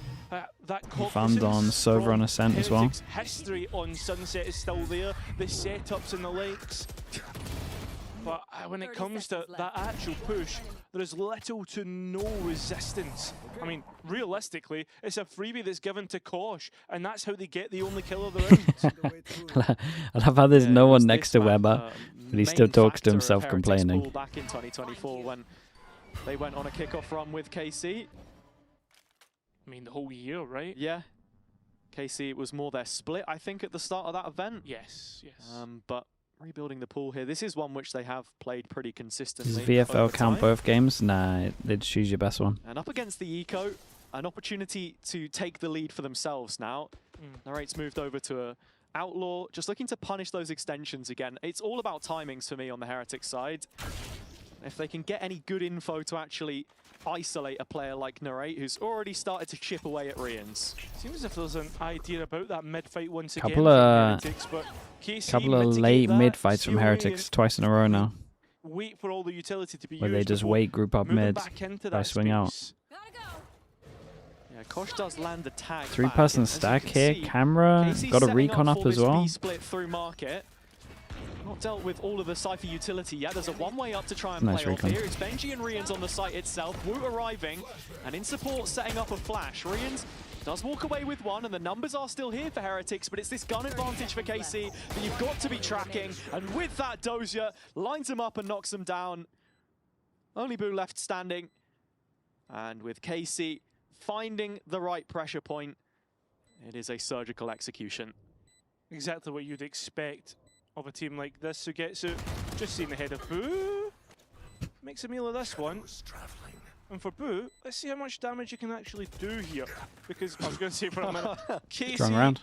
that farmed on Sova on Ascent as well. History on Sunset is still there, the setups in the lakes. But when it comes to that actual push, there is little to no resistance. I mean, realistically, it's a freebie that's given to Kosh, and that's how they get the only kill of the round. I love how there's no one next to Weber, but he still talks to himself complaining. Back in 2024 when they went on a kickoff run with KC. I mean, the whole year, right? Yeah. KC, it was more their split, I think, at the start of that event. Yes, yes. But rebuilding the pool here. This is one which they have played pretty consistently. Does VFL count both games? Nah, they'd choose your best one. And up against the Eco, an opportunity to take the lead for themselves now. Narrate's moved over to a Outlaw, just looking to punish those extensions again. It's all about timings for me on the Heretics side. If they can get any good info to actually isolate a player like Narrate, who's already started to chip away at Rians. Seems as if there's an idea about that mid fight once again. Couple of late mid fights from Heretics twice in a row now. Wait for all the utility to be where they just wait, group up mid, by swing out. Yeah, Kosh does land the tag. 3-person stack here. Camera got a recon up as well. Split through market. Not dealt with all of the Cypher utility yet. There's a one-way up to try and Nice play recon. off here. It's Benji and Rians on the site itself. Wu arriving, and in support setting up a flash. Rians does walk away with one, and the numbers are still here for Heretics, but it's this gun advantage for KC that you've got to be tracking. And with that, Dozier lines him up and knocks him down. Only Boo left standing. And with KC finding the right pressure point, it is a surgical execution. Exactly what you'd expect of a team like this. So Getsu just seeing the head of Boo. Makes a meal of this one. And for Boo, let's see how much damage you can actually do here. Because I was going to say for a minute, Strong round.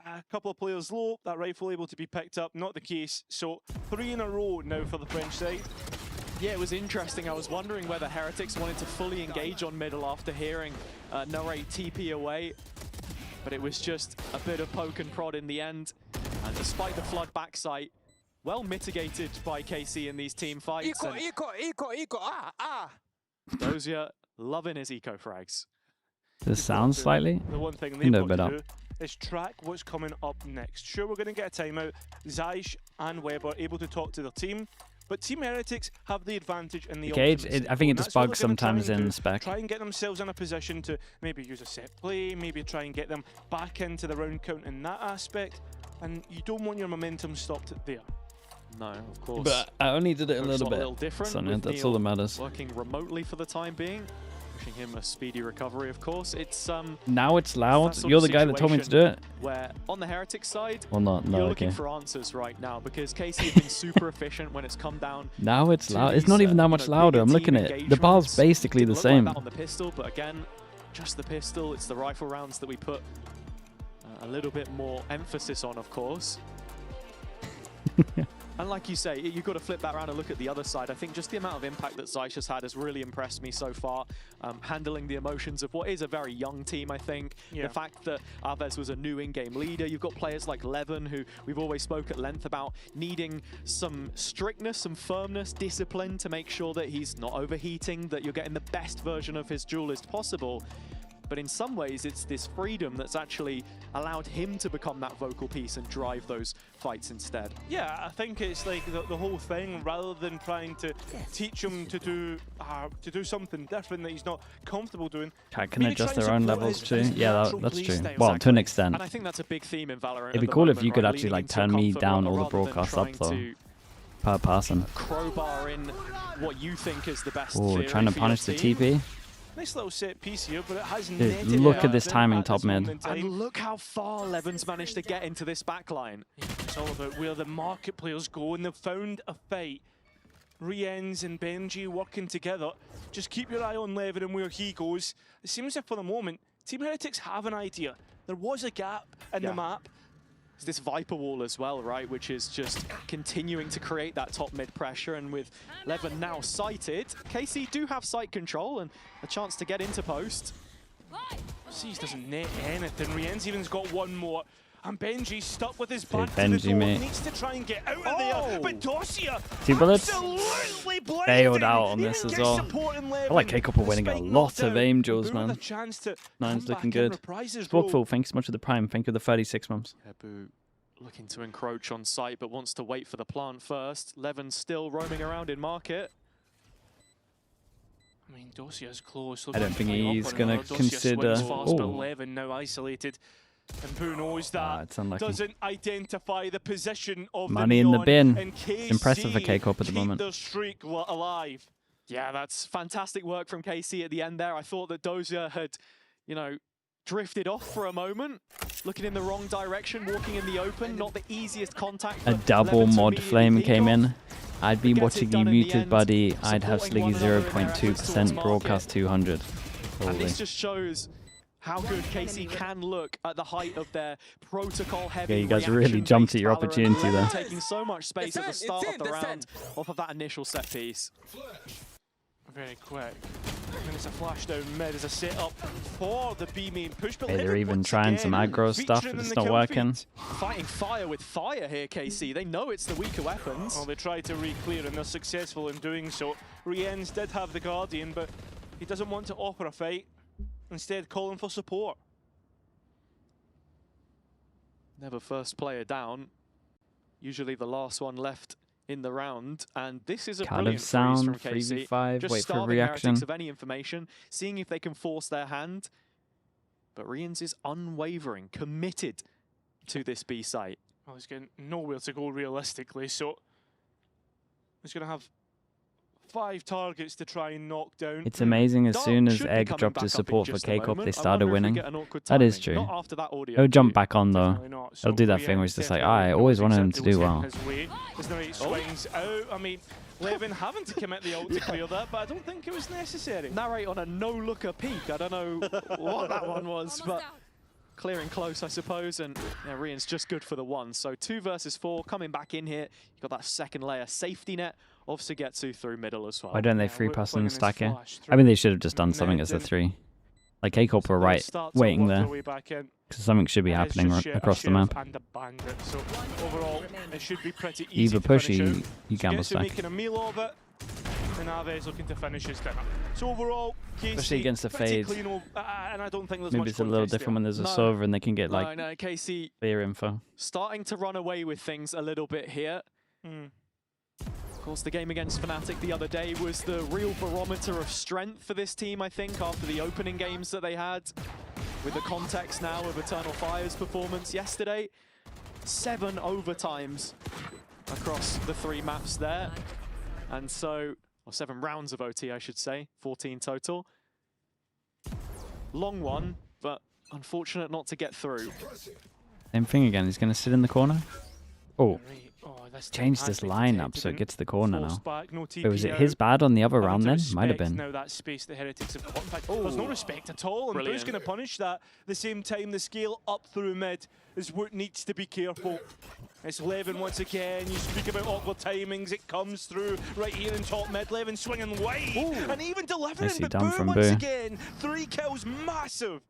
A couple of players low, that rifle able to be picked up, not the case. So 3 in a row now for the French side. Yeah, it was interesting. I was wondering whether Heretics wanted to fully engage on middle after hearing Narrate TP away. But it was just a bit of poke and prod in the end. And despite the flood backside, well mitigated by KC in these team fights. Dozier loving his eco frags. Does it sound slightly? The one thing You know they've got better. to do is track what's coming up next. Sure, we're going to get a timeout. Zeish and Webb are able to talk to their team. But Team Heretics have the advantage in the Okay, ultimate I think it set. just That's what bugs they're gonna try sometimes and in do. the spec. Try and get themselves in a position to maybe use a set play, maybe try and get them back into the round count in that aspect. And you don't want your momentum stopped there. No, of course. But I only did it a Focus little on bit. little different. So, with that's all that Neil matters. Working remotely for the time being. Wishing him a speedy recovery, of course. It's Now it's loud. that sort You're of the guy that told me to do it. Where on the Heretic side, Well, not, you're no, looking okay. for answers right now because KC have been super efficient when it's come down. Now it's to loud. It's these, not even that you much know, louder. bigger I'm looking team at it. The bar's engagements. basically the Didn't look like same. that on the pistol, but again, just the pistol. It's the rifle rounds that we put a little bit more emphasis on, of course. And like you say, you've got to flip that around and look at the other side. I think just the amount of impact that Zeish has had has really impressed me so far. Handling the emotions of what is a very young team, I think. Yeah. The fact that Aves was a new in-game leader. You've got players like Levin, who we've always spoke at length about needing some strictness, some firmness, discipline to make sure that he's not overheating, that you're getting the best version of his duelist possible. But in some ways, it's this freedom that's actually allowed him to become that vocal piece and drive those fights instead. Yeah, I think it's like the whole thing, rather than trying to teach him to do something different that he's not comfortable doing. Can maybe adjust try and their own support levels his too. Yeah, natural that's play true. style. Well, to an extent. And I think that's a big theme in Valorant. It'd be at the cool if moment, you could right? actually Leaning like into turn me comfort down rather all the than broadcasts up trying though. to Per person. crowbar in what you think is the best Oh, theory trying to for punish your the team. TP. Nice little set piece here, but it has Dude, netted look it at this out timing at top this mid. moment in And time. look how far Levin's managed to get into this backline. It's all about where the market players go, and they've found a fight. Riens and Benji working together. Just keep your eye on Levin and where he goes. It seems as if for the moment, Team Heretics have an idea. There was a gap in the map. It's this Viper wall as well, right, which is just continuing to create that top mid pressure. And with Levin now sighted, KC do have sight control and a chance to get into post. Seas doesn't net anything. Riens even's got one more. And Benji's stuck with his Dude, back to the Benji, door. mate. Needs to try and get out of there. But Dosia 2 bullets. absolutely blinded. Bailed out on He this didn't as get well. support in I Levin. like K-Couple winning a Spike lot knocked of out. aim duels, Boo with man. a chance to Nine's come looking back and good. reprise his role. Sportful, thank you so much for the prime. Thank you for the 36 months. Boo looking to encroach on site, but wants to wait for the plant first. Levin still roaming around in market. I mean, Dosia's close. I don't think he's going to Dosia consider... swings fast, but Oh, Levin now isolated. And Boo knows that it's unlucky. doesn't identify the position of Money the in the neon, bin. and It's impressive for KC K-Corp at the keep moment. their streak alive. Yeah, that's fantastic work from KC at the end there. I thought that Dozier had, you know, drifted off for a moment. looking in the wrong direction, walking in the open, not the easiest contact. A double mod flame came in. I'd be watching you muted, buddy. I'd have Sliggy 0.2%, broadcast 200. And Holy. this just shows how good KC can look at the height of their protocol-heavy. Yeah, you guys really jumped at your opportunity there. Taking so much space at the start of the round off of that initial set piece. Very quick. And it's a flash down mid as a setup for the B main push. But They're even trying some aggro stuff, but it's not working. Fighting fire with fire here, KC. They know it's the weaker weapons. Well, they tried to re-clear and they're successful in doing so. Riens did have the Guardian, but he doesn't want to offer a fight. Instead, calling for support. Never first player down. Usually the last one left in the round, and this is a brilliant freeze from KC. 3v5, Just wait for starving reaction. Heretics of any information, seeing if they can force their hand. But Riens is unwavering, committed to this B site. Well, he's getting nowhere to go realistically, so he's going to have 5 targets to try and knock down. It's amazing as soon as Egg dropped his support for K-Corp, they started winning. That is true. He'll jump back on though. He'll do that thing where he's just like, I always wanted him to do well. There's no 8 swings out. I mean, Levin having to commit the ult to clear that, but I don't think it was necessary. Narrate on a no-looker peek. I don't know what that one was, but clearing close, I suppose, and yeah, Rien's just good for the 1. So 2 versus 4, coming back in here. You've got that second layer safety net of Sugetsu through middle as well. Why don't they 3-pass and stack it? I mean, they should have just done something as a 3. Like K-Corp were right, waiting there. Because something should be happening across the map. And the bandit. So overall, it should be pretty easy Either to push finish or out. you gamble stack. making a meal of it. And Navi's looking to finish his dinner. So overall, KC Especially against the pretty fade. clean, and I don't think there's Maybe much it's a little contest different when there's a No. solver and they can get like no, KC clear info. starting to run away with things a little bit here. Of course, the game against Fnatic the other day was the real barometer of strength for this team, I think, after the opening games that they had. With the context now of Eternal Fire's performance yesterday. 7 overtimes across the 3 maps there. And so, or 7 rounds of OT, I should say, 14 total. Long one, but unfortunate not to get through. Same thing again, he's going to sit in the corner. Oh, this changed has his been lineup protected so it and gets the corner now. forced back, no Wait, was it TP his out. bad on the other Having round to then? Might have respect been. Now that space the Heretics have got. In fact, there's no respect at all, and Boo's Brilliant. going to punish that. The same time, the scale up through mid is what needs to be careful. It's Levin once again. You speak about awkward timings. It comes through right here in top mid. Levin swinging wide and even delivering. Nicely But done Boo from once Boo. again. 3 kills, massive.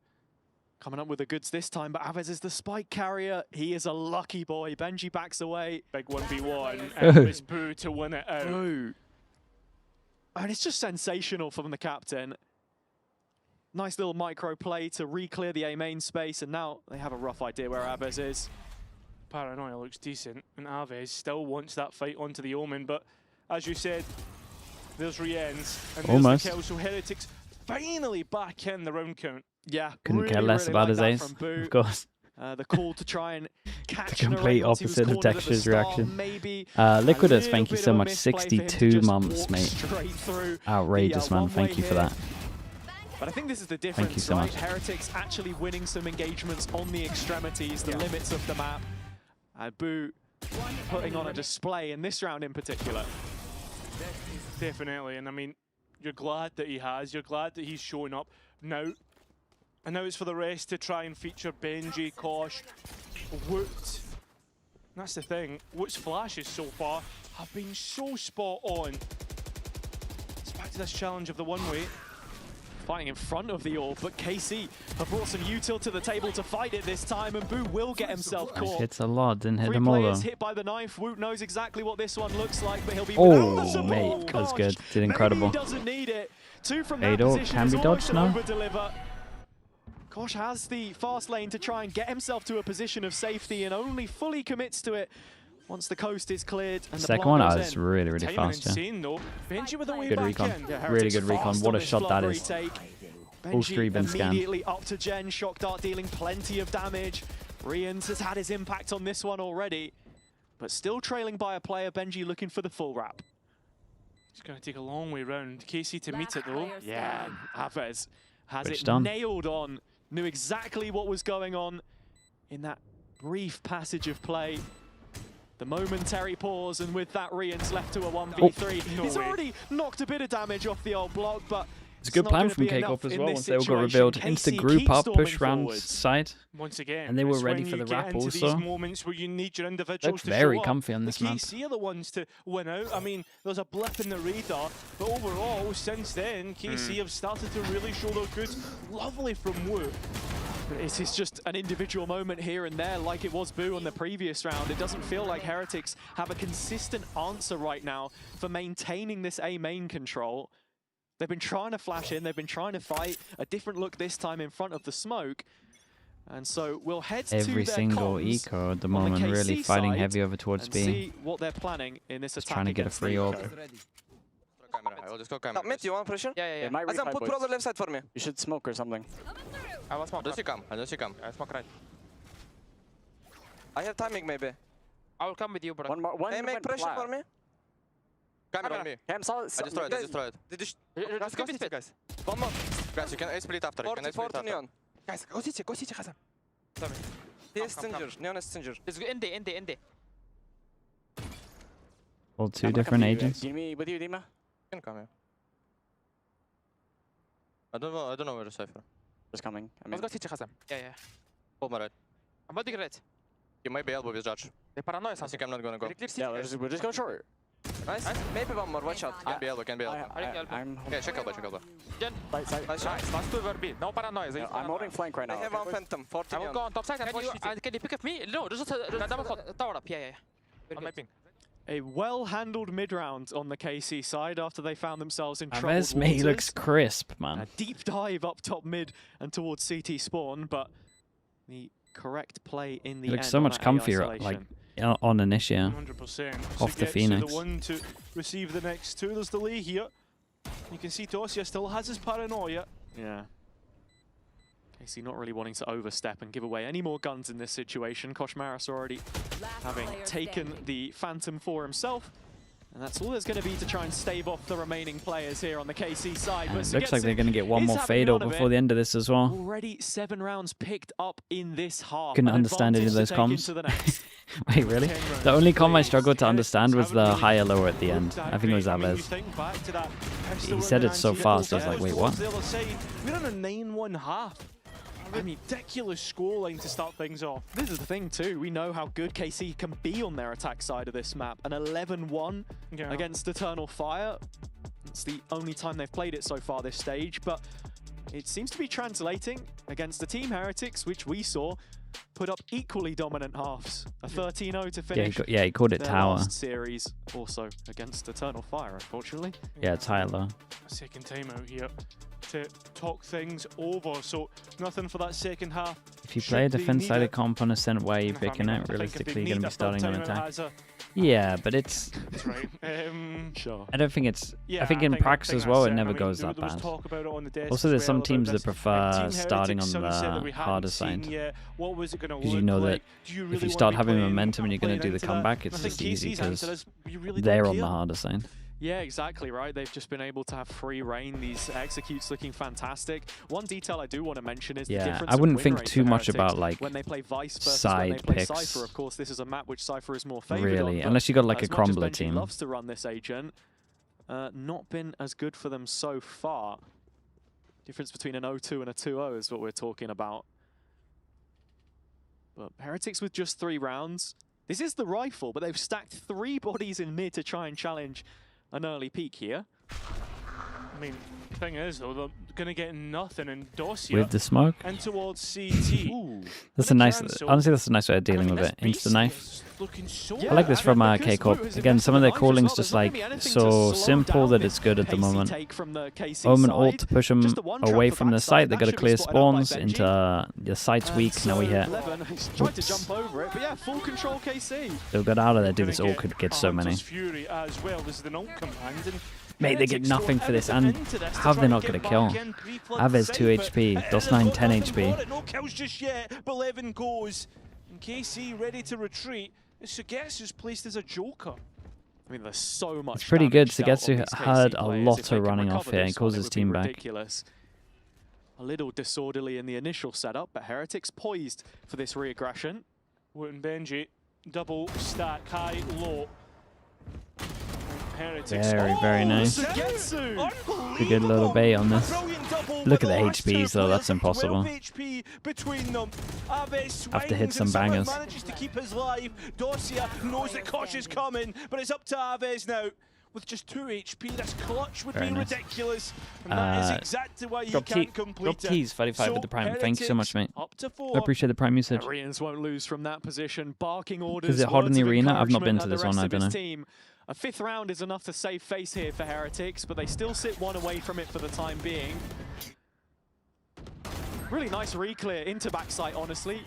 Coming up with the goods this time, but Aves is the spike carrier. He is a lucky boy. Benji backs away. Big 1v1, and it was Boo to win it out. Boo. And it's just sensational from the captain. Nice little micro play to re-clear the A main space, and now they have a rough idea where Aves is. Paranoia looks decent, and Aves still wants that fight onto the Omen, but as you said, there's Riens, and there's Almost. the kill, so Heretics finally back in the round count. Yeah, Couldn't really, care less really about like his that ace, from Boo. of course. The call to try and catch The complete Narrate once he was opposite of cornered at the Texture's start, reaction. maybe Liquidus, a thank you little so bit much. of a misplay for him to 62 just months, walk mate. straight through Outrageous, the, man. one-way Thank you for here. that. But I think this is the Thank difference, you so right? much. Heretics actually winning some engagements on the extremities, the limits of the map. And Boo putting on a display in this round in particular. Definitely, and I mean, you're glad that he has. You're glad that he's showing up now. And now it's for the rest to try and feature Benji, Kosh, Woot. That's the thing. Woot's flashes so far have been so spot on. It's back to this challenge of the one-way. Fighting in front of the orb, but KC have brought some util to the table to fight it this time, and Boo will get himself Nice caught. hits a lot, didn't hit 3 them all though. players hit by the knife. Woot knows exactly what this one looks like, but he'll be Oh, without the support. mate, that was Gosh, good. Did maybe incredible. he doesn't need it. 2 from that Ado position can is be almost dodged an now. over-deliver. Kosh has the fast lane to try and get himself to a position of safety and only fully commits to it once the coast is cleared and the Second plant one, goes it's in. really, really Timing fast. Yeah. insane though. Benji with a way Good back recon. in. Yeah, Really Heretics good recon. fast What on a this shot that flop is. retake. All Benji 3 been scanned. immediately up to Gen, Shock Dart dealing plenty of damage. Riens has had his impact on this one already, but still trailing by a player. Benji looking for the full wrap. It's going to take a long way round. KC to meet it though. Yeah, Aves has Switched it on. nailed on. Knew exactly what was going on. in that brief passage of play. The momentary pause, and with that, Rian's left to a 1v3. He's already knocked a bit of damage off the old block, but it's a good plan from KCORP as well once they all got revealed. Into group up, push round side. Once again, and they were ready for the wrap also. Moments where you need your individuals to very comfy on this map. KC are the ones to win out. I mean, there's a blip in the radar, but overall, since then, KC have started to really show their goods. Lovely from Wu. It is just an individual moment here and there, like it was Boo on the previous round. It doesn't feel like Heretics have a consistent answer right now for maintaining this A main control. They've been trying to flash in, they've been trying to fight a different look this time in front of the smoke. And so we'll head to every single eco at the moment, really fighting heavy over towards B. See what they're planning in this attack. Trying to get a free orb. I will just go camera. Mid, you want pressure? Yeah. Azam, put brother left side for me. You should smoke or something. I will smoke. I don't see come. I smoke right. I have timing maybe. I will come with you, bro. One hey, make pressure for me. Camera on me. Cam, I destroyed it. Let's go with it, guys. One more. Guys, you can split after. 40 neon. Guys, go sit, Hazam. Sorry. He is Stinger. Neon is Stinger. Let's go in there. All two different agents. Give me with you, Dima. Can come here. I don't know where to Cypher. Just coming. Let's go sit, Hazam. Yeah. Hold my right. I'm about to get it. You might be elbow with Judge. They paranoid. I think I'm not gonna go. Yeah, we're just going short. Nice. Maybe one more. Watch out. Can be elbow. I'm okay, check elbow. Gen. Side. Nice. Last two were B. No paranoia. I'm holding flank right now. I have one Phantom. 40 I will go on top side. Can you pick up me? No, just double tower up. Yeah. On my ping. A well-handled mid-round on the KC side after they found themselves in trouble. He looks crisp, man. A deep dive up top mid and towards CT spawn, but the correct play in the end. It looks so much comfier, like on Initia. 100%. Off the Phoenix. The one to receive the next two. There's delay here. You can see Tosia still has his paranoia. Yeah. KC not really wanting to overstep and give away any more guns in this situation. Koshmaris already having taken the Phantom for himself. And that's all there's going to be to try and stave off the remaining players here on the KC side. But it looks like they're going to get one more fatal before the end of this as well. Already 7 rounds picked up in this half. Couldn't understand any of those comms. Wait, really? The only comm I struggled to understand was the higher lower at the end. I think it was Aves. He said it so fast, I was like, wait, what? We're on a 9-1 half. A ridiculous scoreline to start things off. This is the thing too, we know how good KC can be on their attack side of this map. An 11-1 against Eternal Fire. It's the only time they've played it so far this stage, but it seems to be translating against the Team Heretics, which we saw put up equally dominant halves. A 13-0 to finish. Yeah, he called it Tower. Last series also against Eternal Fire, unfortunately. Yeah, Tyler. Second time out here to talk things over, so nothing for that second half. If you play a defense-sided comp on Ascent, where you're picking it, realistically you're going to be starting on attack. Yeah, but it's... That's right. Sure. I don't think it's... I think in practice as well, it never goes that bad. Also, there's some teams that prefer starting on the harder side. Because you know that if you start having momentum and you're going to do the comeback, it's just easy because they're on the harder side. Yeah, exactly right. They've just been able to have free reign. These executes looking fantastic. One detail I do want to mention is the difference. I wouldn't think too much about like when they play Vice versus side when they play picks. Cypher. Of course, this is a map which Cypher is more favored really, on, unless you got like a as much as crumbler Benji team. Loves to run this agent. Not been as good for them so far. Difference between an 0-2 and a 2-0 is what we're talking about. But Heretics with just 3 rounds. This is the rifle, but they've stacked 3 bodies in mid to try and challenge an early peak here. I mean, the thing is, though, they're going to get nothing in Dosia. With the smoke? And towards CT. That's a nice, honestly, that's a nice way of dealing with it. Insta knife. I like this from KCORP. Again, some of their callings just like so simple that it's good at the moment. Omen ult to push them away from the site. They got to clear spawns into the site's weak. Now we hit. Oops. They'll get out of there. Dude, this ult could get so many. Mate, they get nothing for this, and how have they not got a kill? Aves 2 HP, DOS9 10 HP. No kills just yet, but Levin goes. And KC ready to retreat. Sugetsu's placed as a joker. I mean, there's so much. It's pretty good. Sugetsu had a lot of running off here. He calls his team back. a little disorderly in the initial setup, but Heretics poised for this reaggression. Woot and Benji, double stack, high, low. Heretics. Very nice. A good little bait on this. Look at the HPs though, that's impossible. Have to hit some bangers. Manages to keep us live. Dorsia knows that Kosh is coming, but it's up to Aves now. With just 2 HP, this clutch would be ridiculous. And that is exactly why you can't complete it. Drop keys, 35 with the prime. Thank you so much, mate. Up to 4. I appreciate the prime usage. Arians won't lose from that position. Barking orders. Is it hot in the arena? I've not been to this one, I don't know. Team. A 5th round is enough to save face here for Heretics, but they still sit 1 away from it for the time being. Really nice re-clear into backside, honestly.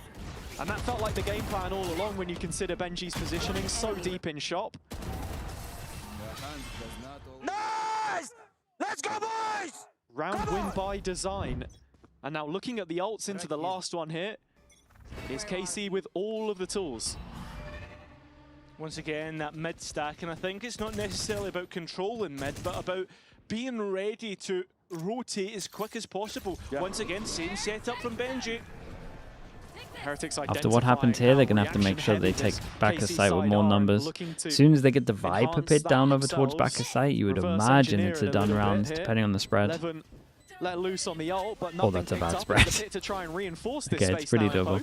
And that felt like the game plan all along when you consider Benji's positioning so deep in shop. Nice! Let's go, boys! Round win by design. And now looking at the ults into the last one here is KC with all of the tools. Once again, that mid stack, and I think it's not necessarily about controlling mid, but about being ready to rotate as quick as possible. Once again, same setup from Benji. Heretics after what happened here, they're going to have to make sure they take back a site with more numbers. As soon as they get the Viper pit down over towards back a site, you would imagine it's a done round, depending on the spread. Let loose on the ult, but oh, that's a bad spread. To try and reinforce this okay, it's pretty double.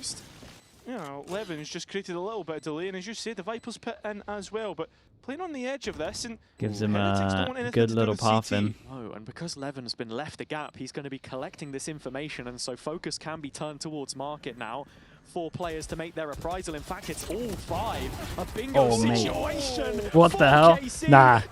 You know, Levin's just created a little bit of delay, and as you say, the Viper's pit in as well, but playing on the edge of this, and gives him a good little path in. Oh, and because Levin's been left a gap, he's going to be collecting this information, and so focus can be turned towards market now. 4 players to make their reprisal. In fact, it's all 5. A bingo situation. Mate. What the hell? KC. Nah.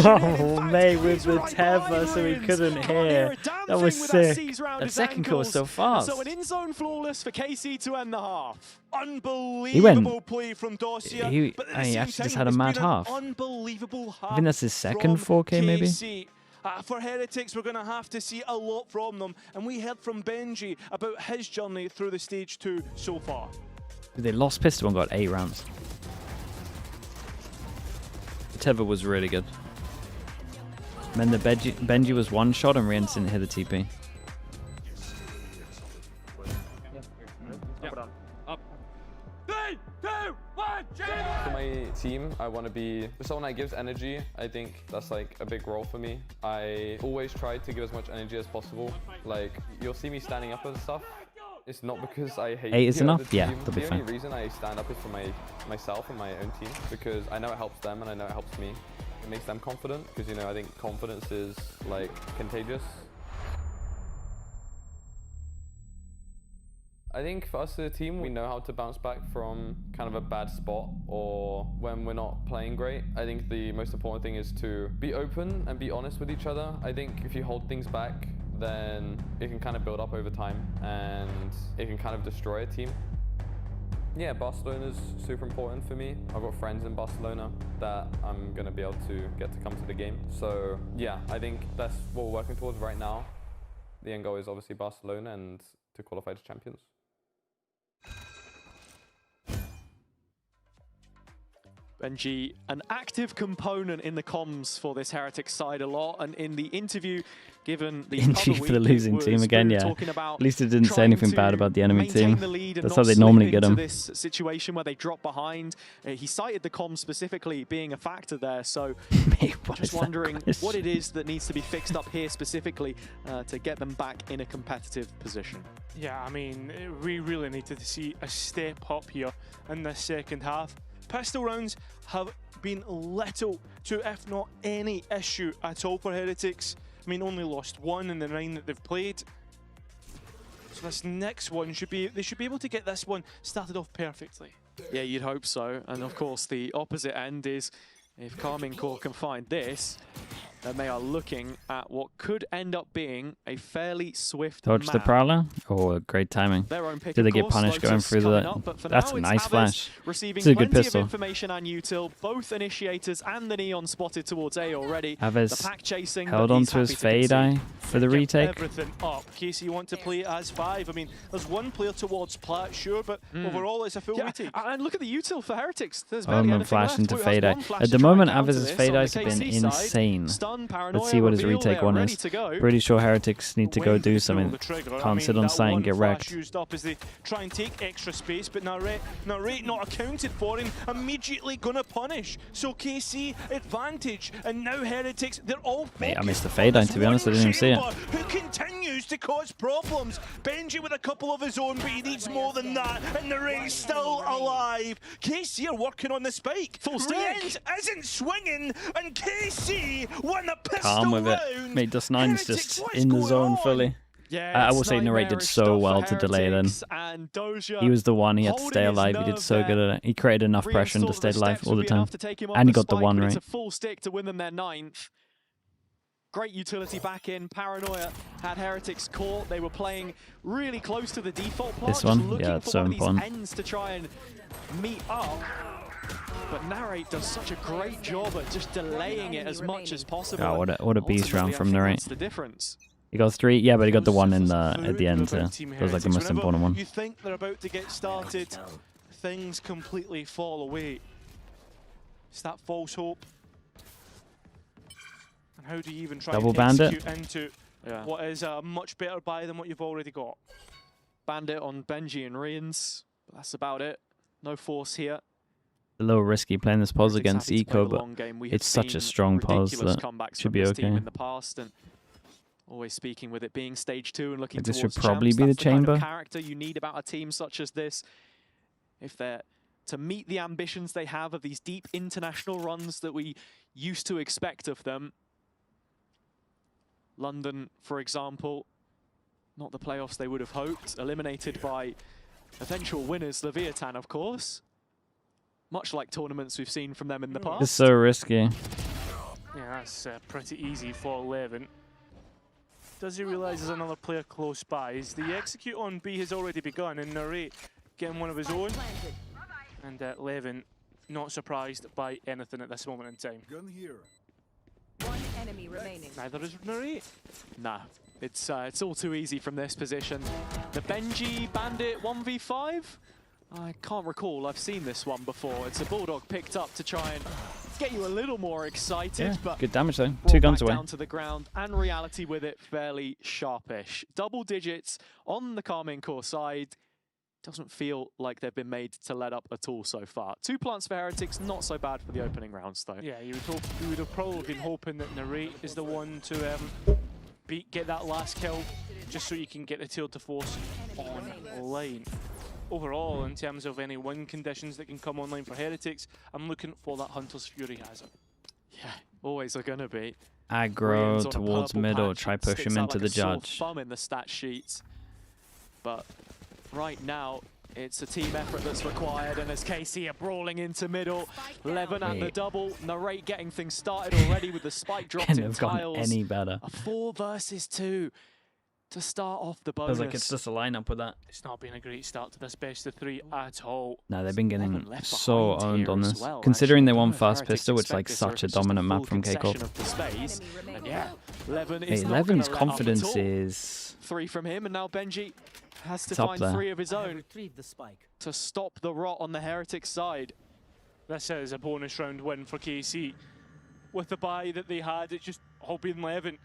Oh, mate, with the tether so he couldn't hear. That was sick. That second kill was so fast. So an in-zone flawless for KC to end the half. Unbelievable play from Dorsia. He actually just had a mad half. Unbelievable half. I think that's his second 4K maybe. For Heretics, we're going to have to see a lot from them. And we heard from Benji about his journey through the stage 2 so far. They lost pistol and got 8 rounds. The tether was really good. And then the Benji was 1 shot and Rian didn't hit the TP. For my team, I want to be someone that gives energy. I think that's like a big role for me. I always try to give as much energy as possible. Like, you'll see me standing up and stuff. It's not because I hate 8 is enough? the Yeah, team. that'll be The fine. only reason I stand up is for myself and my own team, because I know it helps them and I know it helps me. It makes them confident, because, you know, I think confidence is like contagious. I think for us as a team, we know how to bounce back from kind of a bad spot or when we're not playing great. I think the most important thing is to be open and be honest with each other. I think if you hold things back, then it can kind of build up over time and it can kind of destroy a team. Yeah, Barcelona's super important for me. I've got friends in Barcelona that I'm going to be able to get to come to the game. So yeah, I think that's what we're working towards right now. The end goal is obviously Barcelona and to qualify as champions. Benji, an active component in the comms for this Heretics side a lot, and in the interview given the other week, for the losing team again, yeah. At least it didn't say anything bad about the enemy team. That's how they normally get them. This situation where they drop behind, he cited the comms specifically being a factor there, so just wondering what it is that needs to be fixed up here specifically to get them back in a competitive position. Yeah, I mean, we really needed to see a step up here in this second half. Pistol rounds have been little to, if not any, issue at all for Heretics. I mean, only lost 1 in the 9 that they've played. So this next one they should be able to get this one started off perfectly. Yeah, you'd hope so. And of course, the opposite end is if KARMINE Core can find this, then they are looking at what could end up being a fairly swift Dodge the Prowler? Oh, great timing. Did they get punished going through that? That's a nice flash. It's a good pistol. Information and util, both initiators and the Neon spotted towards A already. Aves the pack chasing, held on to his fade eye for the retake. Everything up. KC want to play as 5. I mean, there's one player towards plat, sure, but overall it's a full retake. And look at the util for Heretics. There's Omen flash into Fade Eye. At the moment, Aviz's Fade Eyes have been insane. Let's see what his retake one is. Pretty sure Heretics need to go do something. Can't sit on site and get wrecked. Used up as they try and take extra space, but Narrate not accounted for him, immediately gonna punish. So KC advantage, and now Heretics, they're all Mate, I missed the Fade Eye, to be honest, I didn't even see it. Who continues to cause problems. Benji with a couple of his own, but he needs more than that, and Narate's still alive. KC are working on the spike. Full stick. Riens isn't swinging, and KC won a pistol Calm with it. Mate, Dust9's just in the zone fully. Yeah, I will say Narrate did so well to delay then. He was the one, he had to stay alive, he did so good at it. He created enough pressure and to stay alive all the time. And he got the one right. It's a full stick to win them their 9th. Great utility back in. Paranoia had Heretics caught. They were playing really close to the default plot. This one? Yeah, it's so important. Ends to try and meet up. But Narrate does such a great job at just delaying it as much as possible. Oh, what a beast round from Narrate. That's the difference. He got 3, yeah, but he got the one in the at the end. That was like the most important one. You think they're about to get started, things completely fall away. It's that false hope. And how do you even try Double to bandit execute into what is a much better buy than what you've already got? Bandit on Benji and Riens. That's about it. No force here. A little risky playing this pause against Eco, but it's such a strong pause that should be okay. In the past, and always speaking with it being stage 2 and looking this towards should probably champs. be the That's kind chamber. of character you need about a team such as this. If they're to meet the ambitions they have of these deep international runs that we used to expect of them. London, for example, not the playoffs they would have hoped. Eliminated by eventual winners, LEVIATAN, of course. Much like tournaments we've seen from them in the past. It's so risky. Yeah, that's pretty easy for Levin. Does he realise there's another player close by? Is the execute on B has already begun, and Narrate getting one of his own. And Levin not surprised by anything at this moment in time. Gun here. One enemy remaining. Neither is Narrate. Nah, it's all too easy from this position. The Benji Bandit 1v5? I can't recall, I've seen this one before. It's a Bulldog picked up to try and get you a little more excited, but good damage though. 2 guns away. Down to the ground, and reality with it fairly sharpish. Double digits on the KARMINE core side. Doesn't feel like they've been made to let up at all so far. 2 plants for Heretics, not so bad for the opening rounds though. Yeah, you would have probably been hoping that Narrate is the one to get that last kill, just so you can get the tilt to force online. Overall, in terms of any win conditions that can come online for Heretics, I'm looking for that Hunter's Fury hazard. Yeah, always are going to be. Aggro towards middle, try push him into the judge. Thumb in the stat sheets. But right now, it's a team effort that's required, and as KC are brawling into middle, Levin at the double, Narrate getting things started already with the spike dropped in tiles. Any better. A 4 versus 2. To start off the bonus. Feels like it's just a lineup with that. It's not been a great start to this best of 3 at all. No, they've been getting so owned on this. Considering they won Fast Pistol, which is like such a dominant map from KCORP. Yeah, Levin's confidence is 3 from him, and now Benji has to find 3 of his own to stop the rot on the Heretics side. This is a bonus round win for KC. With the buy that they had, it's just all been Levin.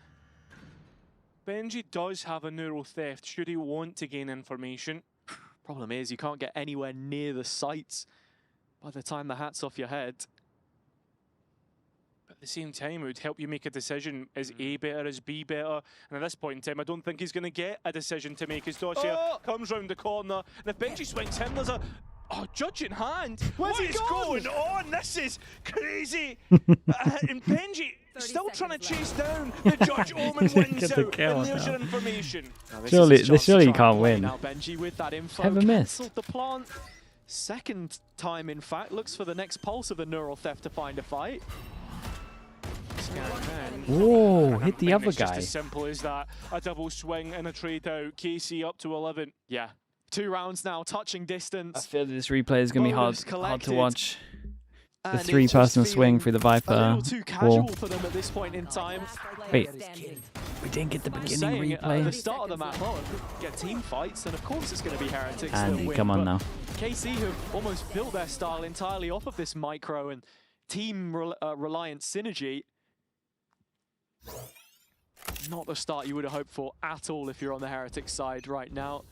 Benji does have a neural theft, should he want to gain information. Problem is, you can't get anywhere near the sights by the time the hat's off your head. But at the same time, it would help you make a decision. Is A better, is B better? And at this point in time, I don't think he's going to get a decision to make as Dossier comes round the corner. And if Benji swings him, there's a judge in hand. What is going on? This is crazy. And Benji still trying to chase down the judge. Omen wins out, and there's your information. Surely you can't win. Now Benji with that info Ever missed the plant. Second time, in fact, looks for the next pulse of the neural theft to find a fight. Whoa, hit the other It's guy. just as simple as that. A double swing and a trade out. KC up to 11. Yeah. 2 rounds now, touching distance. I feel this replay is going to be hard to watch. The three-person swing through the Viper a little too wall. casual for them at this point in time. Wait, we didn't get the beginning replay. At the start of the map, oh, get team fights, and of course it's going to be Heretics. Andy, come on now. KC have almost built their style entirely off of this micro and team reliant synergy. Not the start you would have hoped for at all if you're on the Heretics side right now.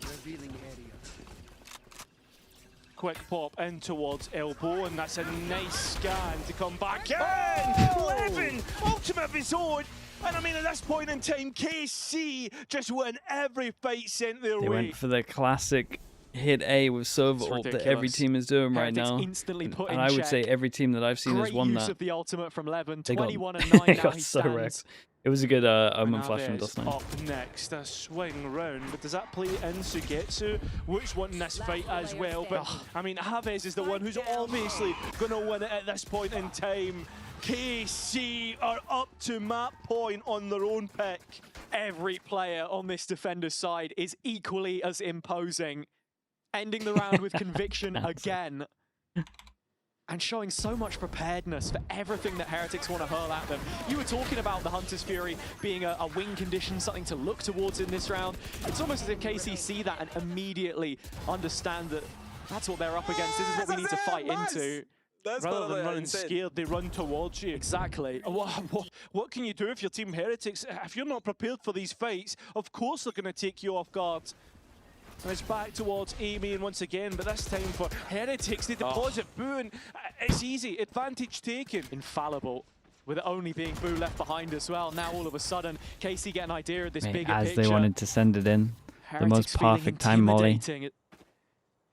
Revealing area. Quick pop in towards elbow, and that's a nice scan to come back in. 11 ultimate of his own, and I mean at this point in time, KC just won every fight sent their They way. went for the classic hit A with server ult that every team is doing right now. Instantly put and in I would check. say every team that I've seen has won Great use that. of the ultimate from Levin. They 21 got, and 9 they now got he so stands. wrecked. It was a good Omen flash from Navi's Dust9. up next, a swing round, but does that play in Sugetsu, which won this fight as well? But I mean, Chavez is the one who's obviously going to win it at this point in time. KC are up to map point on their own pick. Every player on this defender's side is equally as imposing, ending the round with conviction again. And showing so much preparedness for everything that Heretics want to hurl at them. You were talking about the Hunter's Fury being a win condition, something to look towards in this round. It's almost as if KC see that and immediately understand that that's what they're up against. This is what we need to fight into. Rather than running scared, they run towards you. Exactly. What can you do if your team Heretics, if you're not prepared for these fights, of course they're going to take you off guard. And it's back towards EMEA once again, but this time for Heretics, they deposit Boo, and it's easy, advantage taken. Infallible, with it only being Boo left behind as well. Now all of a sudden, KC get an idea of this bigger as picture. they wanted to send it in. Heretics the most feeling perfect time, Molly.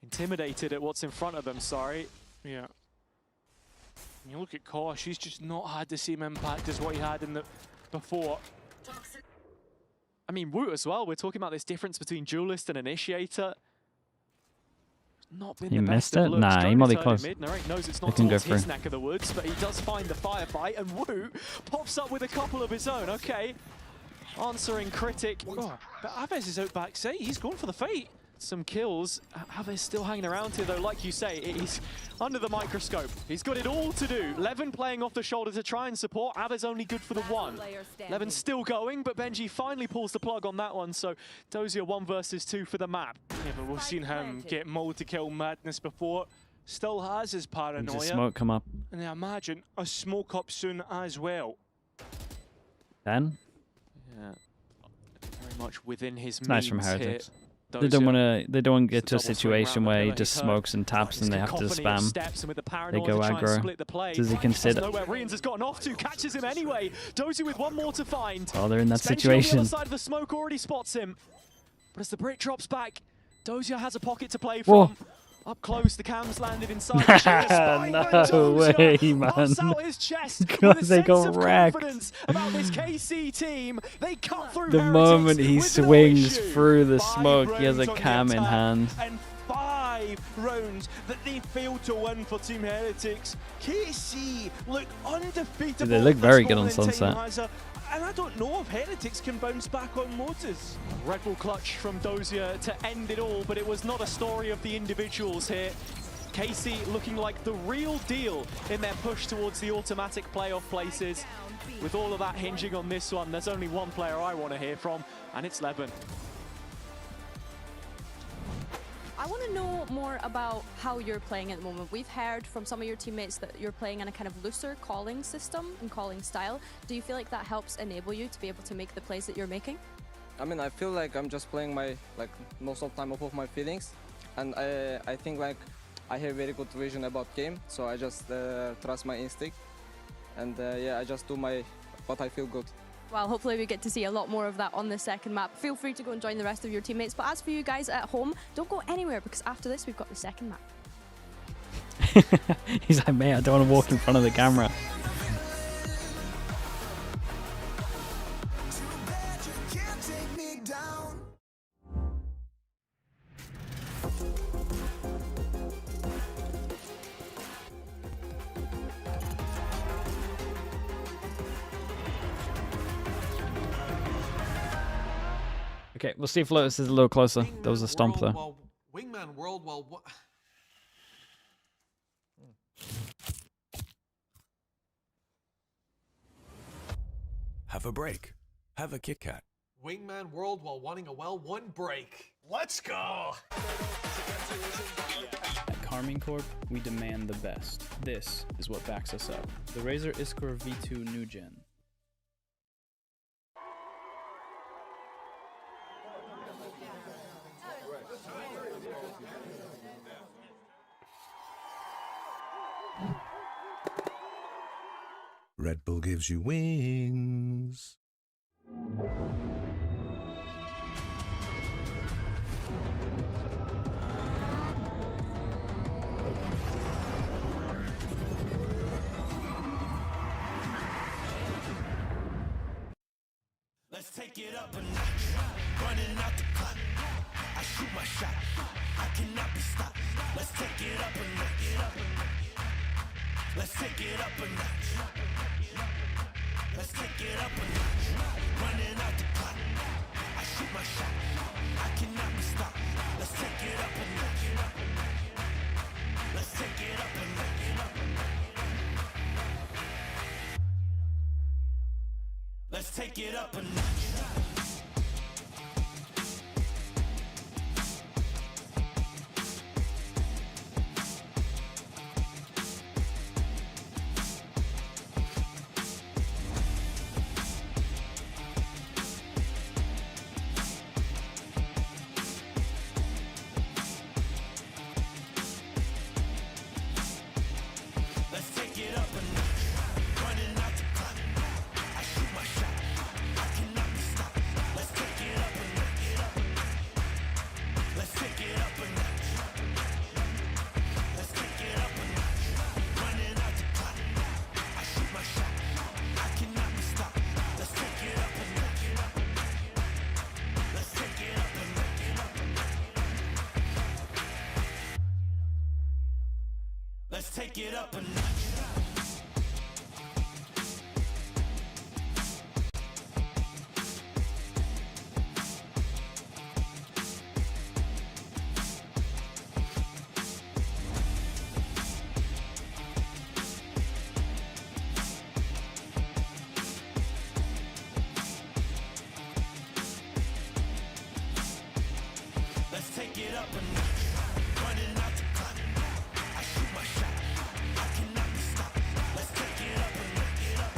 Intimidated at what's in front of them, sorry. Yeah. You look at Kosh, he's just not had the same impact as what he had in the before. I mean, Woot as well. We're talking about this difference between Duelist and Initiator. Not been He the missed best of it? looks. Nah, he Don't molly return close. Mid. Narrate knows it's They not can go towards his through. neck of the woods, but he does find the firefight, and Woot pops up with a couple of his own. Okay, answering Critic. Oh, but Aves is out backside, he's going for the fight. Some kills. Aves still hanging around here, though. Like you say, he's under the microscope. He's got it all to do. Levin playing off the shoulder to try and support. Aves only good for the one. Levin's still going, but Benji finally pulls the plug on that one. So Dozier 1 versus 2 for the map. Yeah, but we've seen him get multi-kill madness before. Still has his paranoia. There's a smoke come up. And I imagine a smoke up soon as well. Then? Yeah. Very much within his It's nice from means Heretics. here. They don't want to. They don't want to get to a double swing situation round the where he pillar, just he's smokes and taps, and they have to Cacophony of spam. steps, and with the They paranoia go to try and aggro. split the play. Does he consider? Nowhere Rians has gotten off to, catches him anyway. Dozy with one more to find. Oh, they're in that Spencer on the situation. other side of the smoke already spots him. But as the Brit drops back, Dozier has a pocket to play Whoa. from. Up close, the cams landed inside. The spine by No Dozier way, man. pops out his chest God, with a they sense got of wrecked. confidence about this KC team. They cut through The Heretics moment he with no swings issue. through the 5 smoke, he has a rounds on the cam in attack, hand. And 5 rounds that they failed to win for Team Heretics. KC look undefeatable. They look very this good on moment in time, Sunset. and I don't know if Heretics can bounce back on Motors. Red Bull clutch from Dozier to end it all, but it was not a story of the individuals here. KC looking like the real deal in their push towards the automatic playoff places. With all of that hinging on this one, there's only one player I want to hear from, and it's Levin. I want to know more about how you're playing at the moment. We've heard from some of your teammates that you're playing in a kind of looser calling system and calling style. Do you feel like that helps enable you to be able to make the plays that you're making? I mean, I feel like I'm just playing my, most of the time off of my feelings. And I think I have very good vision about game, so I just trust my instinct. And yeah, I just do what I feel good. Well, hopefully we get to see a lot more of that on the second map. Feel free to go and join the rest of your teammates. But as for you guys at home, don't go anywhere, because after this, we've got the second map. He's like, mate, I don't want to walk in front of the camera. Okay, we'll see if Lotus is a little closer. There was a stomp there. Wingman World, Have a break. Have a Kit Kat. Wingman World while wanting a well-won break. Let's go! At KARMINE Corp, we demand the best. This is what backs us up. The Razer Iskor V2 New Gen. Red Bull gives you wings. Let's take it up a notch. Running out the clock. I shoot my shot. I cannot be stopped. Let's take it up a notch. Let's take it up a notch. Let's take it up a notch. Running out the clock. I shoot my shot. I cannot be stopped. Let's take it up a notch. Let's take it up a notch. Let's take it up a notch. Let's take it up a notch. Let's take it up a notch. Running out the clock. I shoot my shot. I cannot be stopped. Let's take it up a notch. Let's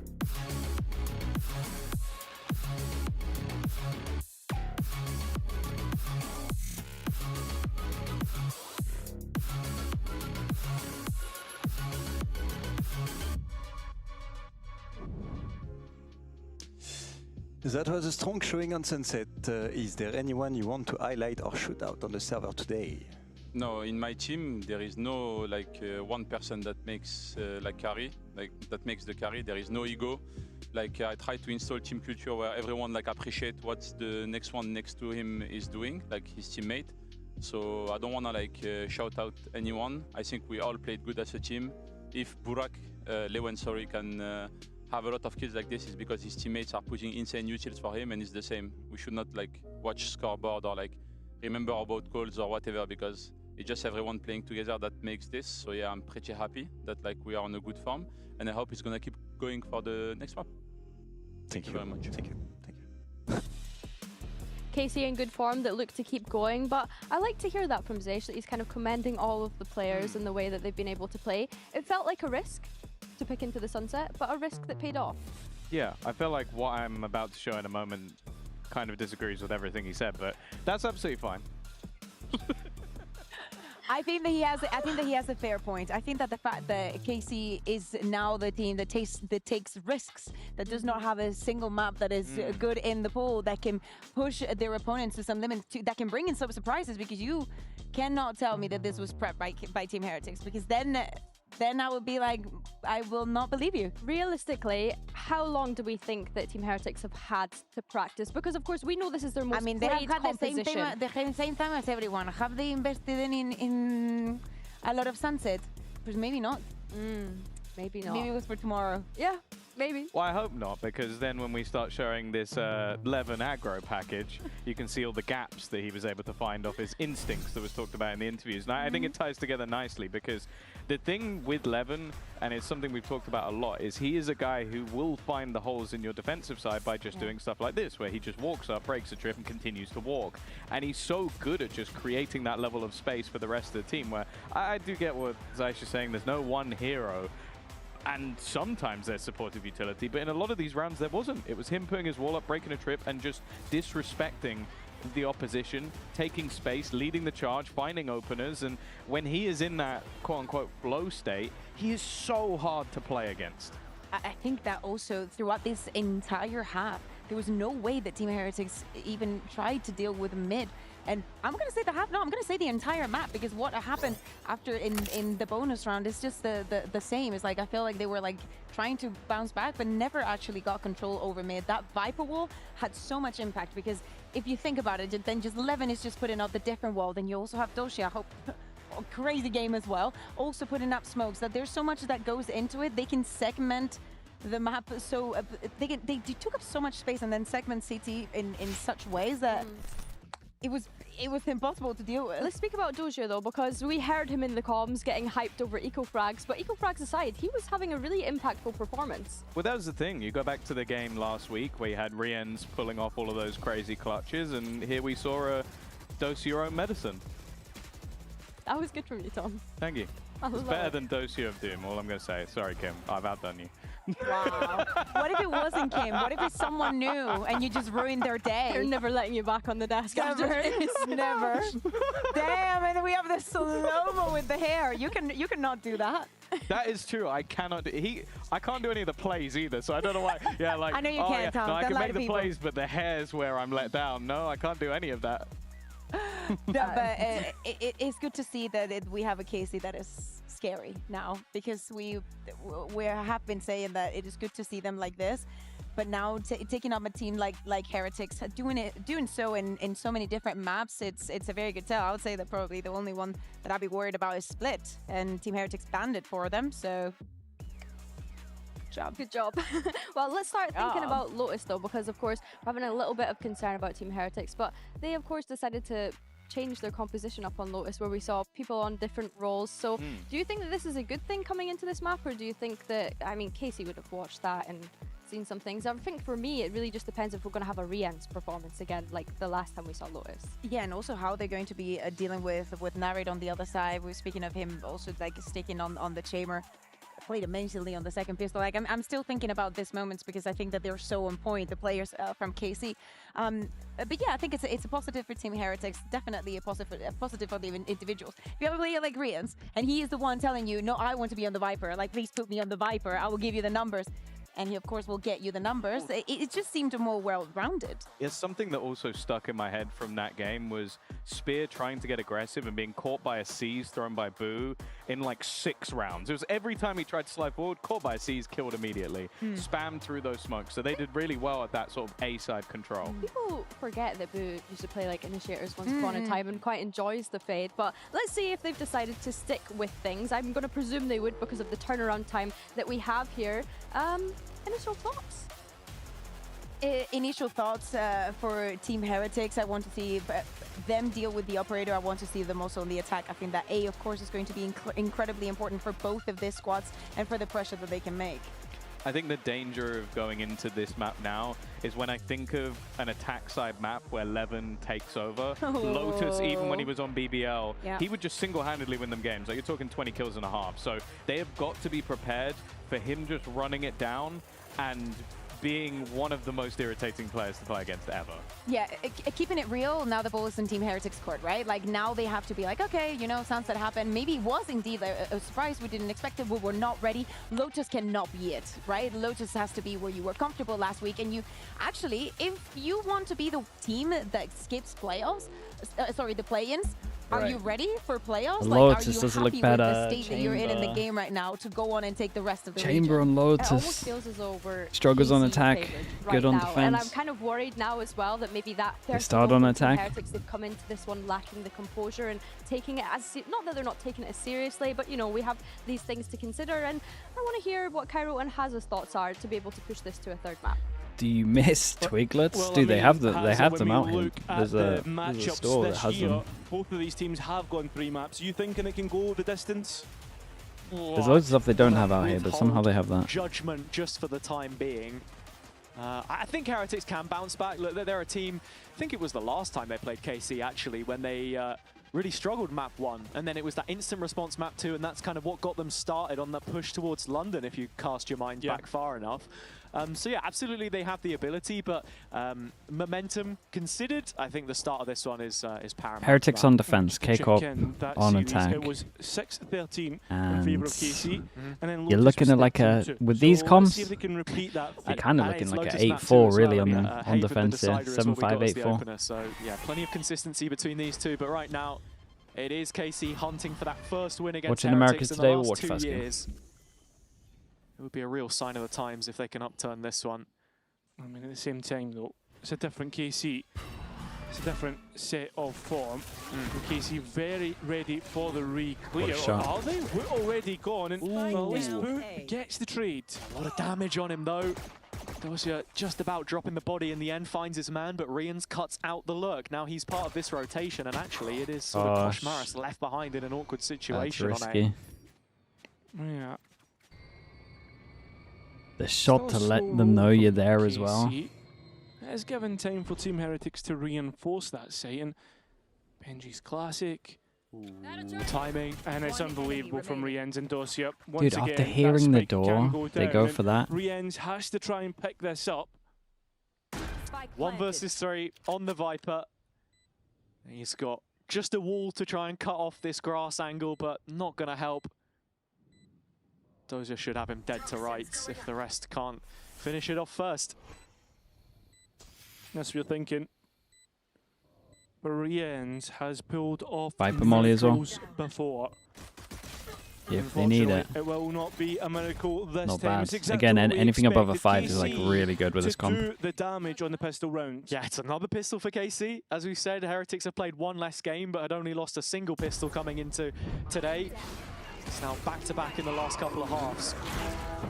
take it up a notch. That was a strong showing on Sunset. Is there anyone you want to highlight or shoot out on the server today? No, in my team there is no one person that makes carry, that makes the carry. There is no ego. I try to install team culture where everyone appreciate what the next one next to him is doing, like his teammate. So I don't wanna shout out anyone. I think we all played good as a team. If Burak, Lewen, sorry, can have a lot of kills like this, is because his teammates are putting insane utils for him, and it's the same. We should not watch scoreboard or remember about goals or whatever, because it's just everyone playing together that makes this. So yeah, I'm pretty happy that we are on a good form, and I hope it's gonna keep going for the next map. Thank you very much. Thank you. KC in good form that look to keep going, but I like to hear that from Zesh, that he's kind of commending all of the players and the way that they've been able to play. It felt like a risk to pick into the sunset, but a risk that paid off. Yeah, I feel like what I'm about to show in a moment kind of disagrees with everything he said, but that's absolutely fine. I think that he has a fair point. I think that the fact that KC is now the team that takes risks, that does not have a single map that is good in the pool, that can push their opponents to some limits, that can bring in some surprises, because you cannot tell me that this was prepped by Team Heretics, because then I would be like, I will not believe you. Realistically, how long do we think that Team Heretics have had to practice? Because of course we know this is their most they have had composition. the same time as everyone. Have they invested in a lot of Sunset? Because maybe not. Maybe not. Maybe it was for tomorrow. Yeah. Maybe. Well, I hope not, because then when we start showing this LEV and aggro package, you can see all the gaps that he was able to find off his instincts that was talked about in the interviews. And I think it ties together nicely, because the thing with Levin, and it's something we've talked about a lot, is he is a guy who will find the holes in your defensive side by just doing stuff like this, where he just walks up, breaks a trip, and continues to walk. And he's so good at just creating that level of space for the rest of the team, where I do get what Zeiss is saying, there's no one hero. And sometimes there's supportive utility, but in a lot of these rounds there wasn't. It was him putting his wall up, breaking a trip, and just disrespecting the opposition, taking space, leading the charge, finding openers, and when he is in that quote-unquote flow state, he is so hard to play against. I think that also throughout this entire half, there was no way that Team Heretics even tried to deal with mid. And I'm going to say the half, no, I'm going to say the entire map, because what happened after in the bonus round is just the same. It's like, I feel like they were like trying to bounce back, but never actually got control over mid. That Viper wall had so much impact, because if you think about it, then just Levin is just putting out the different wall. Then you also have Doshi, I hope, a crazy game as well, also putting up smokes. That there's so much that goes into it. They can segment the map, so they took up so much space and then segment CT in such ways that it was impossible to deal with. Let's speak about Dozier though, because we heard him in the comms getting hyped over eco-frags, but eco-frags aside, he was having a really impactful performance. Well, that was the thing. You go back to the game last week where you had Riens pulling off all of those crazy clutches, and here we saw a dose your own medicine. That was good from you, Tom. Thank you. It's better than Dozier of Doom, all I'm going to say. Sorry, Kim. I've outdone you. Wow. What if it wasn't Kim? What if it's someone new and you just ruined their day? They're never letting you back on the desk. Never. Never. Damn, and then we have the slow-mo with the hair. You cannot do that. That is true. I cannot do, I can't do any of the plays either, so I don't know why. Yeah, like, I know you can't, Tom. No, I can make the plays, but the hair's where I'm let down. No, I can't do any of that. But it's good to see that we have a Casey that is scary now, because we have been saying that it is good to see them like this, but now taking up a team like Heretics, doing so in so many different maps, it's a very good tell. I would say that probably the only one that I'd be worried about is Split, and Team Heretics banned it for them, so good job. Well, let's start thinking about Lotus though, because of course we're having a little bit of concern about Team Heretics, but they of course decided to change their composition up on Lotus, where we saw people on different roles. So do you think that this is a good thing coming into this map, or do you think that, I mean, Casey would have watched that and seen some things? I think for me, it really just depends if we're going to have a Riens performance again, like the last time we saw Lotus. Yeah, and also how they're going to be dealing with Narid on the other side. We're speaking of him also like sticking on the chamber. Played immensely on the second pistol. Like I'm still thinking about these moments, because I think that they're so on point, the players from KC. But yeah, I think it's a positive for Team Heretics, definitely a positive for the individuals. If you have a player like Riens, and he is the one telling you, no, I want to be on the Viper, like please put me on the Viper, I will give you the numbers. And he, of course, will get you the numbers. It just seemed more well-rounded. Yes, something that also stuck in my head from that game was Spear trying to get aggressive and being caught by a C's thrown by Boo in like 6 rounds. It was every time he tried to slide forward, caught by a C's, killed immediately, spammed through those smokes. So they did really well at that sort of A-side control. People forget that Boo used to play like Initiators once upon a time and quite enjoys the fade. But let's see if they've decided to stick with things. I'm going to presume they would, because of the turnaround time that we have here. Initial thoughts? Initial thoughts for Team Heretics. I want to see them deal with the operator. I want to see them also on the attack. I think that A, of course, is going to be incredibly important for both of these squads and for the pressure that they can make. I think the danger of going into this map now is when I think of an attack side map where Levin takes over. Lotus, even when he was on BBL, he would just single-handedly win them games. Like, you're talking 20 kills and a half. So they have got to be prepared for him just running it down and being one of the most irritating players to play against ever. Yeah, keeping it real, now the ball is in Team Heretics court, right? Like, now they have to be like, okay, you know, sounds that happened. Maybe it was indeed a surprise. We didn't expect it. We were not ready. Lotus cannot be it, right? Lotus has to be where you were comfortable last week. And you actually, if you want to be the team that skips playoffs, sorry, the play-ins, Are you ready for playoffs? The Like, Lotus are you doesn't happy look better. with the state that you're in the Chamber. game right now to go on and take the rest of the Chamber region? on It almost Lotus. feels as though we're Struggles on KC attack, favoured good right on now. And I'm defense. kind of worried now as well that maybe that They first start on moment from attack. Heretics, they've come into this one lacking the composure and taking it as not that they're not taking it as seriously, but you know, we have these things to consider, and I want to hear what Cairo and Haz's thoughts are to be able to push this to a third map. Do you miss Twiglets? Well, Dude, I they mean, have they Hazza, have when them we out here. look at There's a matchups store that this has year, them. both of these teams have gone 3 maps. You thinking it can go the distance? There's loads of stuff they don't have out here, but somehow they have that. Judgment just for the time being. I think Heretics can bounce back. Look, they're a team, I think it was the last time they played KC actually, when they really struggled map 1, and then it was that instant response map 2, and that's kind of what got them started on that push towards London, if you cast your mind back far enough. So yeah, absolutely they have the ability, but momentum considered, I think the start of this one is paramount. Heretics on defense, KCOP on series, attack. It was 6-13 in And favor of KC, and then you're Lotus looking was at like a 13-2. with these So let's comps. see if they can repeat that. You're kind of And looking it's like Lotus a map 8-4 2 as really well. on Yeah, the on Haven the defense here. decider is what we got as the 7-5-8-4. opener. So yeah, plenty of consistency between these two, but right now it is KC hunting for that first win against Watching Heretics Americas in today, the we'll last watch 2 first game. years. It would be a real sign of the times if they can upturn this one. I mean, at the same time, though, it's a different KC. It's a different set of form. And KC very ready for the re-clear. What a shot. Are they? We're already gone. And well, at least Boo gets the trade. A lot of damage on him, though. Dosia just about dropping the body in the end, finds his man, but Rians cuts out the lurk. Now he's part of this rotation, and actually it is sort of Kosh Maris left behind in an awkward situation. That's on risky. Yeah. The shot to Still let slow them know roll you're from there as well. KC. It has given time for Team Heretics to reinforce that site, and Benji's classic. Timing. And it's unbelievable from Riens and Dosia. Dude, after hearing the door, they go for that. Riens has to try and pick this up. 1 versus 3 on the Viper. He's got just a wall to try and cut off this grass angle, but not going to help. Dosia should have him dead to rights if the rest can't finish it off first. That's what you're thinking. But Riens has pulled off Viper Molly as well. miracles before. If they need it. It will not be a miracle this Not time. bad. It's exactly Again, what we anything above a 5 expected. is like KC really good with this to comp. do the damage on the pistol round. Yeah, it's another pistol for KC. As we said, Heretics have played 1 less game, but had only lost a single pistol coming into today. It's now back-to-back in the last couple of halves.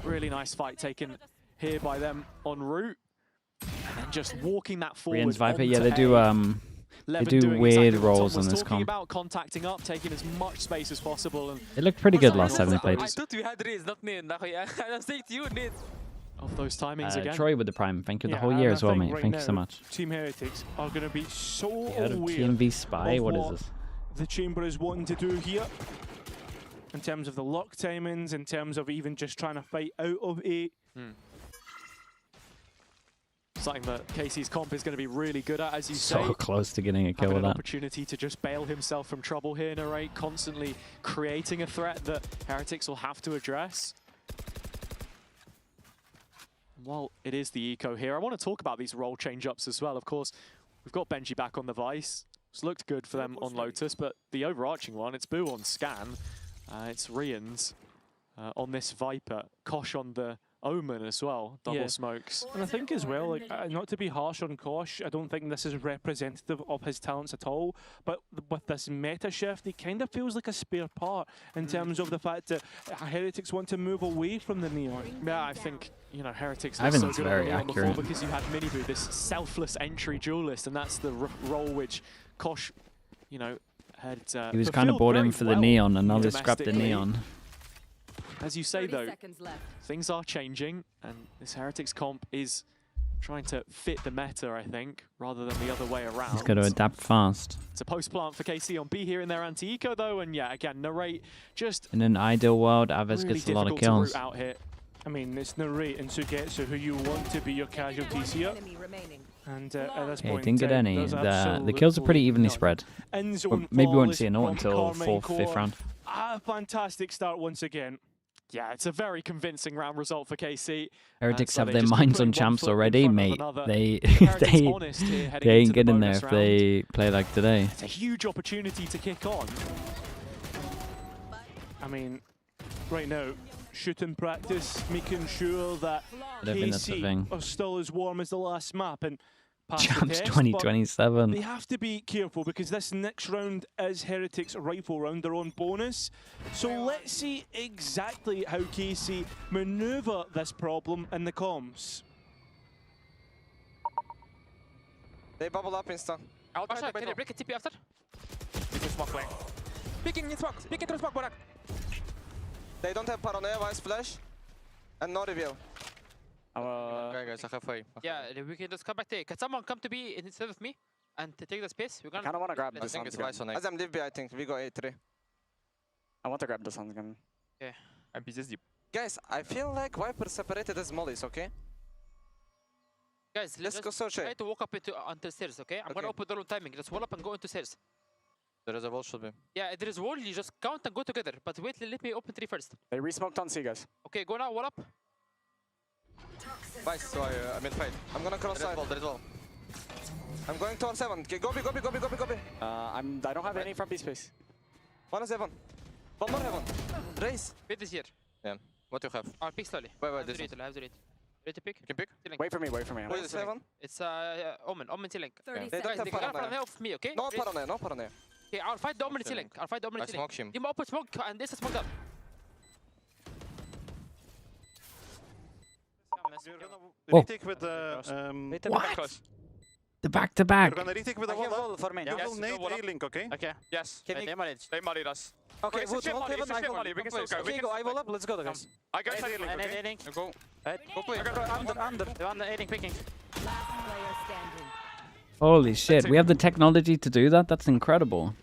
Really nice fight taken here by them en route. And then just walking that forward. Riens Viper, yeah, onto they do A. they Levin do doing weird exactly what Tom roles was on this talking comp. about, contacting up, taking as much space as possible. And They looked pretty good last time they played. I thought we had Riz, not Nid. I was saying to you, Nid. Of those timings again. Troy with the prime. Thank you the Yeah, whole and year I as well, think mate. right Thank you so now, much. Team Heretics are going to be so You heard of aware TMV Spy? of What is this? the Chamber is wanting to do here. In terms of the lock timings, in terms of even just trying to fight out of A. Something that Casey's comp is going to be really good at, as you say. So close to getting a kill Having with an that. opportunity to just bail himself from trouble here, Narrate, constantly creating a threat that Heretics will have to address. While it is the eco here, I want to talk about these role change-ups as well. Of course, we've got Benji back on the Vice. It's looked good for them on Lotus, but the overarching one, it's Boo on Scan. It's Rians on this Viper. Kosh on the Omen as well, double smokes. And I think as well, like not to be harsh on Kosh, I don't think this is representative of his talents at all, but with this meta shift, he kind of feels like a spare part in terms of the fact that Heretics want to move away from the Neon. Yeah, I think, you know, Heretics I was think so that's good very on the Neon accurate. before because you had Miniboo, this selfless entry duelist, and that's the role which Kosh, you know, had He was kind of bought in for the Neon, and now they scrapped the Neon. As you say, though, things are changing, and this Heretics comp is trying to fit the meta, I think, rather than the other way around. He's got to adapt fast. It's a post-plant for KC on B here in their anti-eco, though, and yeah, again, Narrate just... In an ideal world, Aves really gets a lot of difficult to kills. root out here. I mean, it's Narrate and Sugetsu who you want to be your casualties here. And at this Okay, point didn't get in time, any. there's The kills are pretty evenly none. spread. End zone But maybe we won't flawless see a note from until KARMINE 4th, 5th core. round. A fantastic start once again. Yeah, it's a very convincing round result for KC. Heretics So have they their just keep minds putting on one champs foot in already, front of mate. another. They Heretics they, honest here heading they ain't into the getting there bonus if round. they play like today. It's a huge opportunity to kick on. I mean, right now, shooting practice, making sure that I don't think that's the thing. KC are still as warm as the last map and pass the Champs test, 2027. but they have to be careful because this next round is Heretics' rifle round, their own bonus. So let's see exactly how KC maneuver this problem in the comms. They bubble up insta. Basha, can you break a TP after? Smoke lane. Peeking in smoke. Peeking through smoke, Borak. They don't have paranoia, Vice flash, and no reveal. Okay, guys, I have five. Yeah, we can just come back there. Can someone come to B instead of me and take the space? We're gonna. I kind of want to grab I this think it's gun. Vice on A. Azam, leave B, I think. We go A3. I want to grab this gun. Okay. I'm just deep. Guys, I feel like Viper separated as mollies, okay? Guys, let's go search try A. to walk up onto the stairs, okay? I'm gonna open the room timing. Just wall up and go into stairs. There is a wall, should be. Yeah, there is wall. You just count and go together. But wait, let me open 3 first. They re-smoked on C, guys. Okay, go now. Wall up. Vice, so I'm in fight. I'm gonna cross side. There is wall. I'm going towards 7. Okay, go B, go B, go B, go B, go B. I don't have any from B space. One is heaven. One more heaven. Race. Wait is here. Yeah. What you have? I'll pick slowly. Wait, I have this to is. read it. I have to read. Ready to pick? You can pick. Ceiling. Wait for me, wait for me. Who is 7? It's Omen. Omen ceiling. They Guys, don't have they got paranoia. paranoia of me, okay? No Ready? paranoia, no paranoia. Okay, I'll fight the Omen ceiling. I'll fight the Omen I ceiling. smoke him. You open smoke and this is smoke down. Oh. Retake with the What? The back-to-back. We're gonna retake with the wall for me. You will need A-link, okay? Okay. Yes. Can we manage? They mollied us. Okay, Wood, hold heaven, I will. We can still go. Okay, go, I will up, let's go, guys. I got A-link, okay? Go. Go play. Under A-link picking. Holy shit, we have the technology to do that? That's incredible.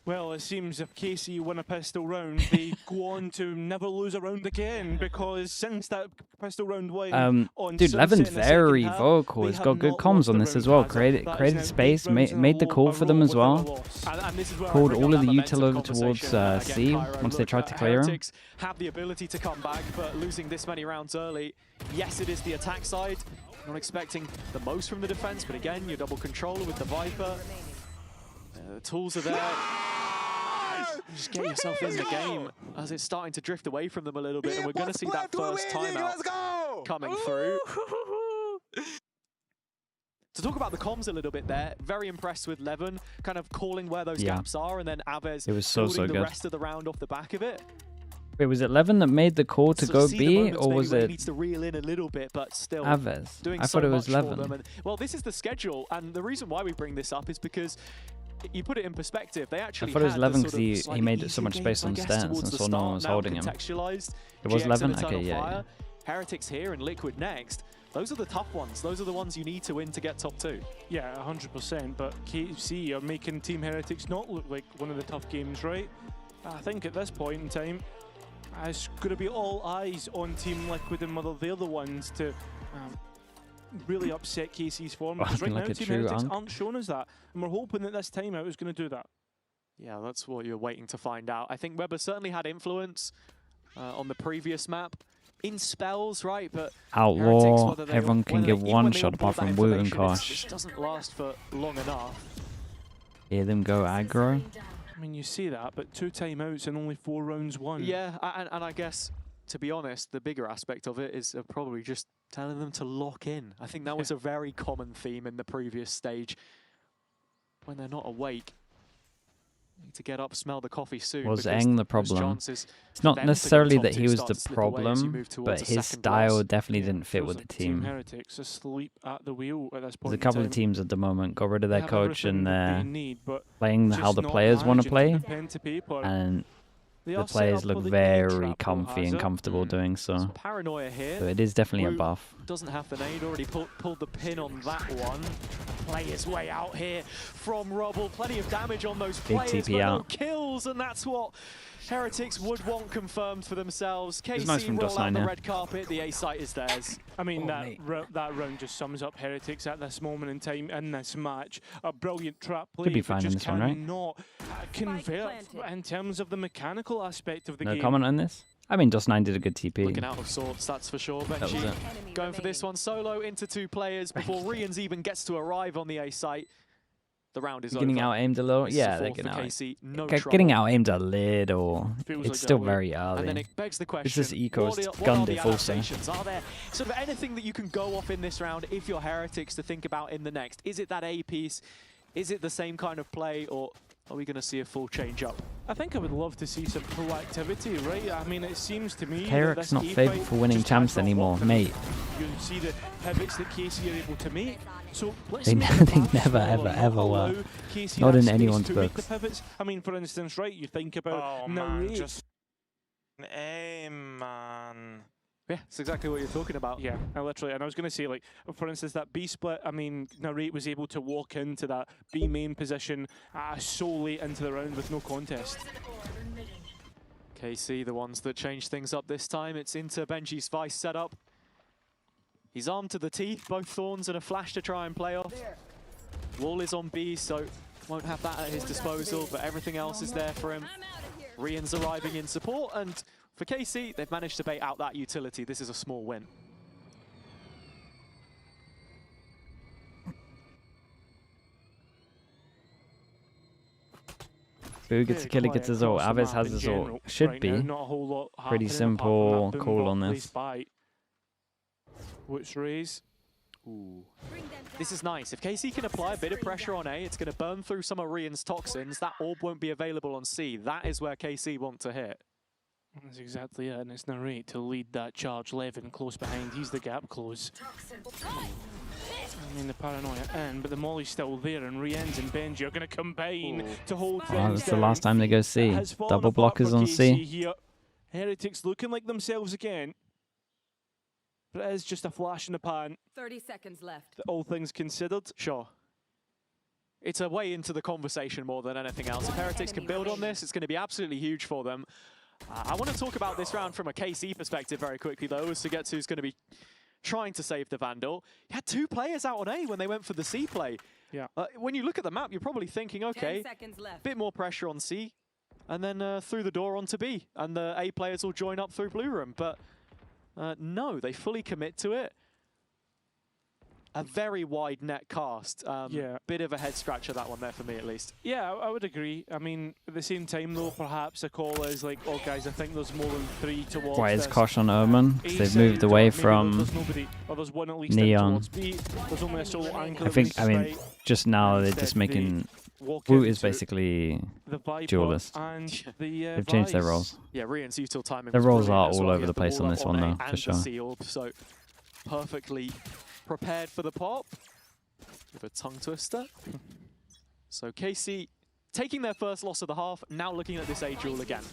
Well, it seems if KC win a pistol round, they go on to never lose a round again because since that pistol round win on dude, Sunset Levin's in the very second half, vocal. they He's have got good not comms lost on a this round as well. as of- Created that is now 8 space, rounds in made a the call for them as row well. without a loss. And this is where I Pulled bring all up of the that util momentum over towards conversation. C Again, Kyra, once they look tried to at clear him. Heretics have the ability to come back, but losing this many rounds early, yes, it is the attack side. Not expecting the most from the defense, but again, your double controller with the Viper. The tools are there. Just get yourself in the game as it's starting to drift away from them a little bit, and we're going to see that first timeout coming through. To talk about the comms a little bit there, very impressed with Levin, kind of calling where those gaps are, and then Aves It was so building the good. rest of the round off the back of it. Wait, was it Levin that made the call to So go see the B, moments or maybe was where he it needs to reel in a little bit, but still Aves? doing I so thought it was much for Levin. them. And, well, this is the schedule, and the reason why we bring this up is because you put it in perspective. They actually I thought it was had Levin the because sort of he made slightly so much easier space games, on I guess, stairs, towards and the so no one start. was Now holding him. contextualized, It was GX Levin? and Okay, Eternal yeah, Fire, Heretics here and Liquid next. Those are the tough ones. Those are the ones you need to win to get top 2. Yeah, 100%, but KC are making Team Heretics not look like one of the tough games, right? I think at this point in time, it's going to be all eyes on Team Liquid and Mother. They're the ones to really upset KC's form. Because right like now, a Team true Heretics unk. aren't showing us that. And we're hoping that this time out is going to do that. Yeah, that's what you're waiting to find out. I think Weber certainly had influence on the previous map. In spells, right? But Outlaw, Heretics, whether they- everyone can whether give even one when they shot onboard apart that from Wu and information, Kosh. It doesn't last for long enough. Hear them go aggro. I mean, you see that, but 2 timeouts and only 4 rounds won. Yeah, and I guess, to be honest, the bigger aspect of it is probably just telling them to lock in. I think that was a very common theme in the previous stage. When they're not awake, need to get up, smell the coffee soon. Was because Eng the there's problem? chances It's for not them to get necessarily top that 2 he was start the to slip away as you problem, move towards but a his second style loss. definitely didn't fit Feels with the like Team team. Heretics asleep at the wheel at this point. There's a couple in of time. teams at the moment got rid of They their have coach everything and that they they're need, but playing how just the not players want to managing play, put pen to paper. and They the are set players up look for the very trap, comfy and Hazard. comfortable doing so. Paranoia here. So it is definitely a Wu buff. Doesn't have the nade, already pulled the pin on that one. Play his way out here from Rubble. Plenty of damage on those Big players, TP but no out. kills, and that's what Heretics would want confirmed for themselves. It's nice KC from roll out Dust9 the here. red carpet, the A site is theirs. I mean, that round just sums up Heretics at this moment in time in this match. A brilliant trap play, Could be but fine in just this one, right? cannot convert in terms of the mechanical aspect of the No game. comment on this? I mean, Dust9 did a good TP. Looking out of sorts, that's for sure. Benji going for this one solo into 2 players before Rians even gets to arrive on the A site. The round is getting over. out aimed a little. This Yeah, is they're a fourth getting for out. KC, Getting out aimed a little. Feels It's like still that very And early. then it begs the question, It's just Eco's what are gunned the it full send. adaptations? Are there sort of anything that you can go off in this round if you're Heretics to think about in the next? Is it that A piece? Is it the same kind of play, or are we going to see a full change up? I think I would love to see some proactivity, right? I mean, it seems to me KRIC's that not this favoured A for winning fight champs just has not anymore, worked. mate. You see the pivots that KC are able to make. So let's They make the they path never, smaller, ever not were. allow KC Not that in space anyone's to make the books. pivots. I mean, for instance, right, you think about Man, Narrate. just man. Yeah, it's exactly what you're talking about. Yeah, literally. And I was going to say, like, for instance, that B split, I mean, Narrate was able to walk into that B main position so late into the round with no contest. KC, the ones that change things up this time. It's into Benji's Vice setup. He's armed to the teeth, both Thorns and a flash to try and play off. Wall is on B, so won't have that at his disposal, but everything else is there for him. Rian's arriving in support, and for KC, they've managed to bait out that utility. This is a small win. Who gets a kill, he gets his ult. Aves has his ult. Should be. Pretty simple call on this. What's raise? Ooh. This is nice. If KC can apply a bit of pressure on A, it's going to burn through some of Rian's toxins. That orb won't be available on C. That is where KC want to hit. That's exactly it, and it's Narrate to lead that charge. Levin close behind. He's the gap close. I mean, the paranoia in, but the molly's still there, and Riens and Benji are going to combine to hold things Oh, that's the down. last time they go C. Double blockers on C. Here. Heretics looking like themselves again. But it is just a flash in the pan. 30 seconds left. All things considered. Sure. It's a way into the conversation more than anything else. If Heretics can build on this, it's going to be absolutely huge for them. I want to talk about this round from a KC perspective very quickly, though, as Sugetsu's going to be trying to save the Vandal. He had 2 players out on A when they went for the C play. Yeah. When you look at the map, you're probably thinking, okay, a bit more pressure on C, and then through the door onto B, and the A players will join up through Blue Room. But no, they fully commit to it. A very wide net cast. Yeah. Bit of a head scratcher, that one there for me, at least. Yeah, I would agree. I mean, at the same time, though, perhaps a call is like, oh, guys, I think there's more than 3 towards Why is this. Kosh on Omen? A They've side, moved away maybe from there's nobody, or there's one at least Neon. towards B. There's only a solo anchor. I mean, just now they're just making... Wu is basically duelist. They've changed their roles. Yeah, Rian's util timing. Their roles are as all well. over the place on this one, though, for sure. So perfectly prepared for the pop. With a tongue twister. So KC taking their first loss of the half, now looking at this A duel again.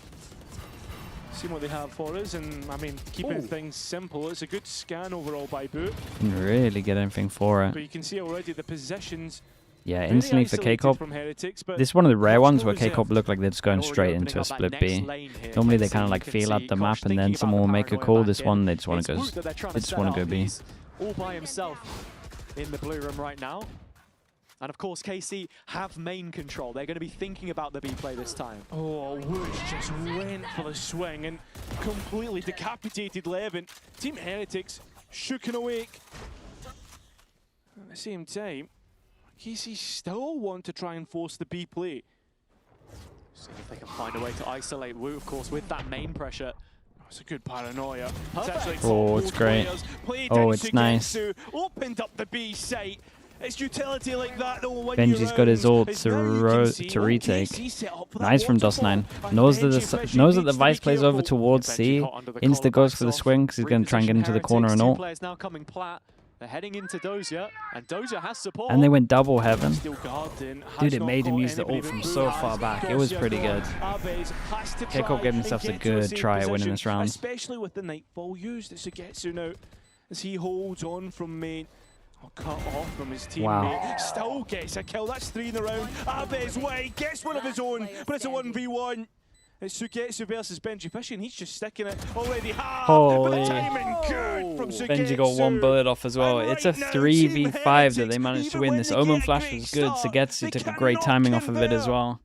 Seeing what they have for us, and I mean, keeping things simple. It's a good scan overall by Boot. Didn't really get anything for But it. you can see already the positions. Yeah, very instantly for isolated K-Corp. from Heretics, but This is one of the rare ones where Reserve. K-Corp look like they're just going straight into a split B. Normally they kind of like feel out the map and then someone will make a call. This one they just want to go. They just want to go B. All by himself in the Blue Room right now. And of course, KC have main control. They're going to be thinking about the B play this time. Oh, Woosh just went for the swing and completely decapitated Levin. Team Heretics shook and awake. At the same time, KC still want to try and force the B play. See if they can find a way to isolate Wu, of course, with that main pressure. It's a good paranoia. Perfect. Oh, it's great. Oh, it's nice. Opened up the B site. It's utility like that though. When Benji's got his ult to retake. Nice from Dust9. Knows that the Vice plays over towards C. Insta goes for the swing because he's going to try and get into the corner and ult. Players now coming plat. They're heading into Doja, and Doja has support. And they went double heaven. Still guarded in, Dude, it made him use the ult from so far back. It was pretty good. K-Corp gave themselves a good try at winning this round. Especially with the Nightfall used. It's Sugetsu now as he holds on from main. Oh, cut off from his teammate. Wow. Still gets a kill. That's 3 in the round. Abe's way gets one of his own, but it's a 1v1. It's Sugetsu versus Benji Fishing. He's just sticking it already hard. But the timing good from Sugetsu. Benji got 1 bullet off as well. It's a 3v5 that they managed to win. This Omen flash was good. Sugetsu took a great timing off of it as well.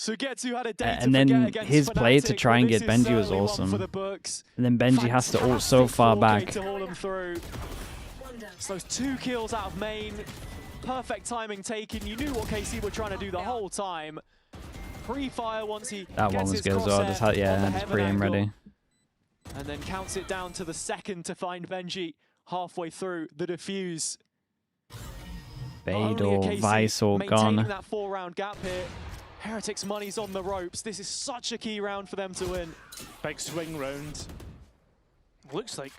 Sugetsu had a day and then his play to try and get Benji was awesome. And then Benji has to ult so far back. So those 2 kills out of main. Perfect timing taken. You knew what KC were trying to do the whole time. Pre-fire once he that one was good as well. Just just pre-aim ready. And then counts it down to the second to find Benji halfway through the defuse. Fade or Vice or gone. Maintaining that 4-round gap here. Heretics money's on the ropes. This is such a key round for them to win. Big swing round. Looks like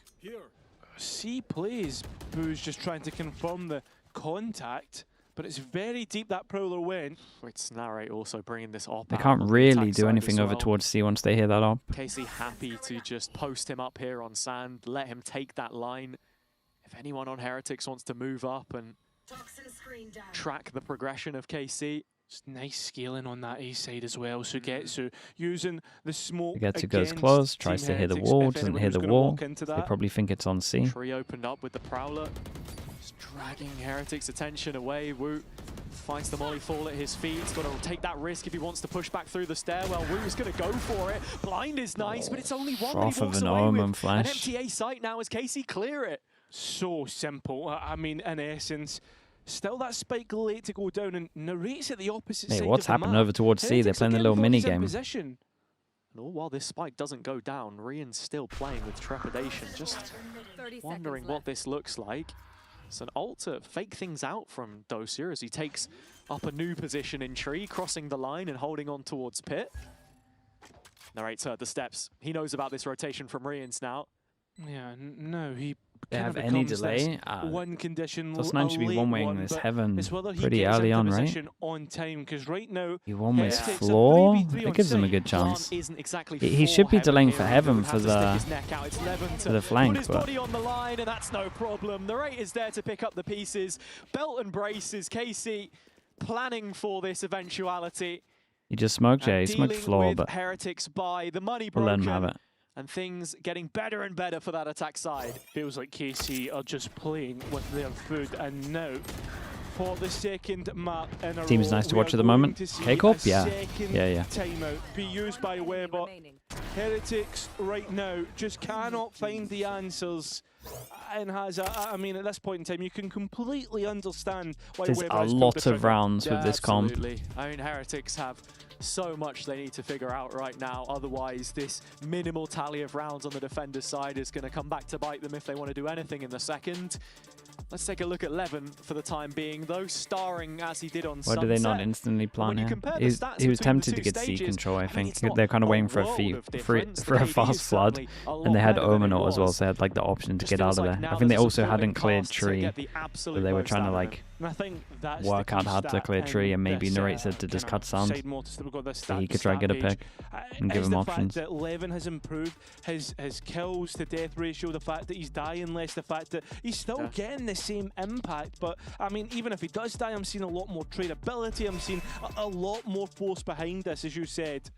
C plays. Boo's just trying to confirm the contact, but it's very deep that Prowler went. It's Narrate also bringing this op. They can't really do anything over towards C once they hear that op. KC happy to just post him up here on sand, let him take that line. If anyone on Heretics wants to move up and track the progression of KC. It's nice scaling on that A side as well. Sugetsu using the smoke. Sugetsu goes close, tries to hit the wall, doesn't hit the wall. They probably think it's on C. Tree opened up with the Prowler. Just dragging Heretics' attention away. Wu finds the molly fall at his feet. He's got to take that risk if he wants to push back through the stairwell. Wu's going to go for it. Blind is nice, but it's only one that he walks away with. Flash. An MTA site now as KC clear it. So simple. I mean, in essence, still that spike late to go down and Narrate's at the opposite side what's of the happening map. over towards C? They're playing the little mini game. And all while this spike doesn't go down, Rian's still playing with trepidation, just wondering what this looks like. It's an ult to fake things out from Dosia as he takes up a new position in tree, crossing the line and holding on towards pit. Narrate's heard the steps. He knows about this rotation from Rian's now. Yeah, no, he They have any delay? one condition. +9 should be one-waying this Heaven pretty early on, right? On time, because right now he one-ways floor. That gives him a good chance. He should be delaying for Heaven for the flank, his body on the line, and that's no problem. Narrate is there to pick up the pieces. Belt and braces. KC planning for this eventuality. He just smoked, yeah, he smoked floor, but Heretics by the money we'll let him broken. have it. And things getting better and better for that attack side. Feels like KC are just playing with their food, and now for the second map in a Team's row, nice to watch at the moment. KORP, yeah. Timeout be used by Weber. Heretics right now just cannot find the answers. And has I mean, at this point in time, you can completely understand why There's Weber a has lot of rounds with this comp. I mean, Heretics have so much they need to figure out right now. Otherwise, this minimal tally of rounds on the defender's side is going to come back to bite them if they want to do anything in the second. Let's take a look at Levin for the time being, though, starring as he did on Sunset. Why did they not instantly plan him? He was tempted to get C control, I think. They're kind of waiting for a fast flood, and they had Omen as well, so they had like the option to get out of there. I think they also hadn't cleared tree, so they were trying to like work out how to clear tree, and maybe Narrate said to just cut sound, so he could try and get a pick and give him options. The fact that Levin has improved his kills to death ratio, the fact that he's dying less, the fact that he's still getting the same impact, but I mean, even if he does die, I'm seeing a lot more tradability, I'm seeing a lot more force behind this, as you said.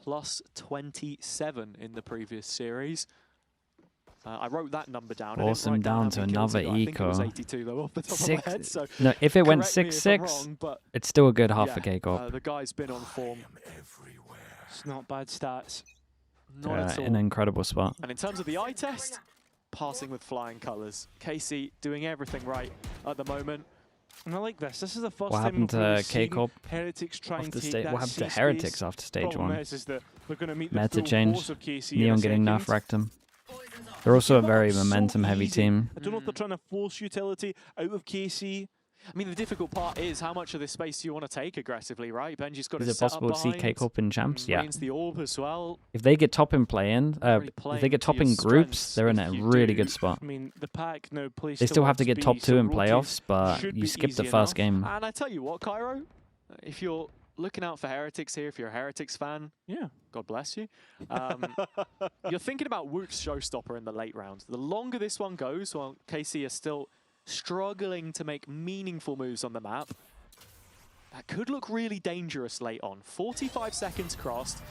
Plus 27 in the previous series. I wrote that number down. Force him down to another eco. I think it was 82 though, off the top of my head. So no, if it went 6-6, it's still a good half for KORP. The guy's been on form. It's not bad stats. Not at all. In an incredible spot. And in terms of the eye test, passing with flying colours. KC doing everything right at the moment. And I like this. This is the first what time happened to KORP Heretics trying to take that. What happened to Heretics after stage 1? Is that we're going to meet Meta the change. of KC Neon getting nerf wrecked him. They're also a very momentum-heavy team. I don't know if they're trying to force utility out of KC. I mean, the difficult part is how much of this space do you want to take aggressively, right? Benji's got Is it possible to see KORP in champs? Yeah. The orb as well. If they get top in play-in, if they get top in groups, they're in a really good spot. I mean, the pack now plays. They still have to get top 2 in playoffs, but you skip the first game. And I tell you what, Cairo, if you're looking out for Heretics here, if you're a Heretics fan, yeah, God bless you. You're thinking about Woot's showstopper in the late rounds. The longer this one goes, while KC is still struggling to make meaningful moves on the map, that could look really dangerous late on. 45 seconds crossed,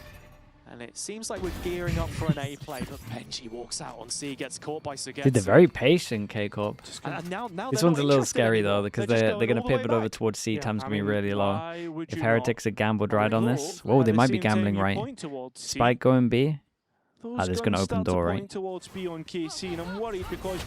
And it seems like we're gearing up for an A play, but Benji walks out on C, gets caught by Sugetsu. Dude, they're very patient, KCORP. Now This one's a little scary though, because they're going to pivot over towards C. Time's going to be really low. If Heretics are gambled right on this, whoa, they might be gambling right. Spike going B. Ah, this is going to open door, right? Towards B on KC, and I'm worried because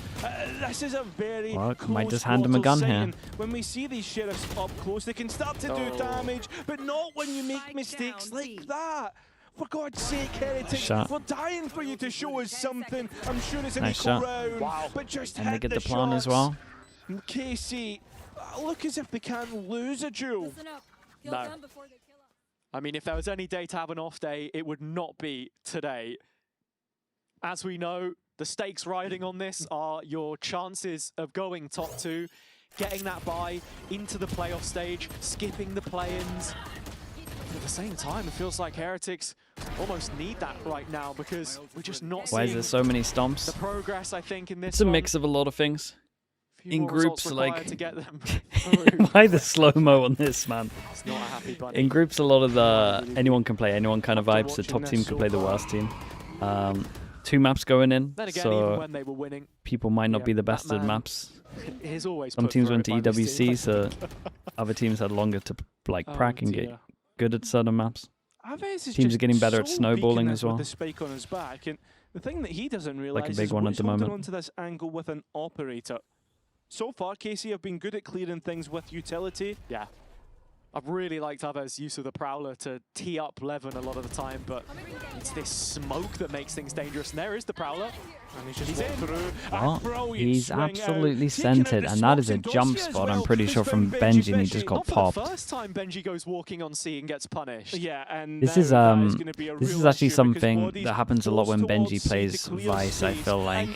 this is a very might just hand him a gun here. When we see these sheriffs up close, they can start to do damage, but not when you make mistakes like that. For God's sake, Heretics, we're dying for you to show us something. I'm sure it's an equal round, but just and they hit get the shots. plan as well. KC, look as if they can't lose a duel. No. I mean, if there was any day to have an off day, it would not be today. As we know, the stakes riding on this are your chances of going top 2, getting that bye into the playoff stage, skipping the play-ins. At the same time, it feels like Heretics almost need that right now because we're just not seeing. Why is there so many stomps? The progress, I think, in this It's a mix of a lot of things. In groups, like to get them why the slow-mo on this, man? It's not a happy bunny. In groups, a lot of the anyone can play anyone kind of vibes. The top team can play the worst team. 2 maps going in, then again, so even when they were winning, people might not be the best at maps. Always some teams went to EWC, so other teams had longer to prac and get good at certain maps. Teams are getting better at snowballing as well. With the spike on his back, and the thing that he doesn't realize like a big is one at the moment. Onto this angle with an operator. So far, KC have been good at clearing things with utility. Yeah. I've really liked Ave's use of the Prowler to tee up Levin a lot of the time, but it's this smoke that makes things dangerous. And there is the Prowler. And he's just walked through. What? He's absolutely centered, and that is a jump spot, I'm pretty sure, from Benji, and he just got popped. Not for the first time Benji goes walking on C and gets punished. Yeah, and this is actually something that happens a lot when Benji plays Vice, I feel like.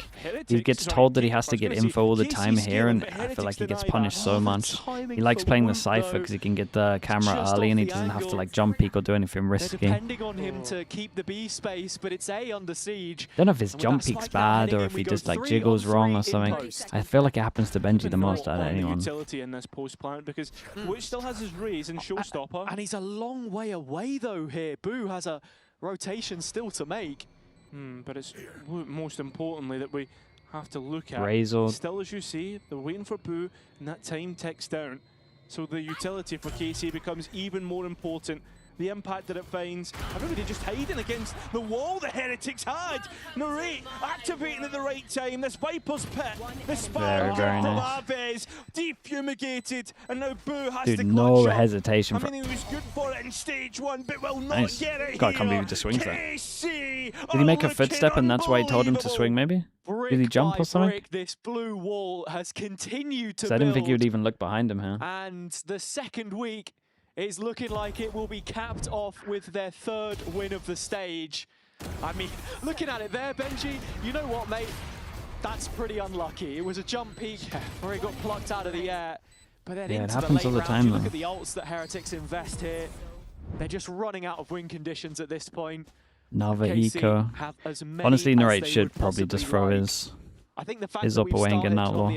He gets told that he has to get info all the time here, and I feel like he gets punished so much. He likes playing the Cypher because he can get the camera early and he doesn't have to like jump peek or do anything risky. Depending on him to keep the B space, but it's A under siege. Don't know if his jump peek's bad or if he just like jiggles wrong or something. I feel like it happens to Benji the most out of anyone. Utility in this post plant because Witch still has his raise and showstopper. And he's a long way away though here. Boo has a rotation still to make. But it's most importantly that we have to look at. Razor. Still, as you see, they're waiting for Boo and that time ticks down. So the utility for KC becomes even more important. The impact that it finds, everybody just hiding against the wall the Heretics had. Narrate activating at the right time. This Viper's Pit, the Spiral very from nice. Aves, defumigated, and now Boo has Dude, to no clutch up. hesitation. I mean, he was good for it in stage 1, but will not get it God, I here. can't believe he just swings there. KC, Did he make a footstep and that's why he told him to swing, maybe? Did he jump or something? This blue wall has continued to build. I didn't think he would even look behind him here. And the second week is looking like it will be capped off with their 3rd win of the stage. I mean, looking at it there, Benji, you know what, mate? That's pretty unlucky. It was a jump peak where he got plucked out of the air. But then into the late rounds, you look at the ults that Heretics invest here. They're just running out of win conditions at this point. Nava Eco. Honestly, Narrate should probably just throw his up away and get an outlaw.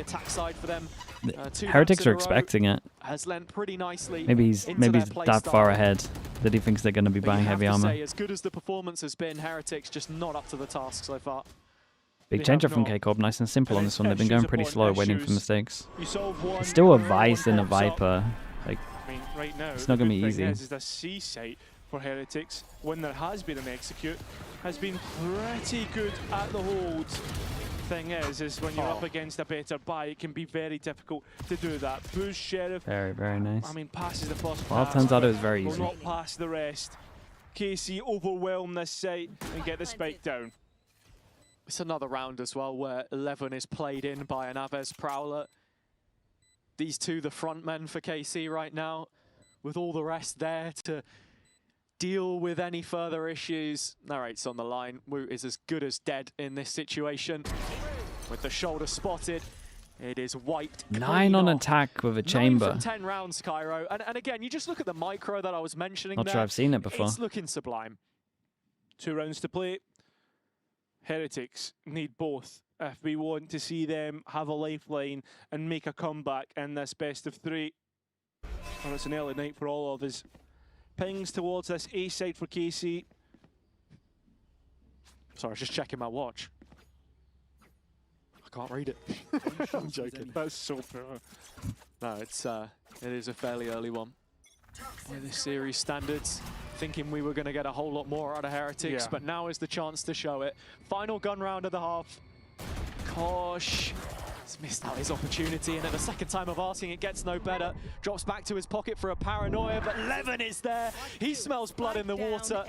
Heretics are expecting it. Has lent pretty nicely. Maybe he's that far ahead that he thinks they're going to be buying heavy armor. As good as the performance has been, Heretics just not up to the task so far. Big change up from KCORP, nice and simple on this one. They've been going pretty slow, waiting for mistakes. It's still a Vice and a Viper. Like, right now, it's not going to be easy. Is the C site for Heretics, when there has been an execute, has been pretty good at the hold. Thing is when you're up against a better buy, it can be very difficult to do that. Boo's Sheriff, very, very nice. I mean, passes the first well, pass. It turns out it was very easy. Will not pass the rest. KC overwhelm this site and get the spike down. It's another round as well where 11 is played in by an Aves Prowler. These two, the front men for KC right now, with all the rest there to deal with any further issues. Narrate's on the line. Woot is as good as dead in this situation. With the shoulder spotted, it is wiped. 9 on attack with a chamber. 9 from 10 rounds, Cairo. And again, you just look at the micro that I was mentioning. Not sure I've seen it before. It's looking sublime. 2 rounds to play. Heretics need both if we want to see them have a lifeline and make a comeback in this best of 3. Well, it's an early night for all of us. Pings towards this A side for KC. Sorry, I was just checking my watch. I can't read it. I'm joking. That's so poor. No, it is a fairly early one. By the series standards, thinking we were going to get a whole lot more out of Heretics, but now is the chance to show it. Final gun round of the half. Kosh has missed out his opportunity, and at the second time of asking, it gets no better. Drops back to his pocket for a paranoia, but Levin is there. He smells blood in the water.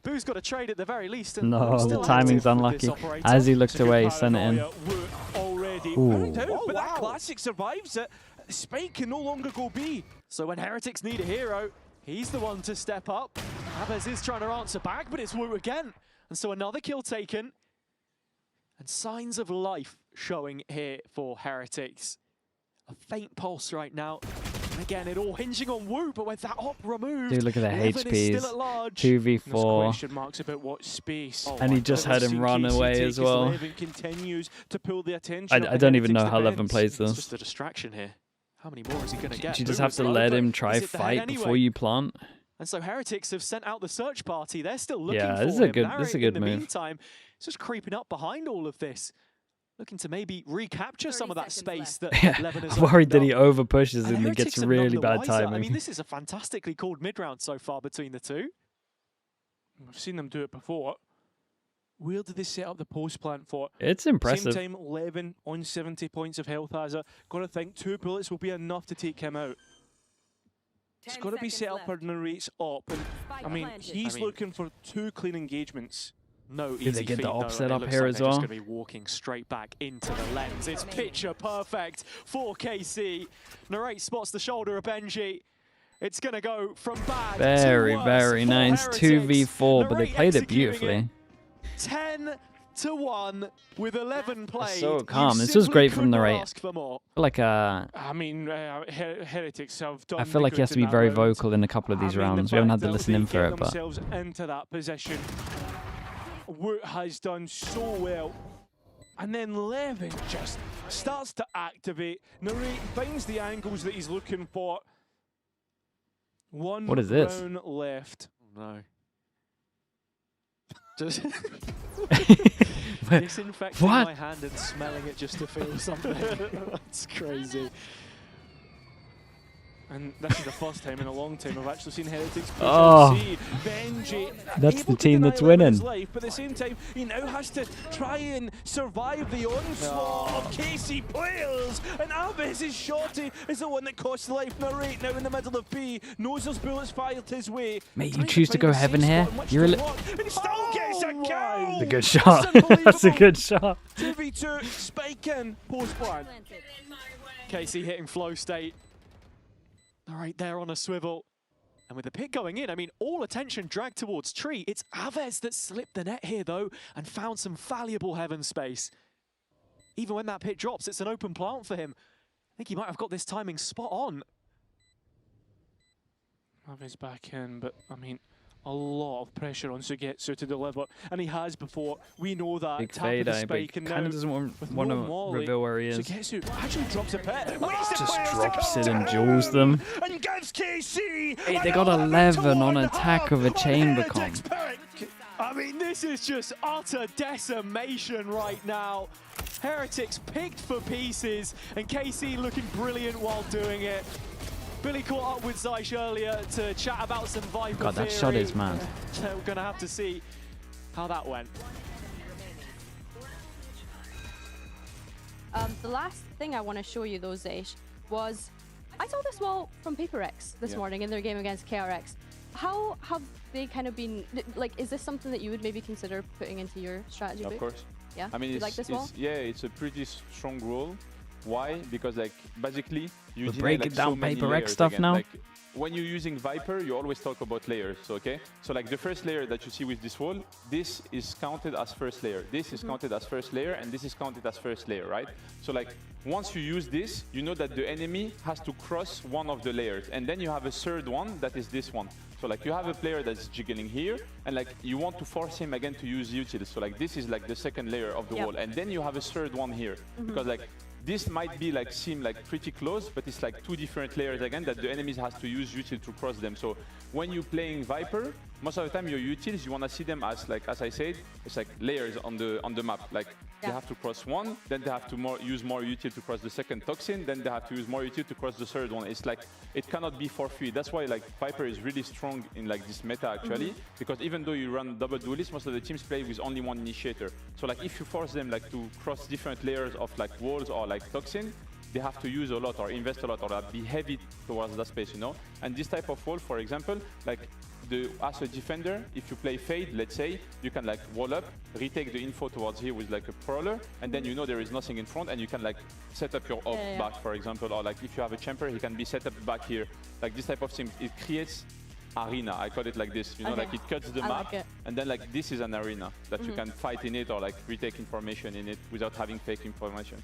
Boo's got a trade at the very least. And no, the timing's unlucky. As he looked away, he sent it in. Already out, but that classic survives it. Spike can no longer go B. So when Heretics need a hero, he's the one to step up. Abez is trying to answer back, but it's Wu again. And so another kill taken. And signs of life showing here for Heretics. A faint pulse right now. And again, it all hinging on Wu, but with that op removed, dude, look at the HPs. 2v4. Question marks about what space. And he just had him run away as well. Continues to pull the attention. I don't even know how Levin plays this. It's just a distraction here. How many more is he going to get? You just have to let him try fight before you plant. And so Heretics have sent out the search party. They're still looking for him. This is a good in the move. Meantime, it's just creeping up behind all of this. Looking to maybe recapture some of that space that Levin has I'm worried that opened he up. over pushes and it Heretics gets are really none the bad wiser. timing. I mean, this is a fantastically called mid-round so far between the two. We've seen them do it before. Where did they set up the post plant for? It's impressive. Same time, Levin on 70 points of health has it. Got to think 2 bullets will be enough to take him out. It's got to be set up for narrates up. And, I mean, he's looking for 2 clean engagements. No easy Did they get feat, the though, offset and up it here looks as like well? they're just going to be walking straight back into the lens. It's picture perfect for KC. Narrate spots the shoulder of Benji. It's going to go from bad to worse Very for nice. Heretics. 2v4, but they Narrate played it executing beautifully. 10-1 with 11 played. So calm. This was great from Narrate. I mean, Heretics have done. I feel like he has to be very vocal in a couple of these rounds. We haven't had to listen in for it, but themselves into that position. Woot has done so well. And then Levin just starts to activate. Narrate finds the angles that he's looking for. What is this? Round left. No. Just What? disinfecting my hand and smelling it just to feel something. That's crazy. And this is the first time in a long time I've actually seen Heretics push Oh, Benji that's the team that's winning. life, but at the same time, he now has to try and survive the onslaught of KC players. And Abez's shorty is the one that costs life. Narrate now in the middle of B, knows there's bullets fired his way. Mate, you choose to go heaven here? You're And he still gets a kill! a good shot. That's a good shot. 2v2, spike in, post plan. KC hitting flow state. All right, there on a swivel. And with the pick going in, I mean, all attention dragged towards Tree. It's Avez that slipped the net here, though, and found some valuable heaven space. Even when that pit drops, it's an open plant for him. I think he might have got this timing spot on. Avez back in, but, I mean, a lot of pressure on Sugetsu to deliver, and he has before. We know that. Big Tap fade, of the but spike, and kind now of doesn't want no to molly, reveal where he is. Sugetsu actually drops a pit. Just drops it and jewels them. And gives KC. Hey, they got 11 on attack of a chamber comp. I mean, this is just utter decimation right now. Heretics picked for pieces, and KC looking brilliant while doing it. Billy caught up with Zeish earlier to chat about some Viper God, that theory. shot is mad. So we're going to have to see how that went. The last thing I want to show you, though, Zeish, was I saw this wall from PaperX this morning in their game against KRX. How have they kind of been, like, is this something that you would maybe consider putting into your strategy? Of course. Yeah? I mean, you like this wall? Yeah, it's a pretty strong role. Why? Because, like, basically, you We're deny, breaking like, down so many PaperX layers stuff again. now. Like, when you're using Viper, you always talk about layers, okay? So, like, the first layer that you see with this wall, this is counted as first layer. This is counted as first layer, and this is counted as first layer, right? So, like, once you use this, you know that the enemy has to cross one of the layers. And then you have a third one, that is this one. So, like, you have a player that's jiggling here, and, like, you want to force him again to use utils. So, like, this is, like, the second layer of the wall. And then you have a third one here. Because, like, this might be like seem like pretty close, but it's like 2 different layers again that the enemies has to use util to cross them. So when you're playing Viper, most of the time your utils, you want to see them as, like, as I said, it's like layers on the map. Like they have to cross one, then they have to use more util to cross the second toxin, then they have to use more util to cross the third one. It's like, it cannot be for free. That's why like Viper is really strong in like this meta actually, because even though you run double duelist, most of the teams play with only one initiator. So like if you force them like to cross different layers of like walls or like toxin, they have to use a lot or invest a lot or be heavy towards that space, you know? And this type of wall, for example, like as a defender, if you play Fade, let's say, you can like wall up, retake the info towards here with like a prowler, and then you know there is nothing in front, and you can like set up your op back, for example, or like if you have a champer, he can be set up back here. Like this type of thing, it creates arena. I call it like this, you know, like it cuts the map, and then like this is an arena that you can fight in it or like retake information in it without having fake information.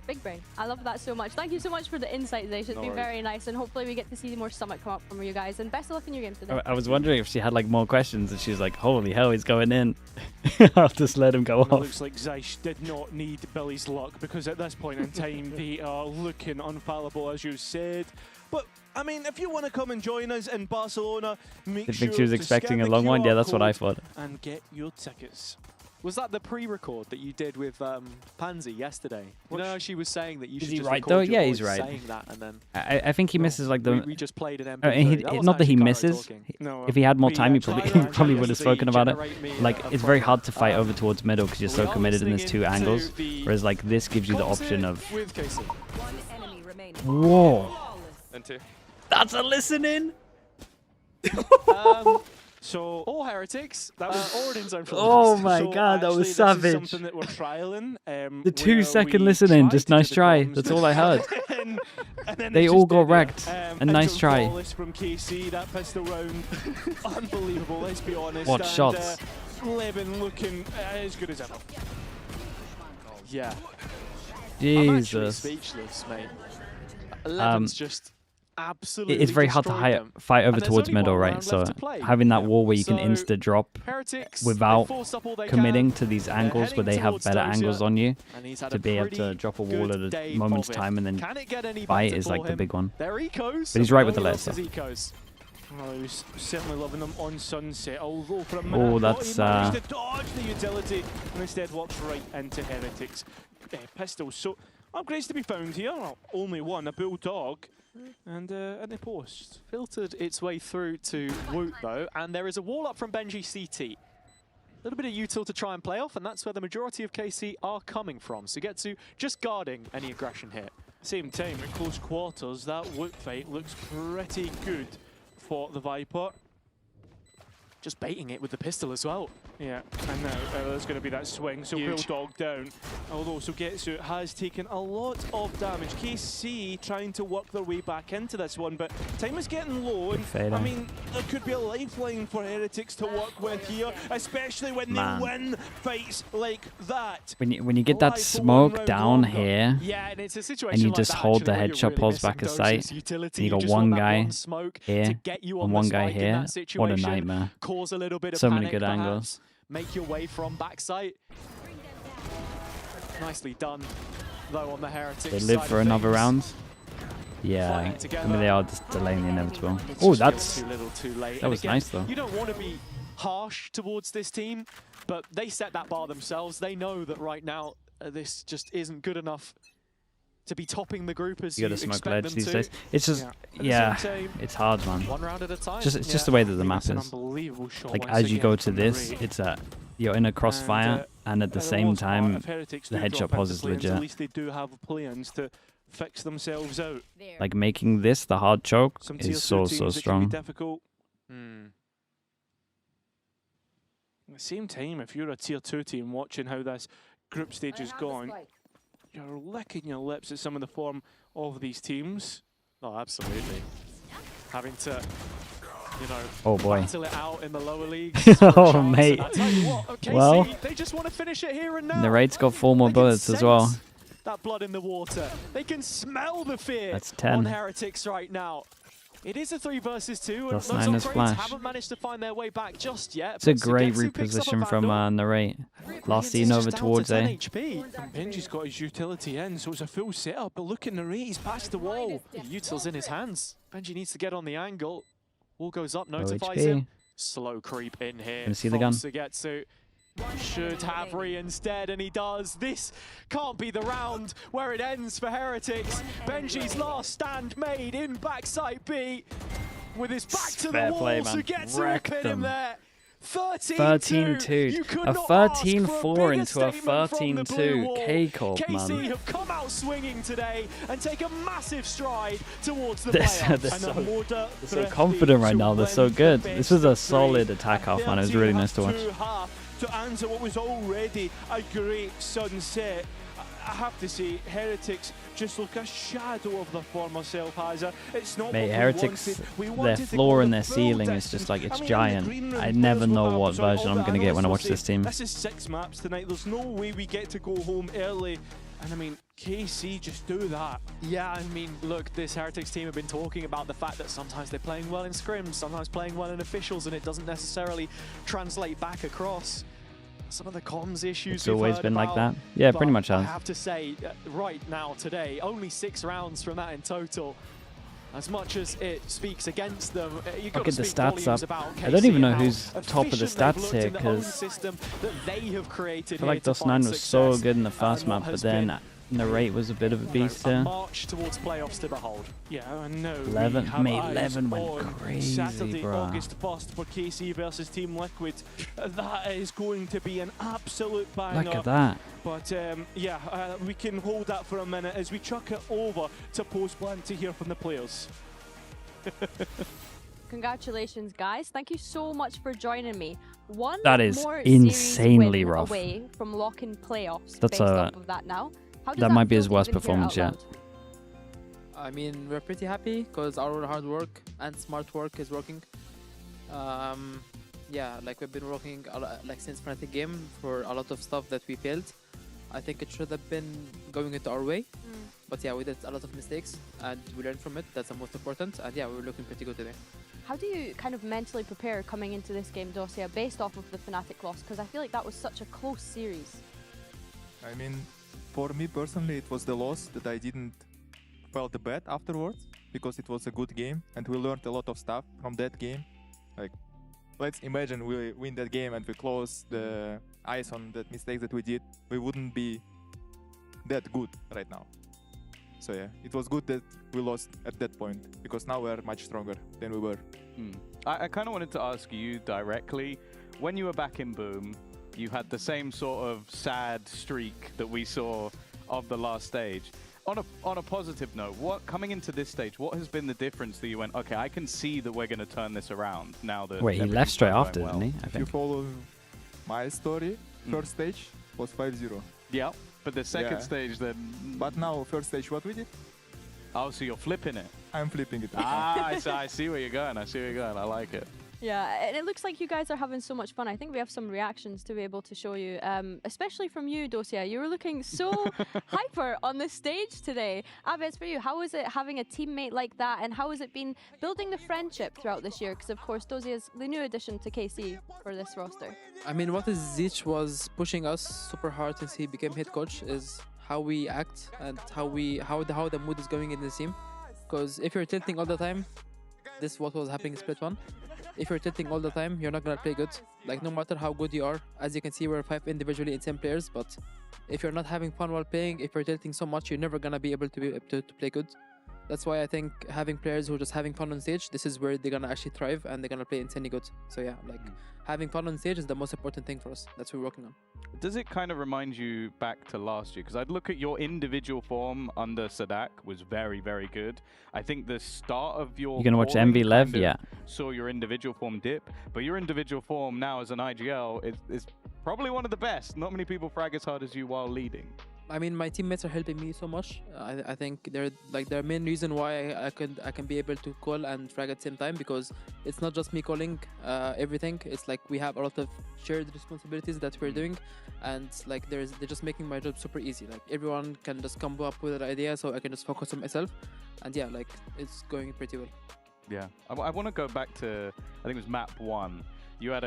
Big brain. I love that so much. Thank you so much for the insights, Zaysh. It's been very nice, and hopefully we get to see more Summit come up from you guys. And best of luck in your game today. I was wondering if she had like more questions, and she was like, "Holy hell, he's going in!" I'll just let him go off. It looks like Zaysh did not need Billy's luck, because at this point in time they are looking unfallible, as you said. But I mean, if you want to come and join us in Barcelona, make sure I think she was to expecting scan a the long one. QR Yeah, that's what I code thought. and get your tickets. Was that the pre-record that you did with Pansy yesterday? You know, she was saying that you should just right record though? your Yeah, voice he's right. saying that, and then I think he misses like the. we just played an MP3. Not that he misses. No, if he had more time, he tried probably would have spoken about it. generate me Like it's very hard to fight over towards middle because you're so committed in these two angles. Whereas like this gives you the option of. With KC. One enemy remaining. Whoa! And two. That's a listening. So, or Heretics, that was Orin's zone for Oh my so god, that was actually, savage. This is something that we're trialing. The 2-second listening, just nice try. That's all I heard. and then They all got wrecked. A nice try. From KC, that pistol round, unbelievable. Let's be honest. What and, shots? Levin looking as good as ever. Yeah. I'm actually Jesus. speechless, mate. 11's just absolutely It's very hard to fight over towards middle, right? So having that wall where you can insta drop Heretics, without they force up all they committing can. to these They're angles where they heading have towards better Dosia, angles on you, and he's had to a be able to pretty drop a wall good at a day moment's of it. time and then Can it get any fight better is like for the him? big one. They're ecos. But he's right with the Nobody left, else so. is ecos. Well, he was certainly loving them on Sunset, although for a minute Oh, I thought that's, he managed to dodge the utility and instead walks right into Heretics pistols. So upgrades to be found here. Well, only one, a Bulldog, and in the post. Filtered its way through to Woot though, and there is a wall up from Benji CT. A little bit of util to try and play off, and that's where the majority of KC are coming from. So get to just guarding any aggression here. Same time, at close quarters, that Woot fight looks pretty good for the Viper. Just baiting it with the pistol as well. Yeah, and now there's going to be that swing, so Huge. Bulldog down. Although Sugetsu has taken a lot of damage. KC trying to work their way back into this one, but time is getting low. And, I mean, there could be a lifeline for Heretics to work with here, especially when they win fights like that. When you get that smoke down here, yeah, and it's a situation and you like just that, hold the actually, where headshot you're really pulls missing back a Dosia's sight, utility. and you got just one want that guy one smoke here to get you on and one the guy spike in here. that What a situation, nightmare. Cause a little bit of So many panic, good perhaps. angles. Make your way from backside. Nicely done, though, on the Heretics. They live side for of another things. round. Yeah, I mean they are just delaying the inevitable. Oh, that's too little, too late. that And was again, nice though. You don't want to be harsh towards this team, but they set that bar themselves. They know that right now this just isn't good enough to be topping the group as You gotta smoke expect ledge them these to. days. It's just it's hard, man. One round at a time. It's just the way that the map An is. unbelievable shot Like once as you again go to from the this, Ray. it's you're in a crossfire, and at the For same most part, time, if Heretics the do headshot drop pause into is play-ins, At legit. least they do have plans to fix themselves out. Like making this the hard choke Some tier is 2 so teams, it can be strong. difficult. At the same time, if you're a tier 2 team watching how this group stage has gone, you're licking your lips at some of the form of these teams. Oh, absolutely. Having to, you know, Oh, boy. battle it out in the lower leagues. Oh, mate. I tell you what, okay, Well, they just want to finish it here and now. the raid's got 4 more bullets as well. That blood in the water. They can smell the fear That's 10. on Heretics right now. It is a 3 versus 2, and Plus those 9 is upgrades flash. haven't managed to find their way back just yet. It's a but great Sugetsu picks up a reposition from Vandal. Narrate. Last He's seen over just down towards to 10 A. HP. And Benji's got his utility in, so it's a full setup. But look at the rate, he's past the wall. The util's in his hands. Benji needs to get on the angle. Wall goes up, Low notifies HP. him. Slow creep in here. Gonna see the gun. Sugetsu should have Re instead, and he does. This can't be the round where it ends for Heretics. Benji's last stand made in backside B. With his back to the wall, Sugetsu will pin him there. 13-2. A 13-4 into a 13-2 K-Corp, man. KC have come out swinging today and take a massive stride towards the They're playoffs. so confident right now. They're so good. This was a solid attack off, man. It was really nice to watch. To answer what was already a great sunset, I have to say, Heretics just look a shadow of the former self, Hazza. It's not Mate, Heretics, their floor and their ceiling is just like, it's giant. I never know what version I'm going to get when I watch this team. This is 6 maps tonight. There's no way we get to go home early. And I mean, KC just do that. Yeah, I mean, look, this Heretics team have been talking about the fact that sometimes they're playing well in scrims, sometimes playing well in officials, and it doesn't necessarily translate back across. Some of the comms issues It's always been like that. Yeah, pretty much has. I have to say, right now, today, only 6 rounds from that in total. As much as it speaks against them, you've got Look to at the speak stats volumes up. about KC, I don't even know how who's top of the stats here, efficient they've looked in the own because system that they have created I feel like here to DOS 9 find was so success, good in the first map, but then Narrate was a bit of a beast here. march towards playoffs to behold. Yeah, I know. 11, mate, 11 went crazy, Saturday, bro. August 1st for KC versus Team Liquid. That is going to be an absolute banger. Look at that. But yeah, we can hold that for a minute as we chuck it over to Post-Plan to hear from the players. Congratulations, guys. Thank you so much for joining me. One That is more insanely series win rough. away from lock-in playoffs. That's based off of that now. How does that might be feel his worst even here out performance yet. loud? I mean, we're pretty happy because our hard work and smart work is working. Yeah, like we've been working a lot, like since Fnatic game for a lot of stuff that we failed. I think it should have been going into our way. But yeah, we did a lot of mistakes and we learned from it. That's the most important. And yeah, we were looking pretty good today. How do you kind of mentally prepare coming into this game, Dosia, based off of the Fnatic loss? Because I feel like that was such a close series. I mean, for me personally, it was the loss that I didn't felt bad afterwards, because it was a good game and we learned a lot of stuff from that game. Like, let's imagine we win that game and we close the eyes on that mistakes that we did. We wouldn't be that good right now. So yeah, it was good that we lost at that point, because now we're much stronger than we were. I kind of wanted to ask you directly, when you were back in Boom, you had the same sort of sad streak that we saw of the last stage. On a positive note, what coming into this stage, what has been the difference that you went, okay, I can see that we're going to turn this around now that... Wait, he left straight after, didn't he? If you follow my story, first stage was 5-0. Yeah, but the second stage then... But now, first stage, what we did? Oh, so you're flipping it? I'm flipping it. I see where you're going. I see where you're going. I like it. Yeah, and it looks like you guys are having so much fun. I think we have some reactions to be able to show you, especially from you, Dosia. You were looking so hyper on the stage today. Abed, for you, how is it having a teammate like that, and how has it been building the friendship throughout this year? Because, of course, Dosia is the new addition to KC for this roster. I mean, what Zich was pushing us super hard since he became head coach is how we act and how the mood is going in the team. Because if you're tilting all the time, this is what was happening in Split 1. If you're tilting all the time, you're not gonna play good. Like, no matter how good you are, as you can see, we're 5 individually in 10 players, but if you're not having fun while playing, if you're tilting so much, you're never gonna be able to play good. That's why I think having players who are just having fun on stage, this is where they're gonna actually thrive and they're gonna play insanely good. So yeah, like having fun on stage is the most important thing for us. That's what we're working on. Does it kind of remind you back to last year? Because I'd look at your individual form under Sadak was very, very good. I think the start of your... You're going to watch MV LEV? Yeah. Saw your individual form dip, but your individual form now as an IGL is probably one of the best. Not many people frag as hard as you while leading. I mean, my teammates are helping me so much. I think they're like the main reason why I can be able to call and frag at the same time, because it's not just me calling everything. It's like we have a lot of shared responsibilities that we're doing, and like they're just making my job super easy. Like everyone can just come up with an idea, so I can just focus on myself, and yeah, like it's going pretty well. Yeah, I want to go back to, I think it was map 1. You had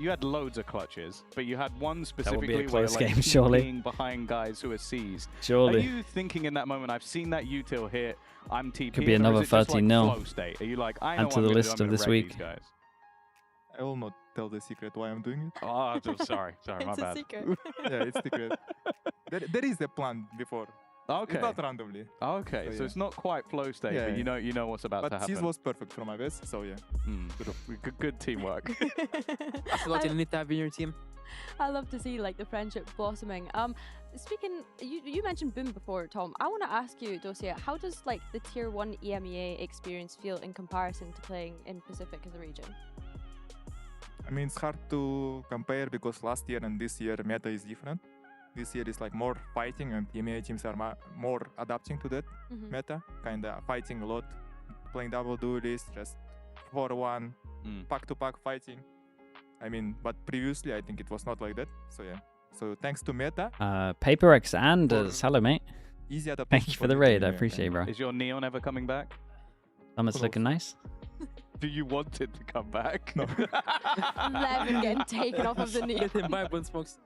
you had loads of clutches, but you had one specifically where like game, surely. being behind guys who are seized. Surely. Are you thinking in that moment, I've seen that util hit, I'm TP? Could be another 13-0. Like, are you like, I know Add to the list of this week. Guys? I will not tell the secret why I'm doing it. Oh, I'm sorry, my It's a bad. secret. Yeah, it's secret. There is a plan before. Okay. It's not randomly. Okay, so yeah. it's not quite flow state, Yeah, but yeah. you know what's about to But happen. this was perfect for my best, so yeah. Good teamwork. That's what you need to have in your team. I love to see like the friendship blossoming. Speaking, you mentioned Boom before, Tom. I want to ask you, Dosia, how does like the Tier 1 EMEA experience feel in comparison to playing in Pacific as a region? I mean, it's hard to compare because last year and this year meta is different. This year is like more fighting, and EMEA teams are more adapting to that meta, kind of fighting a lot, playing double duelist, just 4-1, pack-to-pack fighting. I mean, but previously I think it was not like that. So yeah. So thanks to meta. PaperX Anders, hello mate. Easy adaptation. Thank you for the raid, I appreciate it, bro. Is your Neon ever coming back? Summit's looking nice. Do you want it to come back? No. Levin getting taken off of the knee. Get him by Bun Smokes.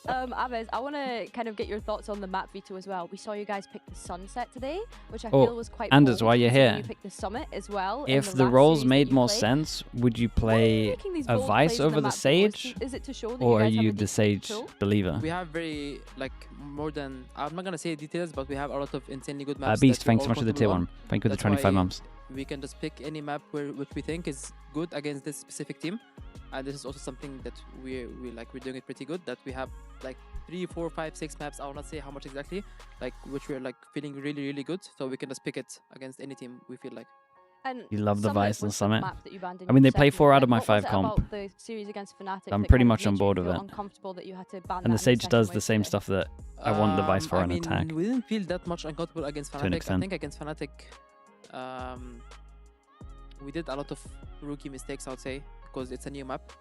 Abez, I want to kind of get your thoughts on the map veto as well. We saw you guys pick the Sunset today, which I feel was quite Anders, bold, while you're considering here, you picked the Summit as well. if the roles made more sense, would you play a Vice over the Sage? Is it to show that or are you guys have you a the decent Sage tool? believer? We have very, like, more than, I'm not going to say details, but we have a lot of insanely good maps. Beast, that we're thanks so all much for the tier comfortable 1. Thank you for the That's 25 why months. We can just pick any map which we think is good against this specific team. And this is also something that we're doing it pretty good, that we have like 3, 4, 5, 6 maps. I will not say how much exactly, like which we're like feeling really, really good. So we can just pick it against any team we feel like. And You love the Vice and Summit. map that you banned in I mean, your they play second 4 out win. of my What was 5 it comp. about the series against Fnatic I'm that pretty kind of much on made you board with feel it. uncomfortable that you had to ban And the that in Sage second does win the same today? stuff that I want the Vice for I an mean, attack. we didn't feel that much uncomfortable against To an Fnatic. I extent. think against Fnatic, we did a lot of rookie mistakes, I would say, because it's a new map.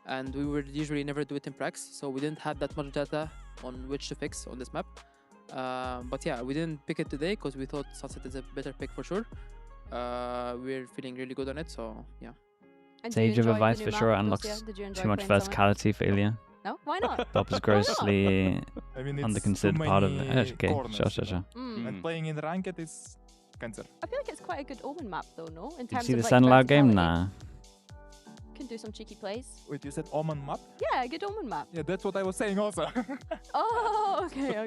And we would usually never do it in prax, so we didn't have that much data on which to fix on this map. But yeah, we didn't pick it today because we thought Sunset is a better pick for sure. We're feeling really good on it, so yeah. And Sage over Vice for sure Dosia? unlocks Did you enjoy too much playing Summit? verticality for Ilya. No? Why not? Top is grossly I mean, it's underconsidered too part of many it. Okay, corners, sure. And playing in ranked is cancer. I feel like it's quite a good Omen map though, no? In Did you terms see of the like Sunloud game? verticality. Nah. Can do some cheeky plays. Wait, you said Omen map? Yeah, a good Omen map. Yeah, that's what I was saying also. Oh, okay.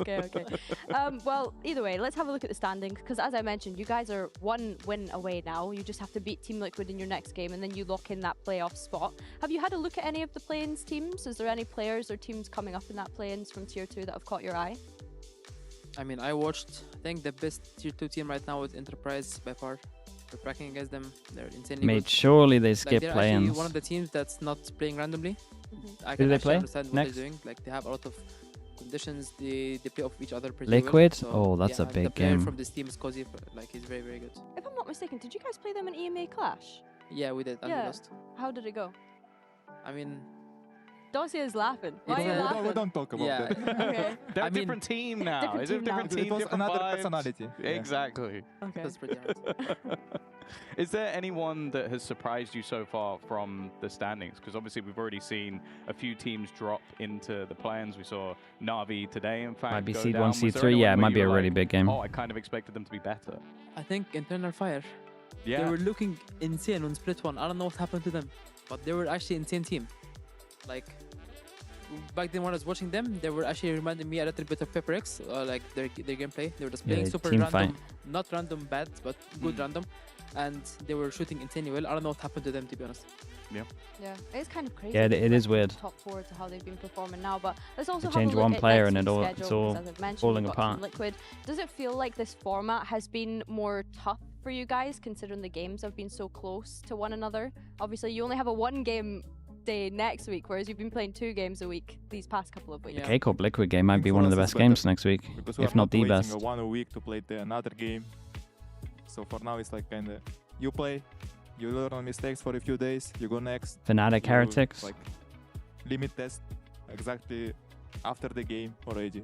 Well, either way, let's have a look at the standings, because as I mentioned, you guys are 1 win away now. You just have to beat Team Liquid in your next game, and then you lock in that playoff spot. Have you had a look at any of the play-ins teams? Is there any players or teams coming up in that play-ins from Tier 2 that have caught your eye? I mean, I think the best tier 2 team right now is Enterprise by far. We're cracking against them. They're insanely Mate, good. surely they Like, skip they're play-ins. actually one of the teams that's not playing randomly. I Who can do they actually play understand what next? they're doing. Like, they have a lot of conditions. They play off each other pretty Liquid? well. So, Oh, that's yeah, a big the player game. from this team is Cozy. Like, he's very, very good. If I'm not mistaken, did you guys play them in EMEA Clash? Yeah, we did. And we lost. How did it go? I mean, Dosia is laughing. Why are you It's, laughing? We don't talk about yeah. that. Okay. They're I a mean- different team now. Different Is it a team now. different team? It was different another vibes? personality. Yeah. Exactly. Okay. That's pretty hard. Is there anyone that has surprised you so far from the standings? Because obviously we've already seen a few teams drop into the play-ins. We saw NAVI today, in fact. Might be go seed down. 1, Was seed there 3. anyone Yeah, it where might you be a were really like, big game. Oh, I kind of expected them to be better. I think Internal Fire. Yeah. They were looking insane on Split 1. I don't know what happened to them, but they were actually insane team. Like, back then when I was watching them, they were actually reminding me a little bit of PaperX, like their gameplay. They were just playing super team random, fight. not random bad, but good random. And they were shooting insanely well. I don't know what happened to them, to be honest. Yeah. Yeah, it's kind of crazy. Yeah, it that is they're weird. Top 4 to how they've been performing now, but let's also They have a change look one at player next and week's it's schedule, all because as I've mentioned, falling we've got Team apart. Liquid. Does it feel like this format has been more tough for you guys, considering the games have been so close to one another? Obviously, you only have a 1-game day next week, whereas you've been playing 2 games a week these past couple of weeks. The K-Corp Liquid game might be For one of us the it's best games better, next week, because we if are not the waiting best. 1 week to play another game. So for now, it's like kind of you play, you learn on mistakes for a few days, you go next. Fnatic you, Heretics. Like limit test exactly after the game already,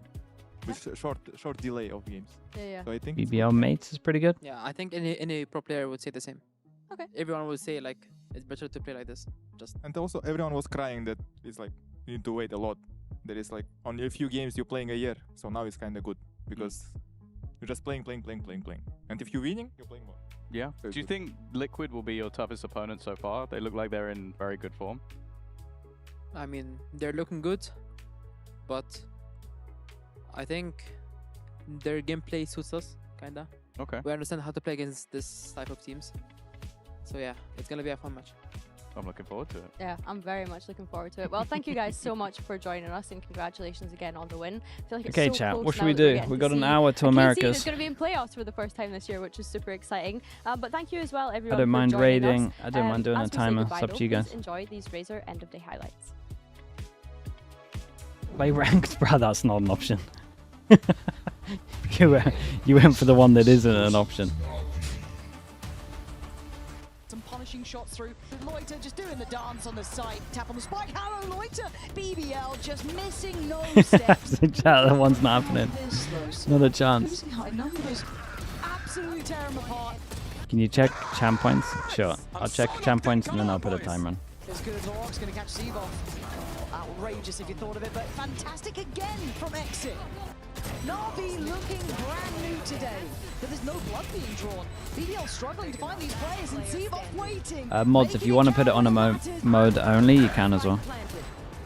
with short delay of games. Yeah. So I think BBL mates is pretty good. Yeah, I think any pro player would say the same. Okay. Everyone would say like it's better to play like this. Just And also everyone was crying that it's like you need to wait a lot. There is like only a few games you're playing a year, so now it's kind of good because You're just playing. And if you're winning, you're playing more. Yeah. Do you think Liquid will be your toughest opponent so far? They look like they're in very good form. I mean, they're looking good, but I think their gameplay suits us, kinda. Okay. We understand how to play against this type of teams. So yeah, it's gonna be a fun match. I'm looking forward to it. Yeah, I'm very much looking forward to it. Well, thank you guys so much for joining us, and congratulations again on the win. I feel like it's Okay, so chat, close what should now we that we're do? getting We to got an see hour to a KC Americas. that's going to be in playoffs for the first time this year, which is super exciting. But thank you as well, everyone. I don't for mind joining raiding. us. I don't mind doing as a we say timer. goodbye, It's up though, to you guys. please enjoy these Razor end of day highlights. Play ranked, bro. That's not an option. you went for the one that isn't an option. Some punishing shots through. Loiter just doing the dance on the side. Tap on the spike. Hello, Loiter. BBL just missing no steps. Chat, that one's not happening. Not a chance. High numbers. Absolutely tear him apart. Can you check champ points? Sure. I'll check champ points and then I'll put a timer on. As good as Lorok's going to catch Zevov. Outrageous if you thought of it, but fantastic again from Exit. NAVI looking brand new today, but there's no blood being drawn. BBL struggling to find these players, and Zevov waiting. Mods, if you want to put it on a mode only, you can as well.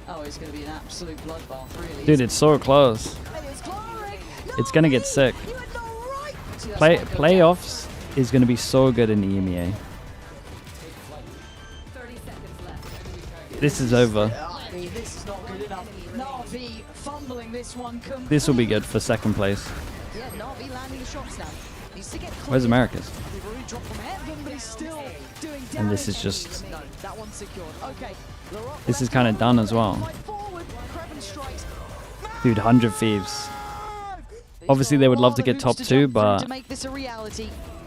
Oh, it's going to be an absolute bloodbath, really. Dude, it's so close. It's going to get sick. Playoffs is going to be so good in the EMEA. This is over. This is not good enough. NAVI fumbling this one. This will be good for second place. Yeah, NAVI landing the shots now. Needs to get Where's Americas? They've already dropped from heaven, but he's still doing damage. And this is just... No, that one's secured. Okay. This is kind of done as well. Dude, 100 Thieves. Obviously, they would love to get top 2, but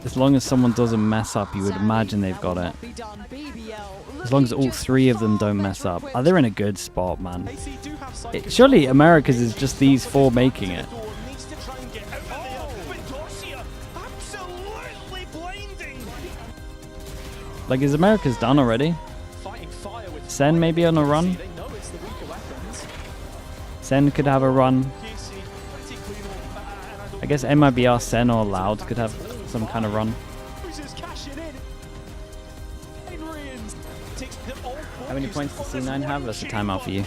as long as someone doesn't mess up, you would imagine they've got it. As long as all 3 of them don't mess up. Oh, they're in a good spot, man. Surely America's is just these 4 making it. Like, is America's done already? Sen maybe on a run? Sen could have a run. I guess MIBR, Sen or Loud could have some kind of run. How many points does C9 have? That's a timeout for you.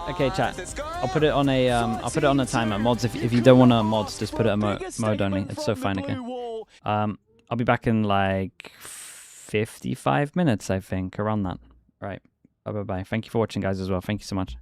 Okay, chat. I'll put it on a timer. Mods, if you don't want to mods, just put it on mode only. It's so fine. Okay. I'll be back in like 55 minutes, I think, around that. Right. Bye bye. Thank you for watching, guys, as well. Thank you so much.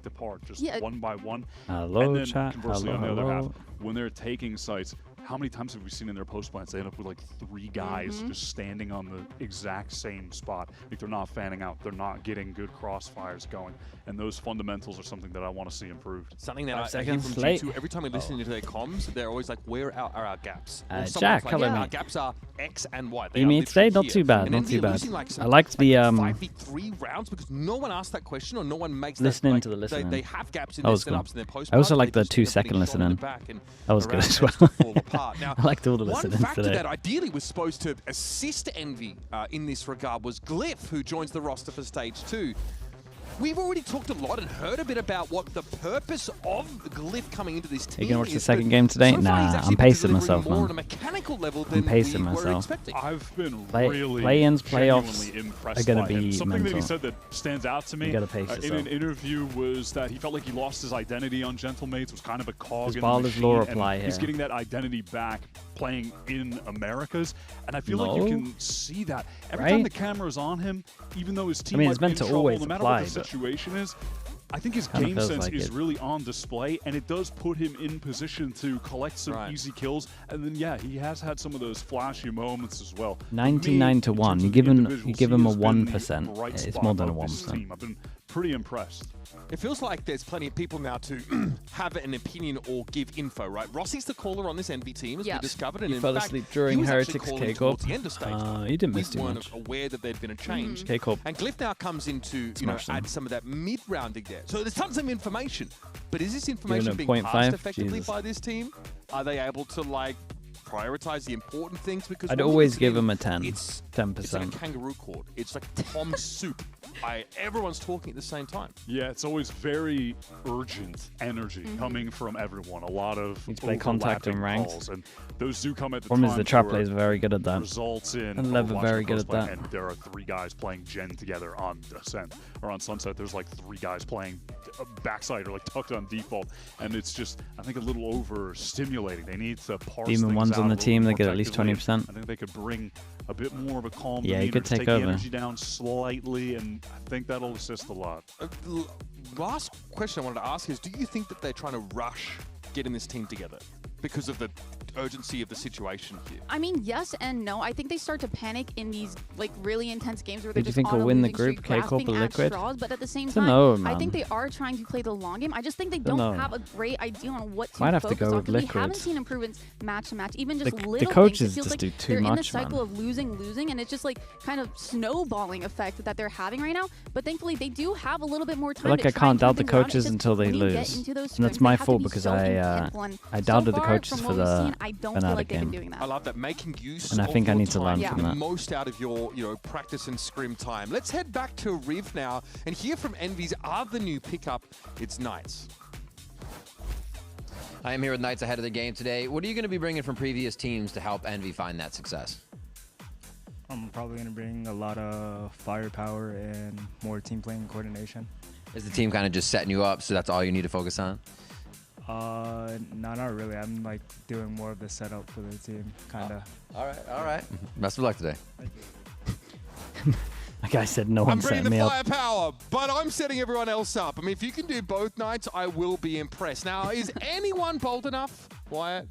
picked apart just Yeah. one by one. Hello, and then chat. conversely, Hello, on the other half, hello. when they're taking sites, how many times have we seen in their post plants they end up with like 3 guys just standing on the exact same spot? Like they're not fanning out, they're not getting good crossfires going, and those fundamentals are something that I want to see improved. Something that I hear from G2 every time we listen into their comms, they're always like, "Where are our gaps?" Or someone's Jack, like, hello, "Yeah, mate. our gaps are X and Y." They You are mean today? literally Not here. too bad, And not then too they're bad. losing, like, I liked the 5v3 rounds because no one asked that question or no one makes listening that, to the listening. They have gaps in That their was cool. setups and their post. I also like they the just end up 2-second getting shot in the listening. back and That was good around as tends well. to fall apart. Now, I liked all the one listenings factor today. that ideally was supposed to assist Envy in this regard was Glyph, who joins the roster for Stage 2. We've already talked a lot and heard a bit about what the purpose of Glyph coming into this team You gonna watch the is, second but game today? so far he's Nah, actually I'm been pacing delivering myself, more man. on a mechanical level I'm than pacing we were myself. expecting. I've been Play-ins, playoffs genuinely impressed are gonna by him. be Something that he mental. said that stands out to me You gotta pace in yourself. an interview was that he felt like he lost his identity on Gentlemates, was kind of a cog Does in Balder's the Law machine, apply and he's here? getting that identity back playing in Americas, and I feel like you No. can see that every Right? time the camera's on him, even though his team mean, might it's be meant in to trouble, always no matter apply, what the but situation is, I think his kinda game feels sense like is it. really on display, and it does put him in position to collect some easy kills. And then, yeah, he has had some of those flashy moments as well. 99 to 1. You give him a 1%. It's more than a 1%. Team. I've been pretty impressed. It feels like there's plenty of people now to have an opinion or give info, right? Rossi's the caller on this Envy team, as we discovered, and You in fell fact, asleep during he was actually Heretics calling K-Corp. towards the end of stage. You didn't miss We too weren't much. aware that there'd been a change. K-Corp. And Glyph now comes into, Smash them. add some of that mid-rounding there. So there's tons of information, but is this information it being 0.5? passed effectively Jesus. by this team? Are they able to, like, prioritize the important things? Because I'd when we always listen give in, him a 10. It's 10%. like a kangaroo court. It's like Tom soup. Everyone's talking at the same time. Yeah, it's always very urgent energy coming from everyone. A lot of Need to play contact and overlapping ranked. calls, and those do come at the Problem is time the trap where players are very good at that. Results in And Lev are very good at that. And there are 3 guys playing Gen together on Ascent or on Sunset. There's like 3 guys playing backside or like tucked on default, and it's just I think a little overstimulating. They need to parse Demon things one's out on a the little team. They more get at least effectively. 20%. I think they could bring a bit more of a calm Yeah, he demeanor could to take take the over. energy down slightly, and I think that'll assist a lot. Last question I wanted to ask is, do you think that they're trying to rush getting this team together because of the urgency of the situation here? I mean, yes and no. I think they start to panic in these like really intense games where Who they're do you just think on will a win the losing group, streak, K-Corp or grasping at Liquid? straws, but at the same It's a time, no, I man. think they are trying to play the long game. I just think they It's a don't no. have a great idea on what to Might have to focus go on, with 'cause we haven't Liquid. seen improvements match to match. Even just The little coaches things. It feels just like do too they're in a much, cycle man. of losing, and it's just like kind of snowballing effect that they're having right now. But thankfully, they do have a little bit more I time feel like to I try and can't doubt turn the things around. It's coaches just until they when you get lose. into those And that's strengths, my they have to fault be because so I intentful, and I so doubted the far, coaches from for what we've the seen, I don't feel like they've been game. doing that. I love that, making use And I of think I your need to time, learn from the that. most out of your practice and scrim time. Let's head back to Riv now and hear from Envy's other new pickup. It's Knights. I am here with Knights ahead of the game today. What are you going to be bringing from previous teams to help Envy find that success? I'm probably going to bring a lot of firepower and more team playing coordination. Is the team kind of just setting you up, so that's all you need to focus on? No, not really. I'm like doing more of the setup for the team, kind of. All right. Best of luck today. Like I said, no I'm one set bringing the me up. firepower, but I'm setting everyone else up. I mean, if you can do both Knights, I will be impressed. Now, is anyone bold enough? Wyatt,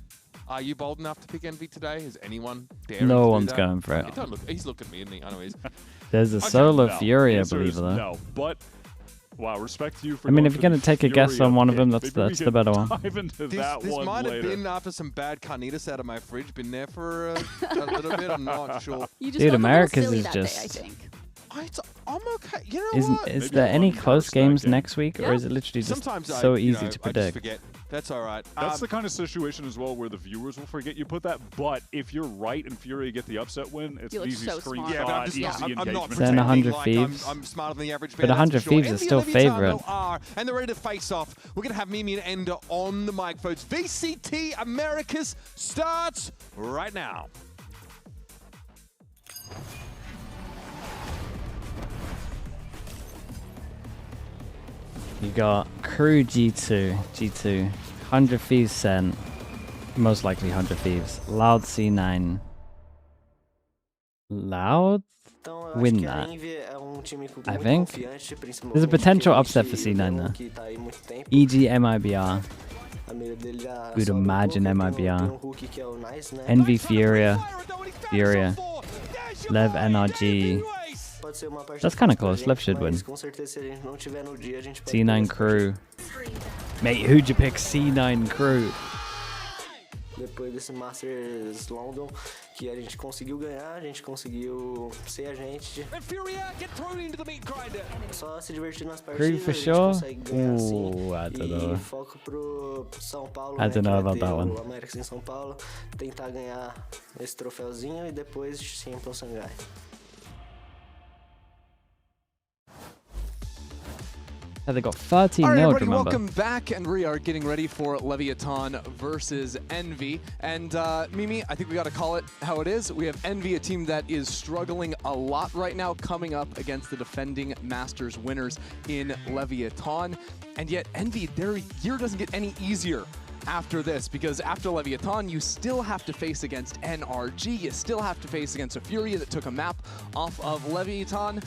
are you bold enough to pick Envy today? Is anyone daring No to do one's that? going for it. Don't look, he's looking at me, isn't he? I know he is. There's a Okay, Solar no. Fury, I Answer believe, is though. No, but wow, respect to you for. I mean, going if for you're going the to take a guess Fury on one of them, update. that's Maybe we the can better one. Dive into that This one might have later. been after some bad carnitas out of my fridge. Been there for a little bit. I'm not sure. You just Dude, felt a little Americas silly is that day, I just. think. I'm okay. You know what? Is there any close games next week, or Yeah. is it literally just Sometimes so you easy know, to I just predict? forget. That's all right. That's the kind of situation as well where the viewers will forget you put that. But if you're right and Fury get the upset win, it's You an look easy so smart. screenshot, Yeah, but I'm just easy not, I'm not engagement. Then pretending 100 like Thieves. I'm smarter than the average fan. But 100 that's for sure. Thieves is Envy still Leviathan favourite. are, and they're ready to face off. We're going to have Mimi and Ender on the microphones. VCT Americas starts right now. You got Crew G2, 100 Thieves sent, most likely 100 Thieves, Loud C9, Loud win that. I think. There's a potential upset for C9 there. EG MIBR. We'd imagine MIBR. NV Furia. Lev NRG. That's kind of close. Lev should win. C9 Crew. Mate, who'd you pick? C9 Crew. Depois desse Masters London, que a gente conseguiu ganhar, a gente conseguiu ser a gente. Só se divertir nas partidas, Crew for sure? Ooh, I don't know. E foco pro São Paulo, I don't know about that o one. América em São Paulo, tentar ganhar esse troféuzinho e depois sim pro Sangai. Yeah, they got 13 All right, nil, everybody, remember? welcome back, and we are getting ready for Leviathan versus Envy. And Mimi, I think we got to call it how it is. We have Envy, a team that is struggling a lot right now, coming up against the defending Masters winners in Leviathan. And yet Envy, their year doesn't get any easier after this, because after Leviathan, you still have to face against NRG. You still have to face against a Furia that took a map off of Leviathan.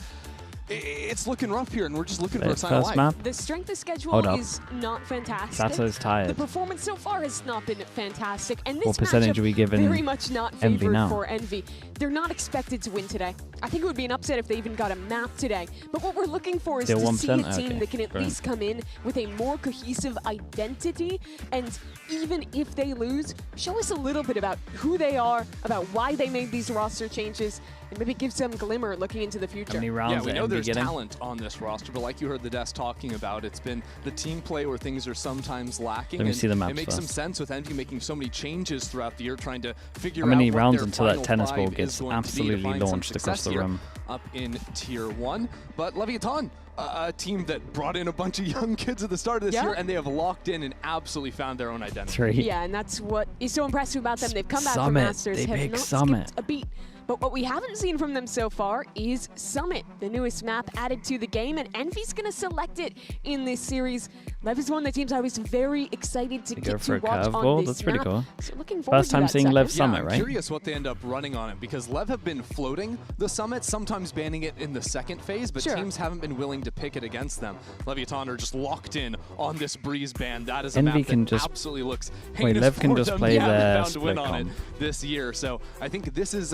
It's looking rough here, and we're just looking for a sign of life. Map. The strength of schedule is not fantastic. Sato's tired. The performance so far has not been fantastic, and this What percentage matchup are we giving very much not Envy favored now? for Envy. They're not expected to win today. I think it would be an upset if they even got a map today. But what we're looking for is Still to see a 1%? team Okay, that can at brilliant. least come in with a more cohesive identity, and even if they lose, show us a little bit about who they are, about why they made these roster changes, and maybe give some glimmer looking into the future. How many rounds Yeah, we are know Envy there's getting? talent on this roster, but like you heard the desk talking about, it's been the team play where things are sometimes lacking. Let me and see the maps it makes some first. sense with Envy making so many changes throughout the year, trying to figure How many out what rounds their until that final tennis ball five gets is going to be to absolutely find some launched across success the here room? up in Tier 1. But Leviathan, a team that brought in a bunch of young kids at the start of this year, and they have locked in and absolutely found their own identity. Yeah, and that's what is so impressive about them. They've come back from Summit. Masters, They have pick not Summit. skipped a beat. But what we haven't seen from them so far is Summit, the newest map added to the game, and Envy's going to select it in this series. Lev is one of the teams I was very excited to They get go for to a watch on curveball. this That's pretty map. cool. So looking forward First to time that seeing second. Lev Summit, I'm right? curious what they end up running on it, because Lev have been floating the Summit, sometimes banning it in the second phase, but teams haven't been willing to pick it against them. Leviathan are just locked in on this Breeze ban. That is a Envy map can that just- absolutely looks Wait, heinous Lev can for just them. play They haven't their found a win split on it comp. this year, so I think this is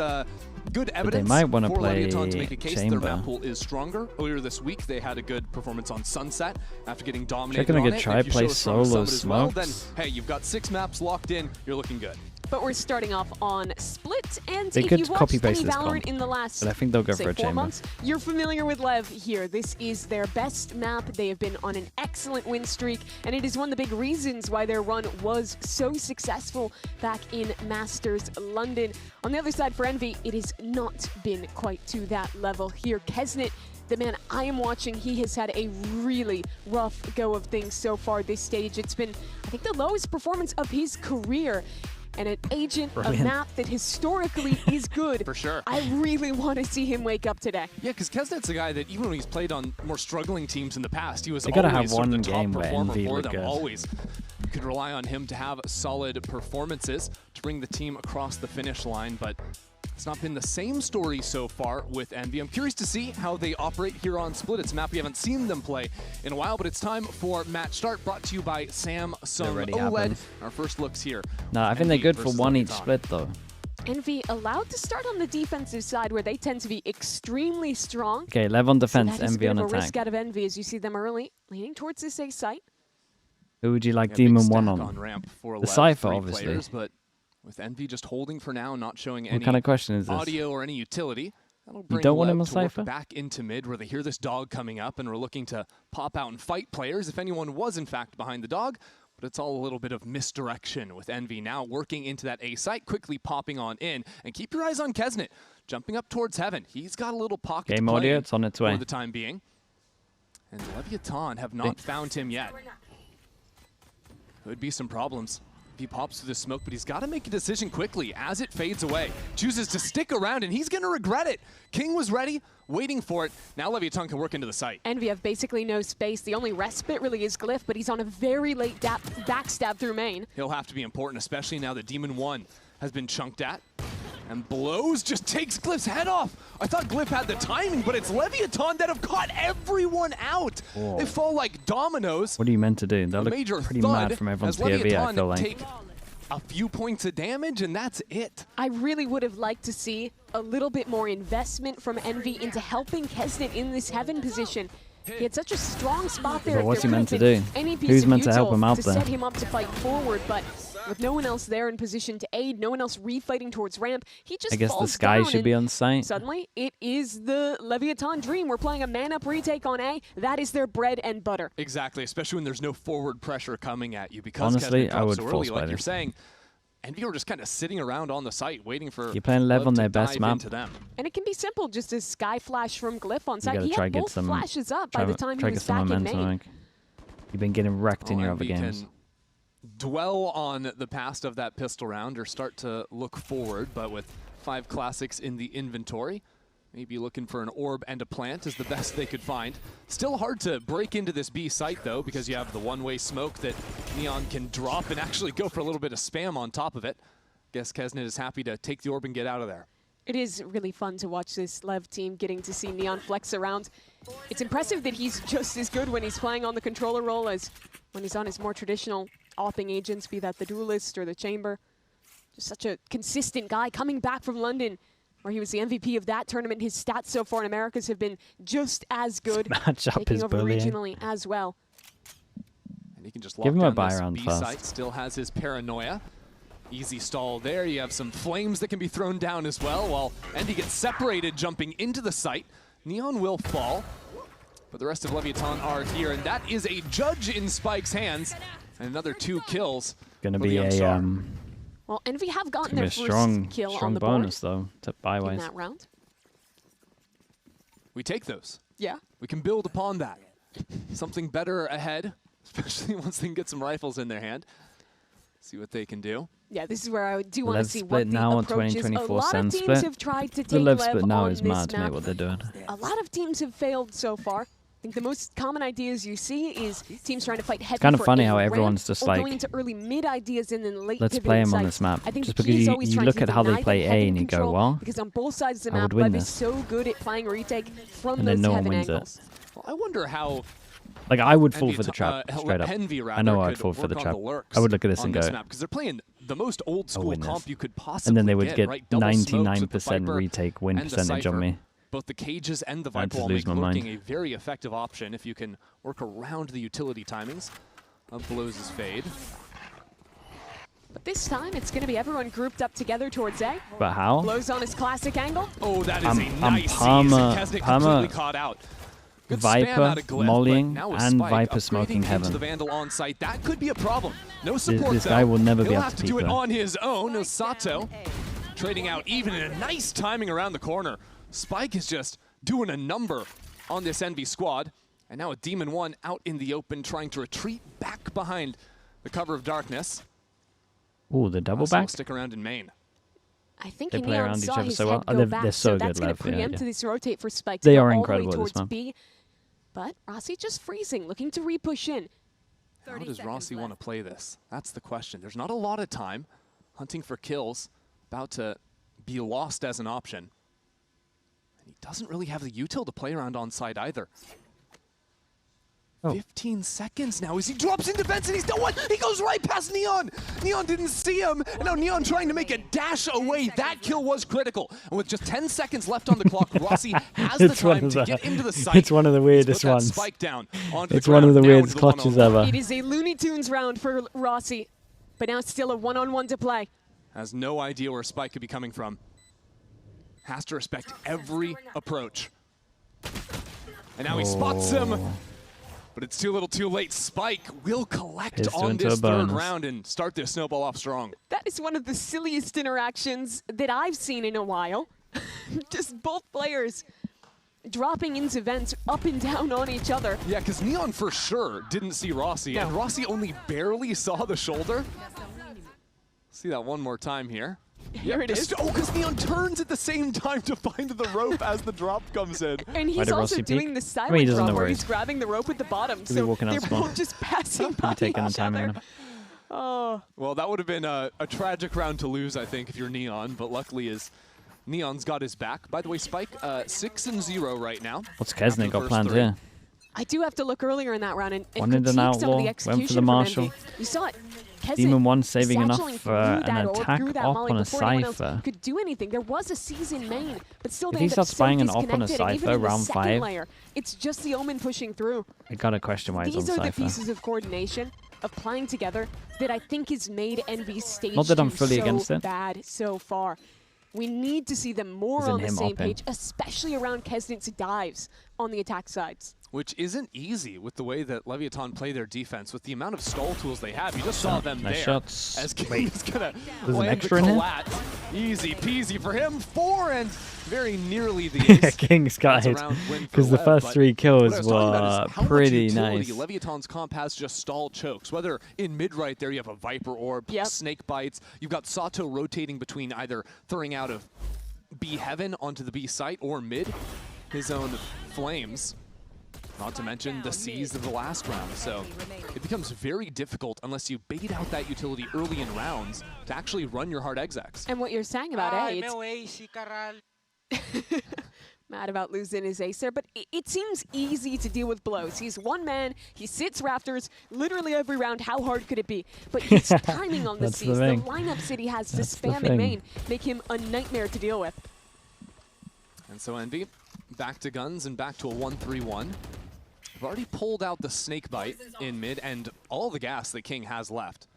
good evidence might wanna for play Leviathan to make a case Chamber. their map pool is stronger. Earlier this week, they had a good performance on Sunset after getting dominated Checking to on get it. try If you play show us from solo Summit as well, then smokes. hey, you've got 6 maps locked in. You're looking good. But we're starting off on Split, and They if could you've watched copy-paste any this Valorant comp, in the last, but I think they'll go say, for a 4 chamber. months, you're familiar with Lev here. This is their best map. They have been on an excellent win streak, and it is one of the big reasons why their run was so successful back in Masters London. On the other side for Envy, it has not been quite to that level here. Kesnet, the man I am watching, he has had a really rough go of things so far this stage. It's been, I think, the lowest performance of his career. And an agent, Brilliant. a map that historically is good. For sure. I really want to see him wake up today. Yeah, because Kesnet's a guy that even when he's played on more struggling teams in the past, he was They gotta always have sort of one the top game where performer Envy for look them. good. Always. You could rely on him to have solid performances to bring the team across the finish line, but it's not been the same story so far with Envy. I'm curious to see how they operate here on Split. It's a map we haven't seen them play in a while, but it's time for match start, brought to you by Samsung already OLED. happened. Our first looks here. No, I think they're Envy good for versus one each Leviathan. split, though. Envy allowed to start on the defensive side where they tend to be extremely strong. Okay, Lev on defense, so that is Envy a on bit of a attack. risk out of Envy as you see them early, leaning towards this A site. Who would you like Yeah, big Demon 1 stack on? ramp for The Lev, Cypher, 3 obviously. players, but with Envy just holding for now, not showing What any kind of question is this? audio or any utility. That'll bring don't want Lev him on to work Cypher? back into mid where they hear this dog coming up and are looking to pop out and fight players if anyone was in fact behind the dog. But it's all a little bit of misdirection with Envy now working into that A site, quickly popping on in. And keep your eyes on Kesnet, jumping up towards heaven. He's got a little pocket Game to play audio, in it's on its way. for the time being. And Leviathan have not found him yet. Could be some problems if he pops through the smoke, but he's got to make a decision quickly as it fades away. Chooses to stick around, and he's going to regret it. King was ready, waiting for it. Now Leviathan can work into the site. Envy have basically no space. The only respite really is Glyph, but he's on a very late backstab through main. He'll have to be important, especially now that Demon 1 has been chunked at. And blows, just takes Glyph's head off. I thought Glyph had the timing, but it's Leviathan that have caught everyone out. Whoa. They fall like dominoes. What are you meant to do? That look Major pretty thud mad from everyone's as POV, I Leviathan feel like. take a few points of damage, and that's it. I really would have liked to see a little bit more investment from Envy into helping Kesnet in this Heaven position. He had such a strong spot there. But what's he meant to do? do? Who's meant to help him out there? Set him up to fight forward, but with no one else there in position to aid, no one else refighting towards ramp, he just I guess falls the Sky down, should be and on site. Suddenly, it is the Leviathan dream. We're playing a man-up retake on A. That is their bread and butter. Exactly, especially when there's no forward pressure coming at you because Honestly, Kesnet drops I would so force early, like fight you're it. saying. Envy are just kind of sitting around on the site waiting for You're playing Lev on to their best dive map. into them. And it can be simple, just a Sky Flash from Glyph on site. gotta He try had get both some flashes up by the time he was back in main. You've been getting wrecked in your other Envy games. can dwell on the past of that pistol round or start to look forward, but with 5 classics in the inventory, maybe looking for an orb and a plant is the best they could find. Still hard to break into this B site though, because you have the one-way smoke that Neon can drop and actually go for a little bit of spam on top of it. Guess Kesnet is happy to take the orb and get out of there. It is really fun to watch this Lev team getting to see Neon flex around. It's impressive that he's just as good when he's playing on the controller role as when he's on his more traditional opping agents, be that the Duelist or the Chamber. Just such a consistent guy coming back from London, where he was the MVP of that tournament. His stats so far in Americas have been just as good, taking over regionally as well. And he can just Give him lock a down buy this round B first. site, still has his paranoia. Easy stall there. You have some flames that can be thrown down as well, while Envy gets separated jumping into the site. Neon will fall, but the rest of Leviathan are here, and that is a judge in Spike's hands, and another 2 kills. Gonna for the be young a star. Well, Envy have gotten gonna their be a first kill on strong the board bonus though to buy in wise. that round. We take those. Yeah. We can build upon that. Something better ahead, especially once they can get some rifles in their hand. See what they can do. Yeah, this is where I do want to Lev see split what the now on approach is. A 2024 lot of Sen teams split. have tried to The take Lev Lev split now on is this mad to me map. what they're doing. A lot of teams have failed so far. I think the most common ideas you see is teams trying to fight heavy kinda for funny A how ramp, everyone's just or like, going into early mid ideas and then late let's pivoting play him on sites. this map. I think Just the because key is you always trying look to at how they deny the play A heaven and you go, control, well, because on both sides of the I map, would win Lev is this. so good at playing retake from And those then no one heaven wins it. angles. Well, I wonder how Like I would fall Envy for the trap straight up. Envy, I know rather, I'd could fall for the work on trap. the lurks I would look at this on and go, this map, because they're playing the most old school win this. comp you could possibly and then they would get right? Double smokes with the 99% Viper retake win and the percentage on Cypher. me. Both the cages and the I'd Viper just will lose make my lurking mind. a very effective option if you can work around the utility timings of Blows' fade. But this time, it's going to be everyone grouped up together towards A. But how? Blows on his classic angle. Oh, that is I'm a nice Palmer- seize, and Kesnet Palmer- completely caught out. Good spam Viper out of Glyph, but mollying now with and Spike Viper upgrading smoking into heaven. the Vandal on site, that could be a problem. No support This though. guy will never be He'll able have to to do peek it though. on his own. Sato trading out even in a nice timing around the corner. Spike is just doing a number on this Envy squad. And now a Demon 1 out in the open trying to retreat back behind the cover of darkness. Ooh, the double So we'll back? stick around in main. I think They play Neon around each saw other his so head well. go They're back, so that's good, going Lev, to yeah, preempt yeah. this rotate for Spike to They go are all incredible the way at this towards map. B. But Rossi just freezing, looking to re-push in. How does Rossi want to play this? That's the question. There's not a lot of time. Hunting for kills, about to be lost as an option. And he doesn't really have the util to play around on side either. 15 seconds now as he drops into defense and he's done one. He goes right past Neon. Neon didn't see him. And now Neon trying to make a dash away. That kill was critical. And with just 10 seconds left on the clock, Rossi has the time to get into the site. It's one of the weirdest Put that ones. Spike down onto It's the one of ground, the now weirdest into the clutches one-on-one. ever. It is a Looney Tunes round for Rossi. But now it's still a one-on-one to play. Has no idea where Spike could be coming from. Has to respect every approach. And now he spots him. But it's too little too late. Spike will collect Pissed on into this a third bonus. round and start this snowball off strong. That is one of the silliest interactions that I've seen in a while. Just both players dropping into vents up and down on each other. Yeah, because Neon for sure didn't see Rossi, and Rossi only barely saw the shoulder. See that one more time here. Here it is. Oh, because Neon turns at the same time to find the rope as the drop comes in. And he's also doing the silent he doesn't drop know where where he's grabbing the rope at the bottom. Could be So walking out they're spawn. both just passing Could by be taking a each time other. minute. Oh. Well, that would have been a tragic round to lose, I think, if you're Neon, but luckily Neon's got his back. By the way, Spike, 6-0 right now. What's Kesnet got planned here? I do have to look earlier in that round and Wanted critique an some of outlaw, the went for execution the from Marshall. Envy. You saw it. Kesnet Demon 1 saving enough satcheling for through an that orb, attack through that op molly on a before anyone else Cypher. could do anything. There was a season main, but still If they he ended up starts so buying an op on a disconnected. And even Cypher in the round second 5, layer, it's just the Omen pushing through. I gotta question why he's on These are the Cypher. pieces of coordination, of playing together, that I think has made Envy's stage Not that I'm 2 fully so against it. bad so far. We need to see them more Isn't on the him same opping. page, especially around Kesnet's dives on the attack sides. Which isn't easy with the way that Leviathan play their defense. With the amount of stall tools they have, you just saw them Nice there. shots. As King is going to There's an land extra the in here? collat. Easy peasy for him. 4 and very nearly the ace. King's got That's it. a round win for Because the Lev, first but 3 what kills I was talking about were is how much pretty utility nice. Leviathan's comp has just stall chokes. Whether in mid right there you have a Viper Orb, Snake Bites. You've got Sato rotating between either throwing out of B Heaven onto the B site or mid his own flames. Not to mention the C's of the last round. So it becomes very difficult unless you bait out that utility early in rounds to actually run your hard execs. And what you're saying about mad about losing his ace there, but it seems easy to deal with blows. He's one man, he sits rafters literally every round. How hard could it be? But his timing on the That's the C's, the thing. lineups that he has to That's the spam in thing. main, make him a nightmare to deal with. And so Envy, back to guns and back to a 1-3-1. We've already pulled out the Snake Bite in mid and all the gas that King has left.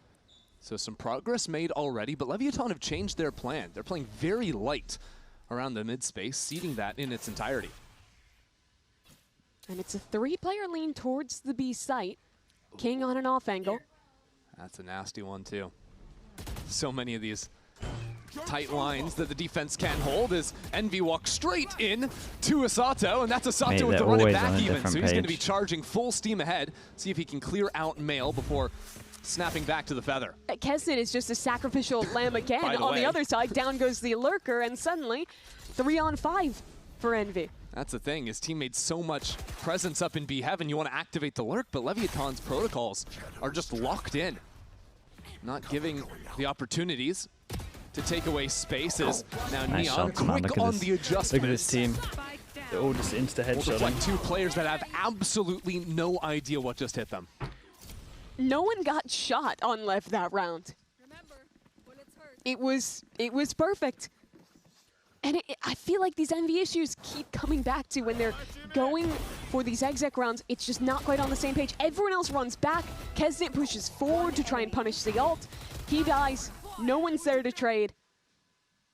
So some progress made already, but Leviathan have changed their plan. They're playing very light around the mid space, seeding that in its entirety. And it's a 3-player lean towards the B site. King on an off angle. That's a nasty one too. So many of these tight lines that the defense can hold as Envy walks straight in to Asato, and that's Asato with they're the run it always back on a even. different So he's going to be page. charging full steam ahead, see if he can clear out Mail before snapping back to the Feather. Kesnet is just a sacrificial lamb again. By the On way. the other side, down goes the Lurker, and suddenly 3-on-5 for Envy. That's the thing, his team made so much presence up in B Heaven, you want to activate the Lurk, but Leviathan's protocols are just locked in. Not giving the opportunities to take away spaces. Now Nice Neon shots, man. quick Look at on this. the adjustments. Look at this team. They're all just insta Well, there's like headshotting. 2 players that have absolutely no idea what just hit them. No one got shot on LEV that round. It was perfect. And I feel like these Envy issues keep coming back to when they're going for these exec rounds. It's just not quite on the same page. Everyone else runs back. Kesnet pushes forward to try and punish the ult. He dies. No one's there to trade.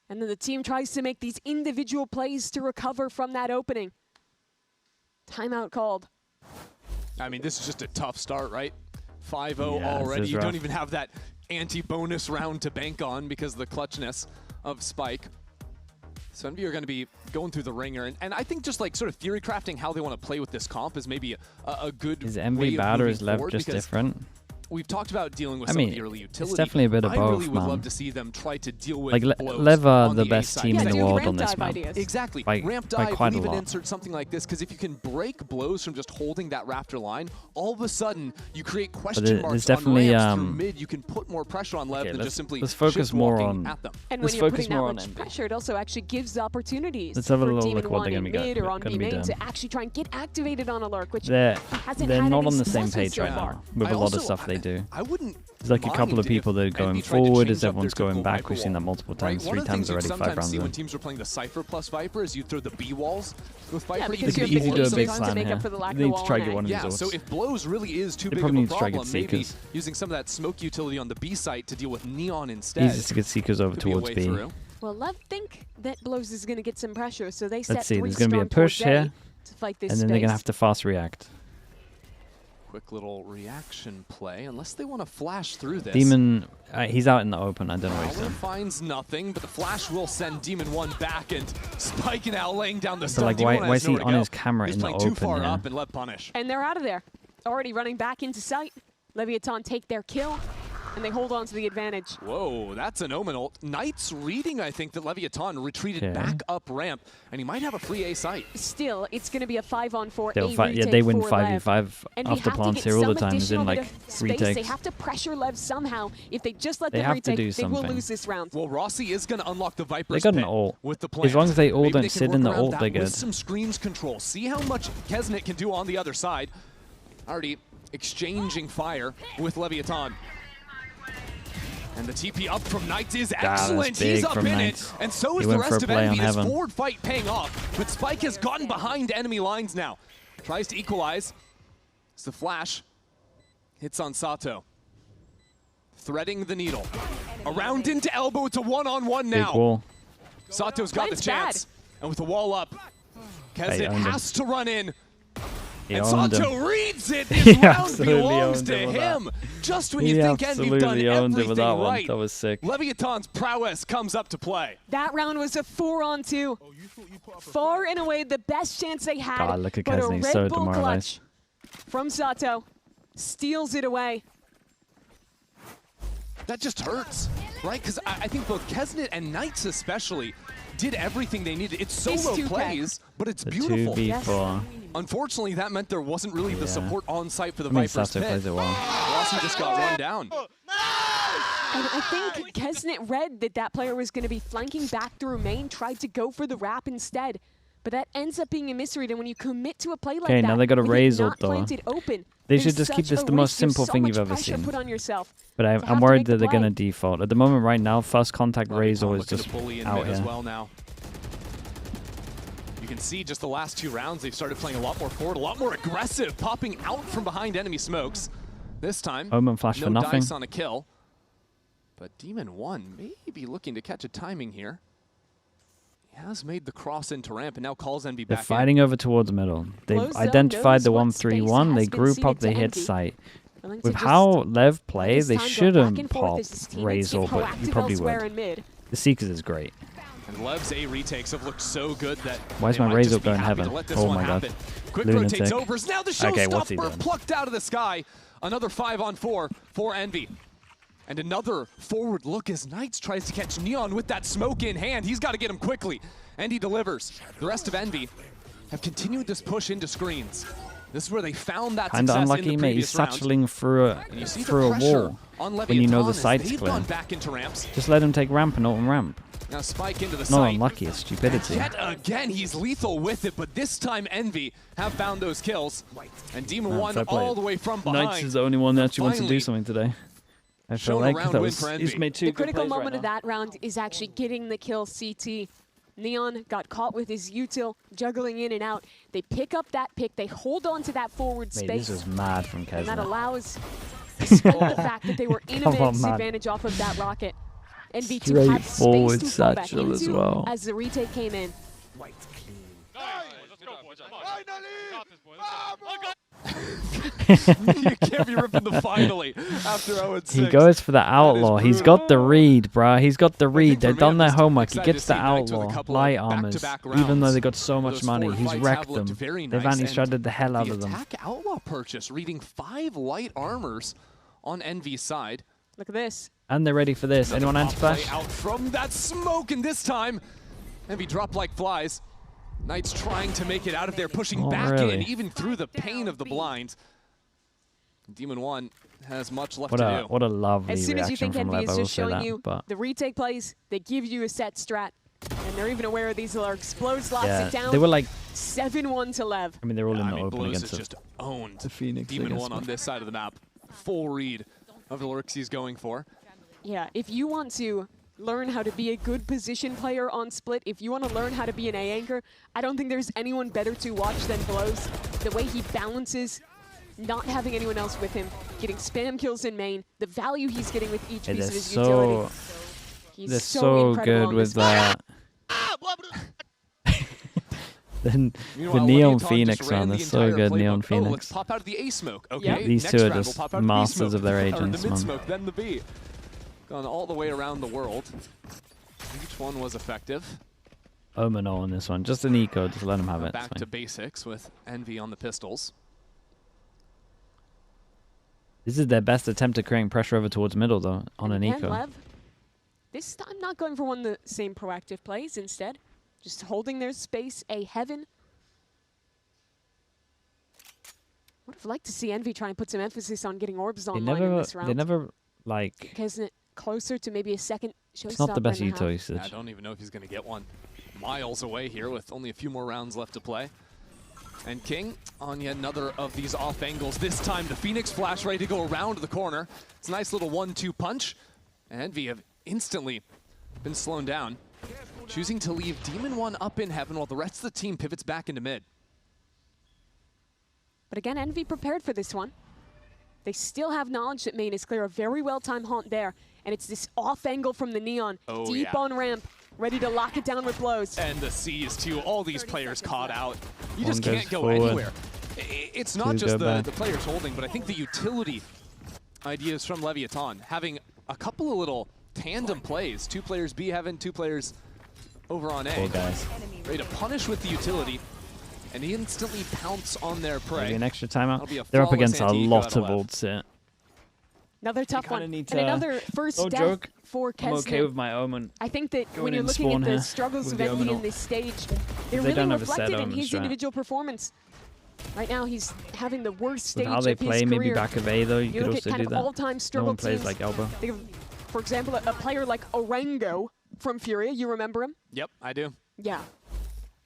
And then the team tries to make these individual plays to recover from that opening. Timeout called. I mean, this is just a tough start, right? 5-0 Yeah, this already. is You don't rough. even have that anti-bonus round to bank on because of the clutchness of Spike. So Envy are going to be going through the ringer, and I think just like sort of theory crafting how they want to play with this comp is maybe a good Is way Envy of bad or moving is LEV forward, just because different? We've talked about dealing with I some mean, of the early utility. it's definitely a bit of I really both, would man. love to see them try to deal with Like, blows LEV are on the A best side. team in the Yeah, world ramp on this dive map. ideas. Exactly. By Ramp quite dive, a leave an lot. insert, something like this, because if you can break blows from just holding that rafter line, all of a sudden you create question there's marks definitely, on ramps through mid. You can put more pressure on LEV Okay, than just simply let's focus shift more walking on. at them. And Let's when you're focus putting that more on much Envy. pressure, it also actually gives opportunities Let's have a for little Demon look what 1 they're in gonna be mid or on gonna B be main doing. to actually try and get activated on a Lurk, which They're hasn't they're had not any on the same successes page so right far. now with a lot also- of stuff they do. I wouldn't There's like a couple of mind people that are if going Envy tried to forward change as up everyone's their going typical back. We've Viper seen that wall. multiple Right? times, One 3 of the times things you already, 5 sometimes rounds see in. when teams are playing the Cypher plus Viper is you throw the B walls with Viper. because you you can have be easy to do a forced big sometimes plan to make here. up for the lack They of need to try to get wall one of Yeah, these so ults. if blows really is too They big of probably a need to try to get problem, maybe Seekers. using some of that smoke utility on the B site to deal with Neon instead. Easy to get Seekers over could be a towards way B. through. Well, LEV think that Blows is going to get some pressure, so they set Let's see, 3 there's going to be a strong push towards A here, to fight this and then they're going to space. have to fast react. Quick little reaction play, unless they want to flash through this. Demon, he's out in the open. I don't know what he's Fowler doing. finds nothing, but the flash will send Demon 1 back, and Spike now laying down the But stun. like, Demon 1 why has is he nowhere to on go. his camera He's in the playing too open far here? up and let punish. And they're out of there. Already running back into sight. Leviathan take their kill. and they hold on to the advantage. Whoa, that's an omen ult. Knight's reading, I think, that LEVIATAN retreated back up ramp, and he might have a free A site. Still, it's going to be a 5-on-4 They'll yeah, they win 5v5 after plants here all the time, as in like retakes. They have to pressure Lev somehow. If they just let them retake, they will lose this round. Well, Rossi is going to unlock the Viper's They got an pit ult. with the plant. As long as they all Maybe don't they sit can in the work around ult, that they're with good. some screens control. See how much Kesnet can do on the other side. Already exchanging fire with LEVIATAN. And the TP up from Knights is excellent. He's up in it. And so is the rest of Envy. His forward fight paying off. But Spike has gotten behind enemy lines now. Tries to equalize. It's the flash. Hits on Sato. Threading the needle. Around into elbow. It's a one-on-one now. Sato's got the chance. And with the wall up, Kesnet has to run in. And Sato reads it. This round belongs to him. Just when you think Envy've done everything right, that was sick. LEVIATAN's prowess comes up to play. That round was a 4-on-2. Far and away the best chance they had. God, look at but Kesnet, a Red so Bull demoralized. clutch from Sato steals it away. That just hurts, right? Because I think both Kesnet and Knights especially did everything they needed. It's solo plays, but it's beautiful. 2v4. Unfortunately, that meant there wasn't really the support on site for the Viper's Sato pit. plays it well. Rossi just got run down. And I think Kesnet read that player was going to be flanking back through main, tried to go for the wrap instead. But that ends up being a misread, and when you commit to a play like that, now they got a raise ult though. Open, they should just keep this the most simple thing you've ever seen. Put on yourself But I'm worried that they're going to default. At the moment right now, first contact raise ult is just out here. As well now. You can see just the last 2 rounds, they've started playing a lot more forward, a lot more aggressive, popping out from behind enemy smokes. This time, Omen flash no for nothing. dice on a kill. But Demon 1 may be looking to catch a timing here. He has made the cross into ramp and now calls Envy back. They're fighting over towards middle. They've identified the 1-3-1. They group up, they hit site. With how Lev play, they shouldn't pop raise ult, but you probably would. The Seekers is great. And Lev's A retakes have looked so good that why is my raise ult going heaven? Oh my god. Quick Lunatic. rotates overs. Now the what's he showstopper doing? plucked out of the sky. Another 5-on-4 for Envy. And another forward look as Knights tries to catch Neon with that smoke in hand. He's got to get him quickly. And he delivers. The rest of Envy have continued this push into screens. This is where they found that Kinda success unlucky, in the mate. He's previous satcheling through a wall when you know the site's clear. Back into ramps. Just let him take ramp and ult and ramp. Now Spike into the Not site. unlucky, it's stupidity. Yet again, he's lethal with it, but this time Envy have found those kills. And Demon 1 all the way from behind. Knights is the only one that actually wants to do something today. I feel like that was, he's made 2 the good critical plays moment right of that round is actually getting the kill CT. Neon got caught with his util, juggling in and out. They pick up that pick, they hold on to that forward Mate, space. this is mad from Kesnet. And that allows, despite the fact that they were in a mix advantage off of that rocket, Envy to have space to fall back into as well. as the retake came in. You can't be ripping the finally after 0-6. He goes for the outlaw. He's got the read, bruh. He's got the read. They've done their homework. He gets the outlaw. Light armors. Even though they got so much money, he's wrecked them. They've anti-shredded the hell out of them. Attack outlaw purchase, reading 5 light armors on Envy's side. Look at this. And they're ready for this. Anyone anti-flash? Out from that smoke, and this time, Envy dropped like flies. Knights trying to make it out of there, pushing back in, even through the pain of the blind. Demon 1 has much left to do. What a lovely as soon as you reaction think from Envy Lev, is I will just say showing that. you But the retake plays, they give you a set strat. And they're even aware of these little explodes, locks yeah, it down. they were like 7-1 to Lev. I mean, they're all in the open Blows against has just owned the Phoenix. Demon 1 on this side of the map. Full read of the lurks he's going for. Yeah, if you want to learn how to be a good position player on Split, if you want to learn how to be an A anchor, I don't think there's anyone better to watch than Blows. The way he balances, not having anyone else with him, getting spam kills in main, the value he's getting with each piece of his utility. He's so good with that. Then the Neon Phoenix man, they're so good, Neon Phoenix. Let's pop out of the A smoke. Okay, These two are just masters of their agents, man. Smoke, then the B. Gone all the way around the world. Each one was effective. Omen on this one. Just an eco, just let him have it. Back to basics with Envy on the pistols. This is their best attempt at creating pressure over towards middle, though, on an eco. Lev, this time not going for one of the same proactive plays. Instead, just holding their space. A Heaven. Would have liked to see Envy try and put some emphasis on getting orbs online in this round. They never, like... Isn't it closer to maybe a second showstopper? It's not the best util usage. I don't even know if he's going to get one. Miles away here with only a few more rounds left to play. And King on yet another of these off angles. This time the Phoenix Flash ready to go around the corner. It's a nice little 1-2 punch. And Envy have instantly been slowed down. Choosing to leave Demon 1 up in heaven while the rest of the team pivots back into mid. But again, Envy prepared for this one. They still have knowledge that main is clear. A very well-timed haunt there. And it's this off angle from the Neon. Deep on ramp. Ready to lock it down with blows. And the C's too. All these players caught out. You just can't go anywhere. It's not just the players holding, but I think the utility ideas from Leviathan. Having a couple of little tandem plays. 2 players B heaven, 2 players over on A. Guys. Ready to punish with the utility. And instantly pounce on their prey. Maybe an extra timeout. They're up against a lot of ults here. Another tough one. And another first death for Kesnet. I'm okay with my Omen. I think that when you're looking at the struggles of Envy in this stage, they're really reflected in his individual performance. Right now, he's having the worst stage of his career. With how they play, maybe back of A though, you could also do that. All-time struggle no one plays like Elbow. Think of, for example, a player like Orango from Furia. You remember him? Yep, I do. Yeah.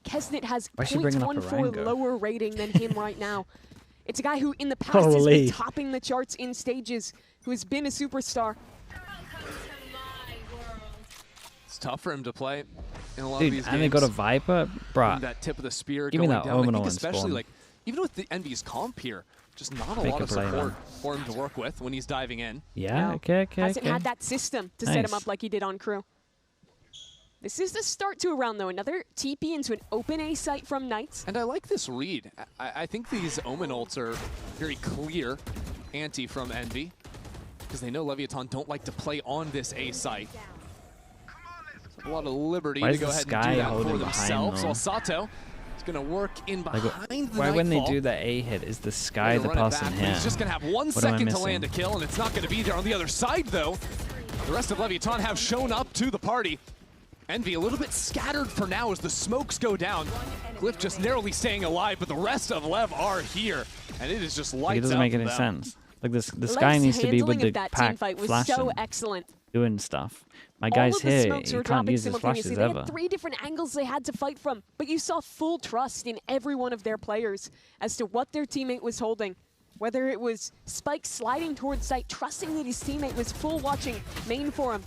Kesnet has 0.14 lower rating than him right now. It's a guy who in the past has been topping the charts in stages, who has been a superstar. It's tough for him to play in a lot of these games. And they got a Viper? Bruh. That tip of the spear Give me going that down. Omen I think especially spawn. like, even with the Envy's comp here, just not a lot of support for him to work with when he's diving in. Yeah, okay. Hasn't had that system to set him up like he did on crew. This is the start to a round, though. Another TP into an open A site from Knights. And I like this read. I think these Omen ults are very clear anti from Envy, because they know Leviathan don't like to play on this A site. A lot of liberty to go ahead and do that for themselves. While Sato is going to work in behind the Why when they do that A hit, is the Sky the person here? He's just going to have 1 second to land a kill, and it's not going to be there on the other side, though. The rest of Leviathan have shown up to the party. Envy a little bit scattered for now as the smokes go down. Glyph just narrowly staying alive, but the rest of Lev are here. And it is just lights out. It doesn't make any sense. Like this Sky needs to be with the pack flashing, so excellent. Doing stuff. My guy's here, you can't use his flashes they ever. had 3 different angles they had to fight from, but you saw full trust in every one of their players as to what their teammate was holding. Whether it was Spike sliding towards site, trusting that his teammate was full watching main for him.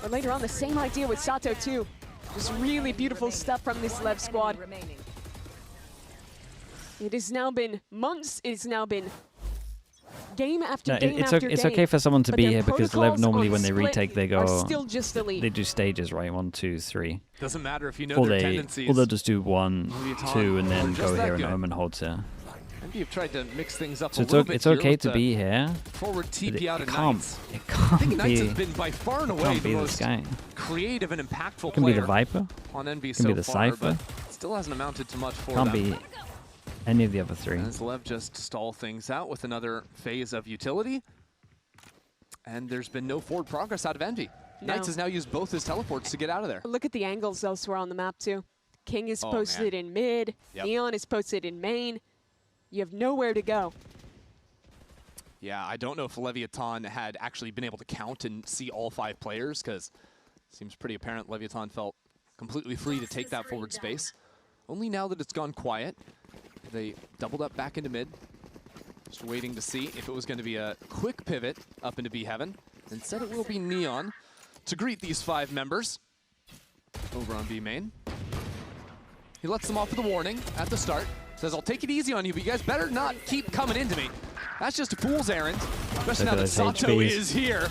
Or later on, the same idea with Sato too. Just really beautiful stuff from this Lev squad. It has now been months, it's now been game after game after game. It's okay for someone to be here because Lev normally when they retake they go, still just elite. They do stages, right? 1, 2, 3. Doesn't matter if you know their tendencies. Or they'll just do 1, 2 and then go here and Omen holds here. You've tried to mix things up so it's okay to be here. Forward TP out of Knights. It can't Knights has been by far and away the most creative and impactful player. Can be the Viper. On Envy can be the Cypher. Still hasn't amounted to much for them. Can't be any of the other 3. As Lev just stall things out with another phase of utility. And there's been no forward progress out of Envy. Knights has now used both his teleports to get out of there. Look at the angles elsewhere on the map too. King is posted in mid. Neon is posted in main. You have nowhere to go. Yeah, I don't know if Leviathan had actually been able to count and see all 5 players, because it seems pretty apparent Leviathan felt completely free to take that forward space. Only now that it's gone quiet, they doubled up back into mid. Just waiting to see if it was going to be a quick pivot up into B Heaven. Instead, it will be Neon to greet these 5 members over on B main. He lets them off with a warning at the start. Says, I'll take it easy on you, but you guys better not keep coming into me. That's just a fool's errand, especially now that Sato is here.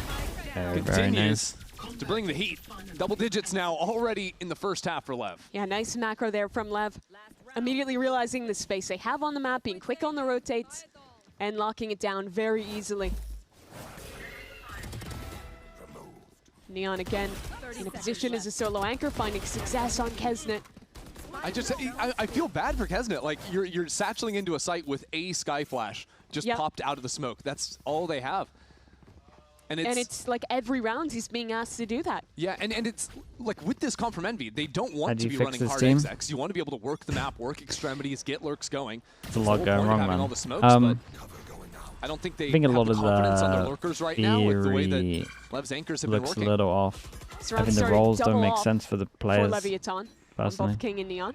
Continues to bring the heat. Double digits now already in the first half for Lev. Yeah, nice macro there from Lev. Immediately realizing the space they have on the map, being quick on the rotates, and locking it down very easily. Neon again in a position as a solo anchor, finding success on Kesnet. I feel bad for Kesnet. Like, you're satcheling into a site with a Sky Flash. just popped out of the smoke. That's all they have. And it's like every round he's being asked to do that. Yeah, and it's like with this comp from Envy, they don't want to be running hard team? XX. You want to be able to work the map, work extremities, get lurks going. It's a lot going wrong, man. All the smokes, but I don't think they have a lot the of confidence on their lurkers right now with the way that Lev's anchors have been looks working. a little off. This I think the roles don't make sense for the players. For LEVIATAN, on both King and Neon.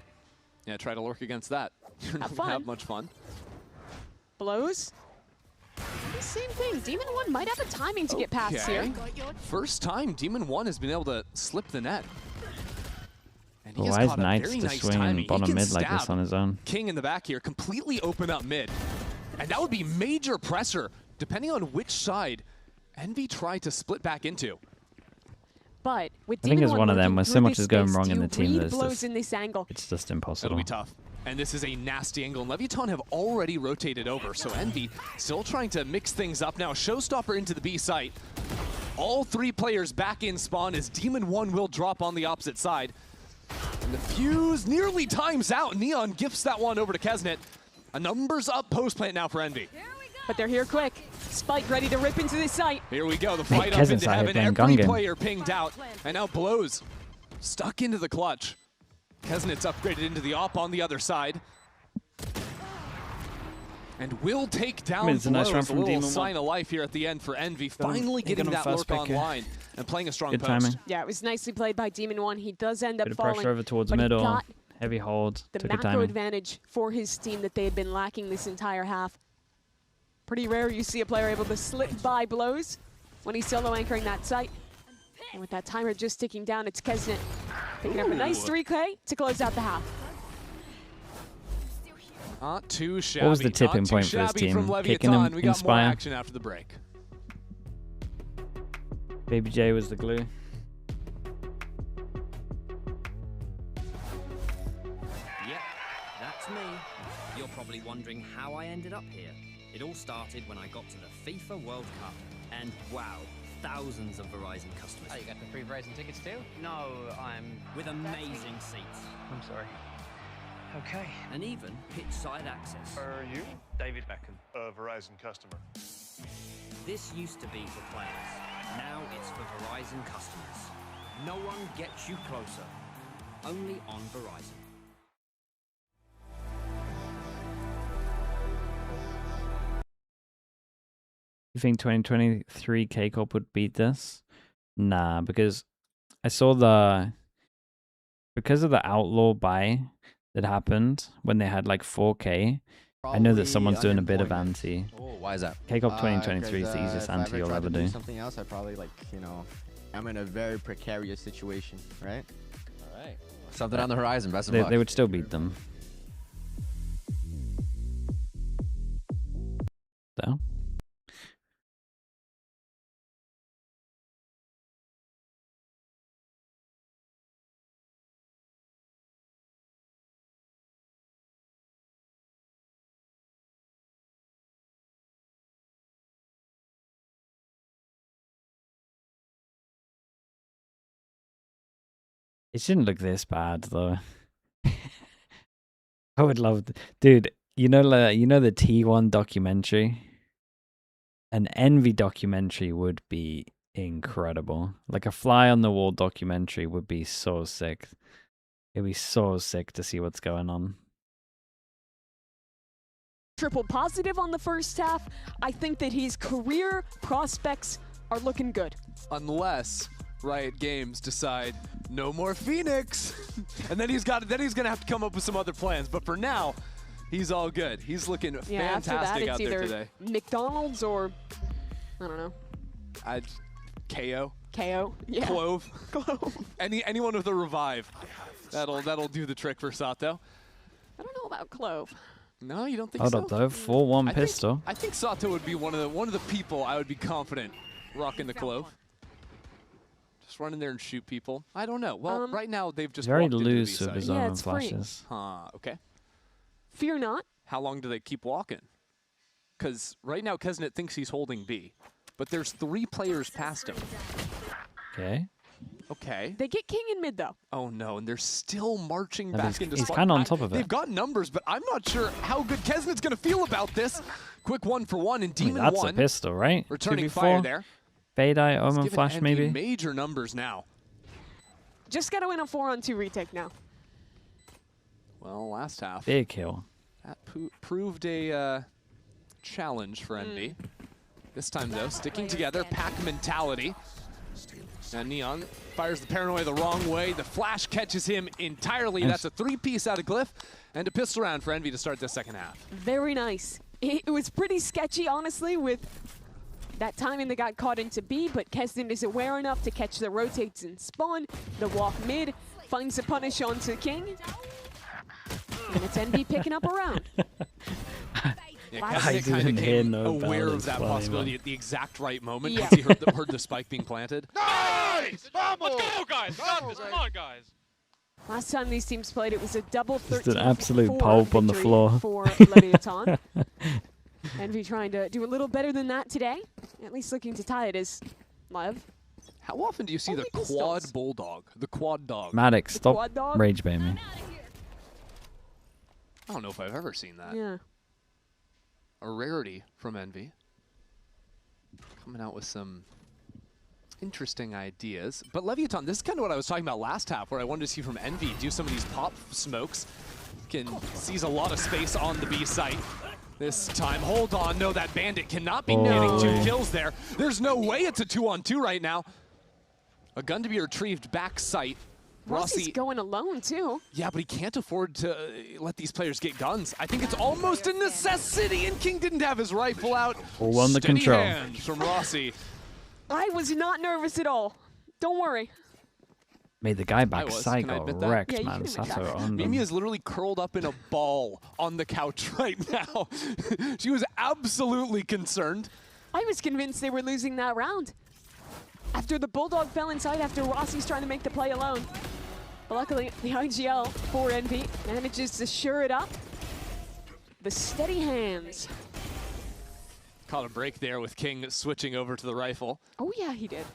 Yeah, try to lurk against that. You're not going to have much fun. Blows. Same thing. Demon 1 might have a timing to get past here. First time Demon 1 has been able to slip the net. And Why is Knights to swing bottom mid like this on his own? King in the back here, completely open up mid. And that would be major pressure, depending on which side Envy tried to split back into. But with I think it's one of them where so much is going wrong in the team that angle. it's just impossible. It'll be tough. And this is a nasty angle. And LEVIATAN have already rotated over, so Envy still trying to mix things up now. Showstopper into the B site. All three players back in spawn as Demon 1 will drop on the opposite side. And the fuse nearly times out. Neon gifts that one over to Kesnet. A numbers up post plant now for Envy. But they're here quick. Spike ready to rip into this site. Here we go, the fight up into heaven. Every player pinged out. And now Blows stuck into the clutch. Kesnet's upgraded into the op on the other side. And will take down Blows. Nice run from a little Demon sign of life here at the end for Envy. Finally getting that lurk online and playing a strong post. Timing. Yeah, it was nicely played by Demon 1. He does end up Bit of falling. pressure over towards middle. Heavy hold. The macro advantage for his team that they had been lacking this entire half. Pretty rare you see a player able to slip by Blows when he's solo anchoring that site. And with that timer just ticking down, it's Kesnet picking up a nice 3K to close out the half. Not too shabby. What was the tipping point for this team? Kicking him, we got Inspire. more action after the break. Baby J was the glue. Yep, that's me. You're probably wondering how I ended up here. It all started when I got to the FIFA World Cup, and wow, thousands of Verizon customers. Oh, you got the free Verizon tickets too? No, I'm with amazing seats. I'm sorry. Okay. And even pitch side access. Are you? David Beckham, a Verizon customer. This used to be for players. Now it's for Verizon customers. No one gets you closer. Only on Verizon. You think 2023 K-Corp would beat this? Nah, because I saw because of the outlaw buy that happened when they had like 4K. I know that someone's doing a bit of anti. Oh, why is that? K-Corp 2023 is the easiest anti you'll ever do. Something else, I probably I'm in a very precarious situation, right? All right. Something on the horizon. Best of luck. They would still beat them. So. It shouldn't look this bad though. I would love, dude. You know the T1 documentary. An Envy documentary would be incredible. Like a fly on the wall documentary would be so sick. It'd be so sick to see what's going on. Triple positive on the first half. I think that his career prospects are looking good. Unless Riot Games decide no more Phoenix, and then he's gonna have to come up with some other plans. But for now, he's all good. He's looking fantastic out there today. McDonald's or I don't know. KO. KO. Yeah. Clove. Anyone with a revive. That'll do the trick for Sato. I don't know about Clove. No, you don't think Hold so? up though, 4-1 pistol. I think Sato would be one of the people I would be confident rocking the Clove. Just run in there and shoot people. I don't know. Well, right now they've just very walked into loose the with his own flashes. Okay. Fear not. How long do they keep walking? Because right now Kesnet thinks he's holding B, but there's 3 players past him. Okay. Okay. They get King in mid though. Oh no, and they're still marching No, back into he's spawn. kind of on top of it. They've got numbers, but I'm not sure how good Kesnet's going to feel about this. quick 1-for-1 and Demon that's 1. a pistol, right? Returning 2v4? fire there. Fade Eye, Omen Giving Flash, NV maybe? major numbers now. Just got to win a 4-on-2 retake now. Well, last half. Big kill. That proved a challenge for NV. This time, though, sticking together, pack mentality. And Neon fires the Paranoia the wrong way. The flash catches him entirely. That's a 3-piece out of Glyph. And a pistol round for NV to start the second half. Very nice. It was pretty sketchy, honestly, with that timing that got caught into B, but Keston is aware enough to catch the rotates and spawn. The walk mid finds the punish onto King. And it's NV picking up a round. Yeah, Keston kind of came aware of that possibility at the exact right moment once he heard the spike being planted. Nice! Vamos! Let's go, guys! Come on, guys! Last time these teams played, it was a double 13-4 Just an absolute pulp on the floor. For LEVIATAN. NV trying to do a little better than that today. At least looking to tie it as Lev. How often do you see the quad bulldog? The quad dog. Maddox, stop rage bait me. I don't know if I've ever seen that. Yeah. A rarity from NV. Coming out with some interesting ideas. But LEVIATAN, this is kind of what I was talking about last half, where I wanted to see from NV do some of these pop smokes. Can seize a lot of space on the B site. This time, hold on. No, that bandit cannot be getting 2 kills there. There's no way it's a 2-on-2 right now. A gun to be retrieved back site. Rossi's going alone, too. Yeah, but he can't afford to let these players get guns. I think it's almost a necessity, and King didn't have his rifle out. Full on the Steady control. hands from Rossi. I was not nervous at all. Don't worry. Made the guy back side got wrecked, yeah, man. Sato on them. Mimi is literally curled up in a ball on the couch right now. She was absolutely concerned. I was convinced they were losing that round. After the Bulldog fell inside, after Rossi's trying to make the play alone. But luckily, the IGL for NV manages to sure it up. The steady hands. Caught a break there with King switching over to the rifle. Oh yeah, he did.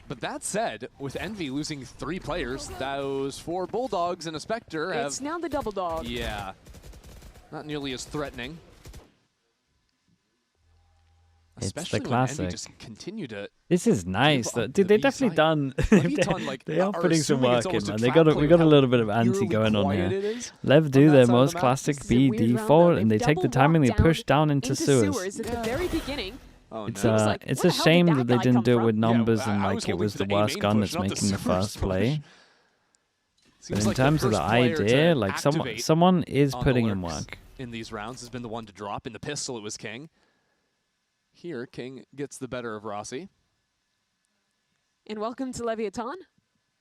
But that said, with NV losing 3 players, those 4 Bulldogs and a Spectre have... It's now the double dog. Yeah. Not nearly as threatening. Especially it's the classic. when NV just continue to... This is nice. Dude, they definitely done... they are putting some work in, man. We got a little bit of anti going on here. Lev do their most classic B default, and they take the timing, they push down into sewers. At the very beginning. Oh, it's a shame that they didn't do it with numbers and like it was the worst gun that's making the first play. But in terms of the idea, like someone is putting in work. In these rounds has been the one to drop. In the pistol, it was King. Here, King gets the better of Rossi. And welcome to LEVIATAN.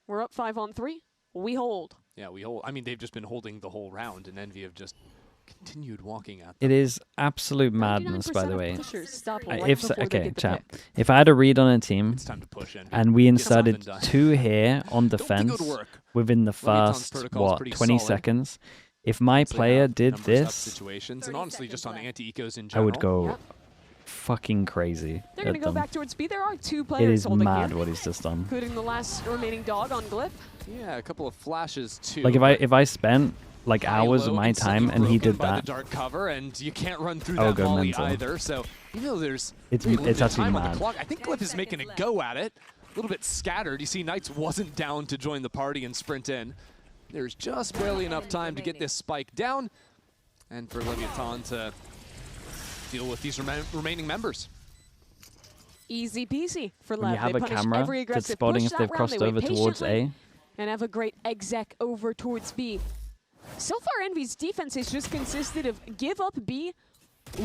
We're up 5-on-3. We hold. Yeah, we hold. I mean, they've just been holding the whole round, and NV have just continued walking at them. It is absolute madness, by the way. Okay, chat. If I had a read on a team, it's time to push in. and we inserted 2 here on defense within the first, 20 seconds, if my player did this, situations, and honestly, just on anti-ecos in I general, would go fucking crazy. They're going to go back towards B. There are 2 players It is holding mad here, what he's just done. including the last remaining dog on Glyph. Yeah, a couple of flashes too. Like if I spent like hours of my time and he did by that, the dark cover, and you can't run through I would that go volley mental. either. So you know there's It's very limited actually time on mad. the clock. I think Glyph is making a go at it. A little bit scattered. You see, Knights wasn't down to join the party and sprint in. There's just barely enough time to get this spike down, and for LEVIATAN to deal with these remaining members. Easy peasy for when Lev. you have they a punish camera every that's aggressive spotting push if they've that round. crossed They over wait towards patiently A, and have a great exec over towards B. So far, Envy's defense has just consisted of give up B,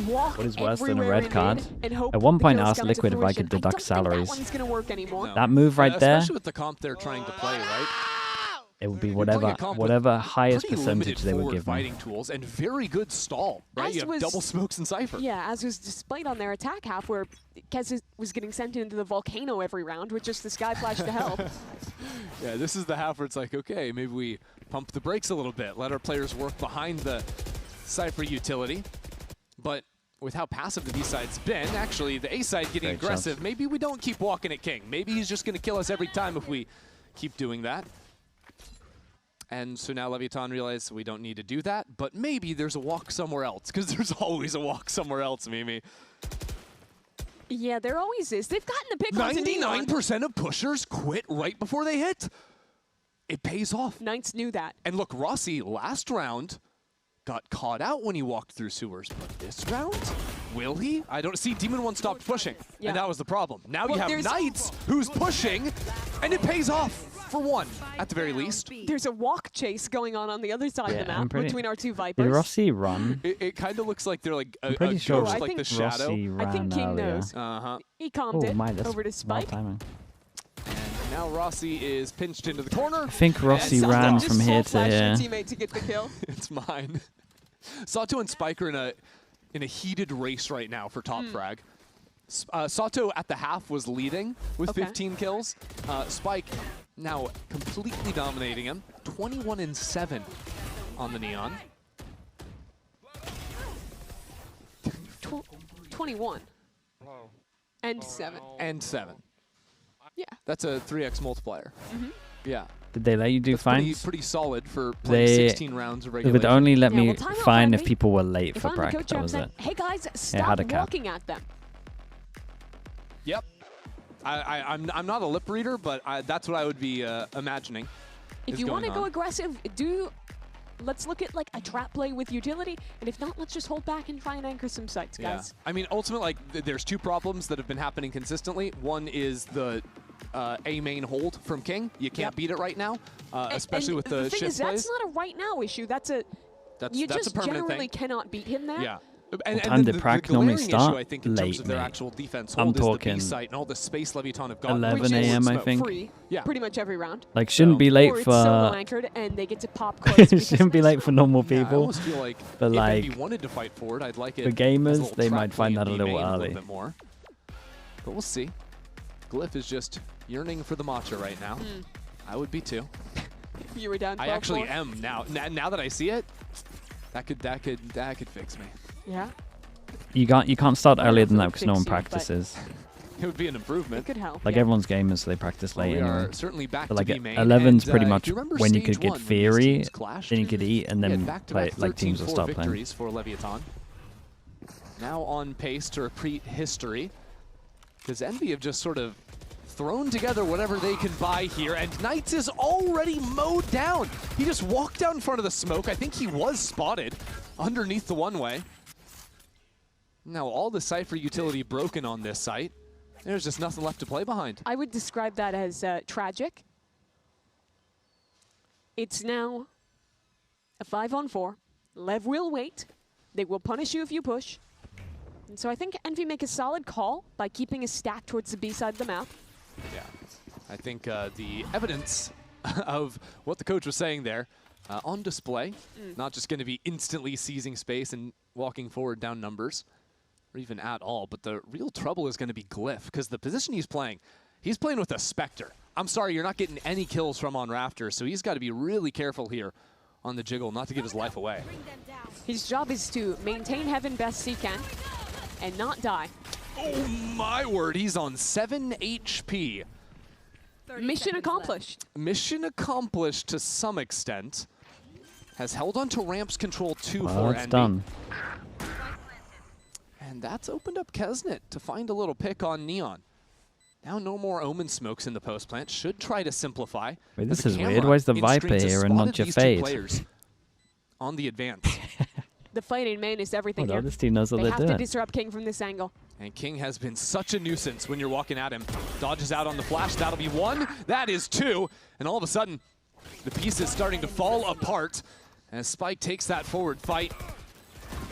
walk what is worse than a everywhere red in card? mid, and hope At one the point, I kills asked come to Liquid if I fruition. could deduct salaries. That one's gonna work anymore. That move right there, Especially with the comp they're trying to play, right? it would be whatever highest Pretty percentage they would forward give me. fighting tools and very good stall, right? You have double smokes and Cypher. Yeah, as was displayed on their attack half, where Kez was getting sent into the volcano every round with just the sky flash to help. Yeah, this is the half where it's like, okay, maybe we pump the brakes a little bit, let our players work behind the Cypher utility. But with how passive the B side's been, actually the A side getting Great aggressive, shots. maybe we don't keep walking at King. Maybe he's just going to kill us every time if we keep doing that. And so now Leviatan realized we don't need to do that, but maybe there's a walk somewhere else, because there's always a walk somewhere else, Mimi. Yeah, there always is. They've gotten the pick on 99% of pushers quit right before they hit. It pays off. Knights knew that. And look, Rossi last round got caught out when he walked through sewers, but this round, will he? I don't see. Demon 1 stopped pushing, and that was the problem. Now you have Knights who's pushing, and it pays off. For one, at the very least. There's a walk chase going on the other side of the map between our two Vipers. Did Rossi run? It kind of looks like they're like a pretty sure ghost, like the shadow. I think King knows. He calmed it over to Spike. Timing. And now Rossi is pinched into the corner. I think Rossi ran from here to here. Teammate to get the kill. It's mine. Sato and Spike are in a heated race right now for top frag. Sato at the half was leading with 15 kills. Spike now completely dominating him. 21-7 on the Neon. 21. And 7. And 7. Yeah. That's a 3x multiplier. Yeah. Did they let you do fines? Pretty solid for playing 16 rounds of They regulation. would only let me fine if people were late for practice. That was it. Hey guys, stop walking at them. Yep. I'm not a lip reader, but that's what I would be imagining. If you want to go aggressive, let's look at like a trap play with utility, and if not, let's just hold back and try and anchor some sites, guys. I mean, ultimately, there's two problems that have been happening consistently. One is the A main hold from King. You can't beat it right now, especially with the shift plays. That's not a right now issue. You just generally cannot beat him there. Yeah. And the prac normally start issue, I think, in terms of their actual defense I'm talking is the B site and all the space Leviatan have got. 11 a.m. I think. Free, pretty much every round. Like shouldn't be late or for. It's solo anchored and they get to pop close. Shouldn't be late for normal people. I almost feel like but if like NB wanted to fight for it, I'd like it. For gamers, they might find that a little early. A little bit more. But we'll see. Glyph is just yearning for the matcha right now. I would be too. You were down. I actually am now. Now that I see it, that could fix me. Yeah. You can't start earlier than that because no one practices. It would be an improvement. It could help. Like everyone's gamers, so they practice late anyway. Certainly back but like to B main. 11's pretty much when you could stage get theory, then then you could eat, and then play like teams will start playing. For Leviatan. Now on pace to repeat history, because Envy have just sort of thrown together whatever they can buy here, and Knights is already mowed down. He just walked down in front of the smoke. I think he was spotted underneath the one-way. Now all the Cypher utility broken on this site. There's just nothing left to play behind. I would describe that as tragic. It's now a 5-on-4. Lev will wait. They will punish you if you push. And so I think Envy make a solid call by keeping a stack towards the B side of the map. Yeah, I think the evidence of what the coach was saying there on display, not just going to be instantly seizing space and walking forward down numbers, or even at all, but the real trouble is going to be Glyph, because the position he's playing with a Spectre. I'm sorry, you're not getting any kills from on Raptor, so he's got to be really careful here on the jiggle not to give his life away. His job is to maintain heaven best he can and not die. Oh my word, he's on 7 HP. Mission accomplished. Mission accomplished to some extent. Has held on to ramps control 2 well, for that's Envy. Done. And that's opened up Kesnet to find a little pick on Neon. Now no more Omen smokes in the post plant. Should try to simplify. Wait, this is weird. Why is the Viper here and not Jafade? On the advance. The fight in main is everything here. This team knows what they they're have doing. to disrupt King from this angle. And King has been such a nuisance when you're walking at him. Dodges out on the flash. That'll be 1. That is 2. And all of a sudden, the piece is starting to fall apart as Spike takes that forward fight.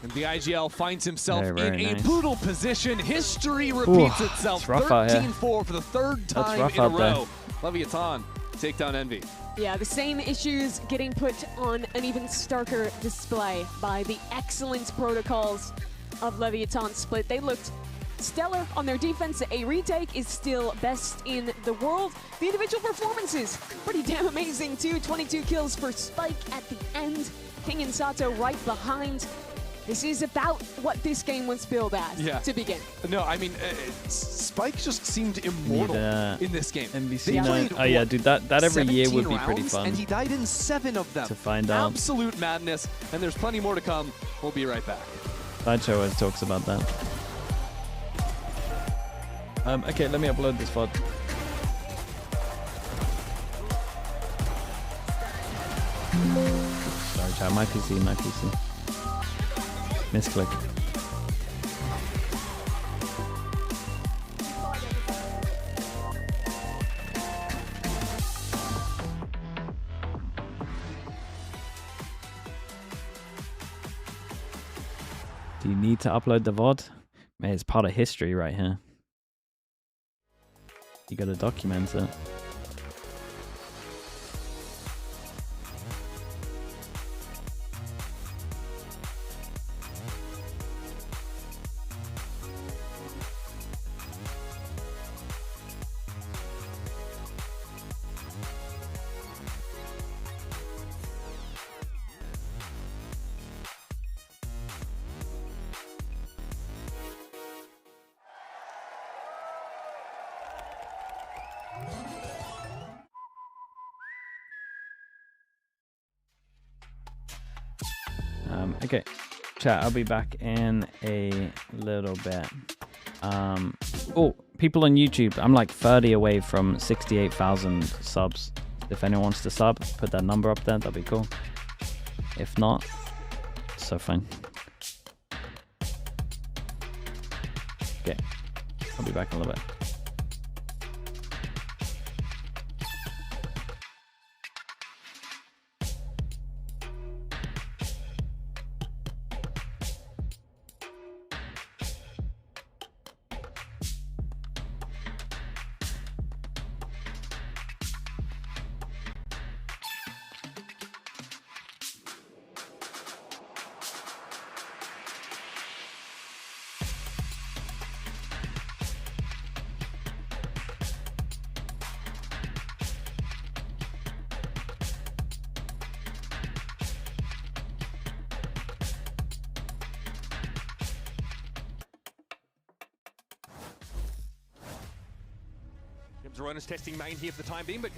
And the IGL finds himself in a brutal position. History repeats itself. 13-4 for the third time in a row. Leviatan take down Envy. Yeah, the same issues getting put on an even starker display by the excellent protocols of Leviatan Split. They looked stellar on their defense. A retake is still best in the world. The individual performances, pretty damn amazing too. 22 kills for Spike at the end. King and Sato right behind. This is about what this game was billed as to begin. No, I mean, Spike just seemed immortal in this game. NBC oh yeah, dude, that every year would be pretty fun. And he died in 7 of them. To find out. Absolute madness, and there's plenty more to come. We'll be right back. Sideshow always talks about that. Okay, let me upload this VOD. Sorry, chat. My PC. Misclick. Do you need to upload the VOD? Man, it's part of history right here. You gotta document it. Okay, chat, I'll be back in a little bit. Oh, people on YouTube, I'm like 30 away from 68,000 subs. If anyone wants to sub, put that number up there, that'd be cool. If not, so fine. Okay, I'll be back in a little bit. Zerona's testing main here for the time being, but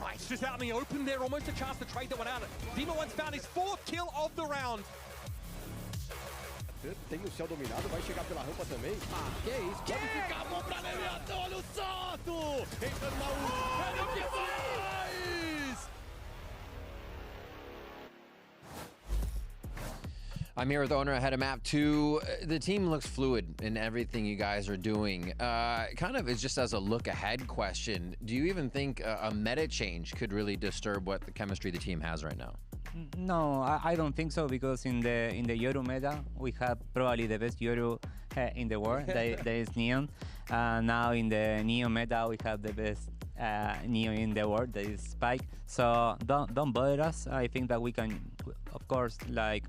Mike's just out in the open there, almost a chance to trade that one out. Dima once found his 4th kill of the round. Tem o céu dominado, vai chegar pela rampa também. Ah, que isso, pode ficar bom pra Leviathan, olha o salto! Entrando na última, olha o que faz! I'm here with the owner ahead of map 2. The team looks fluid in everything you guys are doing. Kind of is just as a look ahead question. Do you even think a meta change could really disturb what the chemistry the team has right now? No, I don't think so, because in the Yoru meta we have probably the best Yoru in the world. That is Neon. Now in the Neon meta we have the best Neon in the world, that is Spike. So don't bother us. I think that we can, of course, like,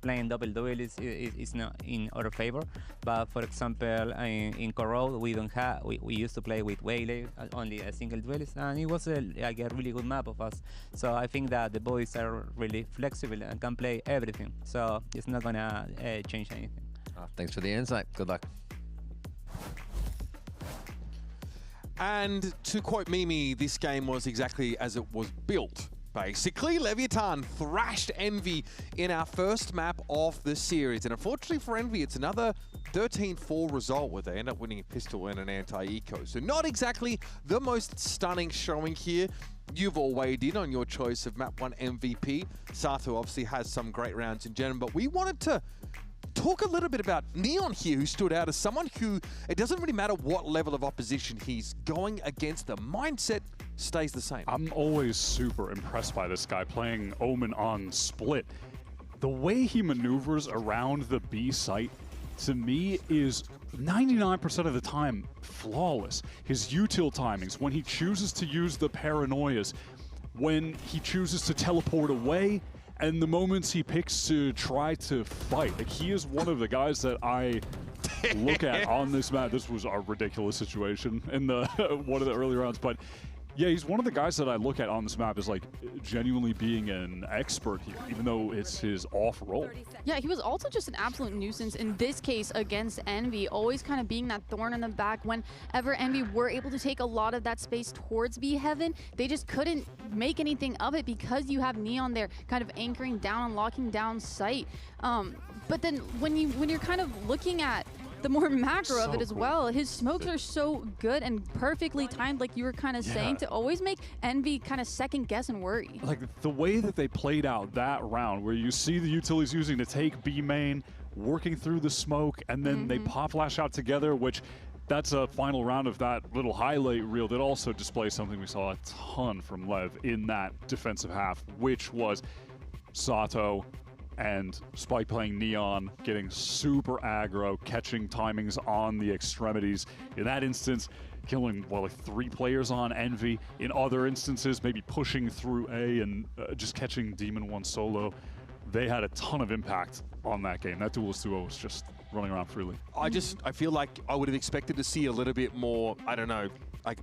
playing double duel is not in our favor, but for example in Corroad we used to play with Waylay, only a single duelist, and it was like a really good map of us. So I think that the boys are really flexible and can play everything, so it's not gonna change anything. Thanks for the insight. Good luck. And to quote Mimi, this game was exactly as it was built. Basically, Leviathan thrashed Envy in our first map of the series. And unfortunately for Envy, it's another 13-4 result where they end up winning a pistol and an anti-eco. So not exactly the most stunning showing here. You've all weighed in on your choice of map 1 MVP. Sato obviously has some great rounds in general, but we wanted to talk a little bit about Neon here, who stood out as someone who, it doesn't really matter what level of opposition he's going against, the mindset stays the same. I'm always super impressed by this guy playing Omen on Split. The way he maneuvers around the B site, to me, is 99% of the time flawless. His util timings, when he chooses to use the paranoias, when he chooses to teleport away, and the moments he picks to try to fight. Like, he is one of the guys that I look at on this map. This was a ridiculous situation in the one of the early rounds, but Yeah, he's one of the guys that I look at on this map as like genuinely being an expert here, even though it's his off role. Yeah, he was also just an absolute nuisance in this case against Envy, always kind of being that thorn in the back. Whenever Envy were able to take a lot of that space towards B Heaven, they just couldn't make anything of it because you have Neon there kind of anchoring down and locking down sight. But then when you're kind of looking at the more macro of it as well, his smokes are so good and perfectly timed, like you were kind of saying, to always make Envy kind of second guess and worry. Like the way that they played out that round, where you see the utilities using to take B main, working through the smoke, and then they pop flash out together, which that's a final round of that little highlight reel that also displays something we saw a ton from LEV in that defensive half, which was Sato and Spike playing Neon, getting super aggro, catching timings on the extremities. In that instance, killing, well, like 3 players on Envy. In other instances, maybe pushing through A and just catching Demon 1 solo. They had a ton of impact on that game. That duelist duo was just running around freely. I feel like I would have expected to see a little bit more, I don't know, like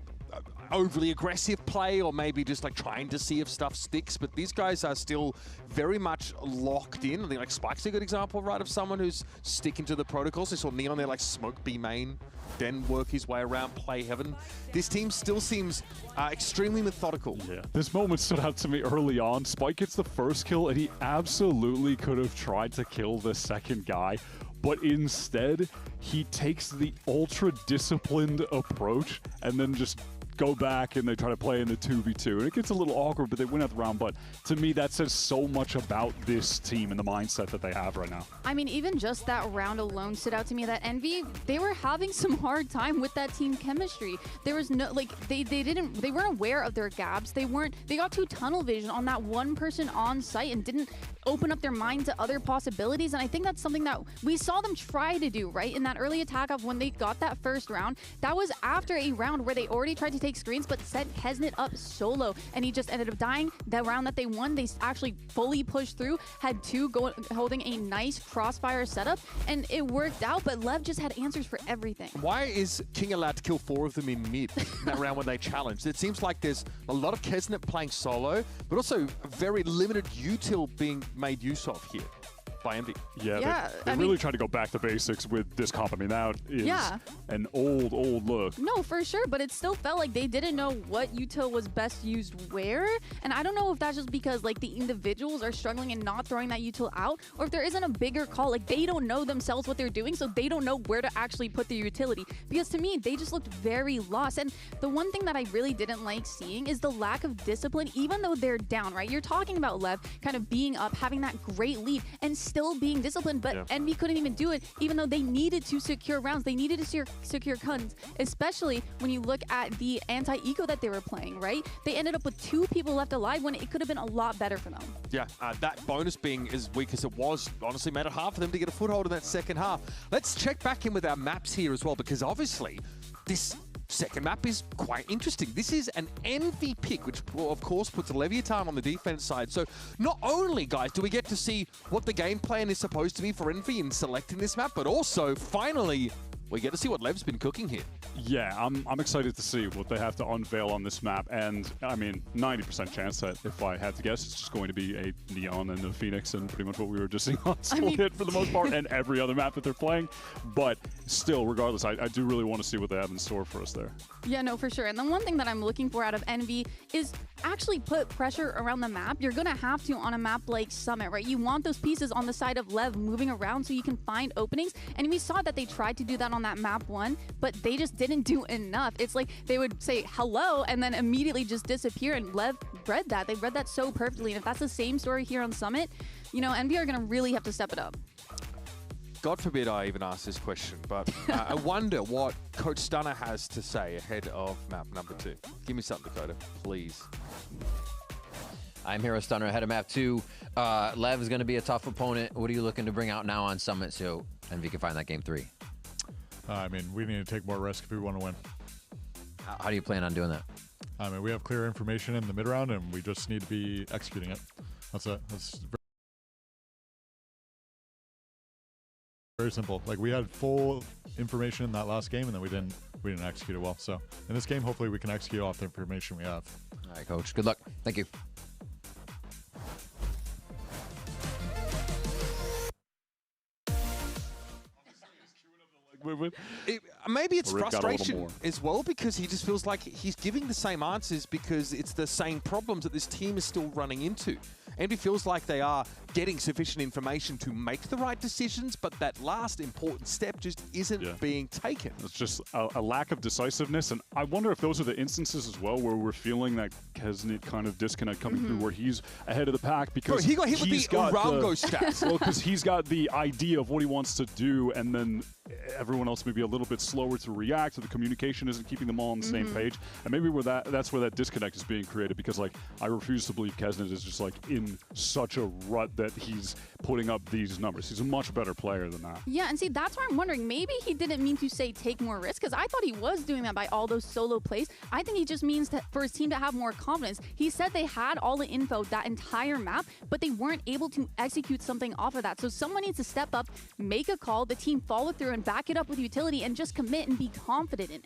overly aggressive play, or maybe just like trying to see if stuff sticks, but these guys are still very much locked in. I think like Spike's a good example, right, of someone who's sticking to the protocols. They saw Neon there like smoke B main, then work his way around, play Heaven. This team still seems extremely methodical. Yeah, this moment stood out to me early on. Spike gets the first kill, and he absolutely could have tried to kill the second guy, but instead, he takes the ultra-disciplined approach and then just go back and they try to play in the 2v2. And it gets a little awkward, but they win at the round. But to me, that says so much about this team and the mindset that they have right now. I mean, even just that round alone stood out to me that Envy, they were having some hard time with that team chemistry. There was no, like, they weren't aware of their gaps. They got too tunnel vision on that one person on site and didn't open up their mind to other possibilities. And I think that's something that we saw them try to do, right? In that early attack of when they got that first round, that was after a round where they already tried to take screens, but sent Hesnit up solo, and he just ended up dying. That round that they won, they actually fully pushed through, had 2 holding a nice crossfire setup, and it worked out, but LEV just had answers for everything. Why is King allowed to kill 4 of them in mid in that round when they challenged? It seems like there's a lot of Kesnet playing solo, but also very limited util being made use of here by Envy. Yeah, they really tried to go back to basics with this comp. I mean, that is an old look. No, for sure, but it still felt like they didn't know what util was best used where, and I don't know if that's just because like the individuals are struggling and not throwing that util out, or if there isn't a bigger call, like they don't know themselves what they're doing, so they don't know where to actually put their utility, because to me, they just looked very lost. And the one thing that I really didn't like seeing is the lack of discipline, even though they're down, right? You're talking about LEV kind of being up, having that great lead, and still being disciplined, but Envy couldn't even do it, even though they needed to secure rounds. They needed to secure guns, especially when you look at the anti-eco that they were playing, right? They ended up with 2 people left alive when it could have been a lot better for them. Yeah, that bonus being as weak as it was honestly made it hard for them to get a foothold in that second half. Let's check back in with our maps here as well, because obviously this second map is quite interesting. This is an Envy pick, which of course puts Leviathan on the defense side. So not only, guys, do we get to see what the game plan is supposed to be for Envy in selecting this map, but also, finally, we get to see what Lev's been cooking here. Yeah, I'm excited to see what they have to unveil on this map. And, I mean, 90% chance that if I had to guess, it's just going to be a Neon and a Phoenix and pretty much what we were just seeing on Soulhit for the most part, and every other map that they're playing. But still, regardless, I do really want to see what they have in store for us there. Yeah, no, for sure. And the one thing that I'm looking for out of Envy is actually put pressure around the map. You're going to have to on a map like Summit, right? You want those pieces on the side of LEV moving around so you can find openings. And we saw that they tried to do that on that map 1, but they just didn't do enough. It's like they would say hello and then immediately just disappear, and LEV read that. They read that so perfectly. And if that's the same story here on Summit, you know, Envy are going to really have to step it up. God forbid I even ask this question, but I wonder what Coach Stunner has to say ahead of map number 2. Give me something, Dakota, please. I'm Hero Stunner ahead of map 2. Lev is going to be a tough opponent. What are you looking to bring out now on Summit so Envy can find that game 3? I mean, we need to take more risk if we want to win. How do you plan on doing that? I mean, we have clear information in the mid round, and we just need to be executing it. That's it. That's very simple. Like, we had full information in that last game, and then we didn't we didn't execute it well. So in this game, hopefully we can execute off the information we have. All right, Coach. Good luck. Thank you. Maybe it's frustration as well, because he just feels like he's giving the same answers because it's the same problems that this team is still running into. And he feels like they are getting sufficient information to make the right decisions, but that last important step just isn't being taken. It's just a lack of decisiveness, and I wonder if those are the instances as well where we're feeling that Kesnit kind of disconnect coming through, where he's ahead of the pack because he got hit with the Orango stats. Well, because he's got the idea of what he wants to do, and then everyone else may be a little bit slower to react, so the communication isn't keeping them all on the same page, and maybe that's where that disconnect is being created, because like I refuse to believe Kesnit is just like in such a rut that he's putting up these numbers. He's a much better player than that. Yeah, and see, that's why I'm wondering, maybe he didn't mean to say take more risks, because I thought he was doing that by all those solo plays. I think he just means that for his team to have more confidence. He said they had all the info, that entire map, but they weren't able to execute something off of that. So someone needs to step up, make a call, the team follow through and back it up with utility and just commit and be confident in it.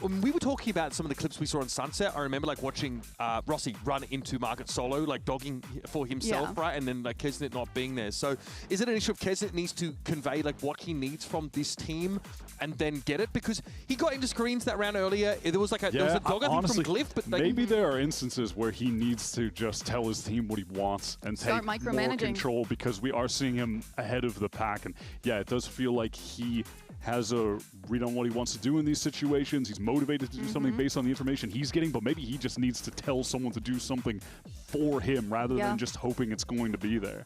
When we were talking about some of the clips we saw on Sunset, I remember like watching Rossi run into Market solo, like dogging for himself, right? And then like Kesnit not being there. So is it an issue of Kesnit needs to convey like what he needs from this team and then get it? Because he got into screens that round earlier. There was like a, there was a dog honestly, from Glyph, but maybe there are instances where he needs to just tell his team what he wants and take more control, because we are seeing him ahead of the pack. And yeah, it does feel like he has a read on what he wants to do in these situations. He's motivated to do something based on the information he's getting, but maybe he just needs to tell someone to do something for him rather than just hoping it's going to be there.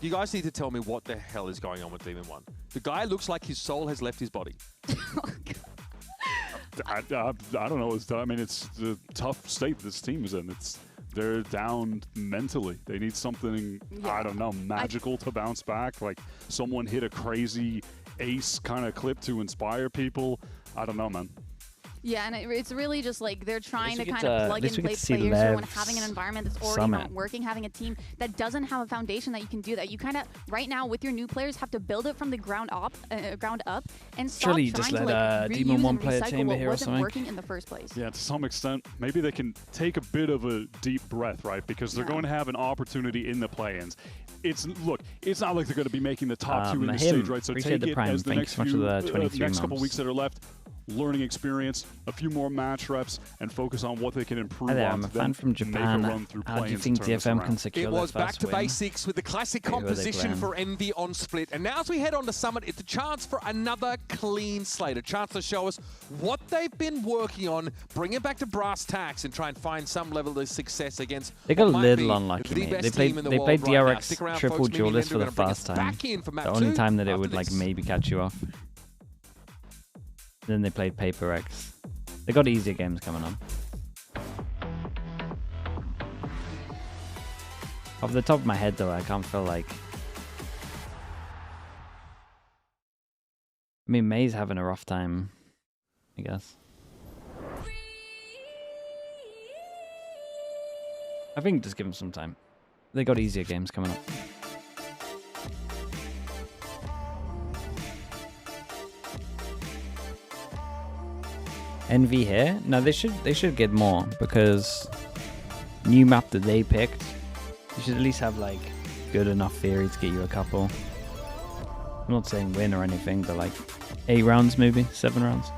You guys need to tell me what the hell is going on with Demon 1. The guy looks like his soul has left his body. I don't know. I mean, it's the tough state this team is in. They're down mentally. They need something, I don't know, magical to bounce back. Like someone hit a crazy ace kind of clip to inspire people. I don't know, man. Yeah, and it's really just like they're trying to kind of plug and play players when having an environment that's already not working, having a team that doesn't have a foundation that you can do that. You kind of, right now with your new players, have to build it from the ground up and stop Surely trying just to let like Demon 1 play a recycle chamber what here or wasn't something. working in the first place. Yeah, to some extent, maybe they can take a bit of a deep breath, right? Because they're going to have an opportunity in the play-ins. Look, it's not like they're going to be making the top two in the stage, right? So take it as the next couple weeks that are left. Learning experience, a few more match reps, and focus on what they can improve on. I'm a fan from Japan. How do you think DFM can secure It was their back first to win? basics with the classic composition for Envy on Split. And now as we head on to Summit, it's a chance for another clean slate, a chance to show us what they've been working on, bring it back to brass tacks, and try and find some level of success against They got a little unlucky, mate. They played DRX triple duelist for the first time. The only time that it would like maybe catch you off. Then they played Paper X. They got easier games coming on. Off the top of my head, though, I can't feel like... I mean, May's having a rough time, I guess. I think just give them some time. They got easier games coming up. NV here? No, they should get more, because new map that they picked, you should at least have like good enough theory to get you a couple. I'm not saying win or anything, but like 8 rounds maybe, 7 rounds.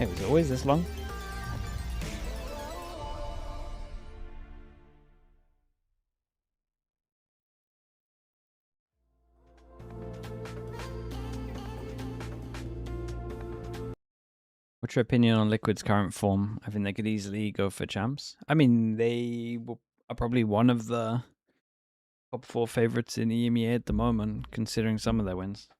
It was always this long. What's your opinion on Liquid's current form? I think they could easily go for champs. I mean, they are probably one of the top 4 favorites in EMEA at the moment, considering some of their wins.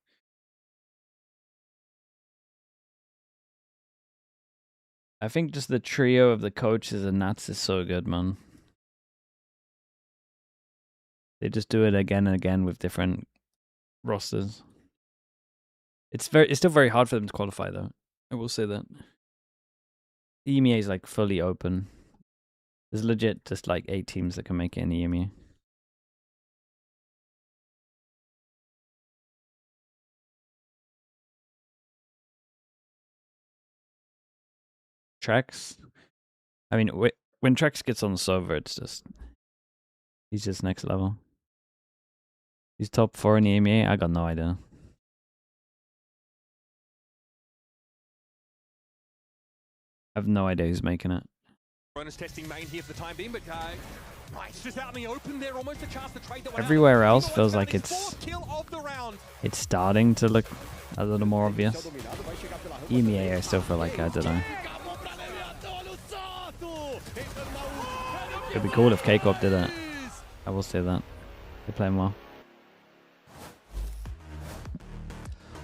I think just the trio of the coaches and Nats is so good, man. They just do it again and again with different rosters. It's still very hard for them to qualify, though. I will say that. EMEA is like fully open. There's legit just like 8 teams that can make it in the EMEA. Trex. I mean, when Trex gets on the server, it's just he's just next level. He's top 4 in the EMEA. I got no idea. I have no idea who's making it. Ronus testing main here for the time being, but Rice just out in the open there, almost a chance to trade that one. Everywhere else feels like it's starting to look a little more obvious. EMEA, I still feel like I don't know. It'd be cool if KCORP did it. I will say that. They're playing well.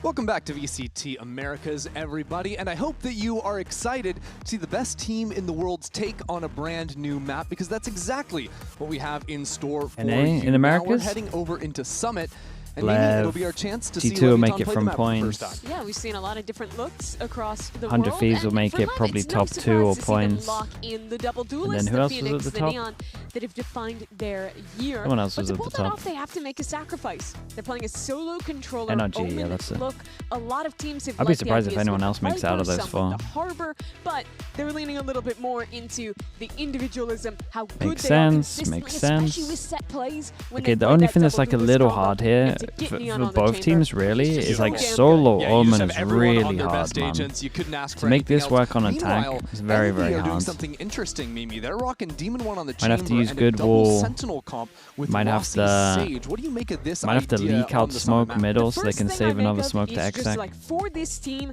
Welcome back to VCT Americas, everybody, and I hope that you are excited to see the best team in the world's take on a brand new map, because that's exactly what we have in store for NA you. in Americas? Now we're heading over into Summit, and LEV, maybe it'll be our chance to see G2 will LEVIATAN make it play from the map for the points. first time. Yeah, we've seen a lot of different looks across the 100 world. Thieves will And make for it LEV, probably it's no top 2 or surprise to see them points. lock in the double And duelists, then who the else was Phoenix, at the the top? Neon, that have defined their year. Someone else but was to at pull the that top. off, they have to make a sacrifice. They're playing a solo controller. NRG, yeah, Omen that's it. look. A lot of teams have I'd be liked the surprised if ideas anyone with else the makes out of Viper, those some with 4. the Harbor, but they're leaning a little bit more into the individualism, how good Makes they sense, are makes especially sense. with set plays. When Okay, they the play only that thing that's like a double little duelist combo, hard here and to get for Neon on the both chamber, teams really it's just is like so damn solo good. Yeah, you Omen just have is everyone on really their hard, best man. agents. You couldn't ask for To make anything this else. work on attack Meanwhile, is very, very LEV are doing hard. something interesting, Mimi. They're rocking Demon 1 on the Might chamber have to use and good a double wall. Sentinel comp with Might have Rossi to Sage. What do you make of this might have to idea leak on out the smoke Summit map? middle so they First can thing save I make another of smoke to is just exec. like for this team,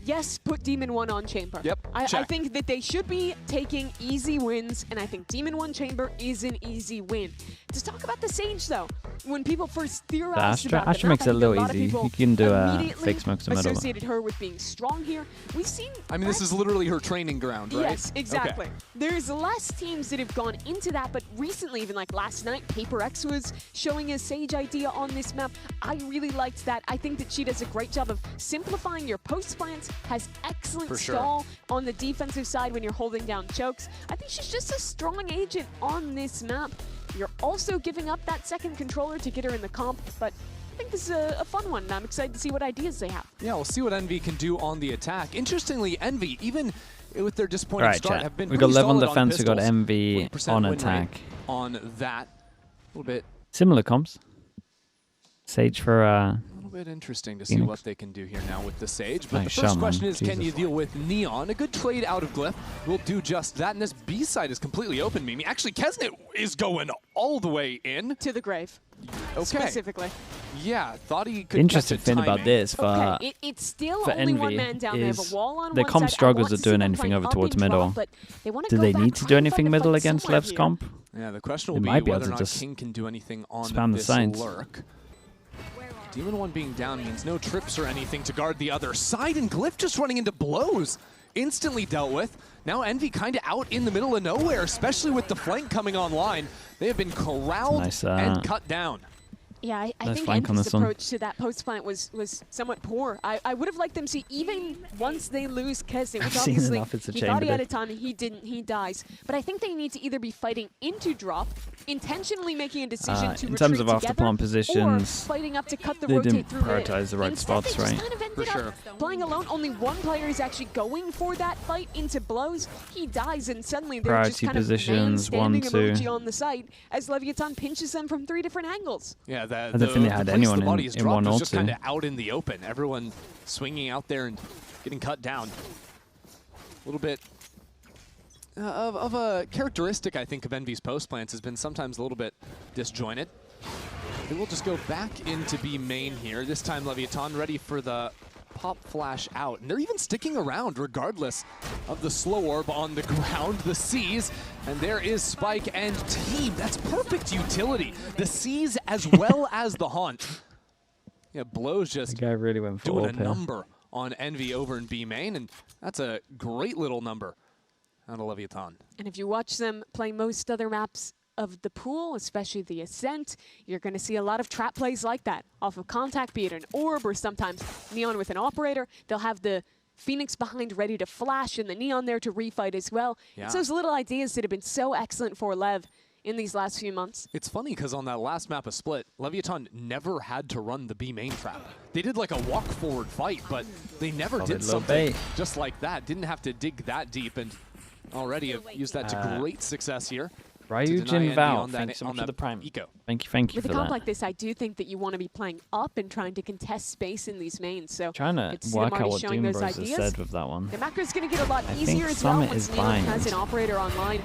yes, put Demon 1 on chamber. Yep, I check. think that they should be taking easy wins, and I think Demon 1 chamber is an easy win. To talk about the Sage, though, when people first theorized about Astra the map, makes it a I think little lot of easy. people You can do a immediately fake smoke to middle. associated her with being strong here. We've seen I mean, this is literally her training ground, right? Yes, exactly. Okay. There's less teams that have gone into that, but recently, even like last night, Paper X was showing a Sage idea on this map. I really liked that. I think that she does a great job of simplifying your post plants, has excellent For sure. stall on the defensive side when you're holding down chokes. I think she's just a strong agent on this map. You're also giving up that second controller to get her in the comp, but I think this is a fun one, and I'm excited to see what ideas they have. Yeah, we'll see what Envy can do on the attack. Interestingly, Envy, even with their disappointing Alright, start, chat. have been We got pretty Lev on solid defense, we got pistols. Envy 40% on win rate attack. On that, a little bit Similar comps. Sage for A little bit interesting to see Phoenix. what they can do here now with the Sage. But Nice the first shot, question man. is, can Jesus. you deal with Neon? A good trade out of Glyph will do just that. And this B side is completely open, Mimi. Actually, Kesnet is going all the way in. To the grave. Okay. Specifically. Yeah, thought he could interesting catch thing it about timing. this for It's still for only one Envy man down. They have is a wall on their one comp side. I struggles want at to see doing them anything play over up towards in middle. drop, but they wanna Do go they back, need to try do and anything find a middle fight against somewhere Lev's here. comp? Yeah, the question They will might be be able whether or to not just King can do anything on spam the this signs. lurk. Demon 1 being down means no trips or anything to guard the other side, and Glyph just running into blows. Instantly dealt with. Now Envy kind of out in the middle of nowhere, especially with the flank coming online. They have been corralled Nice, and cut down. Yeah, I Nice think flank on Envy's this one. approach to that post plant was somewhat poor. I would have liked them to, even once they lose Kesnet, which I've seen obviously enough, it's a he thought he chamber had a deck. ton, he didn't, he dies. But I think they need to either be fighting into drop, intentionally making a decision to in retreat terms of together, after-plant or positions, fighting up to cut the they rotate didn't through prioritize the right Instead, spots, they just right? kind of ended For up sure. playing alone. Only one player is actually going for that fight into blows. He dies, and suddenly they're just Priority kind of positions, man-standing 1, 2. emoji on the site as Leviathan pinches them from 3 different angles. Yeah, I don't think they had place anyone the body is in dropped 1 was or just 2. kind of out in the open. Everyone swinging out there and getting cut down. A little bit of a characteristic, I think, of Envy's post plants has been sometimes a little bit disjointed. They will just go back into B main here. This time Leviathan ready for the pop flash out. And they're even sticking around regardless of the slow orb on the ground, the C's. And there is Spike and team. That's perfect utility. The C's as well as the Haunt. Yeah, Blow's just The guy really went for doing a AWP here. number on Envy over in B main, and that's a great little number out of Leviathan. And if you watch them play most other maps of the pool, especially the Ascent, you're going to see a lot of trap plays like that off of contact, be it an orb or sometimes Neon with an operator. They'll have the Phoenix behind ready to flash, and the Neon there to refight as well. Yeah. It's those little ideas that have been so excellent for LEV in these last few months. It's funny because on that last map of Split, Leviathan never had to run the B main trap. They did like a walk forward fight, but they never did something just like that. Didn't have to dig that deep, and already have used that to great success here. Ryujin Val, thanks so much for the prime. Eco. Thank you With for a comp that. like this, I do think that you want to be playing up and trying to contest space in these mains. So Trying to it's work Marty out what showing those Doombros has ideas. said with that one. The macro is going to get a lot I easier think as well Summit once is Neon has blind. an operator online.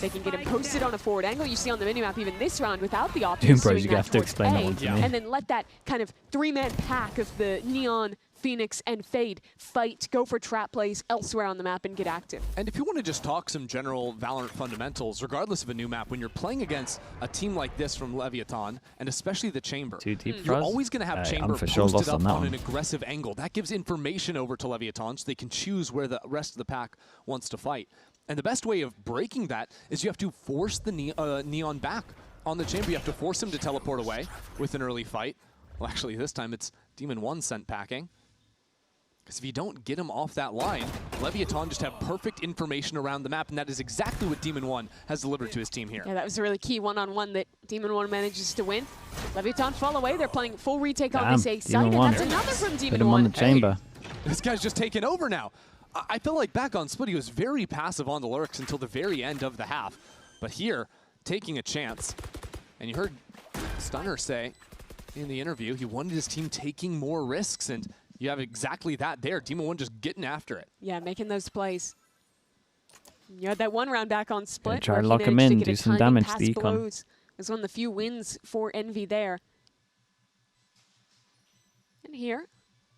They can get him posted on a forward angle. You see on the minimap even this round without the options Doombros, doing you that have to towards explain that A, one to me. and then let that kind of three-man pack of the Neon, Phoenix, and Fade fight, go for trap plays elsewhere on the map and get active. And if you want to just talk some general Valorant fundamentals, regardless of a new map, when you're playing against a team like this from Leviathan, and especially the Chamber, Too deep for you're us? always going to have Chamber I'm for sure posted lost up on that on one. an aggressive angle. That gives information over to Leviathan so they can choose where the rest of the pack wants to fight. And the best way of breaking that is you have to force the Neon back on the Chamber. You have to force him to teleport away with an early fight. Well, actually, this time it's Demon 1 sent packing. Because if you don't get him off that line, Leviathan just have perfect information around the map, and that is exactly what Demon 1 has delivered to his team here. Yeah, that was a really key one-on-one that Demon 1 manages to win. Leviathan fall away. They're playing full retake on this A side, and that's another from Demon 1. Put him on the Chamber. Hey, this guy's just taking over now. I feel like back on Split, he was very passive on the lurks until the very end of the half. But here, taking a chance. And you heard Stunner say in the interview, he wanted his team taking more risks, and you have exactly that there. Demon 1 just getting after it. Yeah, making those plays. You had that one round back on Split. Try where to he lock him managed to in, get do a some timing damage pass to the econ. blows. It was one of the few wins for Envy there. And here,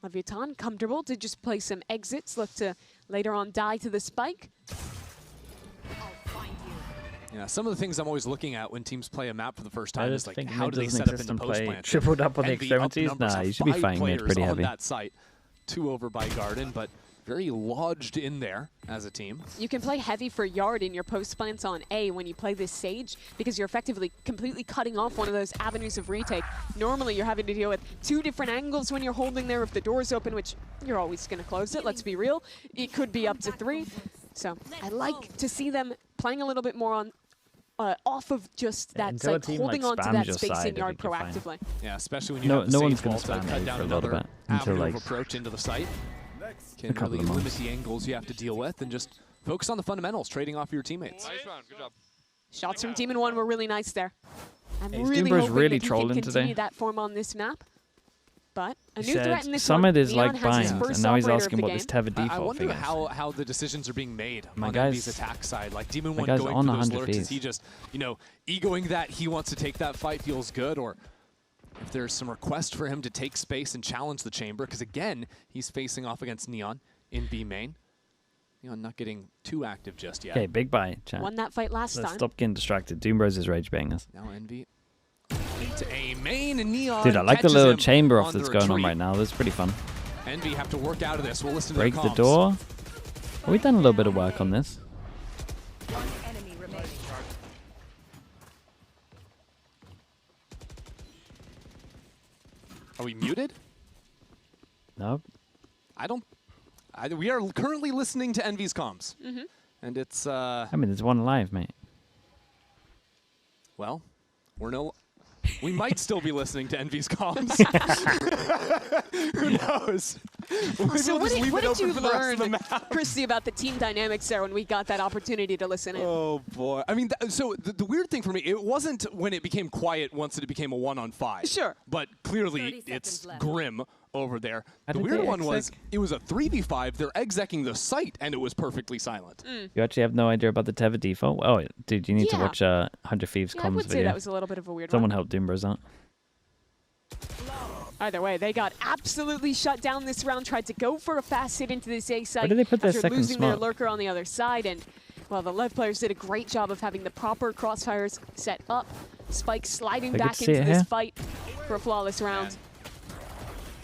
Leviathan comfortable to just play some exits, look to later on die to the spike. Yeah, some of the things I'm always looking at when teams play a map for the first I time just is like, think how mid do they doesn't set up exist into and play post-plant? tripled up on the Envy extremities? outnumbers Nah, have you should be 5 fighting mid players pretty on heavy. that site. 2 over by Garden, but very lodged in there as a team. You can play heavy for yard in your post plants on A when you play this Sage because you're effectively completely cutting off one of those avenues of retake. Normally you're having to deal with 2 different angles when you're holding there if the door's open, which you're always going to close it, let's be real. It could be up to 3. So I like to see them playing a little bit more on off of just that until a side, team, holding like, on to spams that your space side, in yard I think you're fine. proactively. Yeah, especially when you No have the one's safe gonna wall to spam cut A down for a little another bit until avenue like of approach into the site. a Can couple really of limit months. the angles you have to deal with and just focus on the fundamentals, trading off your teammates. Nice round, good job. Shots from Demon 1 were really nice there. I'm Hey, really Doombro's hoping really that he can trolling continue today. that form on this map. But a He new threat in said this Summit one. is Neon like has his bind, first and now he's operator of asking the what game. this Teva I default wonder thing is. how the decisions are being made My on guy's- Envy's attack side. Like Demon my 1 guy's going on for those 100 lurks, is Vs. he just, you know, egoing that he wants to take that fight feels good, or if there's some request for him to take space and challenge the Chamber, because again, he's facing off against Neon in B main. Neon not getting too active just yet. Okay, big buy, chat. Won that fight last Let's time. stop getting distracted. Doombros is rage baiting us. Now Envy into A main, and Neon Dude, I like the catches little him chamber off on the that's going on retreat. right now. This is pretty fun. Envy have to work out of this. We'll listen Break to the comms. door. We've done a little bit of work on this. Are we muted? Nope. We are currently listening to Envy's comms. Mm-hmm. And it's, I mean, there's one live, mate. well, we might still be listening to Envy's comms. Who knows? Maybe So we'll what just did, leave what it did you open for the rest of the learn, map. Christy, about the team dynamics there when we got that opportunity to listen in? Oh, boy. I mean, so the weird thing for me, it wasn't when it became quiet once it became a 1-on-5. Sure. But clearly, it's grim over there. How The did weird they one was, exec? it was a 3v5. They're execing the site, and it was perfectly silent. You actually have no idea about the Teva default? Oh, dude, you need to Yeah. watch 100 Thieves Yeah, I comms would say video. that was a little bit of a weird Someone one. help Doombros out. Either way, they got absolutely shut down this round, tried to go for a fast hit into this A site did they put their after second losing their smoke? lurker on the other side. And, well, the LEV players did a great job of having the proper crossfires set up. Spike sliding They get back to see into it this here. fight for a flawless round.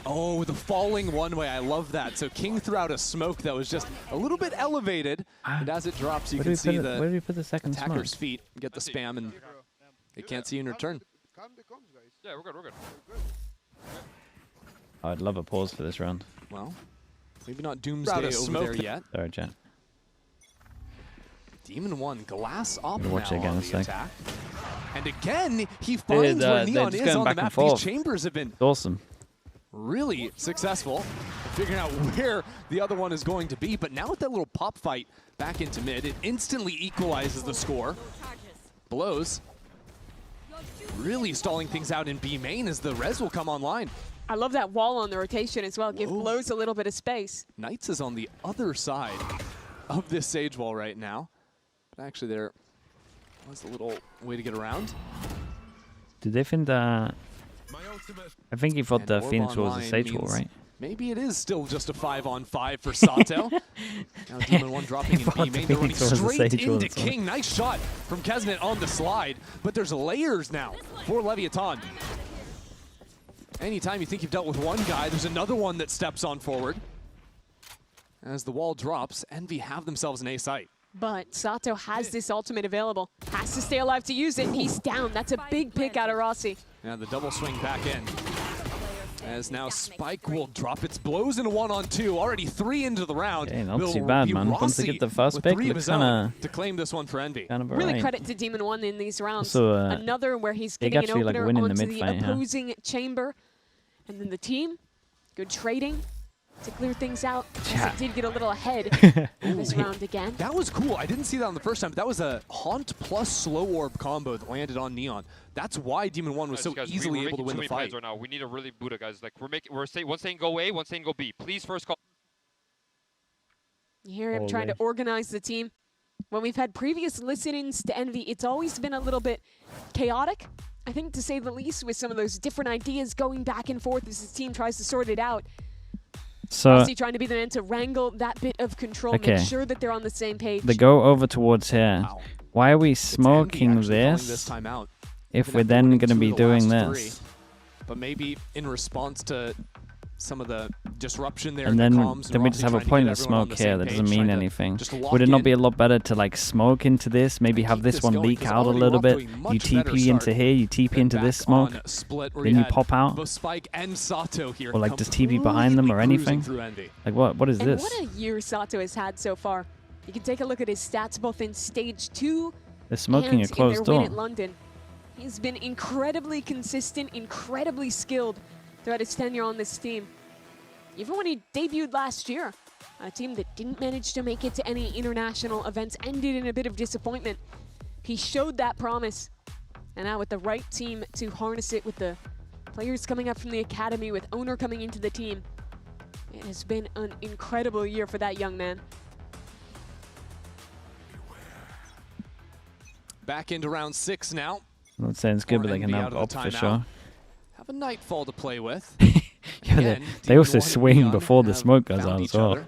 Oh, the falling one-way. I love that. So King threw out a smoke that was just a little bit elevated. And as it drops, you Where can did we see put it- where did we put the second attacker's smoke? feet get the spam, and they can't see in return. Yeah, we're good, we're good. I'd love a pause for this round. Well, Maybe not Doomsday over there yet. Sorry, Jen. Demon 1, glass up now Watch it again on in a the sec. attack. And again, he finds where Neon is on the map. These chambers have been awesome. Really successful at figuring out where the other one is going to be. But now with that little pop fight back into mid, it instantly equalizes the score. Blows. Really stalling things out in B main as the res will come online. I love that wall on the rotation as well. Give Blows a little bit of space. Knights is on the other side of this Sage wall right now. But actually there was a little way to get around. Did they think that... I think he thought the Phoenix wall was a Sage wall, right? Maybe it is still just a 5-on-5 for Sato. Now Demon 1 dropping in B main. They're running straight into King. Nice shot from Kesnet on the slide. But there's layers now for Leviathan. Anytime you think you've dealt with one guy, there's another one that steps on forward. As the wall drops, Envy have themselves an A site. But Sato has this ultimate available. Has to stay alive to use it. He's down. That's a big pick out of Rossi. Now the double swing back in. As now Spike will drop its blows in a 1-on-2. Already 3 into the round. Okay, not too bad, man. Once they get the first pick, looks kind to claim this one for Envy. Really credit to Demon 1 in these rounds. Also, another where he's getting an opener onto the opposing chamber. And then the team, good trading to clear things out. As it did get a little ahead this round again. That was cool. I didn't see that on the first time, but that was a Haunt plus Slow Orb combo that landed on Neon. That's why Demon 1 was so easily able to win the fight. Right now. We need a really Buddha, guys. Like we're saying one saying go A, one saying go B. Please first call. You hear him trying to organize the team. When we've had previous listen-ins to Envy, it's always been a little bit chaotic, I think, to say the least, with some of those different ideas going back and forth as his team tries to sort it out. So Rossi trying to be the man to wrangle that bit of control, make sure that they're on the same page. They go over towards here. Wow. Why are we smoking this if we're then going to be doing this? But maybe in response to some of the disruption there, and then we just have a pointless smoke here that doesn't mean anything. Would it not be a lot better to like smoke into this, maybe have this one leak out a little bit, you TP into here, you TP into this smoke, then you pop out, or like just TP behind them or anything? Like what is this? What a year Sato has had so far. You can take a look at his stats both in Stage 2 They're smoking and a closed in their door. win at London. He's been incredibly consistent, incredibly skilled throughout his tenure on this team. Even when he debuted last year, a team that didn't manage to make it to any international events, ended in a bit of disappointment. He showed that promise, and now with the right team to harness it, with the players coming up from the academy, with Owner coming into the team, it has been an incredible year for that young man. Back into round 6 now. I'm not saying it's good, but they can have up for sure. Have a Nightfall to play with. Yeah, they also swing before the smoke goes on as well.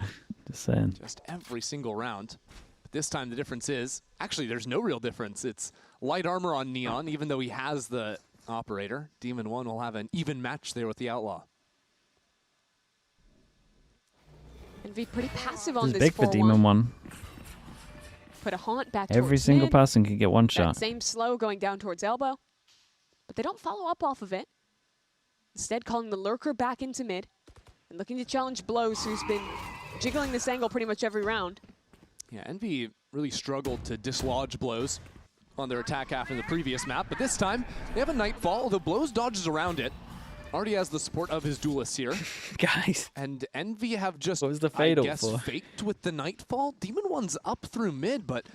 Just saying. Just every single round. But this time the difference is, actually there's no real difference. It's light armor on Neon, even though he has the operator. Demon 1 will have an even match there with the Outlaw. And be pretty passive on It's this big for Demon 1. Put a Haunt back Every towards single mid. person can get one shot. That same slow going down towards elbow. But they don't follow up off of it. Instead, calling the Lurker back into mid and looking to challenge Blows, who's been jiggling this angle pretty much every round. Yeah, Envy really struggled to dislodge Blows on their attack half in the previous map, but this time they have a Nightfall, although Blows dodges around it. Already has the support of his duelists here. Guys. And Envy have just, what was the fatal I guess, for? faked with the Nightfall. Demon 1's up through mid, but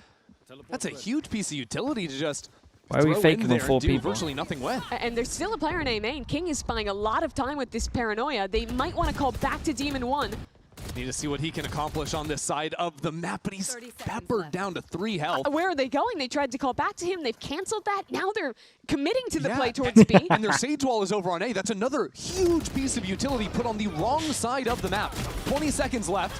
that's a huge piece of utility to just Why are we faking with 4 people? Virtually nothing with. And there's still a player in A main. King is spending a lot of time with this paranoia. They might want to call back to Demon 1. Need to see what he can accomplish on this side of the map, but he's peppered down to 3 health. Where are they going? They tried to call back to him. They've canceled that. Now they're committing to the play towards B. And their Sage Wall is over on A. That's another huge piece of utility put on the wrong side of the map. 20 seconds left.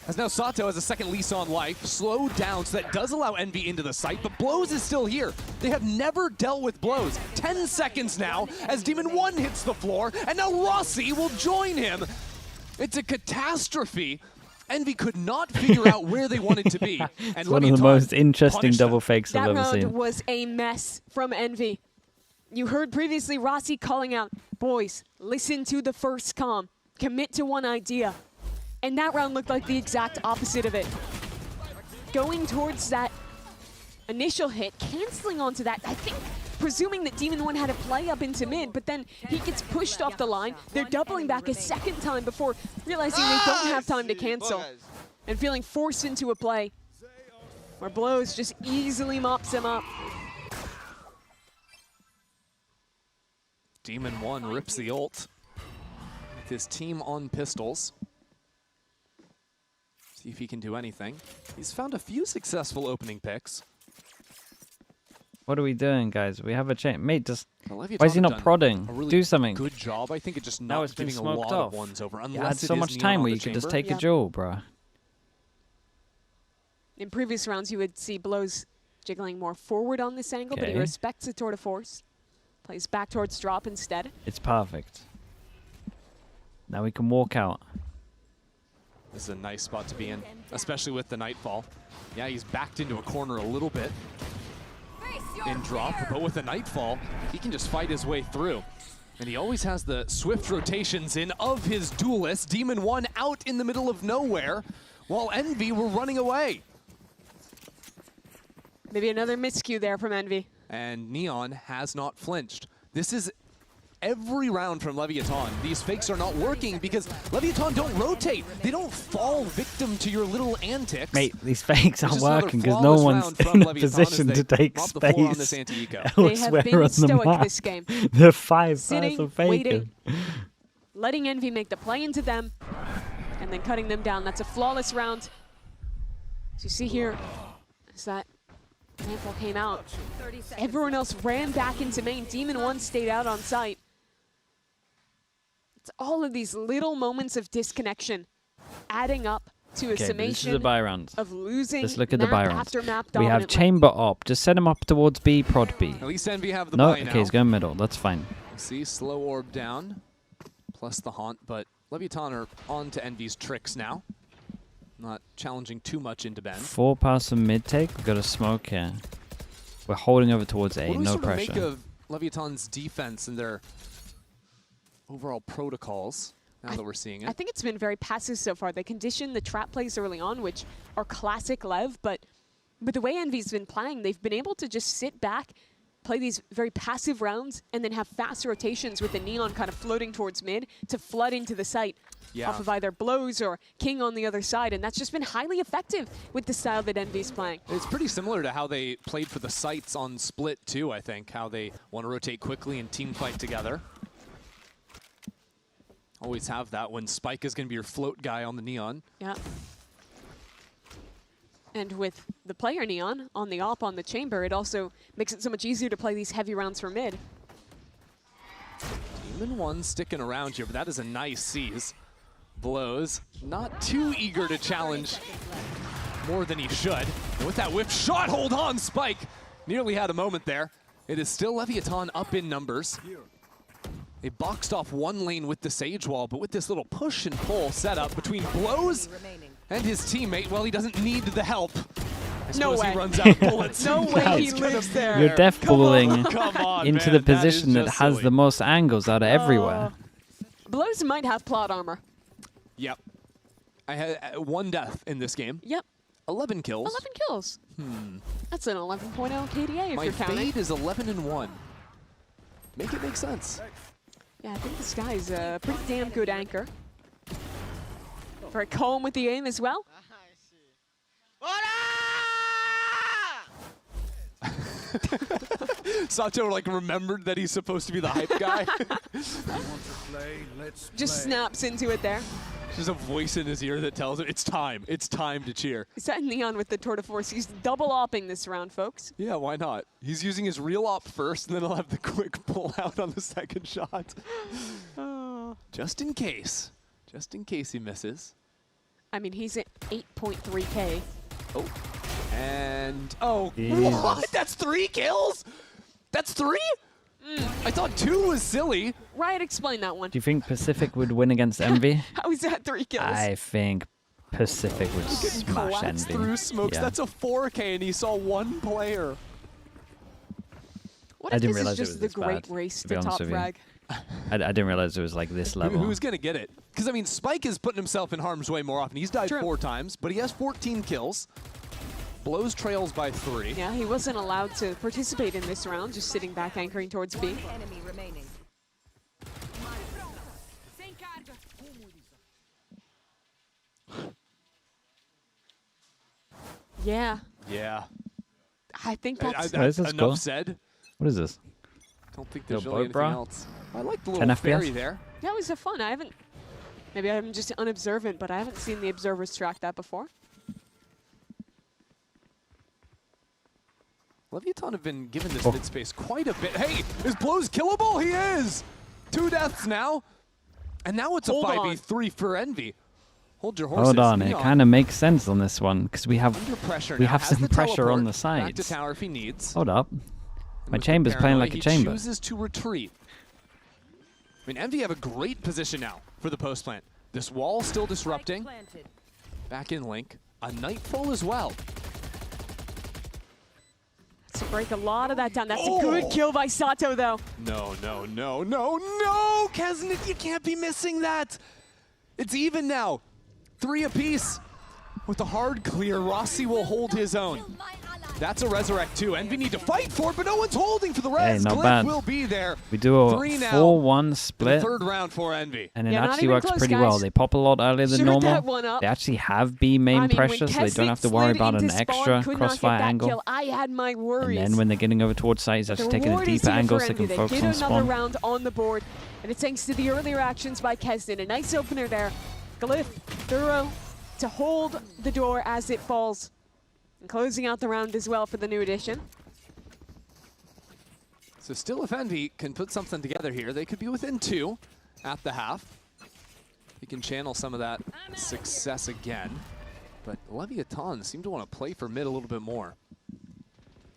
As now Sato has a second lease on life, slowed down, so that does allow Envy into the site, but Blows is still here. They have never dealt with Blows. 10 seconds now as Demon 1 hits the floor, and now Rossi will join him. It's a catastrophe. Envy could not figure out where they wanted to be. And It's one of the most interesting double fakes I've ever seen. That round was a mess from Envy. You heard previously Rossi calling out, boys, listen to the first comm. Commit to one idea. And that round looked like the exact opposite of it. Going towards that initial hit, canceling onto that, I think, presuming that Demon 1 had a play up into mid, but then he gets pushed off the line. They're doubling back a second time before realizing they don't have time to cancel. And feeling forced into a play where Blows just easily mops him up. Demon 1 rips the ult with his team on pistols. See if he can do anything. He's found a few successful opening picks. What are we doing, guys? We have a chance. Mate, just... Well, why is he not prodding? Really do something. Good job. I think it just Now not it's been giving a smoked lot off. of ones over. Unless You had so it is much Neon time on where the you could just chamber. take a jewel, bruh. In previous rounds, you would see Blows jiggling more forward on this angle, but he Okay. respects the tour de force. Plays back towards drop instead. It's perfect. Now we can walk out. This is a nice spot to be in, especially with the Nightfall. Yeah, he's backed into a corner a little bit in drop, but with the Nightfall, he can just fight his way through. And he always has the swift rotations in of his duelists. Demon 1 out in the middle of nowhere, while Envy were running away. Maybe another miscue there from Envy. And Neon has not flinched. This is every round from Leviathan. These fakes are not working because Leviathan don't rotate. They don't fall victim to your little antics. Mate, these fakes aren't Just another working because no flawless one's round from in a Leviathan position as to they take mop the floor on this space anti-eco. They have elsewhere been on the stoic map. this game. They're 5 Sitting, of faking. waiting, letting Envy make the play into them, and then cutting them down. That's a flawless round. As you see here, as that Nightfall came out, everyone else ran back into main. Demon 1 stayed out on site. It's all of these little moments of disconnection adding up to a Okay, but summation this is a buy round. of losing Let's look at the buy map round. after map We have dominantly. chamber up. Just set him up towards B, prod B. At least Envy have the No, buy okay, now. he's going middle. That's fine. See, slow orb down, plus the haunt, but Leviathan are on to Envy's tricks now. Not challenging too much into Ben. 4 pass and mid take. We've got a smoke here. We're holding over towards A. What do we No sort of pressure. make of Leviathan's defense and their overall protocols now that we're seeing it? I think it's been very passive so far. They condition the trap plays early on, which are classic Lev, but the way Envy's been playing, they've been able to just sit back, play these very passive rounds, and then have fast rotations with the Neon kind of floating towards mid to flood into the site off of either Blows or King on the other side, and that's just been highly effective with the style that Envy's playing. It's pretty similar to how they played for the sites on Split too, I think, how they want to rotate quickly and team fight together. Always have that when Spike is going to be your float guy on the Neon. Yeah. And with the player Neon on the op on the chamber, it also makes it so much easier to play these heavy rounds for mid. Demon 1 sticking around here, but that is a nice seize. Blows, not too eager to challenge more than he should. And with that whip shot, hold on, Spike nearly had a moment there. It is still Leviathan up in numbers. They boxed off one lane with the Sage Wall, but with this little push and pull setup between Blows and his teammate, well, he doesn't need the help. I No suppose way. he runs out of bullets. No way he lives there. You're def bullying Come on, into man, the position that just has silly. the most angles out of everywhere. Blows might have plot armor. Yep. I had 1 death in this game. Yep. 11 kills. 11 kills. That's an 11.0 KDA if My you're counting. fade is 11-1. Make it make sense. Yeah, I think this guy is a pretty damn good anchor. Very calm with the aim as well. Sato like remembered that he's supposed to be the hype guy. Just snaps into it there. There's a voice in his ear that tells him it's time to cheer. He's at Neon with the tour de force. He's double opping this round, folks. Yeah, why not? He's using his real op first, and then he'll have the quick pull out on the second shot. Just in case he misses. I mean, he's at 8.3K. Oh, and oh, Jesus. what? That's 3 kills? That's 3? I thought 2 was silly. Riot, explain that one. Do you think Pacific would win against Envy? How is that 3 kills? I think Pacific would smash Collapse Envy. through smokes. Yeah. That's a 4K, and he saw 1 player. What I if didn't this is realize it just was the this great bad, race to be to honest top with you. frag? I didn't realize it was like this level. Who's gonna get it? Because, I mean, Spike is putting himself in harm's way more often. He's died 4 times, but he has 14 kills. Blows trails by 3. Yeah, he wasn't allowed to participate in this round, just sitting back anchoring towards B. Enemy remaining. Yeah. Yeah. I think that's... enough said. What is this? Don't think there's Little really boat, anything bro? else. I like the 10 little FPS? fairy there. Yeah, it was a fun. I haven't... Maybe I'm just unobservant, but I haven't seen the observers track that before. Leviathan have been given this mid space quite a bit. Hey, is Blows killable? He is! 2 deaths now. And now it's a 5v3 for Envy. Hold your horses. Hold on, it kind of makes sense on this one because we have some pressure on the Back to sides. tower if he needs. Hold up, my With the chamber's playing like a he chamber. chooses to retreat. I mean, Envy have a great position now for the post plant. This wall still disrupting. Back in Link. A Nightfall as well. To break a lot of that down. That's a good kill by Sato, though. No, no, no, no, no! Kaznit, you can't be missing that! It's even now. 3 apiece. With a hard clear, Rossi will hold his own. That's a resurrect too. Envy need to fight for it, but no one's holding for the res. Not Glyph bad. will be there. We do a 3-4 4-1 split. Third round for Envy. And it actually works pretty well. They pop a lot earlier than normal. They actually have B main pressure, so they don't have to worry about an extra crossfire angle. I had my worries. And then when they're getting over towards site, he's actually taking a deeper angle so they can focus on another spawn. round on the board, and it's thanks to the earlier actions by Kesden. A nice opener there. Glyph, thorough to hold the door as it falls. And closing out the round as well for the new edition. So still, if Envy can put something together here, they could be within 2 at the half. He can channel some of that success again. But Leviathan seem to want to play for mid a little bit more.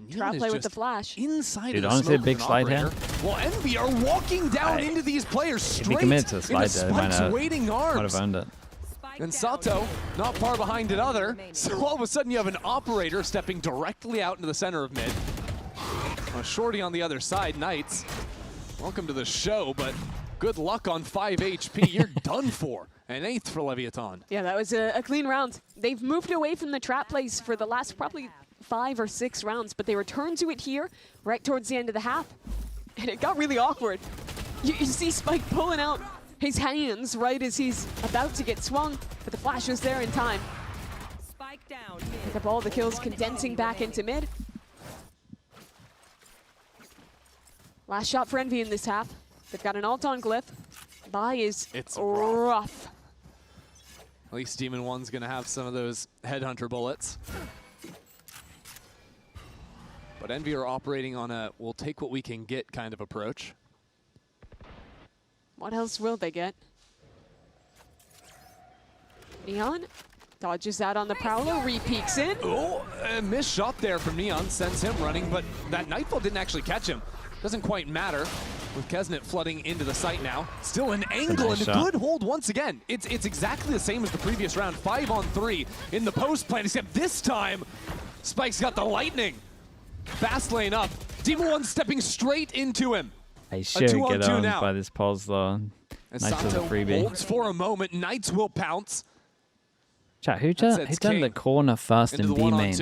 Trap play with the flash. Inside Dude, of the honestly, smoke big of an slide here. operator. Well, Envy are walking down into these players straight If he commits to a slide into there, they Spike's waiting might arms. have earned it. And Sato, not far behind another. So all of a sudden you have an operator stepping directly out into the center of mid. A shorty on the other side, Knights. Welcome to the show, but good luck on 5 HP. You're done for. An 8th for Leviathan. Yeah, that was a clean round. They've moved away from the trap plays for the last probably 5 or 6 rounds, but they returned to it here right towards the end of the half. And it got really awkward. You see Spike pulling out his hands right as he's about to get swung, but the flash was there in time. Spike down. Pick up all the kills, condensing back into mid. Last shot for Envy in this half. They've got an ult on Glyph. Buy is rough. At least Demon 1's gonna have some of those headhunter bullets. But Envy are operating on a we'll take what we can get kind of approach. What else will they get? Neon dodges out on the Prowler, re-peeks in. Oh, a missed shot there from Neon, sends him running, but that Nightfall didn't actually catch him. Doesn't quite matter with Kesnet flooding into the site now. Still an angle and a good hold once again. It's exactly the same as the previous round, 5-on-3 in the post plan, except this time, Spike's got the lightning. Fast lane up, Demon 1 stepping straight into him. I should get owned by this pause though. And Nice as a Sato freebie. holds for a moment, Knights will pounce. Chat, who turned the corner first in B main?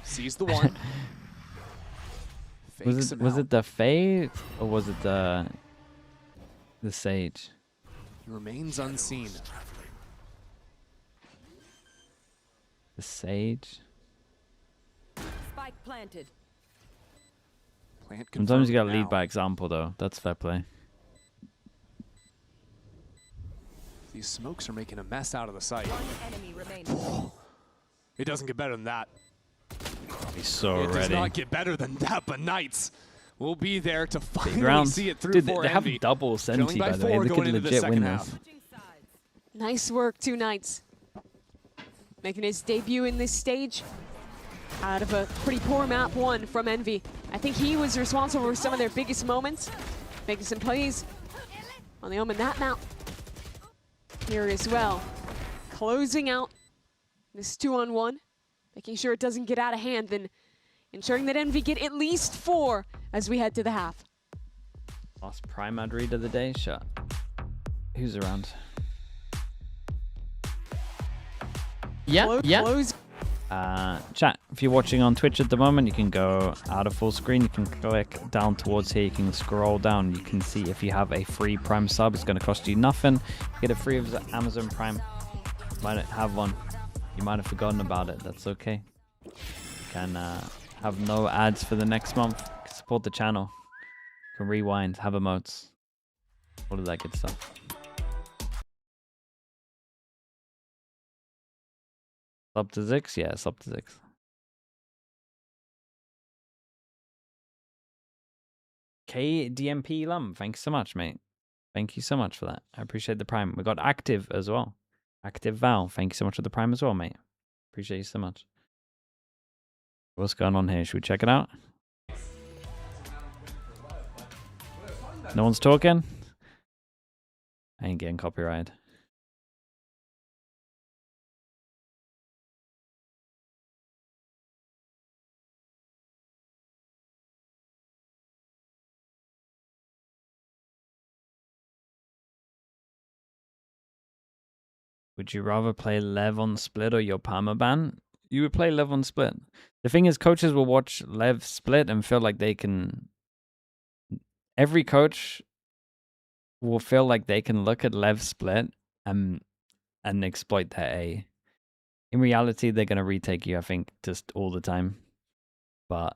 Sees the one. Was it the Faye or was it the Sage? He remains unseen. The Sage. Spike planted. Sometimes you gotta lead by example though. That's fair play. These smokes are making a mess out of the site. One enemy remaining. It doesn't get better than that. He's so It ready. does not get better than that, but Knights will be there to finally see it through. Dude, for they have Envy. double Trailing Senti by by the way. 4 They going could into the legit second win half. this. Nice work, 2 Knights. Making his debut in this stage out of a pretty poor map 1 from Envy. I think he was responsible for some of their biggest moments, making some plays on the Omen that map here as well. Closing out this 2-on-1, making sure it doesn't get out of hand, then ensuring that Envy get at least 4 as we head to the half. Last Primad read of the day, shot. Who's around? Yeah. Chat, if you're watching on Twitch at the moment, you can go out of full screen. You can click down towards here. You can scroll down. You can see if you have a free Prime sub. It's going to cost you nothing. Get it free of Amazon Prime. You might not have one. You might have forgotten about it. That's okay. You can have no ads for the next month. Support the channel. You can rewind, have emotes. All of that good stuff. Sub to 6? Yeah, sub to 6. KDMP Lum, thanks so much, mate. Thank you so much for that. I appreciate the Prime. We got Active as well. Active Val, thank you so much for the Prime as well, mate. Appreciate you so much. What's going on here? Should we check it out? No one's talking? I ain't getting copyrighted. Would you rather play Lev on split or your permaban? You would play Lev on split. The thing is, coaches will watch Lev split and feel like they can... Every coach will feel like they can look at Lev split and exploit their A. In reality, they're going to retake you, I think, just all the time. But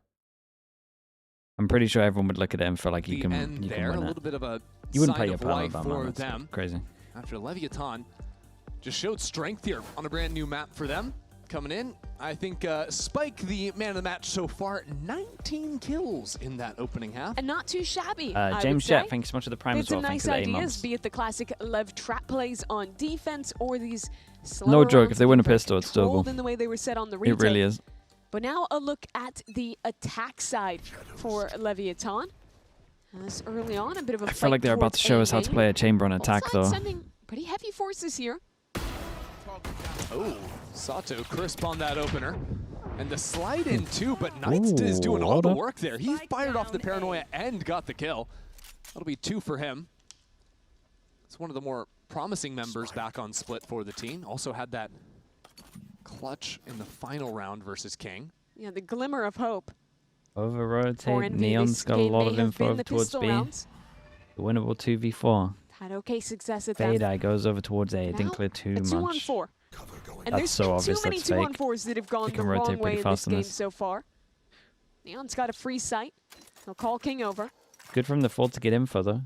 I'm pretty sure everyone would look at it and feel like you can win a it. little bit of a You wouldn't play sign your of life permaban, for man. them. That's crazy. After LEVIATAN just showed strength here on a brand new map for them. Coming in, I think Spike, the man of the match so far, 19 kills in that opening half. And not too shabby, James Jet, thanks so much for the Prime as well. Some Thanks nice for the ideas, be it the classic Lev trap plays on defense or these slower No joke, if they win a rounds pistol, it's doable. in the way they were set on the retake. It really is. But now a look at the attack side for LEVIATAN. As early on, a bit of a I feel like they're about to show us how to play a chamber on attack, though. Sending pretty heavy forces here. Oh, Sato crisp on that opener. And the slide in too, but Knights is doing all the work there. He fired off the paranoia and got the kill. That'll be 2 for him. It's one of the more promising members back on split for the team. Also had that clutch in the final round versus King. Yeah, the glimmer of hope. Over rotate, Neon's got a lot of info towards B. The winnable 2v4. Had okay success at that. Fade goes over towards A. It didn't clear too much. 2-on-4. And That's so obvious too many that's fake. 2-on-4s that have gone He the can wrong rotate way pretty in fast this on game this. so far. Neon's got a free sight. He'll call King over. Good from the Ford to get info, though.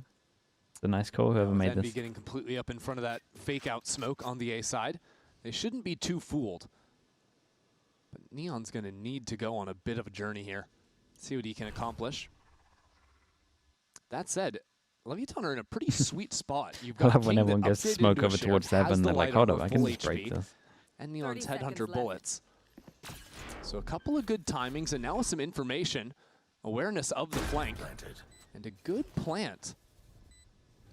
It's a nice call, whoever made NAVI this. getting completely up in front of that fake out smoke on the A side. They shouldn't be too fooled. But Neon's going to need to go on a bit of a journey here. See what he can accomplish. That said, LEVIATAN are in a pretty sweet spot. You've I got love when King everyone that gets upgraded smoke into a over sheriff, towards the has heaven. the They're like, light hold on up, I full can just break HP, this. and Neon's Headhunter bullets. So a couple of good timings, and now with some information, awareness of the flank, and a good plant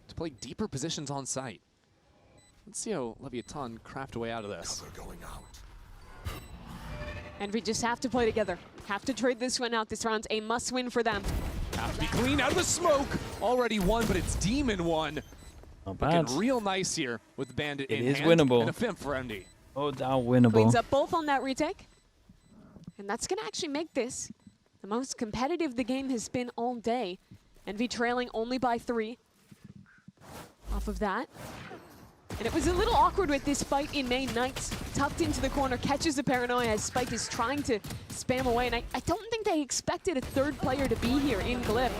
to play deeper positions on site. Let's see how LEVIATAN craft a way out of this. And we just have to play together. Have to trade this one out. This round's a must-win for them. Have to be clean out of the smoke. Already won, but it's Demon won. Not bad. Looking real nice here with the Bandit in is hand. winnable. And a Fimp for MD. Oh, down winnable. Cleans up both on that retake. And that's going to actually make this the most competitive the game has been all day. NV trailing only by 3 off of that. And it was a little awkward with this fight in main. Knights tucked into the corner, catches the paranoia as Spike is trying to spam away. And I don't think they expected a third player to be here in Glyph.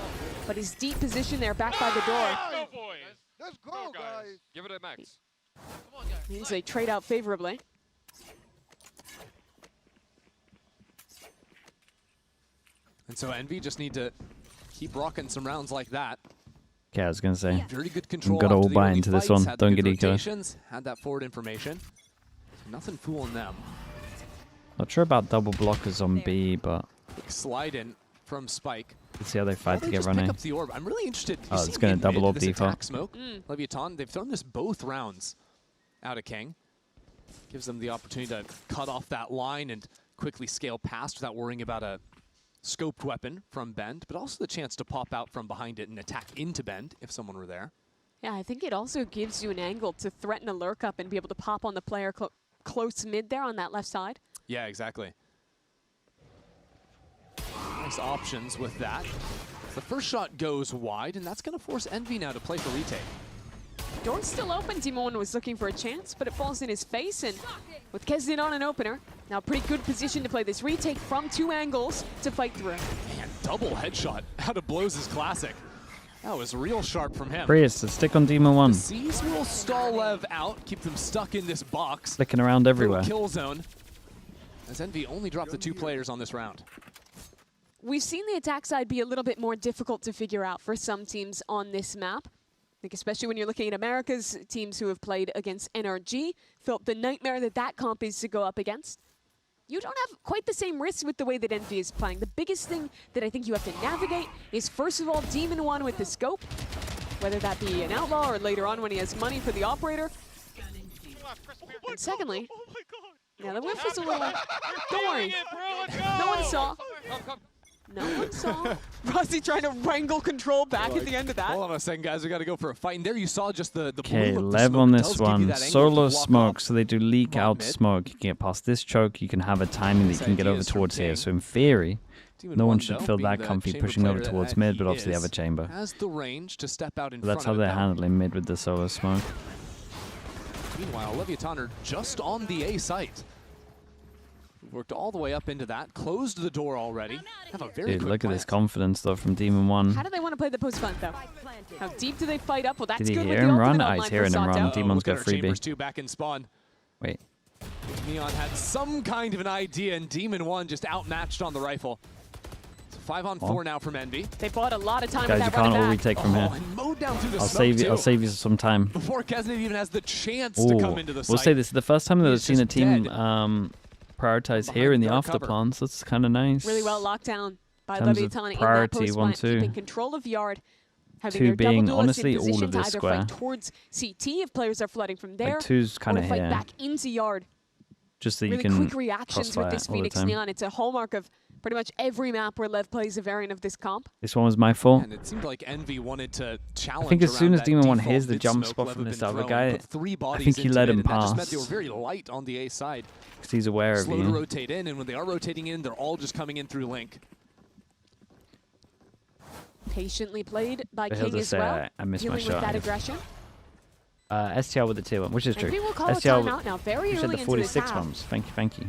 But his deep position there back by the door. Go, boys. Let's go, guys. Give it a max. Come on, guys. Means they trade out favorably. And so NV just need to keep rocking some rounds like that. Okay, I was going to say. Very good I'm control. going to all after the buy early into this fights, one. had Don't good get eco. rotations, had that forward information. So nothing fooling them. Not sure about double blockers on B, but Big slide in from Spike. let's see how they fight to They get just running. pick up the orb. I'm really interested. You Oh, see it's going in to double mid, orb this default. attack smoke. LEVIATAN, they've thrown this both rounds out of King. Gives them the opportunity to cut off that line and quickly scale past without worrying about a scoped weapon from Bend, but also the chance to pop out from behind it and attack into Bend if someone were there. Yeah, I think it also gives you an angle to threaten a lurk up and be able to pop on the player close mid there on that left side. Yeah, exactly. Nice options with that. The first shot goes wide, and that's going to force Envy now to play for retake. Door's still open. Demon was looking for a chance, but it falls in his face, and with Kesnin on an opener, now pretty good position to play this retake from 2 angles to fight through. Man, double headshot out of Blows is classic. That was real sharp from him. Prius, to stick on Demon 1. The C's will stall Lev out, keep them stuck in this box. Flicking around everywhere. Kill zone. As Envy only dropped the 2 players on this round. We've seen the attack side be a little bit more difficult to figure out for some teams on this map. I think especially when you're looking at America's teams who have played against NRG, felt the nightmare that comp is to go up against. You don't have quite the same risk with the way that Envy is playing. The biggest thing that I think you have to navigate is, first of all, Demon 1 with the scope, whether that be an outlaw or later on when he has money for the operator. And secondly, yeah, the whiff was a little... Don't worry. No one saw. No one saw. Rossi trying to wrangle control back at the end of that. Hold on a second, guys. We got to go for a fight. And there you saw just the Okay, bloom of the Lev smoke on does this give you one. that angle Solo to walk smoke, up. so they do leak out smoke. You can get past this choke. You can have a timing that you can get over towards here. So in theory, no one should feel that comfy pushing over towards mid, but obviously they have a chamber. Has the range to step out in So that's how front they're of them. handling mid with the solo smoke. Meanwhile, LEVIATAN are just on the A site. Worked all the way up into that, closed the door already. Have a very Dude, quick look at plant. this confidence though from Demon 1. How do they want to play the post plant though? How deep do they fight up? Well, that's Did he good hear with the him run? ultimate Ah, he's online hearing for him run. Sato. Demon's got Look at our Chambers freebie. 2 back in spawn. Wait. Neon had some kind of an idea, and Demon 1 just outmatched on the rifle. It's 5-on-4 now from Envy. They bought a lot of time Guys, with you that running can't all back. retake from here. And mowed down through the I'll smoke save you. too. I'll save you some time. Before Kesnin even has the chance Ooh, to come into the site. we'll say this is the first time that I've He's seen a just team dead. prioritize here in the dark after cover. plans. That's kind of nice. Really well locked down by Terms of LEVIATAN in that priority, post 1, plant, 2. keeping control of Yard, having 2 their double being, duelists honestly, in all position of to this either square. fight towards CT if players are flooding from there, Like 2's kind or of to fight here. back into Yard. Just so you Really can quick reactions with crossfire this all the Phoenix time. Neon. It's a hallmark of pretty much every map where Lev plays a variant of this comp. This one was my fault. And it seemed like Envy wanted to challenge. I think as soon around as that Demon 1 default hears the jump mid-smoke spot Lev from had this been other thrown, guy, put 3 I bodies think he into let it, him and that just meant pass. they were very light on the A side. Because he's aware of Slow to you. rotate in, and when they are rotating in, they're all just coming in through Link. Patiently played by But he'll King just as say, well, I missed my dealing with shot. that aggression. STR with the tier 1, which is true. And we will call a STR timeout now, very you said early the into this 46 half. bumps. Thank you, thank you.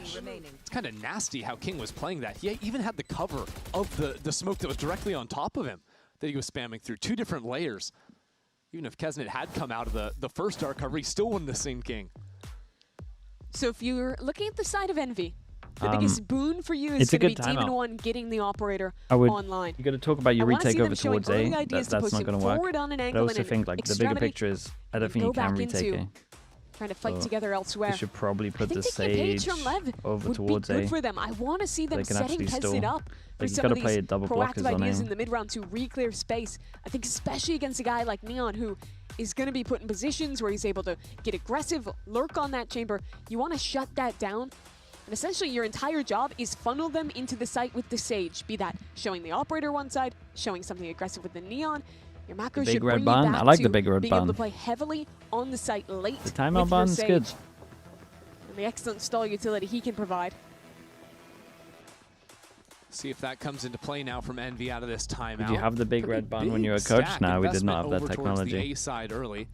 It's kind of nasty how King was playing that. He even had the cover of the smoke that was directly on top of him that he was spamming through. 2 different layers. Even if Kesnet had come out of the first dark cover, he still wouldn't have seen King. So if you're looking at the side of Envy, the biggest boon for you is it's a going to good be Demon timeout. 1 getting the operator You online. got to talk about your I wanna retake see them over showing towards A. early ideas to That's post not him going to work. forward on an But I angle also and think like the bigger extremity, picture is I don't and think go you can back retake into A. trying to fight So together elsewhere. They should probably I put the think taking a page Sage from Lev over would towards be good A. for them. I want to see them They can setting actually Kesnet stall. up for Like, you some gotta of play these double proactive blockers on ideas A. in the mid-round to re-clear space. I think especially against a guy like Neon who is going to be put in positions where he's able to get aggressive, lurk on that chamber. You want to shut that down. And essentially your entire job is funnel them into the site with the Sage, be that showing the operator one side, showing something aggressive with the Neon. Your macro big should red bring bun? you back I like to the big red being able to bun. play heavily on the site late The timeout with your bun's Sage. good. And the excellent stall utility he can provide. See if that comes into play now from Envy out of this timeout. Did you have the big Pretty red bun big when you were a coach? stack No, we did not have investment that over towards the technology. A side early.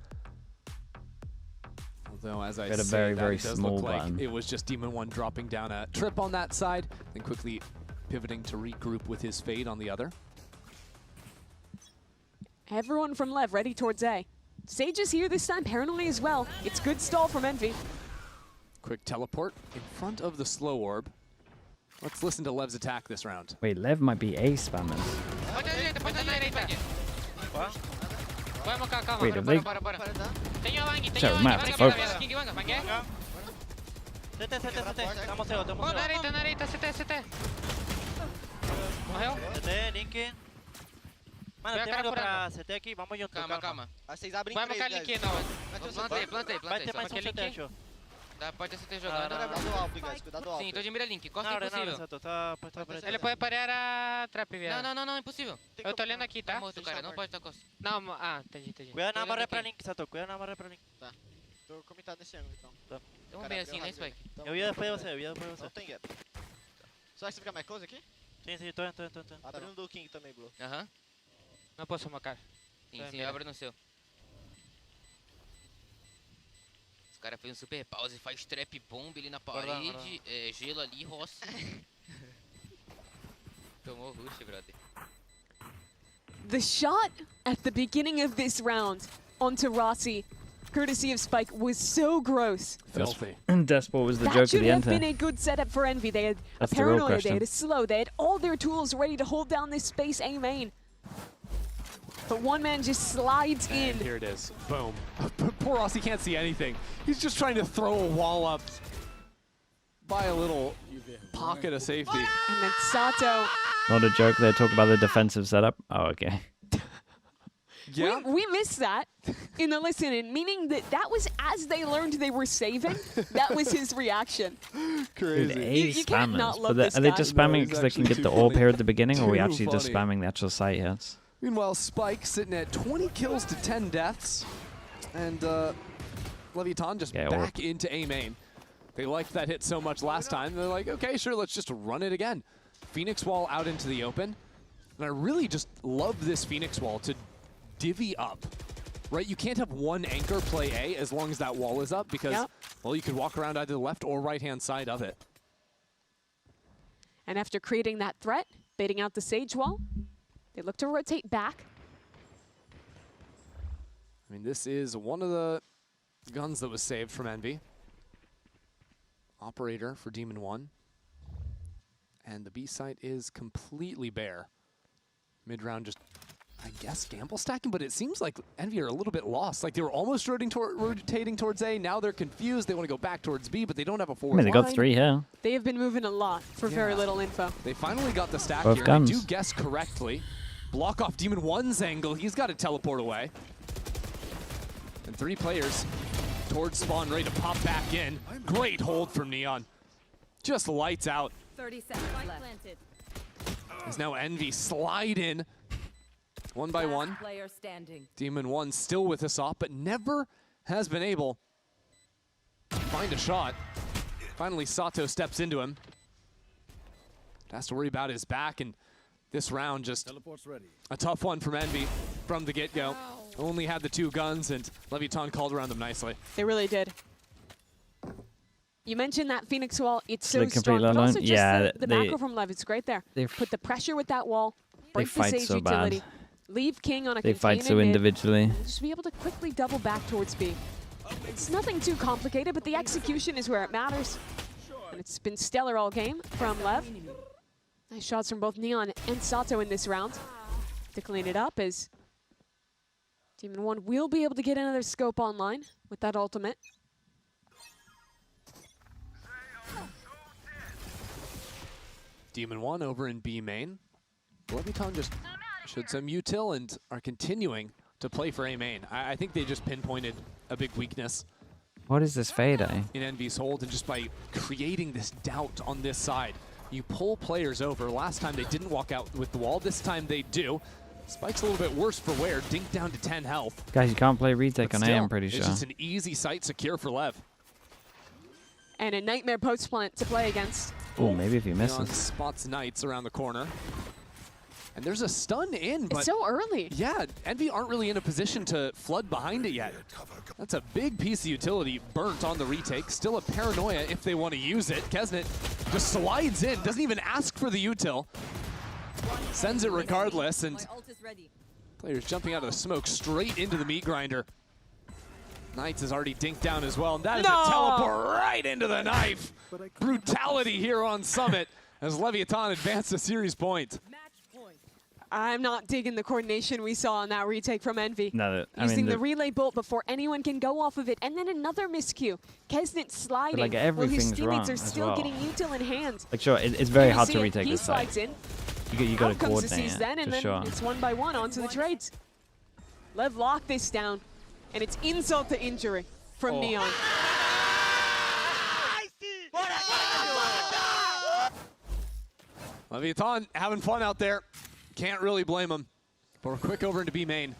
Although, as I We had a say very, that, very it does small look like button. it was just Demon 1 dropping down a trip on that side, then quickly pivoting to regroup with his fade on the other. Everyone from Lev ready towards A. Sage is here this time, paranoid as well. It's good stall from Envy. Quick teleport in front of the slow orb. Let's listen to Lev's attack this round. Wait, Lev might be A spammers. Wait, have they... So, Matt, focus. Mano, tem água pra CT aqui, vamos junto. Calma, calma. Vocês abrem Vai três, marcar ali guys. aqui, não. Plantei, Vai ter mais um CT, show. Pode ser jogando. Cuidado alto, guys. Cuidado alto. Sim, tô de mira link. Costa impossível. Tá Ele pode parar a trap, viado. Não, impossível. Eu tô olhando aqui, tá? Tá morto, cara. Não pode estar costa. Não, entendi. Cuidado na maré pra link, Sato. Cuidado na maré pra link. Tá. Tô comitado nesse ângulo, então. Tá. Vamos bem assim, né, Spike? Eu ia apoiar você, Não tem gap. Só que você fica mais close aqui? Sim, tô. Abrindo do King também, Blue. Aham. Não posso marcar. Sim, abre no seu. Os caras fez um super pause, faz trap bomb ali na parede, gelo ali, roça. Tomou rush, brother. The shot at the beginning of this round onto Rossi, courtesy of Spike, was so gross. Filthy. Despot was the That joke at should the have end been a good setup for Envy. They had That's a the real paranoia, they question. had a slow, they had all their tools ready to hold down this space A main. But one man just slides in. Here it is. Boom. Poor Rossi can't see anything. He's just trying to throw a wall up by a little pocket of safety. And then Sato. Not a joke. They talk about the defensive setup. Oh, okay. Yeah. We missed that in the listen-in, meaning that was as they learned they were saving. That was his reaction. Crazy. Dude, You can't not love but this are they guy. just spamming it because they can get the AWP here at the beginning, or are we Too actually just funny. spamming the actual site hits? Meanwhile, Spike sitting at 20 kills to 10 deaths. And Leviatan just back into A main. They liked that hit so much last time. They're like, okay, sure, let's just run it again. Phoenix Wall out into the open. And I really just love this Phoenix Wall to divvy up. Right? You can't have one anchor play A as long as that wall is up because, well, you could walk around either the left or right-hand side of it. And after creating that threat, baiting out the Sage wall, they look to rotate back. I mean, this is one of the guns that was saved from Envy. Operator for Demon 1. And the B site is completely bare. Mid-round just, I guess, gamble stacking, but it seems like Envy are a little bit lost. Like they were almost rotating towards A, now they're confused. They want to go back towards B, but they don't have a forward I mean, they got line. 3 here. They have been moving a lot for very little info. They finally got the stack Both here. guns. They do guess correctly. Block off Demon 1's angle. He's got to teleport away. And 3 players towards spawn, ready to pop back in. Great hold from Neon. Just lights out. 30 seconds left. As now Envy slide in. One by one. Player standing. Demon 1 still with us off, but never has been able to find a shot. Finally, Sato steps into him. Has to worry about his back, and this round just a tough one from Envy from the get-go. Only had the 2 guns, and Leviatan called around them nicely. They really did. You mentioned that Phoenix wall, it's so Like strong, complete but also just yeah, the macro from Lev, it's great there. Put the pressure with that wall, break the fight Sage so utility, bad. leave King on a They fight so contained mid, individually. and just be able to quickly double back towards B. It's nothing too complicated, but the execution is where it matters. And it's been stellar all game from Lev. Nice shots from both Neon and Sato in this round to clean it up as Demon 1 will be able to get another scope online with that ultimate. Demon 1 over in B main. Leviatan just showed some util and are continuing to play for A main. I think they just pinpointed a big weakness What is this fade, eh? in Envy's hold, and just by creating this doubt on this side, you pull players over. Last time they didn't walk out with the wall. This time they do. Spike's a little bit worse for wear. Dink down to 10 health. Guys, you can't play retake But on A, still, I'm pretty it's sure. just an easy site secure for Lev. And a nightmare post plant to play against. Oh, maybe if he Neon misses. spots Knights around the corner. And there's a stun in, but It's so early. yeah, Envy aren't really in a position to flood behind it yet. That's a big piece of utility burnt on the retake. Still a paranoia if they want to use it. Kesnet just slides in, doesn't even ask for the util. Sends it regardless, and players jumping out of the smoke straight into the meat grinder. Knights is already dinked down as well, and that is a teleport right into the knife. Brutality here on Summit as Leviatan advanced a series point. I'm not digging the coordination we saw on that retake from Envy. No, I Using mean, the relay bolt before anyone can go off of it, and then another miscue. Kesnet sliding like, while his everything's teammates wrong are as still well. getting util in hand. Like, sure, it's very You hard see to it, retake he this side. slides in. You got to Out comes the coordinate C's it, then, and for then sure. it's 1-by-1 onto the trades. Lev locked this down, and it's insult to injury from Neon. LEVIATAN having fun out there. Can't really blame him. But we're quick over into B main.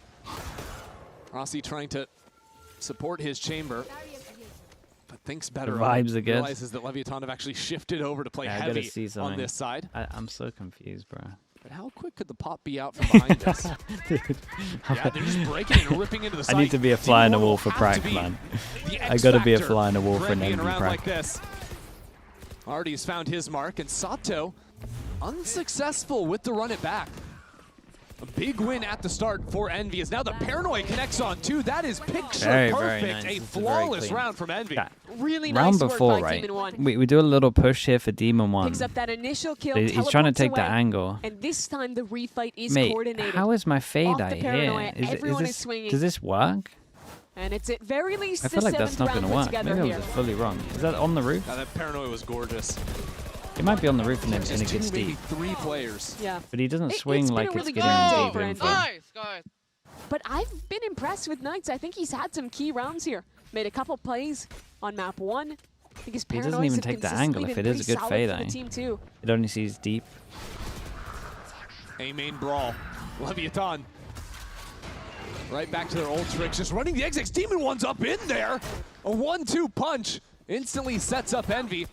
Rossi trying to support his chamber. But thinks better. The vibes are good. Realizes that LEVIATAN have actually shifted over to play heavy on this side. I'm so confused, bro. But how quick could the pop be out from behind this? Dude, yeah, they're just breaking and ripping into the site. I need to be a fly on the wall for Prac, man. I gotta be a fly on the wall for an being MV around Prac. like this. Already has found his mark, and Sato unsuccessful with the run it back. A big win at the start for Envy as now the Paranoid connects on two. That is picture Very perfect. nice. A flawless round from Envy. Really Round nice before, work by right? Demon One. We do a little push here for Demon One. Picks up that initial kill. He's trying to teleports take the away, angle. And this time the refight is Mate, coordinated. how is my fade Off the eye Paranoia, here? everyone is swinging. Does this work? And it's at very least I feel the like that's seventh not round going to put work. together Maybe I here. was fully wrong. Is that on the roof? That Paranoia was gorgeous. It might be on the roof and it Just gets two, maybe deep. three players. Yeah. But he doesn't swing like been a it's really getting good deep day info. for Envy. But I've been impressed with Knights. I think he's had some key rounds here. Made a couple plays on map 1. I think his He doesn't Paranoids even have take the consistently angle if been it is a pretty good solid fade for the eye. team too. It only sees deep. A main brawl. LEVIATAN. Right back to their old tricks. Just running the XX. Demon One's up in there. A 1-2 punch. Instantly sets up Envy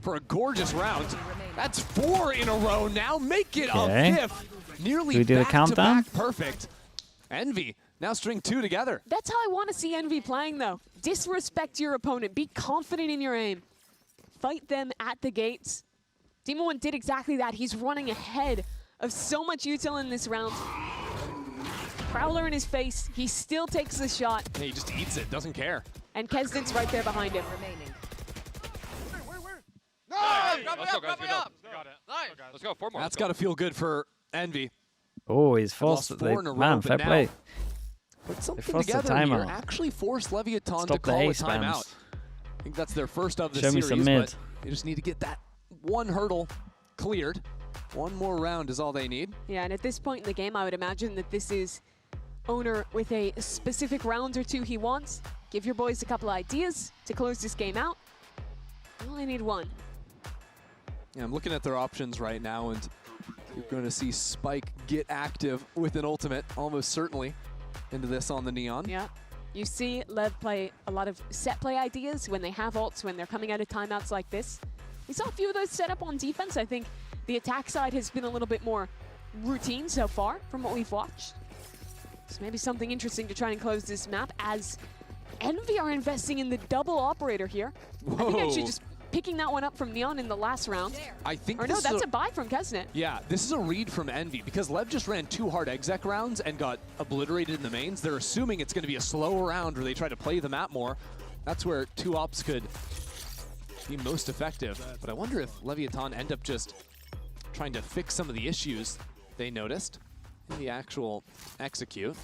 for a gorgeous round. That's 4 in a row now. Make it Okay. a fifth. Nearly Do we do the back countdown? to back perfect. Envy now string 2 together. That's how I want to see Envy playing though. Disrespect your opponent. Be confident in your aim. Fight them at the gates. Demon One did exactly that. He's running ahead of so much util in this round. Prowler in his face. He still takes the shot. Yeah, he just eats it. Doesn't care. And Kesden's right there behind him. Let's go, guys. Good job. Let's go. 4 more. That's got to feel good for Envy. Oh, he's Lost forced. 4 in a row, Man, but fair now play. Put something forced the together here. timeout. Actually forced LEVIATAN to Stop the call a A spams. timeout. I think that's their first of the Show me series, some mid. but they just need to get that one hurdle cleared. One more round is all they need. Yeah, and at this point in the game, I would imagine that this is Owner with a specific round or two he wants. Give your boys a couple ideas to close this game out. You only need one. Yeah, I'm looking at their options right now, and you're going to see Spike get active with an ultimate, almost certainly, into this on the Neon. Yeah. You see Lev play a lot of set play ideas when they have ults, when they're coming out of timeouts like this. We saw a few of those set up on defense. I think the attack side has been a little bit more routine so far from what we've watched. So maybe something interesting to try and close this map as Envy are investing in the double operator here. I think actually Whoa. just picking that one up from Neon in the last round. I think Or no, this that's is a buy from Kesnet. Yeah, this is a read from Envy because Lev just ran 2 hard exec rounds and got obliterated in the mains. They're assuming it's going to be a slow round where they try to play the map more. That's where 2 ops could be most effective. But I wonder if LEVIATAN end up just trying to fix some of the issues they noticed in the actual execute.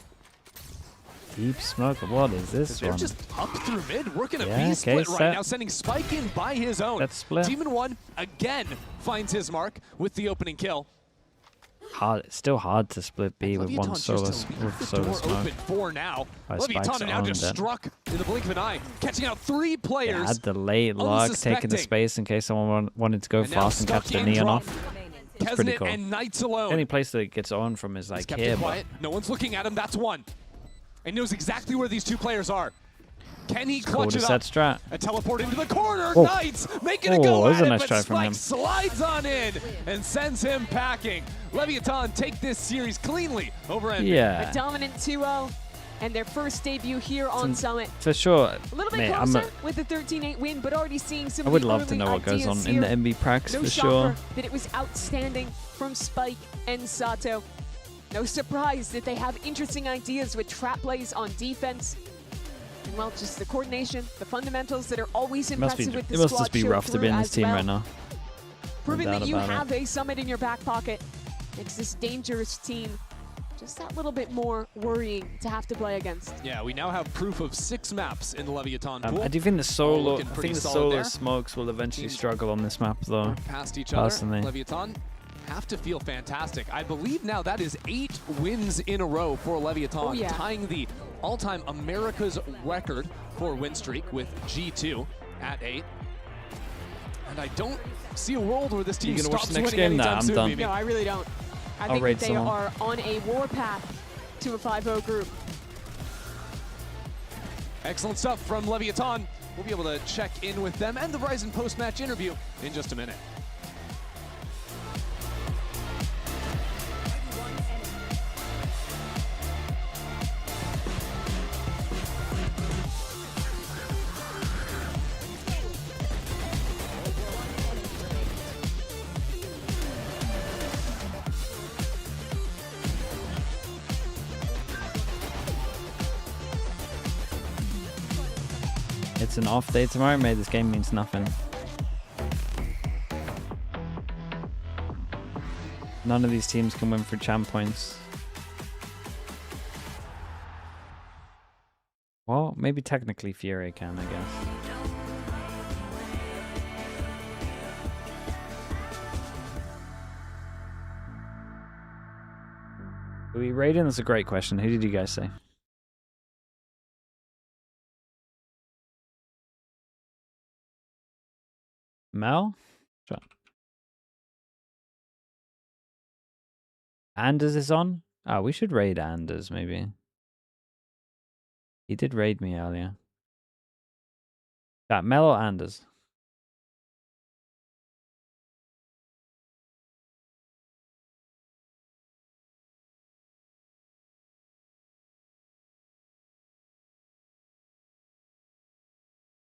Deep smoke. What is this They're one? just up through mid, working a Yeah, B split okay, right set. now, sending Spike in by his own. Let's split. Demon One again finds his mark with the opening kill. Hard. It's still hard to split B with one LEVIATAN solo just to leave with the solo door smoke. open for now. Oh, Spike's LEVIATAN now owned just it. struck in the blink of an eye, catching out 3 Yeah, players. had the late lock, taking the unsuspecting. space in case someone wanted to go And now fast and catch stuck the in neon drop. off. It's pretty Kesnet cool. and Knights The alone. only place that it gets on from is He's like kept here, it but quiet. No one's looking at him. That's one. And knows exactly where these 2 players are. Can he cool clutch to it set up? strat. A teleport into the corner. Oh. Knights making a Oh, go that was at a it, nice but try from Spike him. slides on in and sends him packing. LEVIATAN take this series cleanly over Envy. Yeah. A dominant 2-0 and their first debut here on Summit. for sure. A little bit Mate, closer with the 13-8 win, but already seeing some I of would the love to early know what goes on ideas in the here. MB Prax No for shocker sure. that it was outstanding from Spike and Sato. No surprise that they have interesting ideas with trap plays on defense. And well, just the coordination, the fundamentals that are always It must impressive with the it must squad just be show rough to be through in this as team well. right now. Proving No that doubt you about have a Summit in your back pocket makes this dangerous team just that little bit more worrying to have to play against. Yeah, we now have proof of 6 maps in the LEVIATAN pool. I do think the All solo, looking I pretty think the solid solo there. smokes will eventually Teams struggle on this map though. Past each personally. other. LEVIATAN have to feel fantastic. I believe now that is 8 wins in a row for LEVIATAN, Oh, yeah. tying the all-time America's record for win streak with G2 at 8. And I don't see a world where this team You gonna watch stops the next winning game? Nah, anytime I'm soon, done. Mimi. No, I really don't. I I'll think raid that they someone. are on a warpath to a 5-0 group. Excellent stuff from Leviathan. We'll be able to check in with them and the Verizon post-match interview in just a minute. It's an off day tomorrow, mate. This game means nothing. None of these teams can win for champ points. Well, maybe technically Fury can, I guess. Are we raiding? That's a great question. Who did you guys say? Mel? Sure. Anders is on? Oh, we should raid Anders, maybe. He did raid me earlier. That Mel or Anders?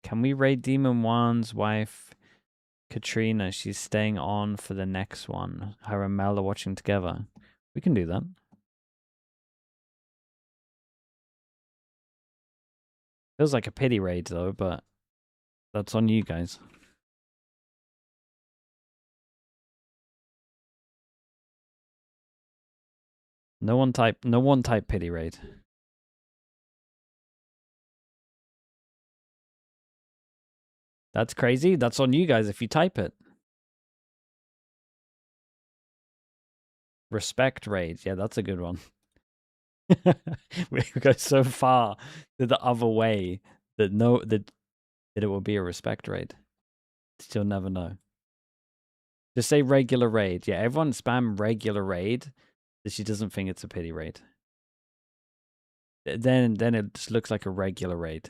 Can we raid Demon One's wife, Katrina? She's staying on for the next one. Her and Mel are watching together. We can do that. Feels like a pity raid though, but that's on you guys. No one type pity raid. That's crazy. That's on you guys if you type it. Respect raid. Yeah, that's a good one. We go so far to the other way that that it will be a respect raid. You'll never know. Just say regular raid. Yeah, everyone spam regular raid that she doesn't think it's a pity raid. Then it just looks like a regular raid.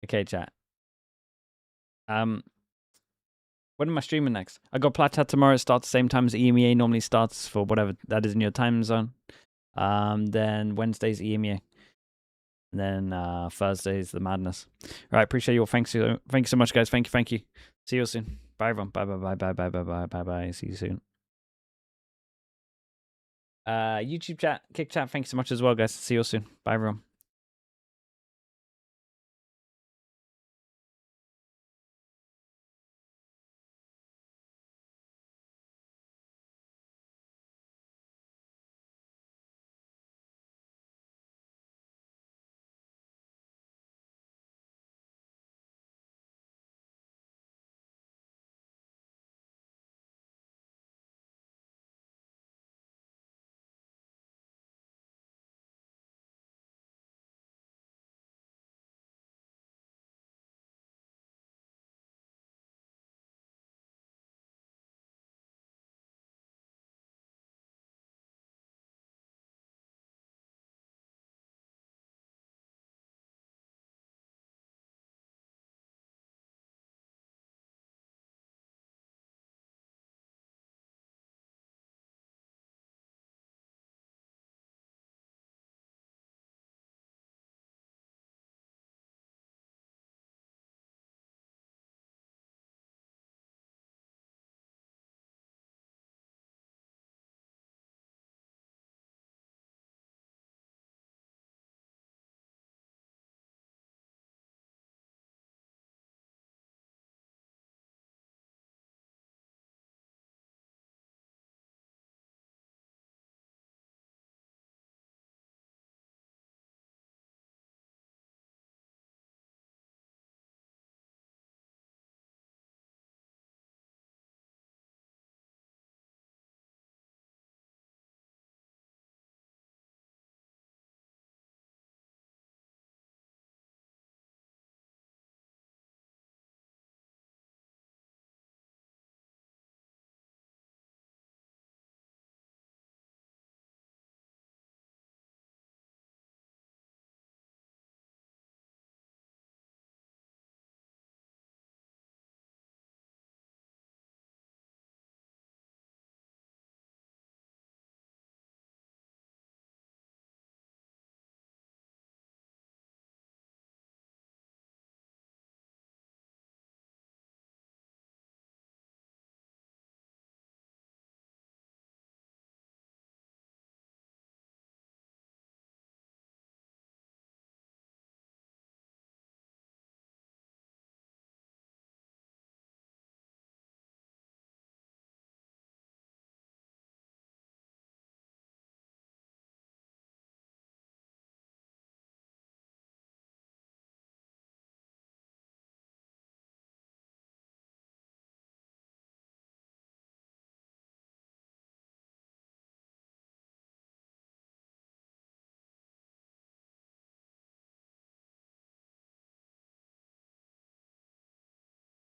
Okay, chat. When am I streaming next? I got Platat tomorrow. It starts the same time as EMEA normally starts for whatever that is in your time zone. Then Wednesday's EMEA. And then Thursday's the madness. All right, appreciate you all. Thank you so much, guys. Thank you. See you soon. Bye, everyone. Bye. See you soon. YouTube chat, Kick chat. Thank you so much as well, guys. See you all soon. Bye, everyone.